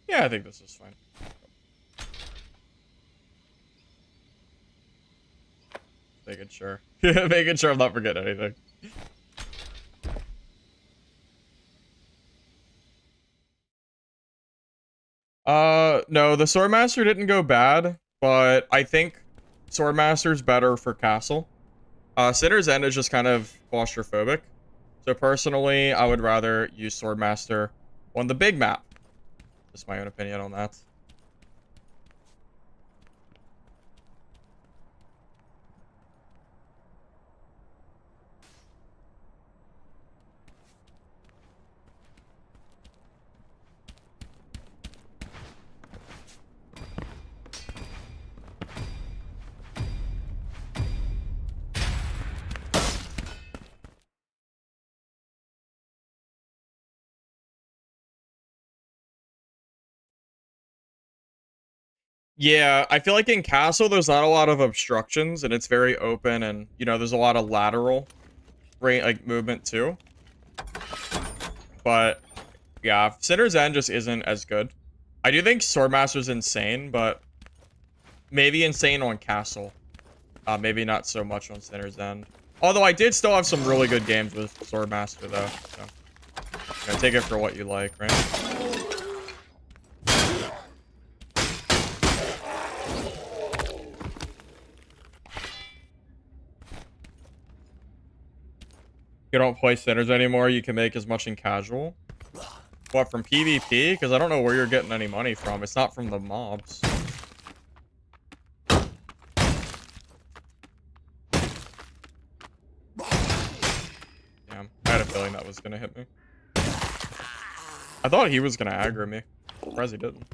Yeah, I think this is fine. Making sure. Making sure I'm not forgetting anything. No, the Swordmaster didn't go bad, but I think Swordmaster's better for Castle. Sinner's End is just kind of claustrophobic. So personally, I would rather use Swordmaster on the big map. Just my own opinion on that. Yeah, I feel like in Castle, there's not a lot of obstructions, and it's very open, and, you know, there's a lot of lateral like, movement, too. But, yeah, Sinner's End just isn't as good. I do think Swordmaster's insane, but maybe insane on Castle. Maybe not so much on Sinner's End. Although I did still have some really good games with Swordmaster, though. So, you know, take it for what you like, right? You don't play Sinners anymore, you can make as much in casual. What, from PvP? Because I don't know where you're getting any money from. It's not from the mobs. Damn, I had a feeling that was gonna hit me. I thought he was gonna aggro me. I'm surprised he didn't.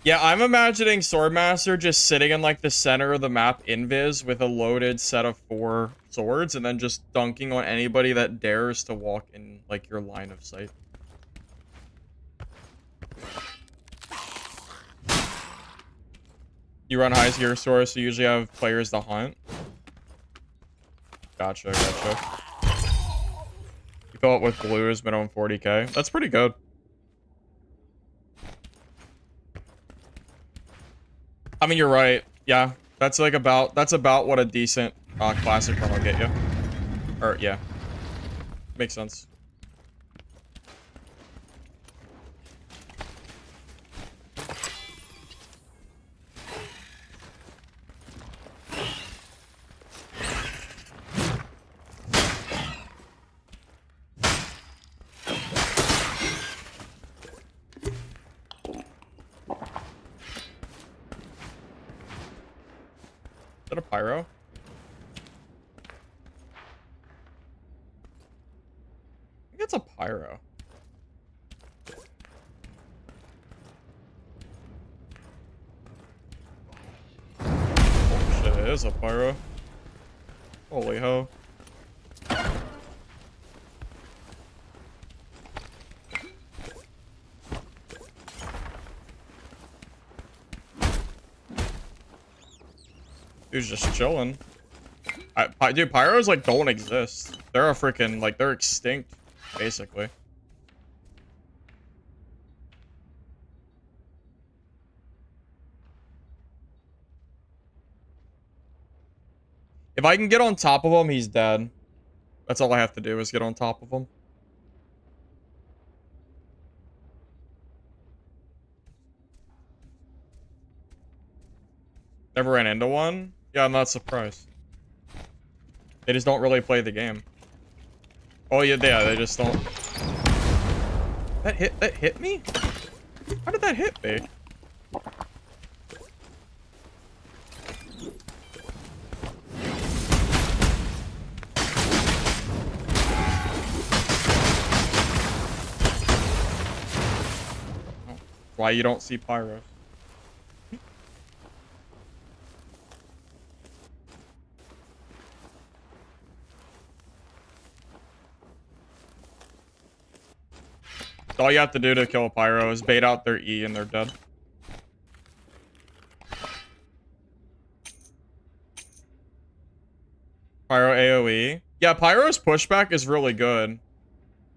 Yeah, I'm imagining Swordmaster just sitting in, like, the center of the map invis with a loaded set of 4 swords and then just dunking on anybody that dares to walk in, like, your line of sight. You run high gear source, so you usually have players to hunt. Gotcha, gotcha. You fill it with blues, minimum 40k. That's pretty good. I mean, you're right. Yeah, that's like that's about what a decent classic run will get you. Or yeah, makes sense. Is that a pyro? I think it's a pyro. Oh shit, it is a pyro. Holy ho. Dude's just chilling. Dude, pyros, like, don't exist. They're a freaking, like, they're extinct, basically. If I can get on top of him, he's dead. That's all I have to do is get on top of him. Never ran into one? Yeah, I'm not surprised. They just don't really play the game. Oh yeah, they just don't. That hit me? How did that hit me? Why you don't see pyros? All you have to do to kill a pyro is bait out their E and they're dead. Pyro AoE. Yeah, Pyro's pushback is really good.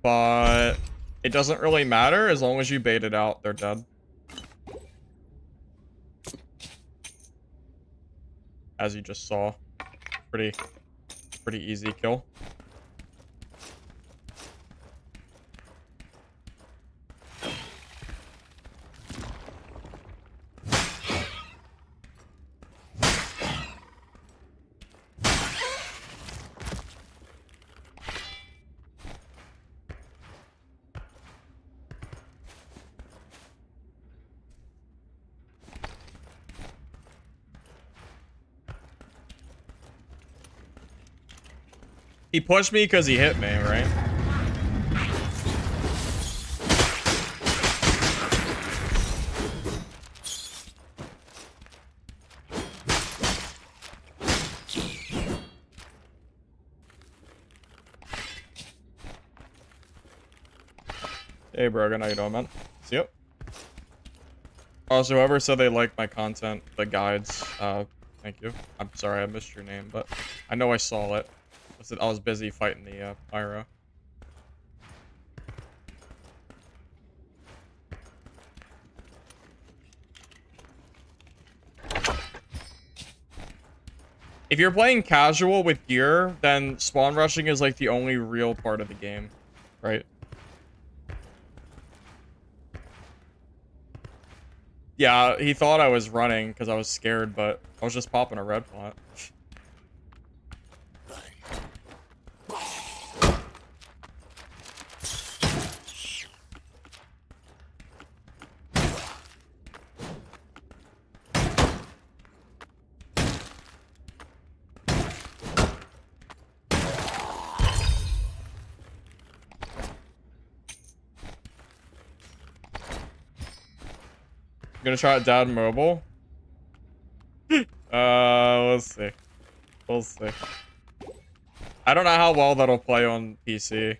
But it doesn't really matter as long as you bait it out, they're dead. As you just saw. Pretty easy kill. He pushed me because he hit me, right? Hey, Brogan, how you doing, man? See you. Also, whoever said they liked my content, the guides, thank you. I'm sorry I missed your name, but I know I saw it. I was busy fighting the pyro. If you're playing casual with gear, then spawn rushing is like the only real part of the game, right? Yeah, he thought I was running because I was scared, but I was just popping a red pot. Gonna try it down mobile. Let's see. We'll see. I don't know how well that'll play on PC.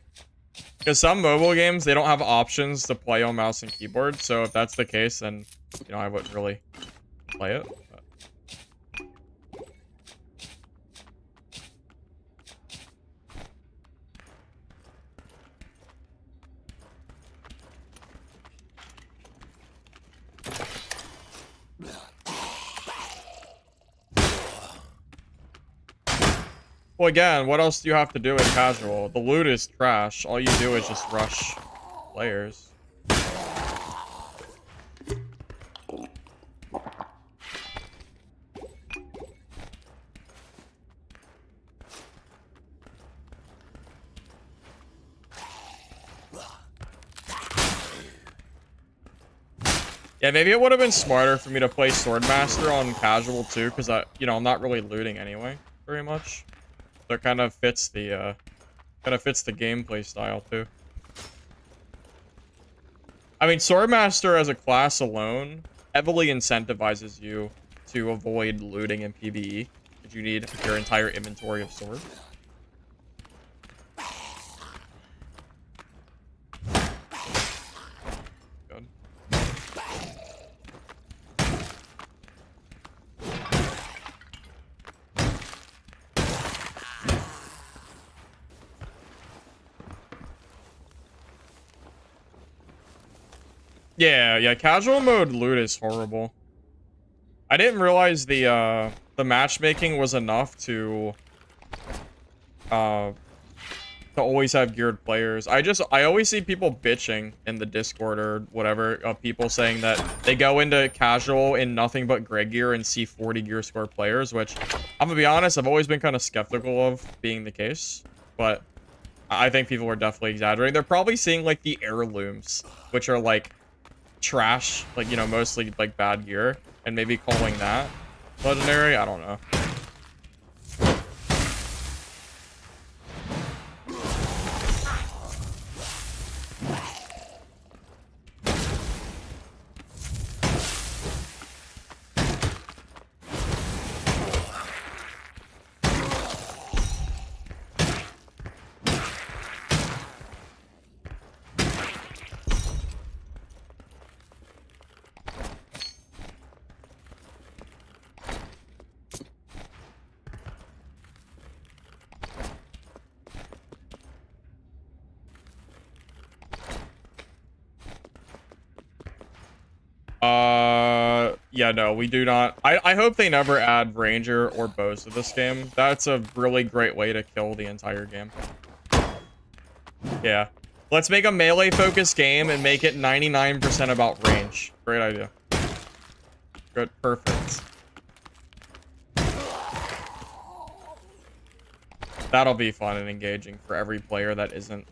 Because some mobile games, they don't have options to play on mouse and keyboard. So if that's the case, then, you know, I wouldn't really play it. But. Well, again, what else do you have to do in casual? The loot is trash. All you do is just rush players. Yeah, maybe it would have been smarter for me to play Swordmaster on casual too, because I'm not really looting anyway very much. So it kind of fits the gameplay style too. I mean, Swordmaster as a class alone heavily incentivizes you to avoid looting in PvE, because you need your entire inventory of swords. Good. Yeah, casual mode loot is horrible. I didn't realize the matchmaking was enough to always have geared players. I always see people bitching in the Discord or whatever, people saying that they go into casual in nothing but gray gear and see 40 gear score players, which I'm gonna be honest, I've always been kind of skeptical of being the case, but I think people are definitely exaggerating. They're probably seeing like the heirlooms, which are like trash, like, you know, mostly like bad gear, and maybe calling that legendary. I don't know. Yeah, no, we do not. I hope they never add ranger or bows to this game. That's a really great way to kill the entire game. Yeah. Let's make a melee-focused game and make it 99% about range. Great idea. Good. Perfect. That'll be fun and engaging for every player that isn't,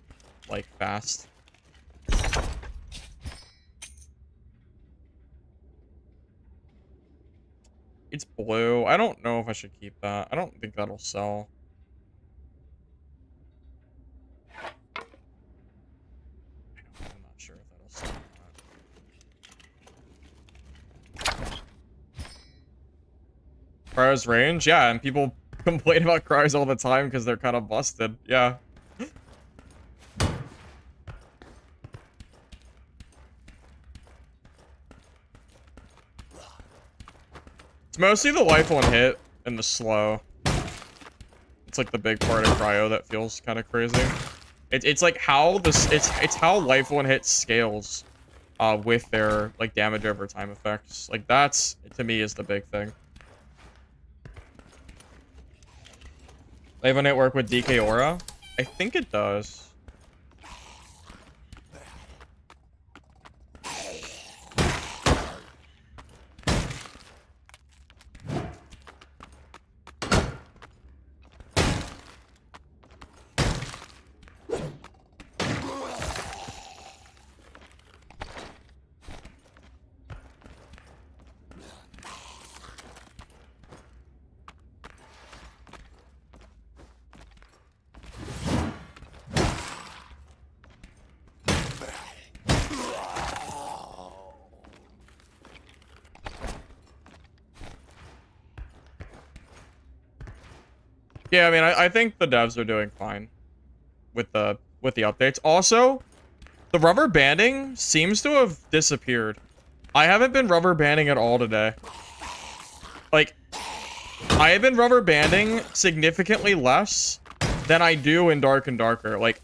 like, fast. It's blue. I don't know if I should keep that. I don't think that'll sell. I'm not sure if that'll sell or not. Cryo's range? Yeah, and people complain about cryos all the time because they're kind of busted. Yeah. It's mostly the life one hit and the slow. It's like the big part of cryo that feels kind of crazy. It's like how this it's how life one hit scales with their like damage over time effects. Like that's to me is the big thing. Life one hit work with DK aura? I think it does. Yeah, I mean, I think the devs are doing fine with the updates. Also, the rubber banding seems to have disappeared. I haven't been rubber banding at all today. Like, I have been rubber banding significantly less than I do in Dark and Darker. Like,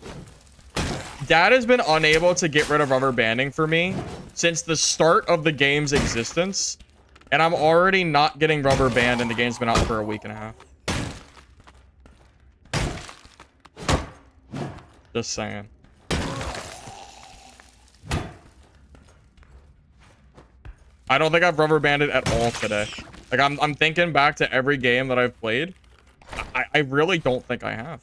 Dad has been unable to get rid of rubber banding for me since the start of the game's existence, and I'm already not getting rubber band, and the game's been out for a week and a half. Just saying. I don't think I've rubber banded at all today. Like, I'm thinking back to every game that I've played. I really don't think I have.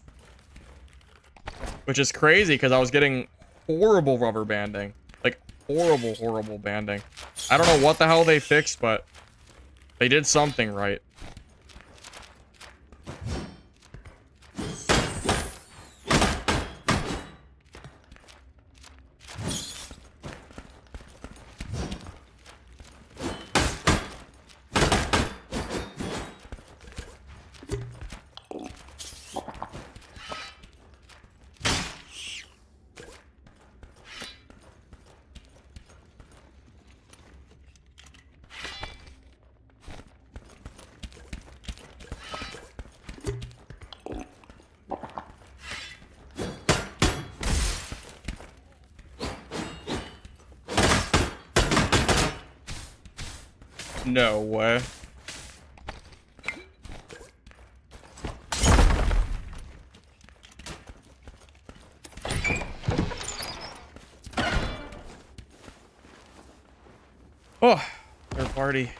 Which is crazy, because I was getting horrible rubber banding. Like, horrible, horrible banding. I don't know what the hell they fixed, but they did something right. No way. Oh, third party.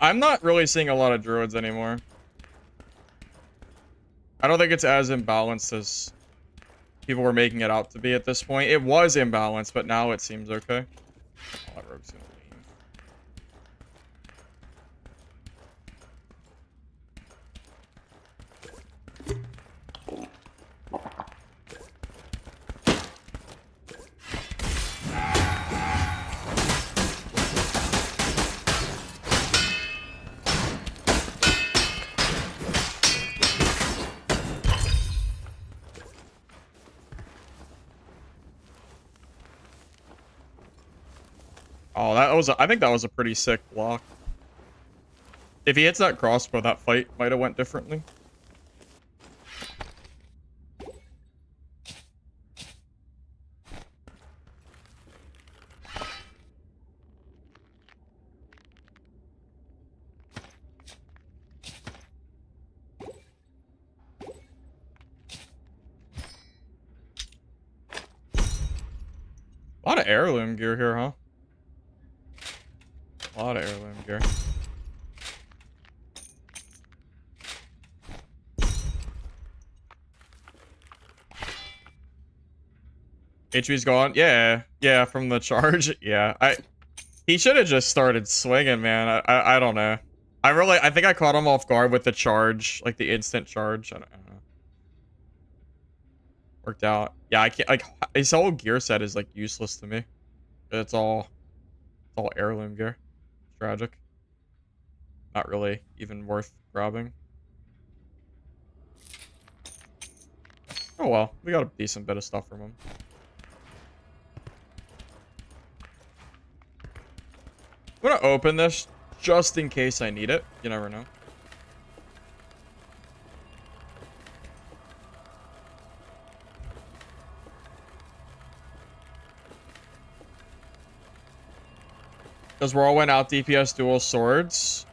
I'm not really seeing a lot of druids anymore. I don't think it's as imbalanced as people were making it out to be at this point. It was imbalanced, but now it seems okay. Oh, that rogue's gonna leave. Oh, I think that was a pretty sick block. If he hits that crossbow, that fight might have went differently. A lot of heirloom gear here, huh? A lot of heirloom gear. HP's gone. Yeah, yeah, from the charge. Yeah, he should have just started swinging, man. I don't know. I think I caught him off guard with the charge, like the instant charge. I don't know. Worked out. Yeah, I can't, like, his whole gear set is like useless to me. It's all heirloom gear. Tragic. Not really even worth grabbing. Oh well, we got a decent bit of stuff from him. I'm gonna open this just in case I need it. You never know. Does Whirlwind out DPS dual swords?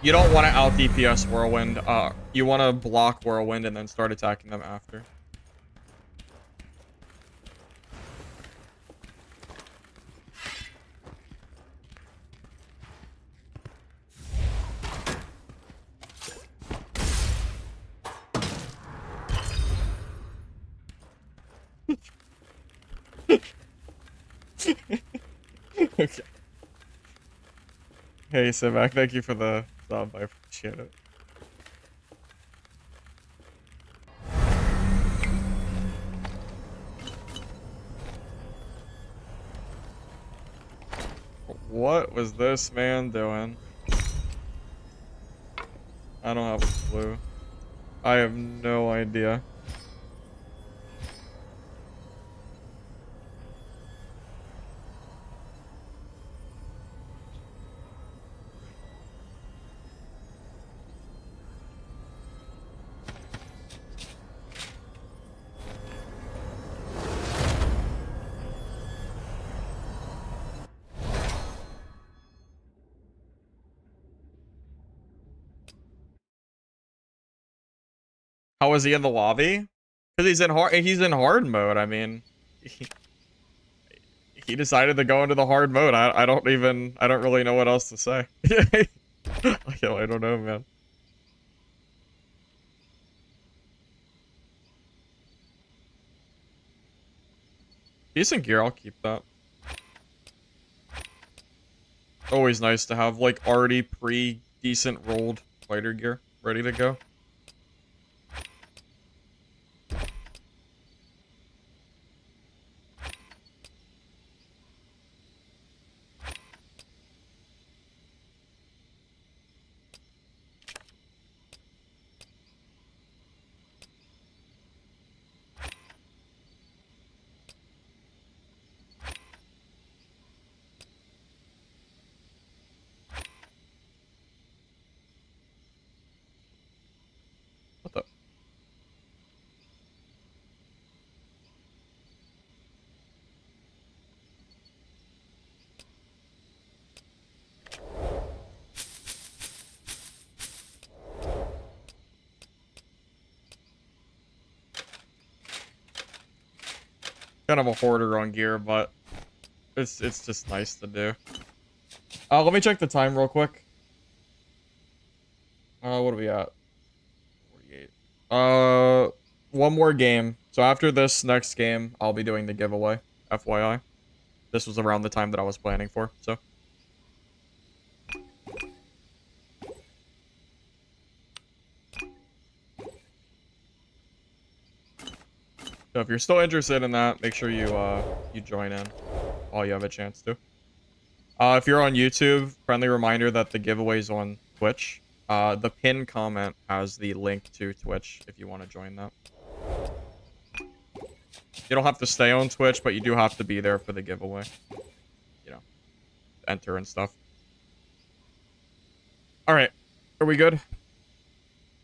You don't want to out DPS Whirlwind. You want to block Whirlwind and then start attacking them after. Okay. Hey, Simak, thank you for the sub. I appreciate it. What was this man doing? I don't have a clue. I have no idea. How was he in the lobby? Because he's in hard mode. I mean, he decided to go into the hard mode. I don't really know what else to say. I don't know, man. Decent gear, I'll keep that. Always nice to have like already decent rolled fighter gear ready to go. What the? Kind of a hoarder on gear, but it's just nice to do. Let me check the time real quick. What are we at? 48. One more game. So after this next game, I'll be doing the giveaway. FYI. This was around the time that I was planning for, so. So if you're still interested in that, make sure you join in while you have a chance to. If you're on YouTube, friendly reminder that the giveaway's on Twitch. The pinned comment has the link to Twitch if you want to join that. You don't have to stay on Twitch, but you do have to be there for the giveaway. You know. enter and stuff. All right, are we good?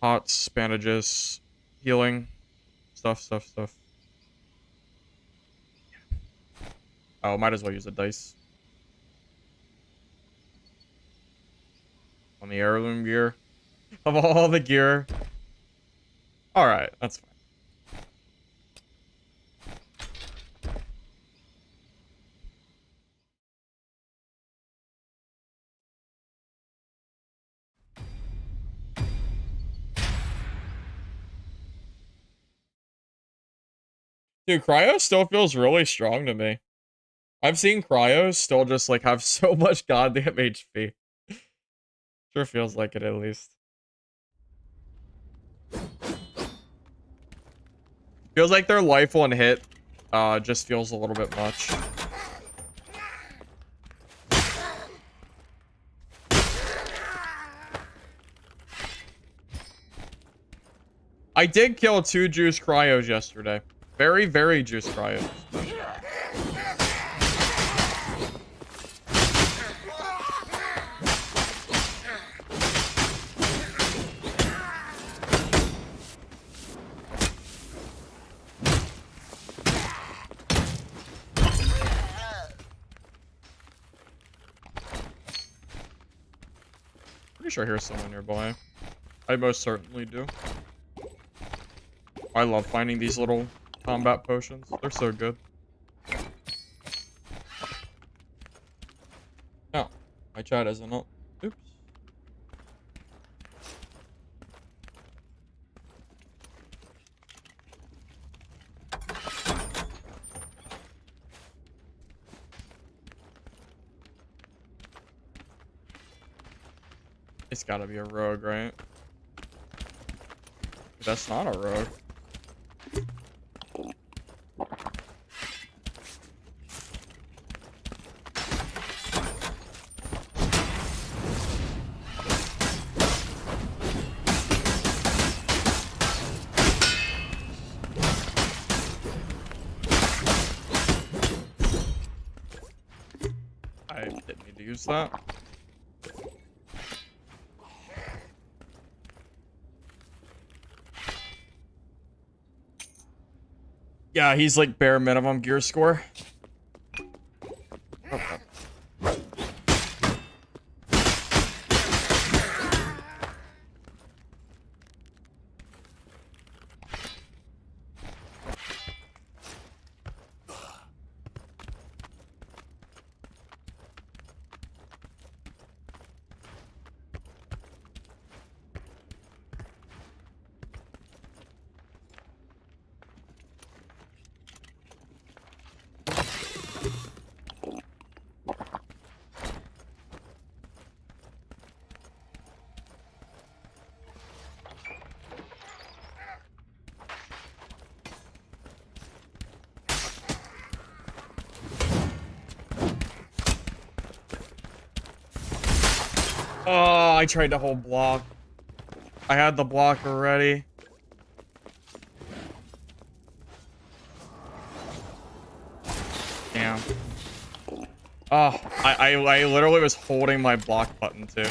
Pots, bandages, healing, stuff. Oh, might as well use a dice. On the heirloom gear. Of all the gear. Alright, that's fine. Dude, Cryo still feels really strong to me. I've seen Cryos still just, like, have so much goddamn HP. Sure feels like it, at least. Feels like their life on hit, just feels a little bit much. I did kill 2 juice Cryos yesterday. Very, very juice Cryos. Pretty sure here's someone nearby. I most certainly do. I love finding these little combat potions. They're so good. Oh, my chat isn't up. Oops. It's gotta be a rogue, right? That's not a rogue. I didn't need to use that. Yeah, he's like bare minimum gear score. Okay. Oh, I tried to hold block. I had the block already. Damn. Oh, I literally was holding my block button too.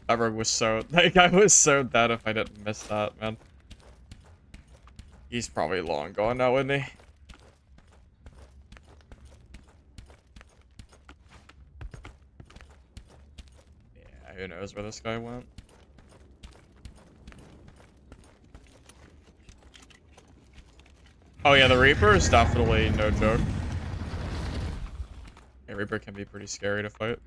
That rogue was so, like, I was so dead if I didn't miss that, man. He's probably long gone now, isn't he? Yeah, who knows where this guy went. Oh yeah, the Reaper is definitely no joke. Yeah, Reaper can be pretty scary to fight.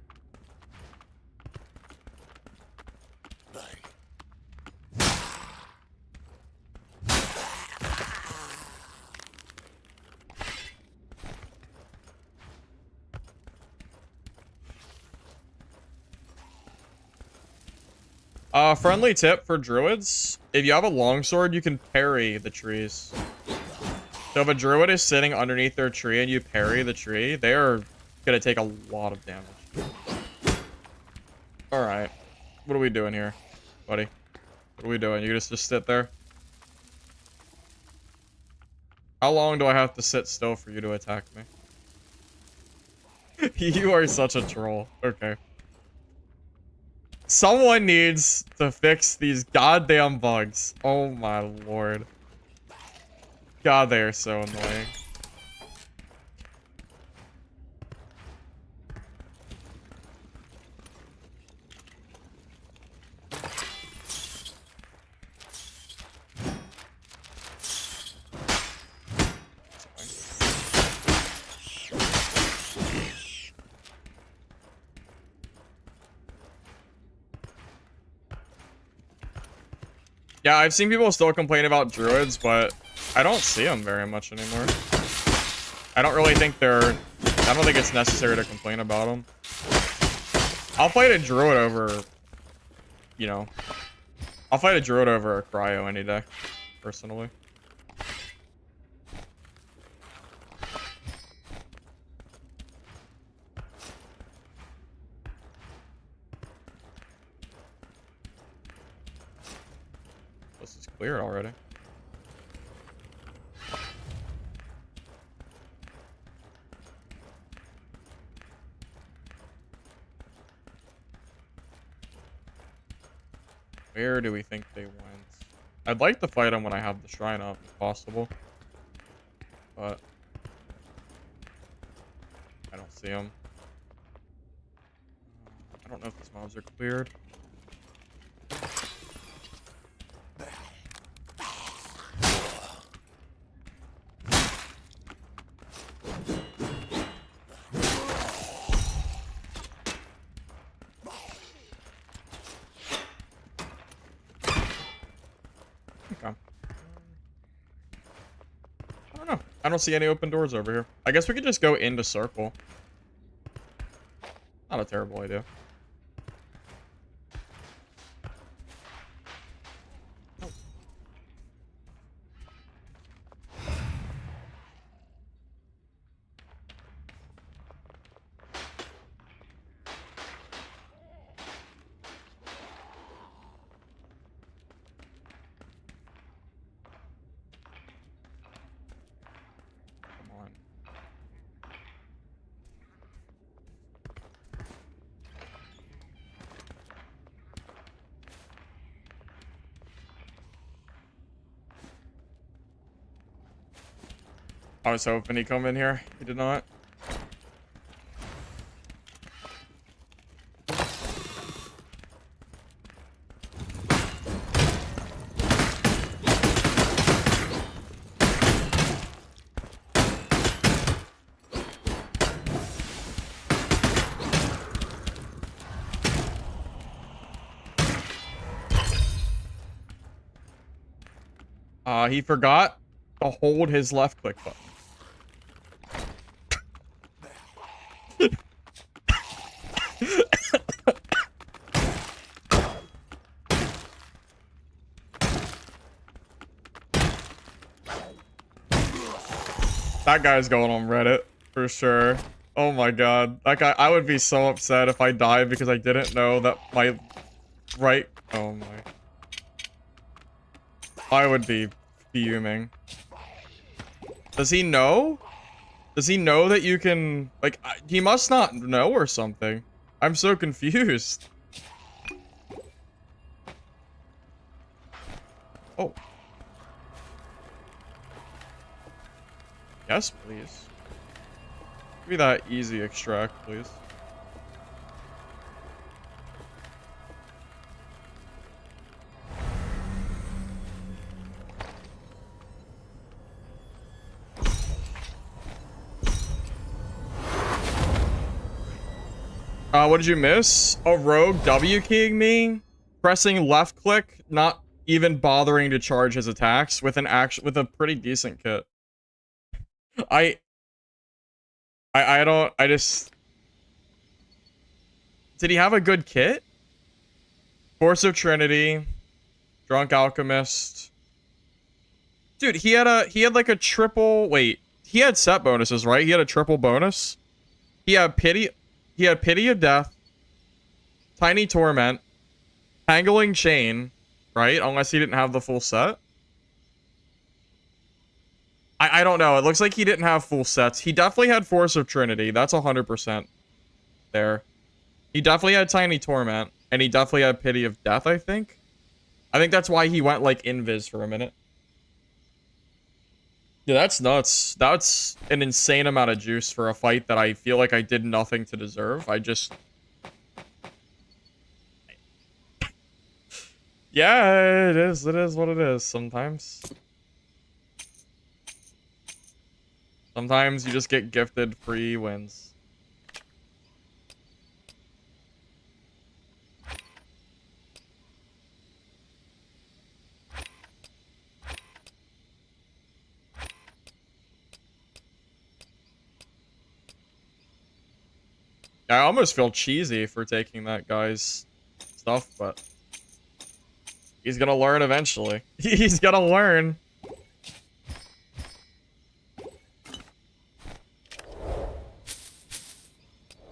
Friendly tip for druids. If you have a longsword, you can parry the trees. So if a druid is sitting underneath their tree and you parry the tree, they are gonna take a lot of damage. Alright. What are we doing here, buddy? What are we doing? You just sit there? How long do I have to sit still for you to attack me? You are such a troll. Okay. Someone needs to fix these goddamn bugs. Oh my lord. God, they are so annoying. Yeah, I've seen people still complain about druids, but I don't see them very much anymore. I don't really think I don't think it's necessary to complain about them. I'll fight a druid over, you know, I'll fight a druid over a cryo any day, personally. This is clear already. Where do we think they went? I'd like to fight them when I have the shrine up, if possible. But I don't see them. I don't know if these mobs are cleared. Okay. I don't know. I don't see any open doors over here. I guess we could just go into circle. Not a terrible idea. Come on. I was hoping he'd come in here. He did not. He forgot to hold his left click button. That guy's going on Reddit for sure. Oh my god. That guy, I would be so upset if I died because I didn't know that my right. Oh my. I would be fuming. Does he know? Does he know that you can, like, he must not know or something. I'm so confused. Oh. Yes, please. Give me that easy extract, please. What did you miss? A rogue W keying me, pressing left click, not even bothering to charge his attacks with with a pretty decent kit. I just... Did he have a good kit? Force of Trinity, Drunk Alchemist. Dude, he had like a triple. Wait, he had set bonuses, right? He had a triple bonus. He had pity. He had Pity of Death, Tiny Torment, Tangling Chain, right? Unless he didn't have the full set. I don't know. It looks like he didn't have full sets. He definitely had Force of Trinity. That's 100% there. He definitely had Tiny Torment. And he definitely had Pity of Death, I think. I think that's why he went, like, invis for a minute. Yeah, that's nuts. That's an insane amount of juice for a fight that I feel like I did nothing to deserve. I just... Yeah, it is. It is what it is sometimes. Sometimes you just get gifted free wins. I almost feel cheesy for taking that guy's stuff, but he's gonna learn eventually. He's gonna learn.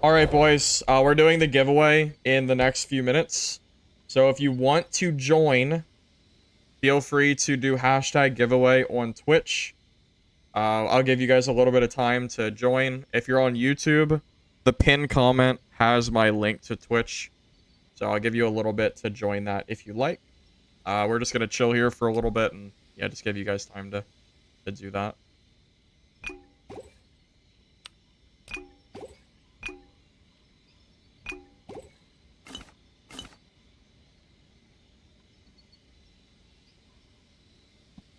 Alright, boys. We're doing the giveaway in the next few minutes. So if you want to join, feel free to do hashtag giveaway on Twitch. I'll give you guys a little bit of time to join. If you're on YouTube, the pinned comment has my link to Twitch. So I'll give you a little bit to join that if you like. We're just going to chill here for a little bit and yeah, just give you guys time to do that.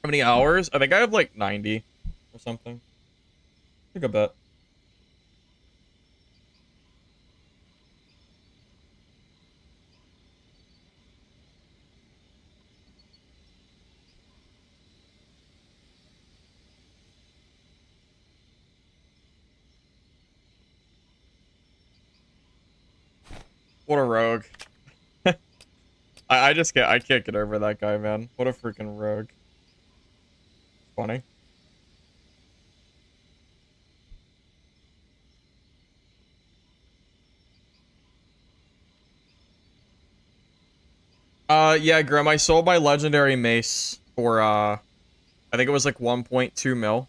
How many hours? I think I have like 90 or something. Take a bet. What a rogue. I can't get over that guy, man. What a freaking rogue. Funny. Yeah, Grim, I sold my legendary mace for, I think it was like 1.2 mil.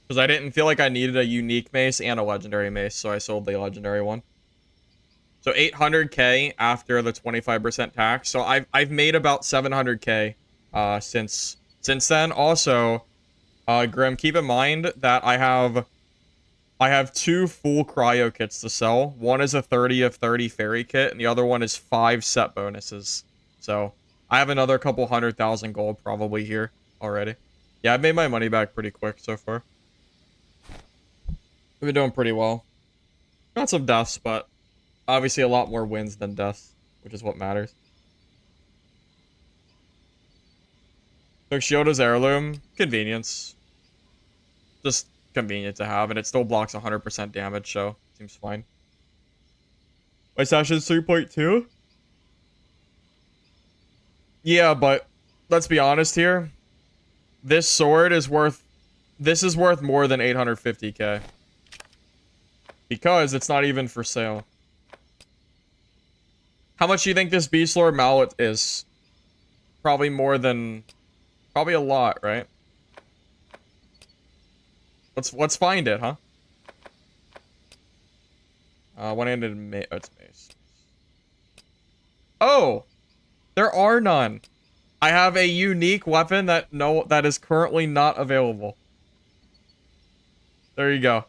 Because I didn't feel like I needed a unique mace and a legendary mace, so I sold the legendary one. So 800k after the 25% tax. So I've made about 700k since then. Also, Grim, keep in mind that I have 2 full cryo kits to sell. One is a 30 of 30 fairy kit, and the other one is 5 set bonuses. So I have another couple 100,000 gold probably here already. Yeah, I've made my money back pretty quick so far. We've been doing pretty well. Got some deaths, but obviously a lot more wins than deaths, which is what matters. Took Shioda's heirloom. Convenience. Just convenient to have, and it still blocks 100% damage, so seems fine. My stash is 3.2? Yeah, but let's be honest here. This sword is worth... This is worth more than 850k. Because it's not even for sale. How much do you think this Beast Lord mallet is? Probably more than... Probably a lot, right? Let's find it, huh? One-handed mace. Oh, it's mace. Oh! There are none. I have a unique weapon that is currently not available. There you go.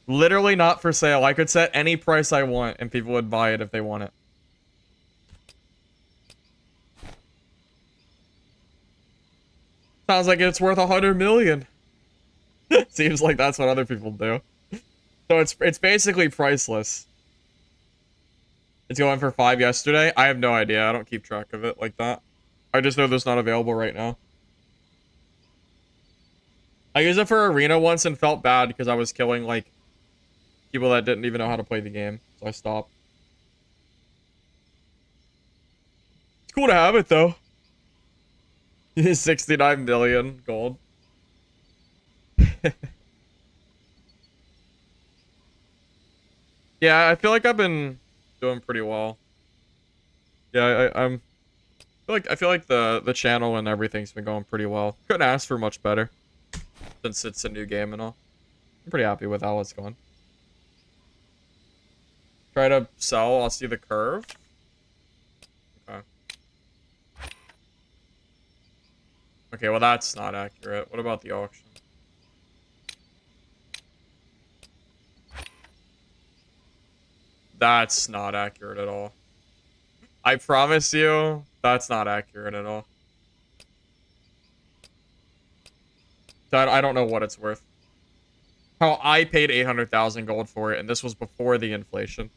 Literally not for sale. I could set any price I want and people would buy it if they want it. Sounds like it's worth 100 million. Seems like that's what other people do. So it's basically priceless. It's going for 5 yesterday. I have no idea. I don't keep track of it like that. I just know there's not available right now. I used it for arena once and felt bad because I was killing like people that didn't even know how to play the game. So I stopped. Cool to have it though. 69 million gold. Yeah, I feel like I've been doing pretty well. Yeah, I feel like the channel and everything's been going pretty well. Couldn't ask for much better since it's a new game and all. I'm pretty happy with how it's going. Try to sell, I'll see the curve. Okay. Okay, well that's not accurate. What about the auction? That's not accurate at all. I promise you, that's not accurate at all. I don't know what it's worth. How I paid 800,000 gold for it, and this was before the inflation.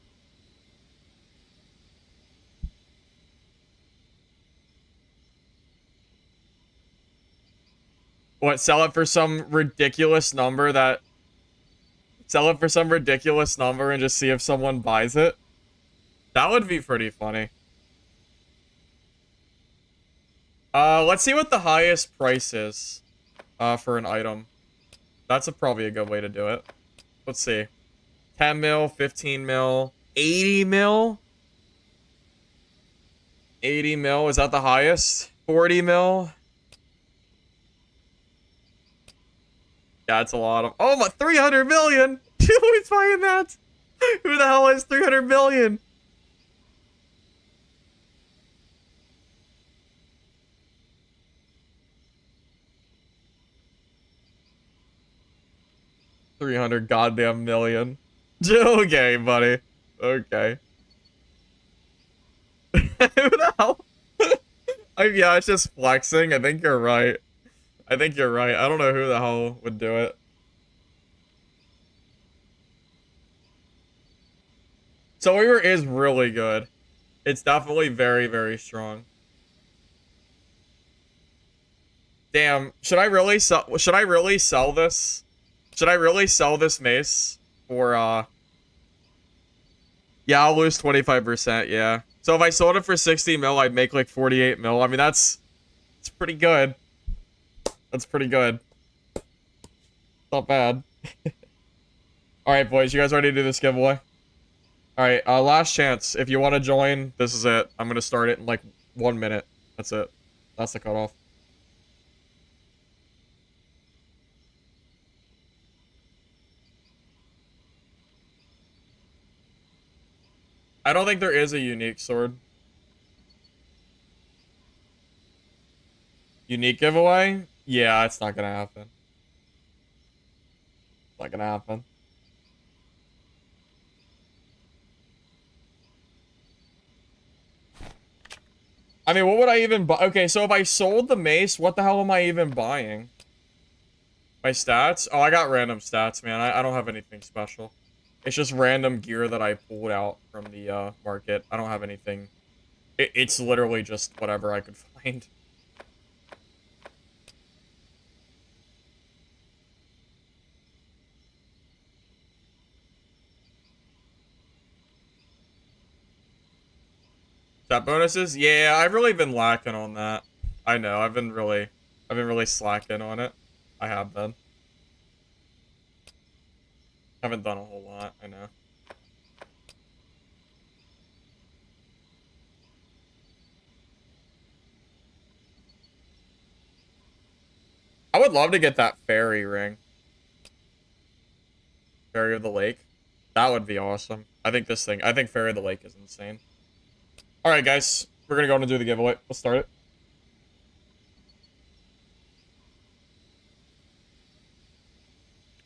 What, sell it for some ridiculous number that... Sell it for some ridiculous number and just see if someone buys it? That would be pretty funny. Let's see what the highest price is for an item. That's probably a good way to do it. Let's see. 10 mil, 15 mil, 80 mil? 80 mil, is that the highest? 40 mil? Yeah, it's a lot of... Oh, my 300 million! Who's buying that? Who the hell has 300 million? $300 goddamn million. Okay, buddy. Okay. Who the hell? Yeah, it's just flexing. I think you're right. I think you're right. I don't know who the hell would do it. Sawyer is really good. It's definitely very, very strong. Damn, should I really sell this? Should I really sell this mace for yeah, I'll lose 25%, yeah. So if I sold it for 60 mil, I'd make like 48 mil. I mean, it's pretty good. That's pretty good. Not bad. Alright, boys, you guys ready to do this giveaway? Alright, last chance. If you want to join, this is it. I'm gonna start it in like 1 minute. That's it. That's the cutoff. I don't think there is a unique sword. Unique giveaway? Yeah, it's not gonna happen. It's not gonna happen. I mean, what would I even buy? Okay, so if I sold the mace, what the hell am I even buying? My stats? Oh, I got random stats, man. I don't have anything special. It's just random gear that I pulled out from the market. I don't have anything. It's literally just whatever I could find. Stat bonuses? Yeah, I've really been lacking on that. I know, I've been really slacking on it. I have been. Haven't done a whole lot, I know. I would love to get that fairy ring. Fairy of the Lake. That would be awesome. I think Fairy of the Lake is insane. Alright, guys. We're gonna go and do the giveaway. Let's start it.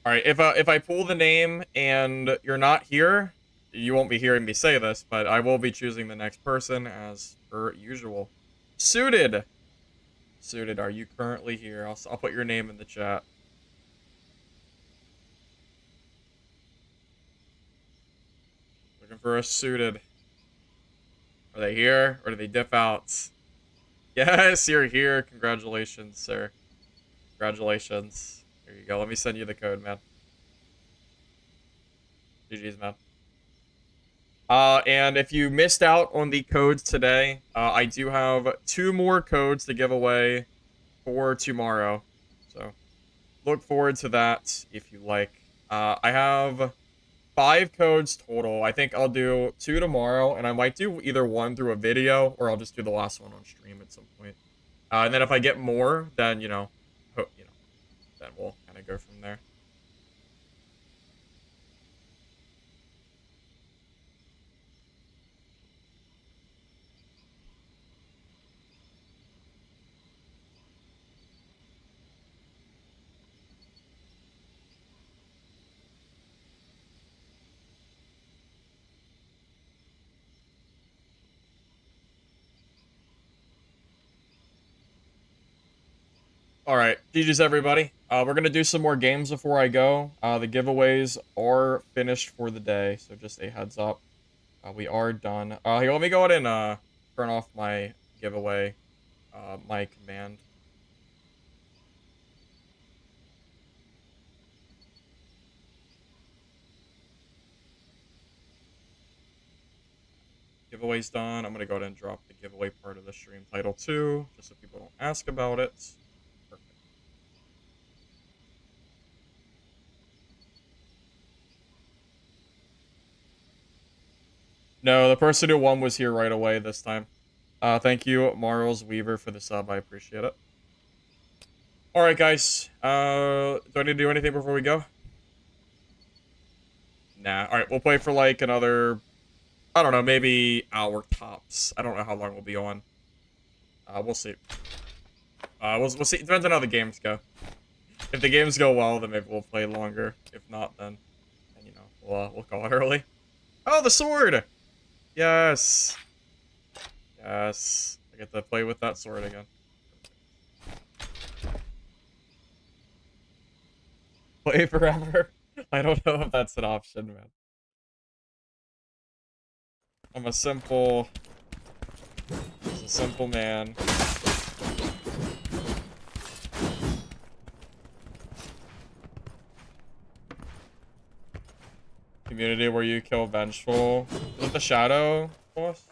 Alright, if I pull the name and you're not here, you won't be hearing me say this, but I will be choosing the next person as per usual. Suited! Suited, are you currently here? I'll put your name in the chat. Looking for a suited. Are they here, or do they dip out? Yes, you're here. Congratulations, sir. Congratulations. Here you go. Let me send you the code, man. GG's, man. And if you missed out on the codes today, I do have 2 more codes to give away for tomorrow. So look forward to that if you like. I have 5 codes total. I think I'll do 2 tomorrow, and I might do either one through a video, or I'll just do the last one on stream at some point. And then if I get more, then, then we'll kind of go from there. All right, GG's everybody. We're gonna do some more games before I go. The giveaways are finished for the day, so just a heads up. We are done. Here, let me go ahead and turn off my giveaway, my command. Giveaway's done. I'm gonna go ahead and drop the giveaway part of the stream title too, just so people don't ask about it. Perfect. No, the person who won was here right away this time. Thank you, Marls Weaver, for the sub. I appreciate it. Alright, guys. Do I need to do anything before we go? Nah. Alright, we'll play for like another, I don't know, maybe hour tops. I don't know how long we'll be on. We'll see. We'll see. Depends on how the games go. If the games go well, then maybe we'll play longer. If not, then we'll call it early. Oh, the sword! Yes. Yes. I get to play with that sword again. Play forever? I don't know if that's an option, man. I'm a simple man. Community where you kill Vengeful. Is it the Shadow boss?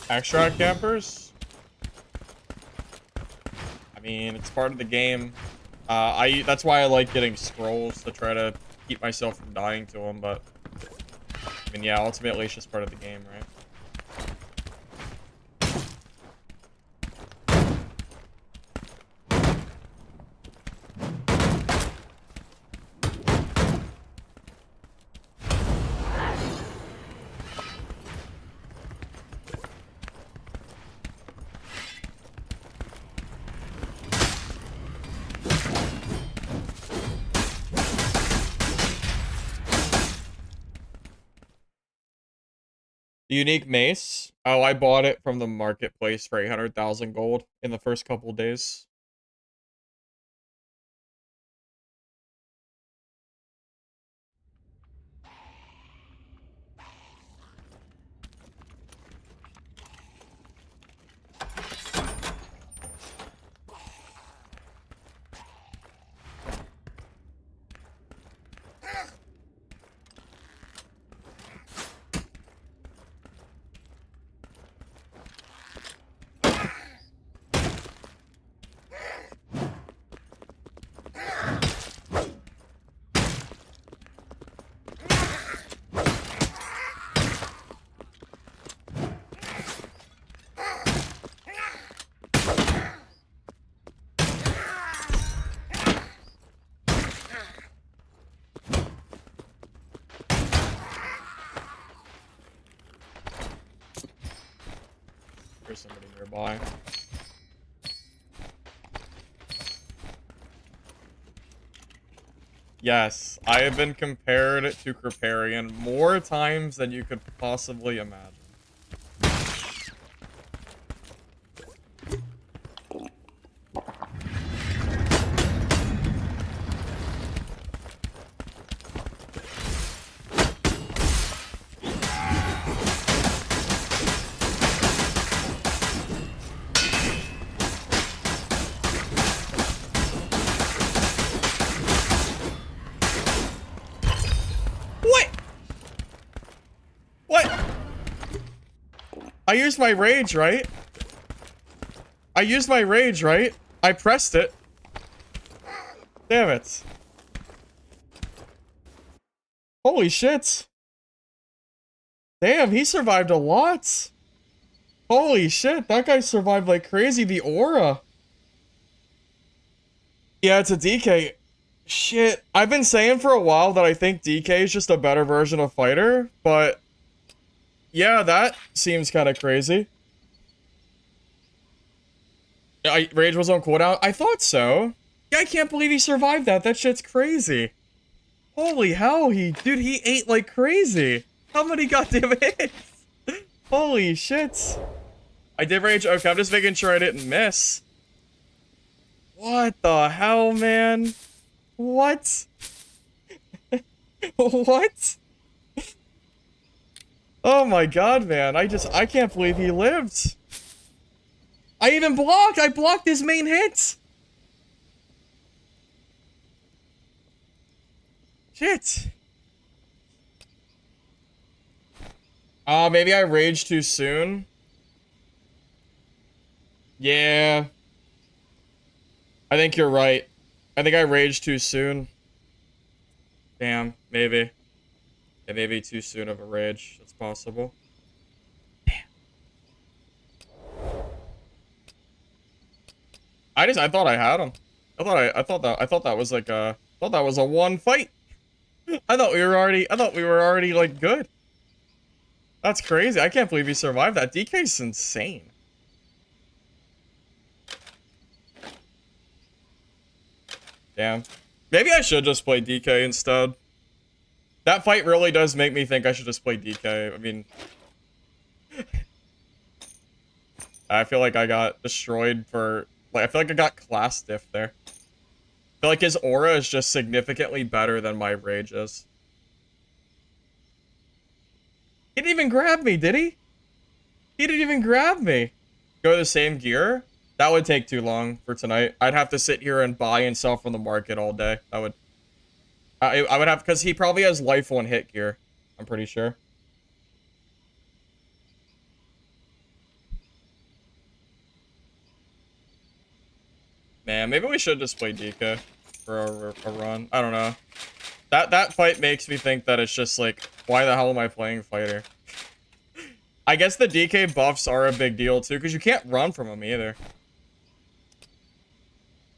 Extract campers? I mean, it's part of the game. That's why I like getting scrolls to try to keep myself from dying to them, but I mean, yeah, ultimately it's just part of the game, right? The unique mace? Oh, I bought it from the marketplace for 800,000 gold in the first couple days. There's somebody nearby. Yes, I have been compared to Kripparrian more times than you could possibly imagine. I used my rage, right? I used my rage, right? I pressed it. Damn it. Holy shit. Damn, he survived a lot. Holy shit, that guy survived like crazy. The aura. Yeah, it's a DK. Shit, I've been saying for a while that I think DK is just a better version of Fighter, but yeah, that seems kind of crazy. Rage was on cooldown? I thought so. Yeah, I can't believe he survived that. That shit's crazy. Holy hell, dude, he ate like crazy. How many goddamn hits? Holy shit. I did rage. Okay, I'm just making sure I didn't miss. What the hell, man? What? What? Oh my god, man. I can't believe he lived. I even blocked. I blocked his main hit. Shit. Maybe I raged too soon. Yeah. I think you're right. I think I raged too soon. Damn, maybe. Yeah, maybe too soon of a rage. That's possible. Damn. I thought I had him. I thought that was like a, I thought that was a one fight. I thought we were already like good. That's crazy. I can't believe he survived that. DK's insane. Damn. Maybe I should just play DK instead. That fight really does make me think I should just play DK. I mean, I feel like I got destroyed for, like, I feel like I got class diff there. I feel like his aura is just significantly better than my rage is. He didn't even grab me, did he? He didn't even grab me. Go the same gear? That would take too long for tonight. I'd have to sit here and buy and sell from the market all day. I would have, because he probably has life one hit gear. I'm pretty sure. Man, maybe we should just play DK for a run. I don't know. That fight makes me think that it's just like, why the hell am I playing fighter? I guess the DK buffs are a big deal too, because you can't run from them either.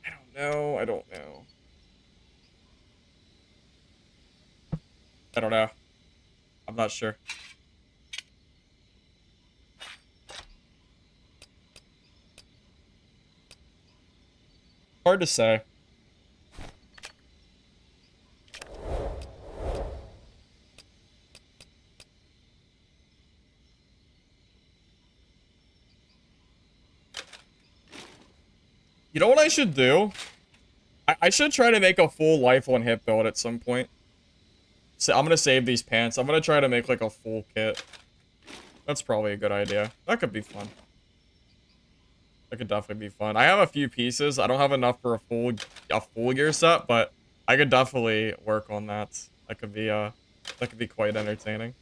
I don't know. I don't know. I'm not sure. Hard to say. You know what I should do? I should try to make a full life one hit build at some point. So I'm gonna save these pants. I'm gonna try to make like a full kit. That's probably a good idea. That could be fun. That could definitely be fun. I have a few pieces. I don't have enough for a full gear set, but I could definitely work on that. That could be quite entertaining.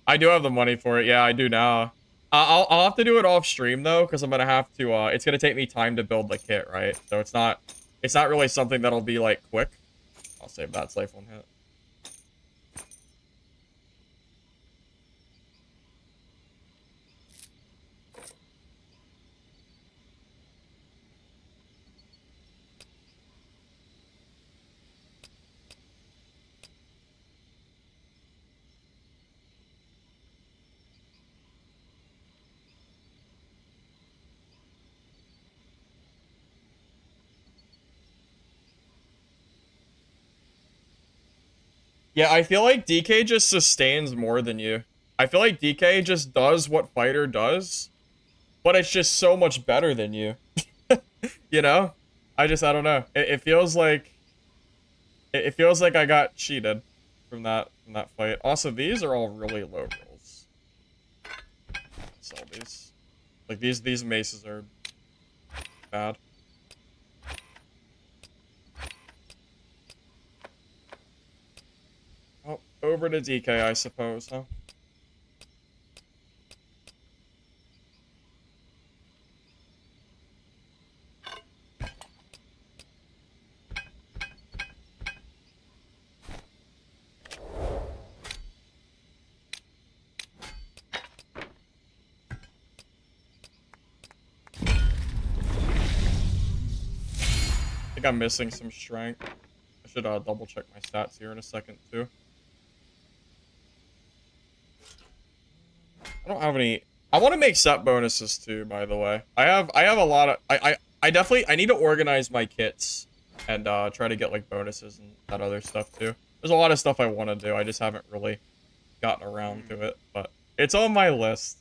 I do have the money for it. Yeah, I do now. I'll have to do it off stream though, because I'm gonna have to. It's gonna take me time to build the kit, right? So it's not really something that'll be like quick. I'll save that life one hit. Yeah, I feel like DK just sustains more than you. I feel like DK just does what fighter does, but it's just so much better than you. You know? I don't know. It feels like I got cheated from that fight. Also, these are all really low rolls. Sell these. Like these maces are bad. Oh, over to DK, I suppose, huh? I think I'm missing some strength. I should double check my stats here in a second too. I don't have any. I want to make set bonuses too, by the way. I have a lot of I definitely I need to organize my kits and try to get like bonuses and that other stuff too. There's a lot of stuff I want to do. I just haven't really gotten around to it, but it's on my list.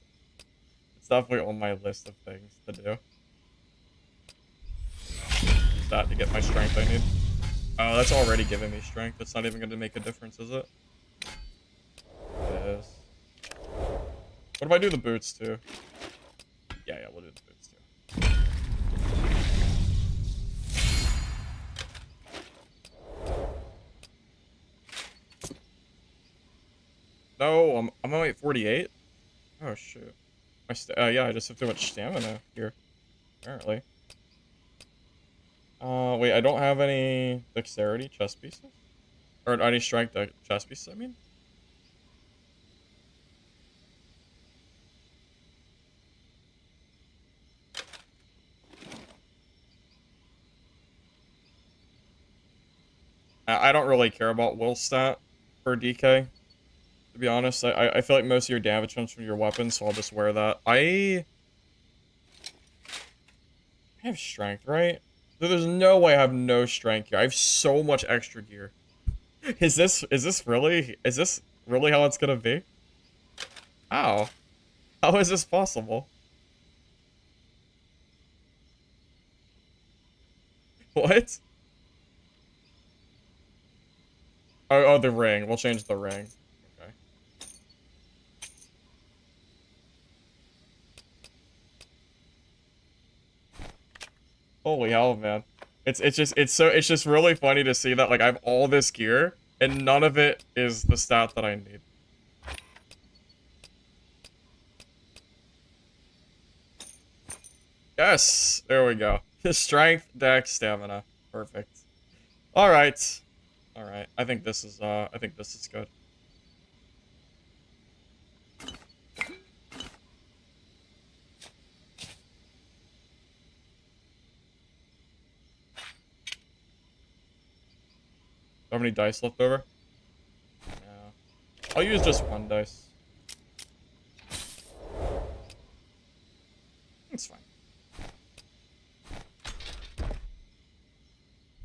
It's definitely on my list of things to do. Use that to get my strength I need. Oh, that's already giving me strength. That's not even going to make a difference, is it? It is. What if I do the boots too? Yeah, we'll do the boots too. No, I'm only at 48. Oh shoot. Yeah, I just have too much stamina here, apparently. Wait, I don't have any dexterity chest pieces? Or any strength chest pieces, I mean? I don't really care about will stat for DK, to be honest. I feel like most of your damage comes from your weapons, so I'll just wear that. I have strength, right? There's no way I have no strength here. I have so much extra gear. Is this really how it's gonna be? How? How is this possible? What? Oh, the ring. We'll change the ring. Okay. Holy hell, man. It's just really funny to see that like I have all this gear and none of it is the stat that I need. Yes, there we go. Strength, dex, stamina. Perfect. All right. All right. I think this is good. How many dice left over? Yeah. I'll use just one dice. It's fine.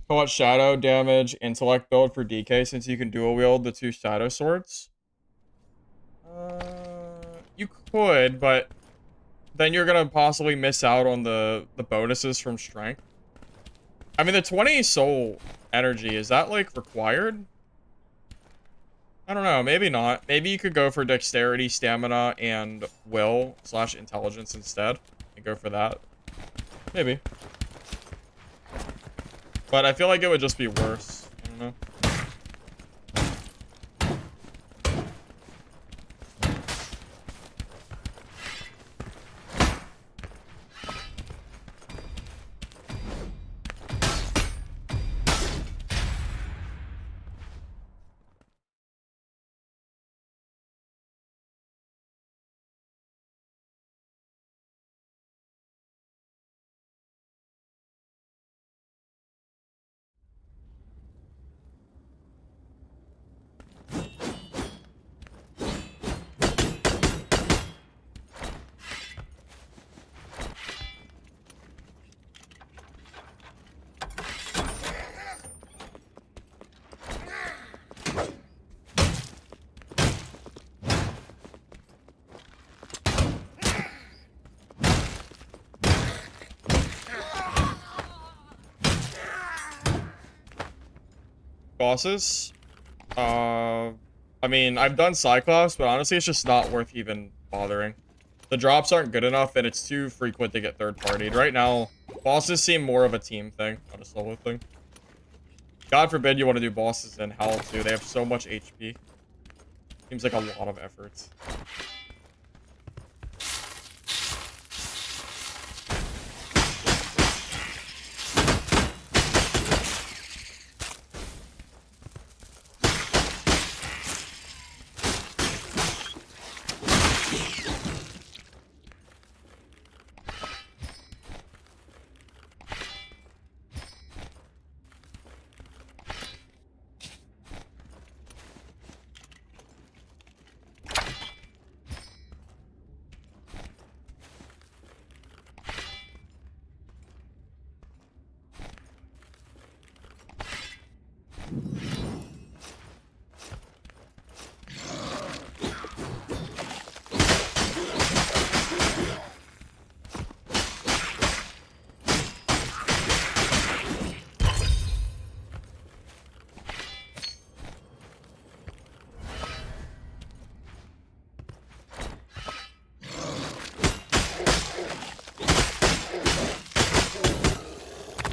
How much shadow damage intellect build for DK since you can dual wield the two shadow swords? You could, but then you're gonna possibly miss out on the bonuses from strength. I mean, the 20 soul energy, is that like required? I don't know, maybe not. Maybe you could go for dexterity, stamina, and will / intelligence instead. And go for that. Maybe. But I feel like it would just be worse. I don't know. Bosses. I mean, I've done Cyclops, but honestly, it's just not worth even bothering. The drops aren't good enough, and it's too frequent to get third-partied. Right now, bosses seem more of a team thing, not a solo thing. God forbid you want to do bosses in Hell, too. They have so much HP. Seems like a lot of effort.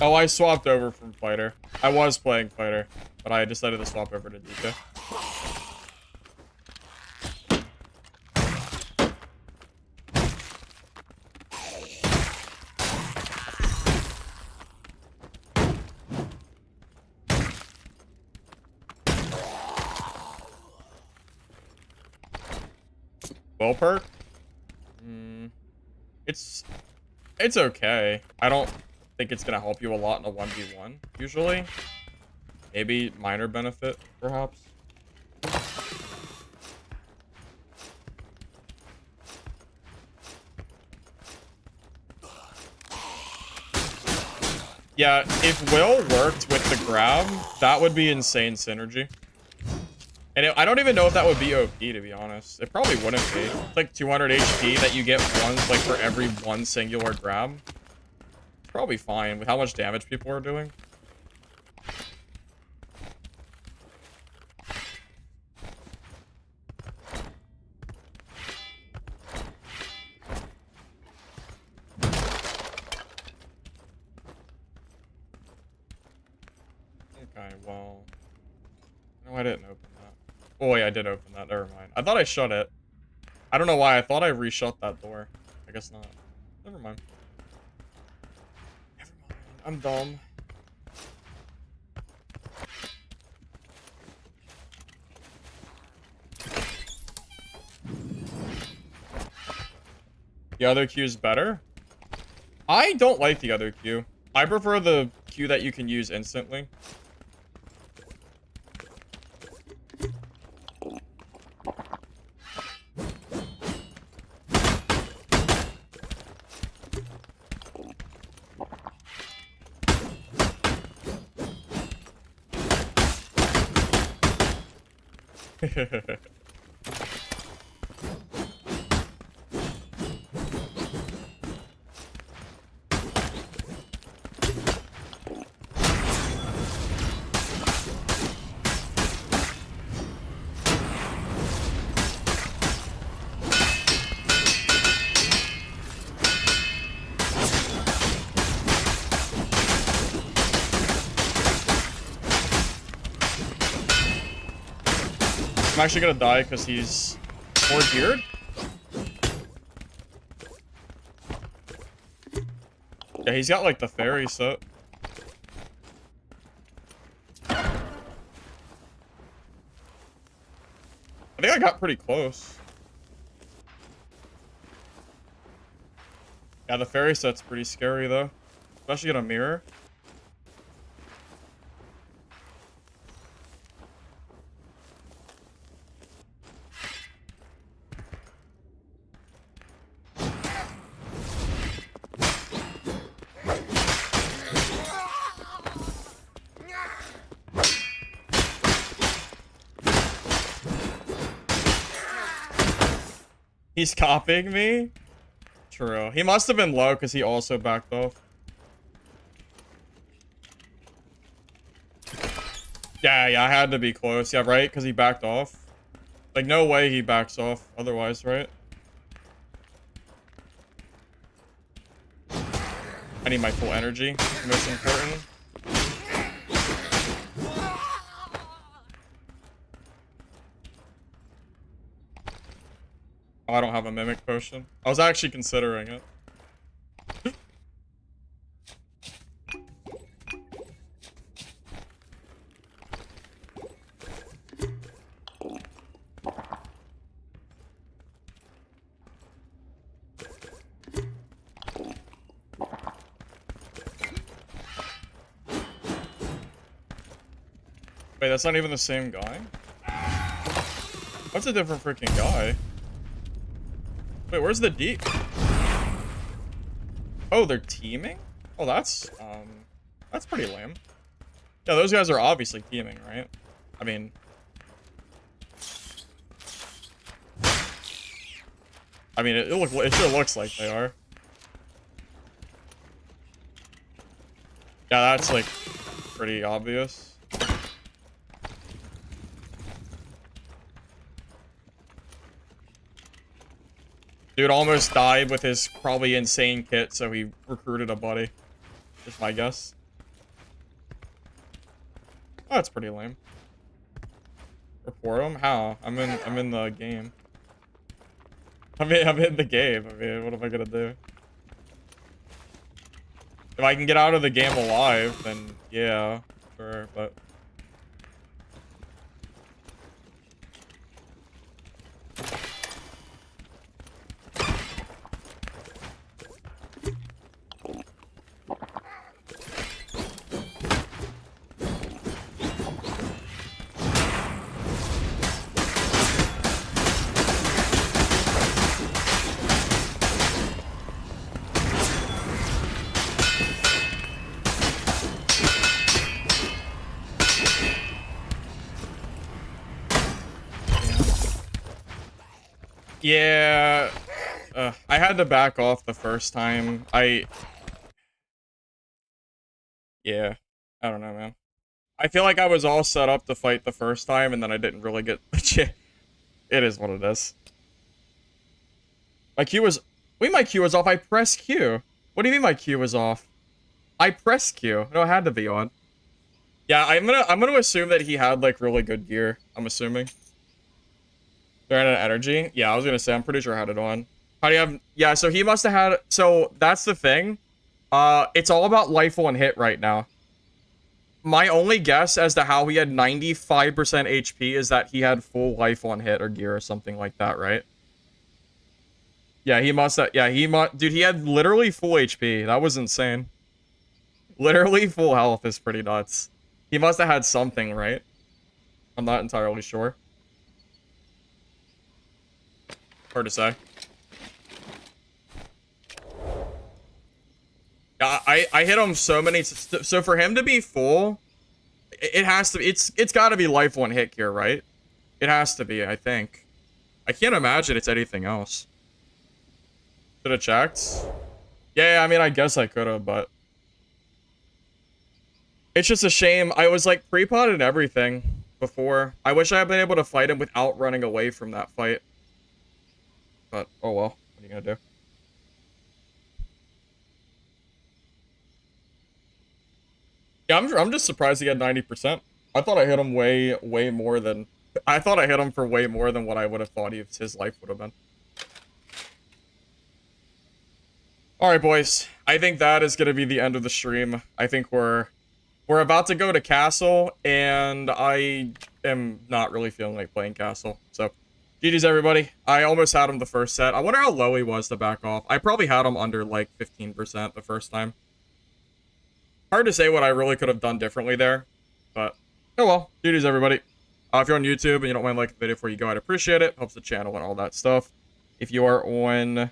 Oh, I swapped over from fighter. I was playing fighter, but I decided to swap over to DK. Well perk? It's okay. I don't think it's gonna help you a lot in a 1v1, usually. Maybe minor benefit, perhaps. Yeah, if Will worked with the grab, that would be insane synergy. And I don't even know if that would be OP, to be honest. It probably wouldn't be. It's like 200 HP that you get once, like, for every one singular grab. It's probably fine with how much damage people are doing. Okay, well... No, I didn't open that. Oh, wait, I did open that. Never mind. I thought I shut it. I don't know why. I thought I reshut that door. I guess not. Never mind. Never mind. I'm dumb. The other Q is better? I don't like the other Q. I prefer the Q that you can use instantly. I'm actually gonna die because he's more geared. Yeah, he's got like the fairy set. I think I got pretty close. Yeah, the fairy set's pretty scary though. Especially in a mirror. He's copying me? True. He must have been low because he also backed off. Yeah, I had to be close. Yeah, right? Because he backed off. Like, no way he backs off otherwise, right? I need my full energy. Most important. Oh, I don't have a mimic potion. I was actually considering it. Wait, that's not even the same guy? That's a different freaking guy. Wait, where's the deep? Oh, they're teaming? Oh, that's pretty lame. Yeah, those guys are obviously teaming, right? I mean... it sure looks like they are. Yeah, that's, like, pretty obvious. Dude almost died with his probably insane kit, so he recruited a buddy. Just my guess. Oh, that's pretty lame. Report him? How? I'm in the game. I'm in the game. I mean, what am I gonna do? If I can get out of the game alive, then yeah, sure, but... Yeah, I had to back off the first time. Yeah, I don't know, man. I feel like I was all set up to fight the first time, and then I didn't really get the chance. It is what it is. My Q was... Wait, my Q was off. I pressed Q. What do you mean my Q was off? I pressed Q. No, it had to be on. Yeah, I'm gonna assume that he had, like, really good gear. I'm assuming. They're at an energy? Yeah, I was gonna say, I'm pretty sure I had it on. How do you have... Yeah, so he must have had... So, that's the thing. It's all about life on hit right now. My only guess as to how he had 95% HP is that he had full life on hit or gear or something like that, right? Yeah, he must have... Yeah, he must... Dude, he had literally full HP. That was insane. Literally full health is pretty nuts. He must have had something, right? I'm not entirely sure. Hard to say. Yeah, I hit him so many... So for him to be full, it has to... It's got to be life one hit gear, right? It has to be, I think. I can't imagine it's anything else. Should have checked. Yeah, I mean, I guess I could have, but... It's just a shame. I was, like, pre-potted and everything before. I wish I had been able to fight him without running away from that fight. But, oh well. What are you gonna do? Yeah, I'm just surprised he had 90%. I thought I hit him way more than... I thought I hit him for way more than what I would have thought his life would have been. Alright, boys. I think that is gonna be the end of the stream. I think we're about to go to Castle, and I am not really feeling like playing Castle. So, GG's everybody. I almost had him the first set. I wonder how low he was to back off. I probably had him under like 15% the first time. Hard to say what I really could have done differently there, but oh well. GG's everybody. If you're on YouTube and you don't mind liking the video before you go, I'd appreciate it. Helps the channel and all that stuff. If you are on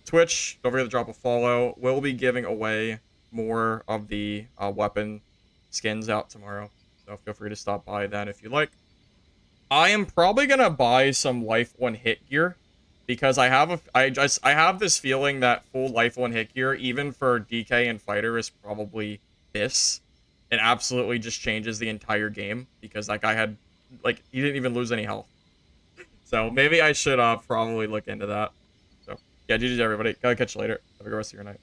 Twitch, don't forget to drop a follow. We'll be giving away more of the weapon skins out tomorrow, so feel free to stop by then if you like. I am probably gonna buy some life one hit gear because I have this feeling that full life one hit gear, even for DK and fighter, is probably this. It absolutely just changes the entire game because that guy had, like, he didn't even lose any health. So maybe I should probably look into that. So yeah, GG's everybody. Gotta catch you later. Have a good rest of your night.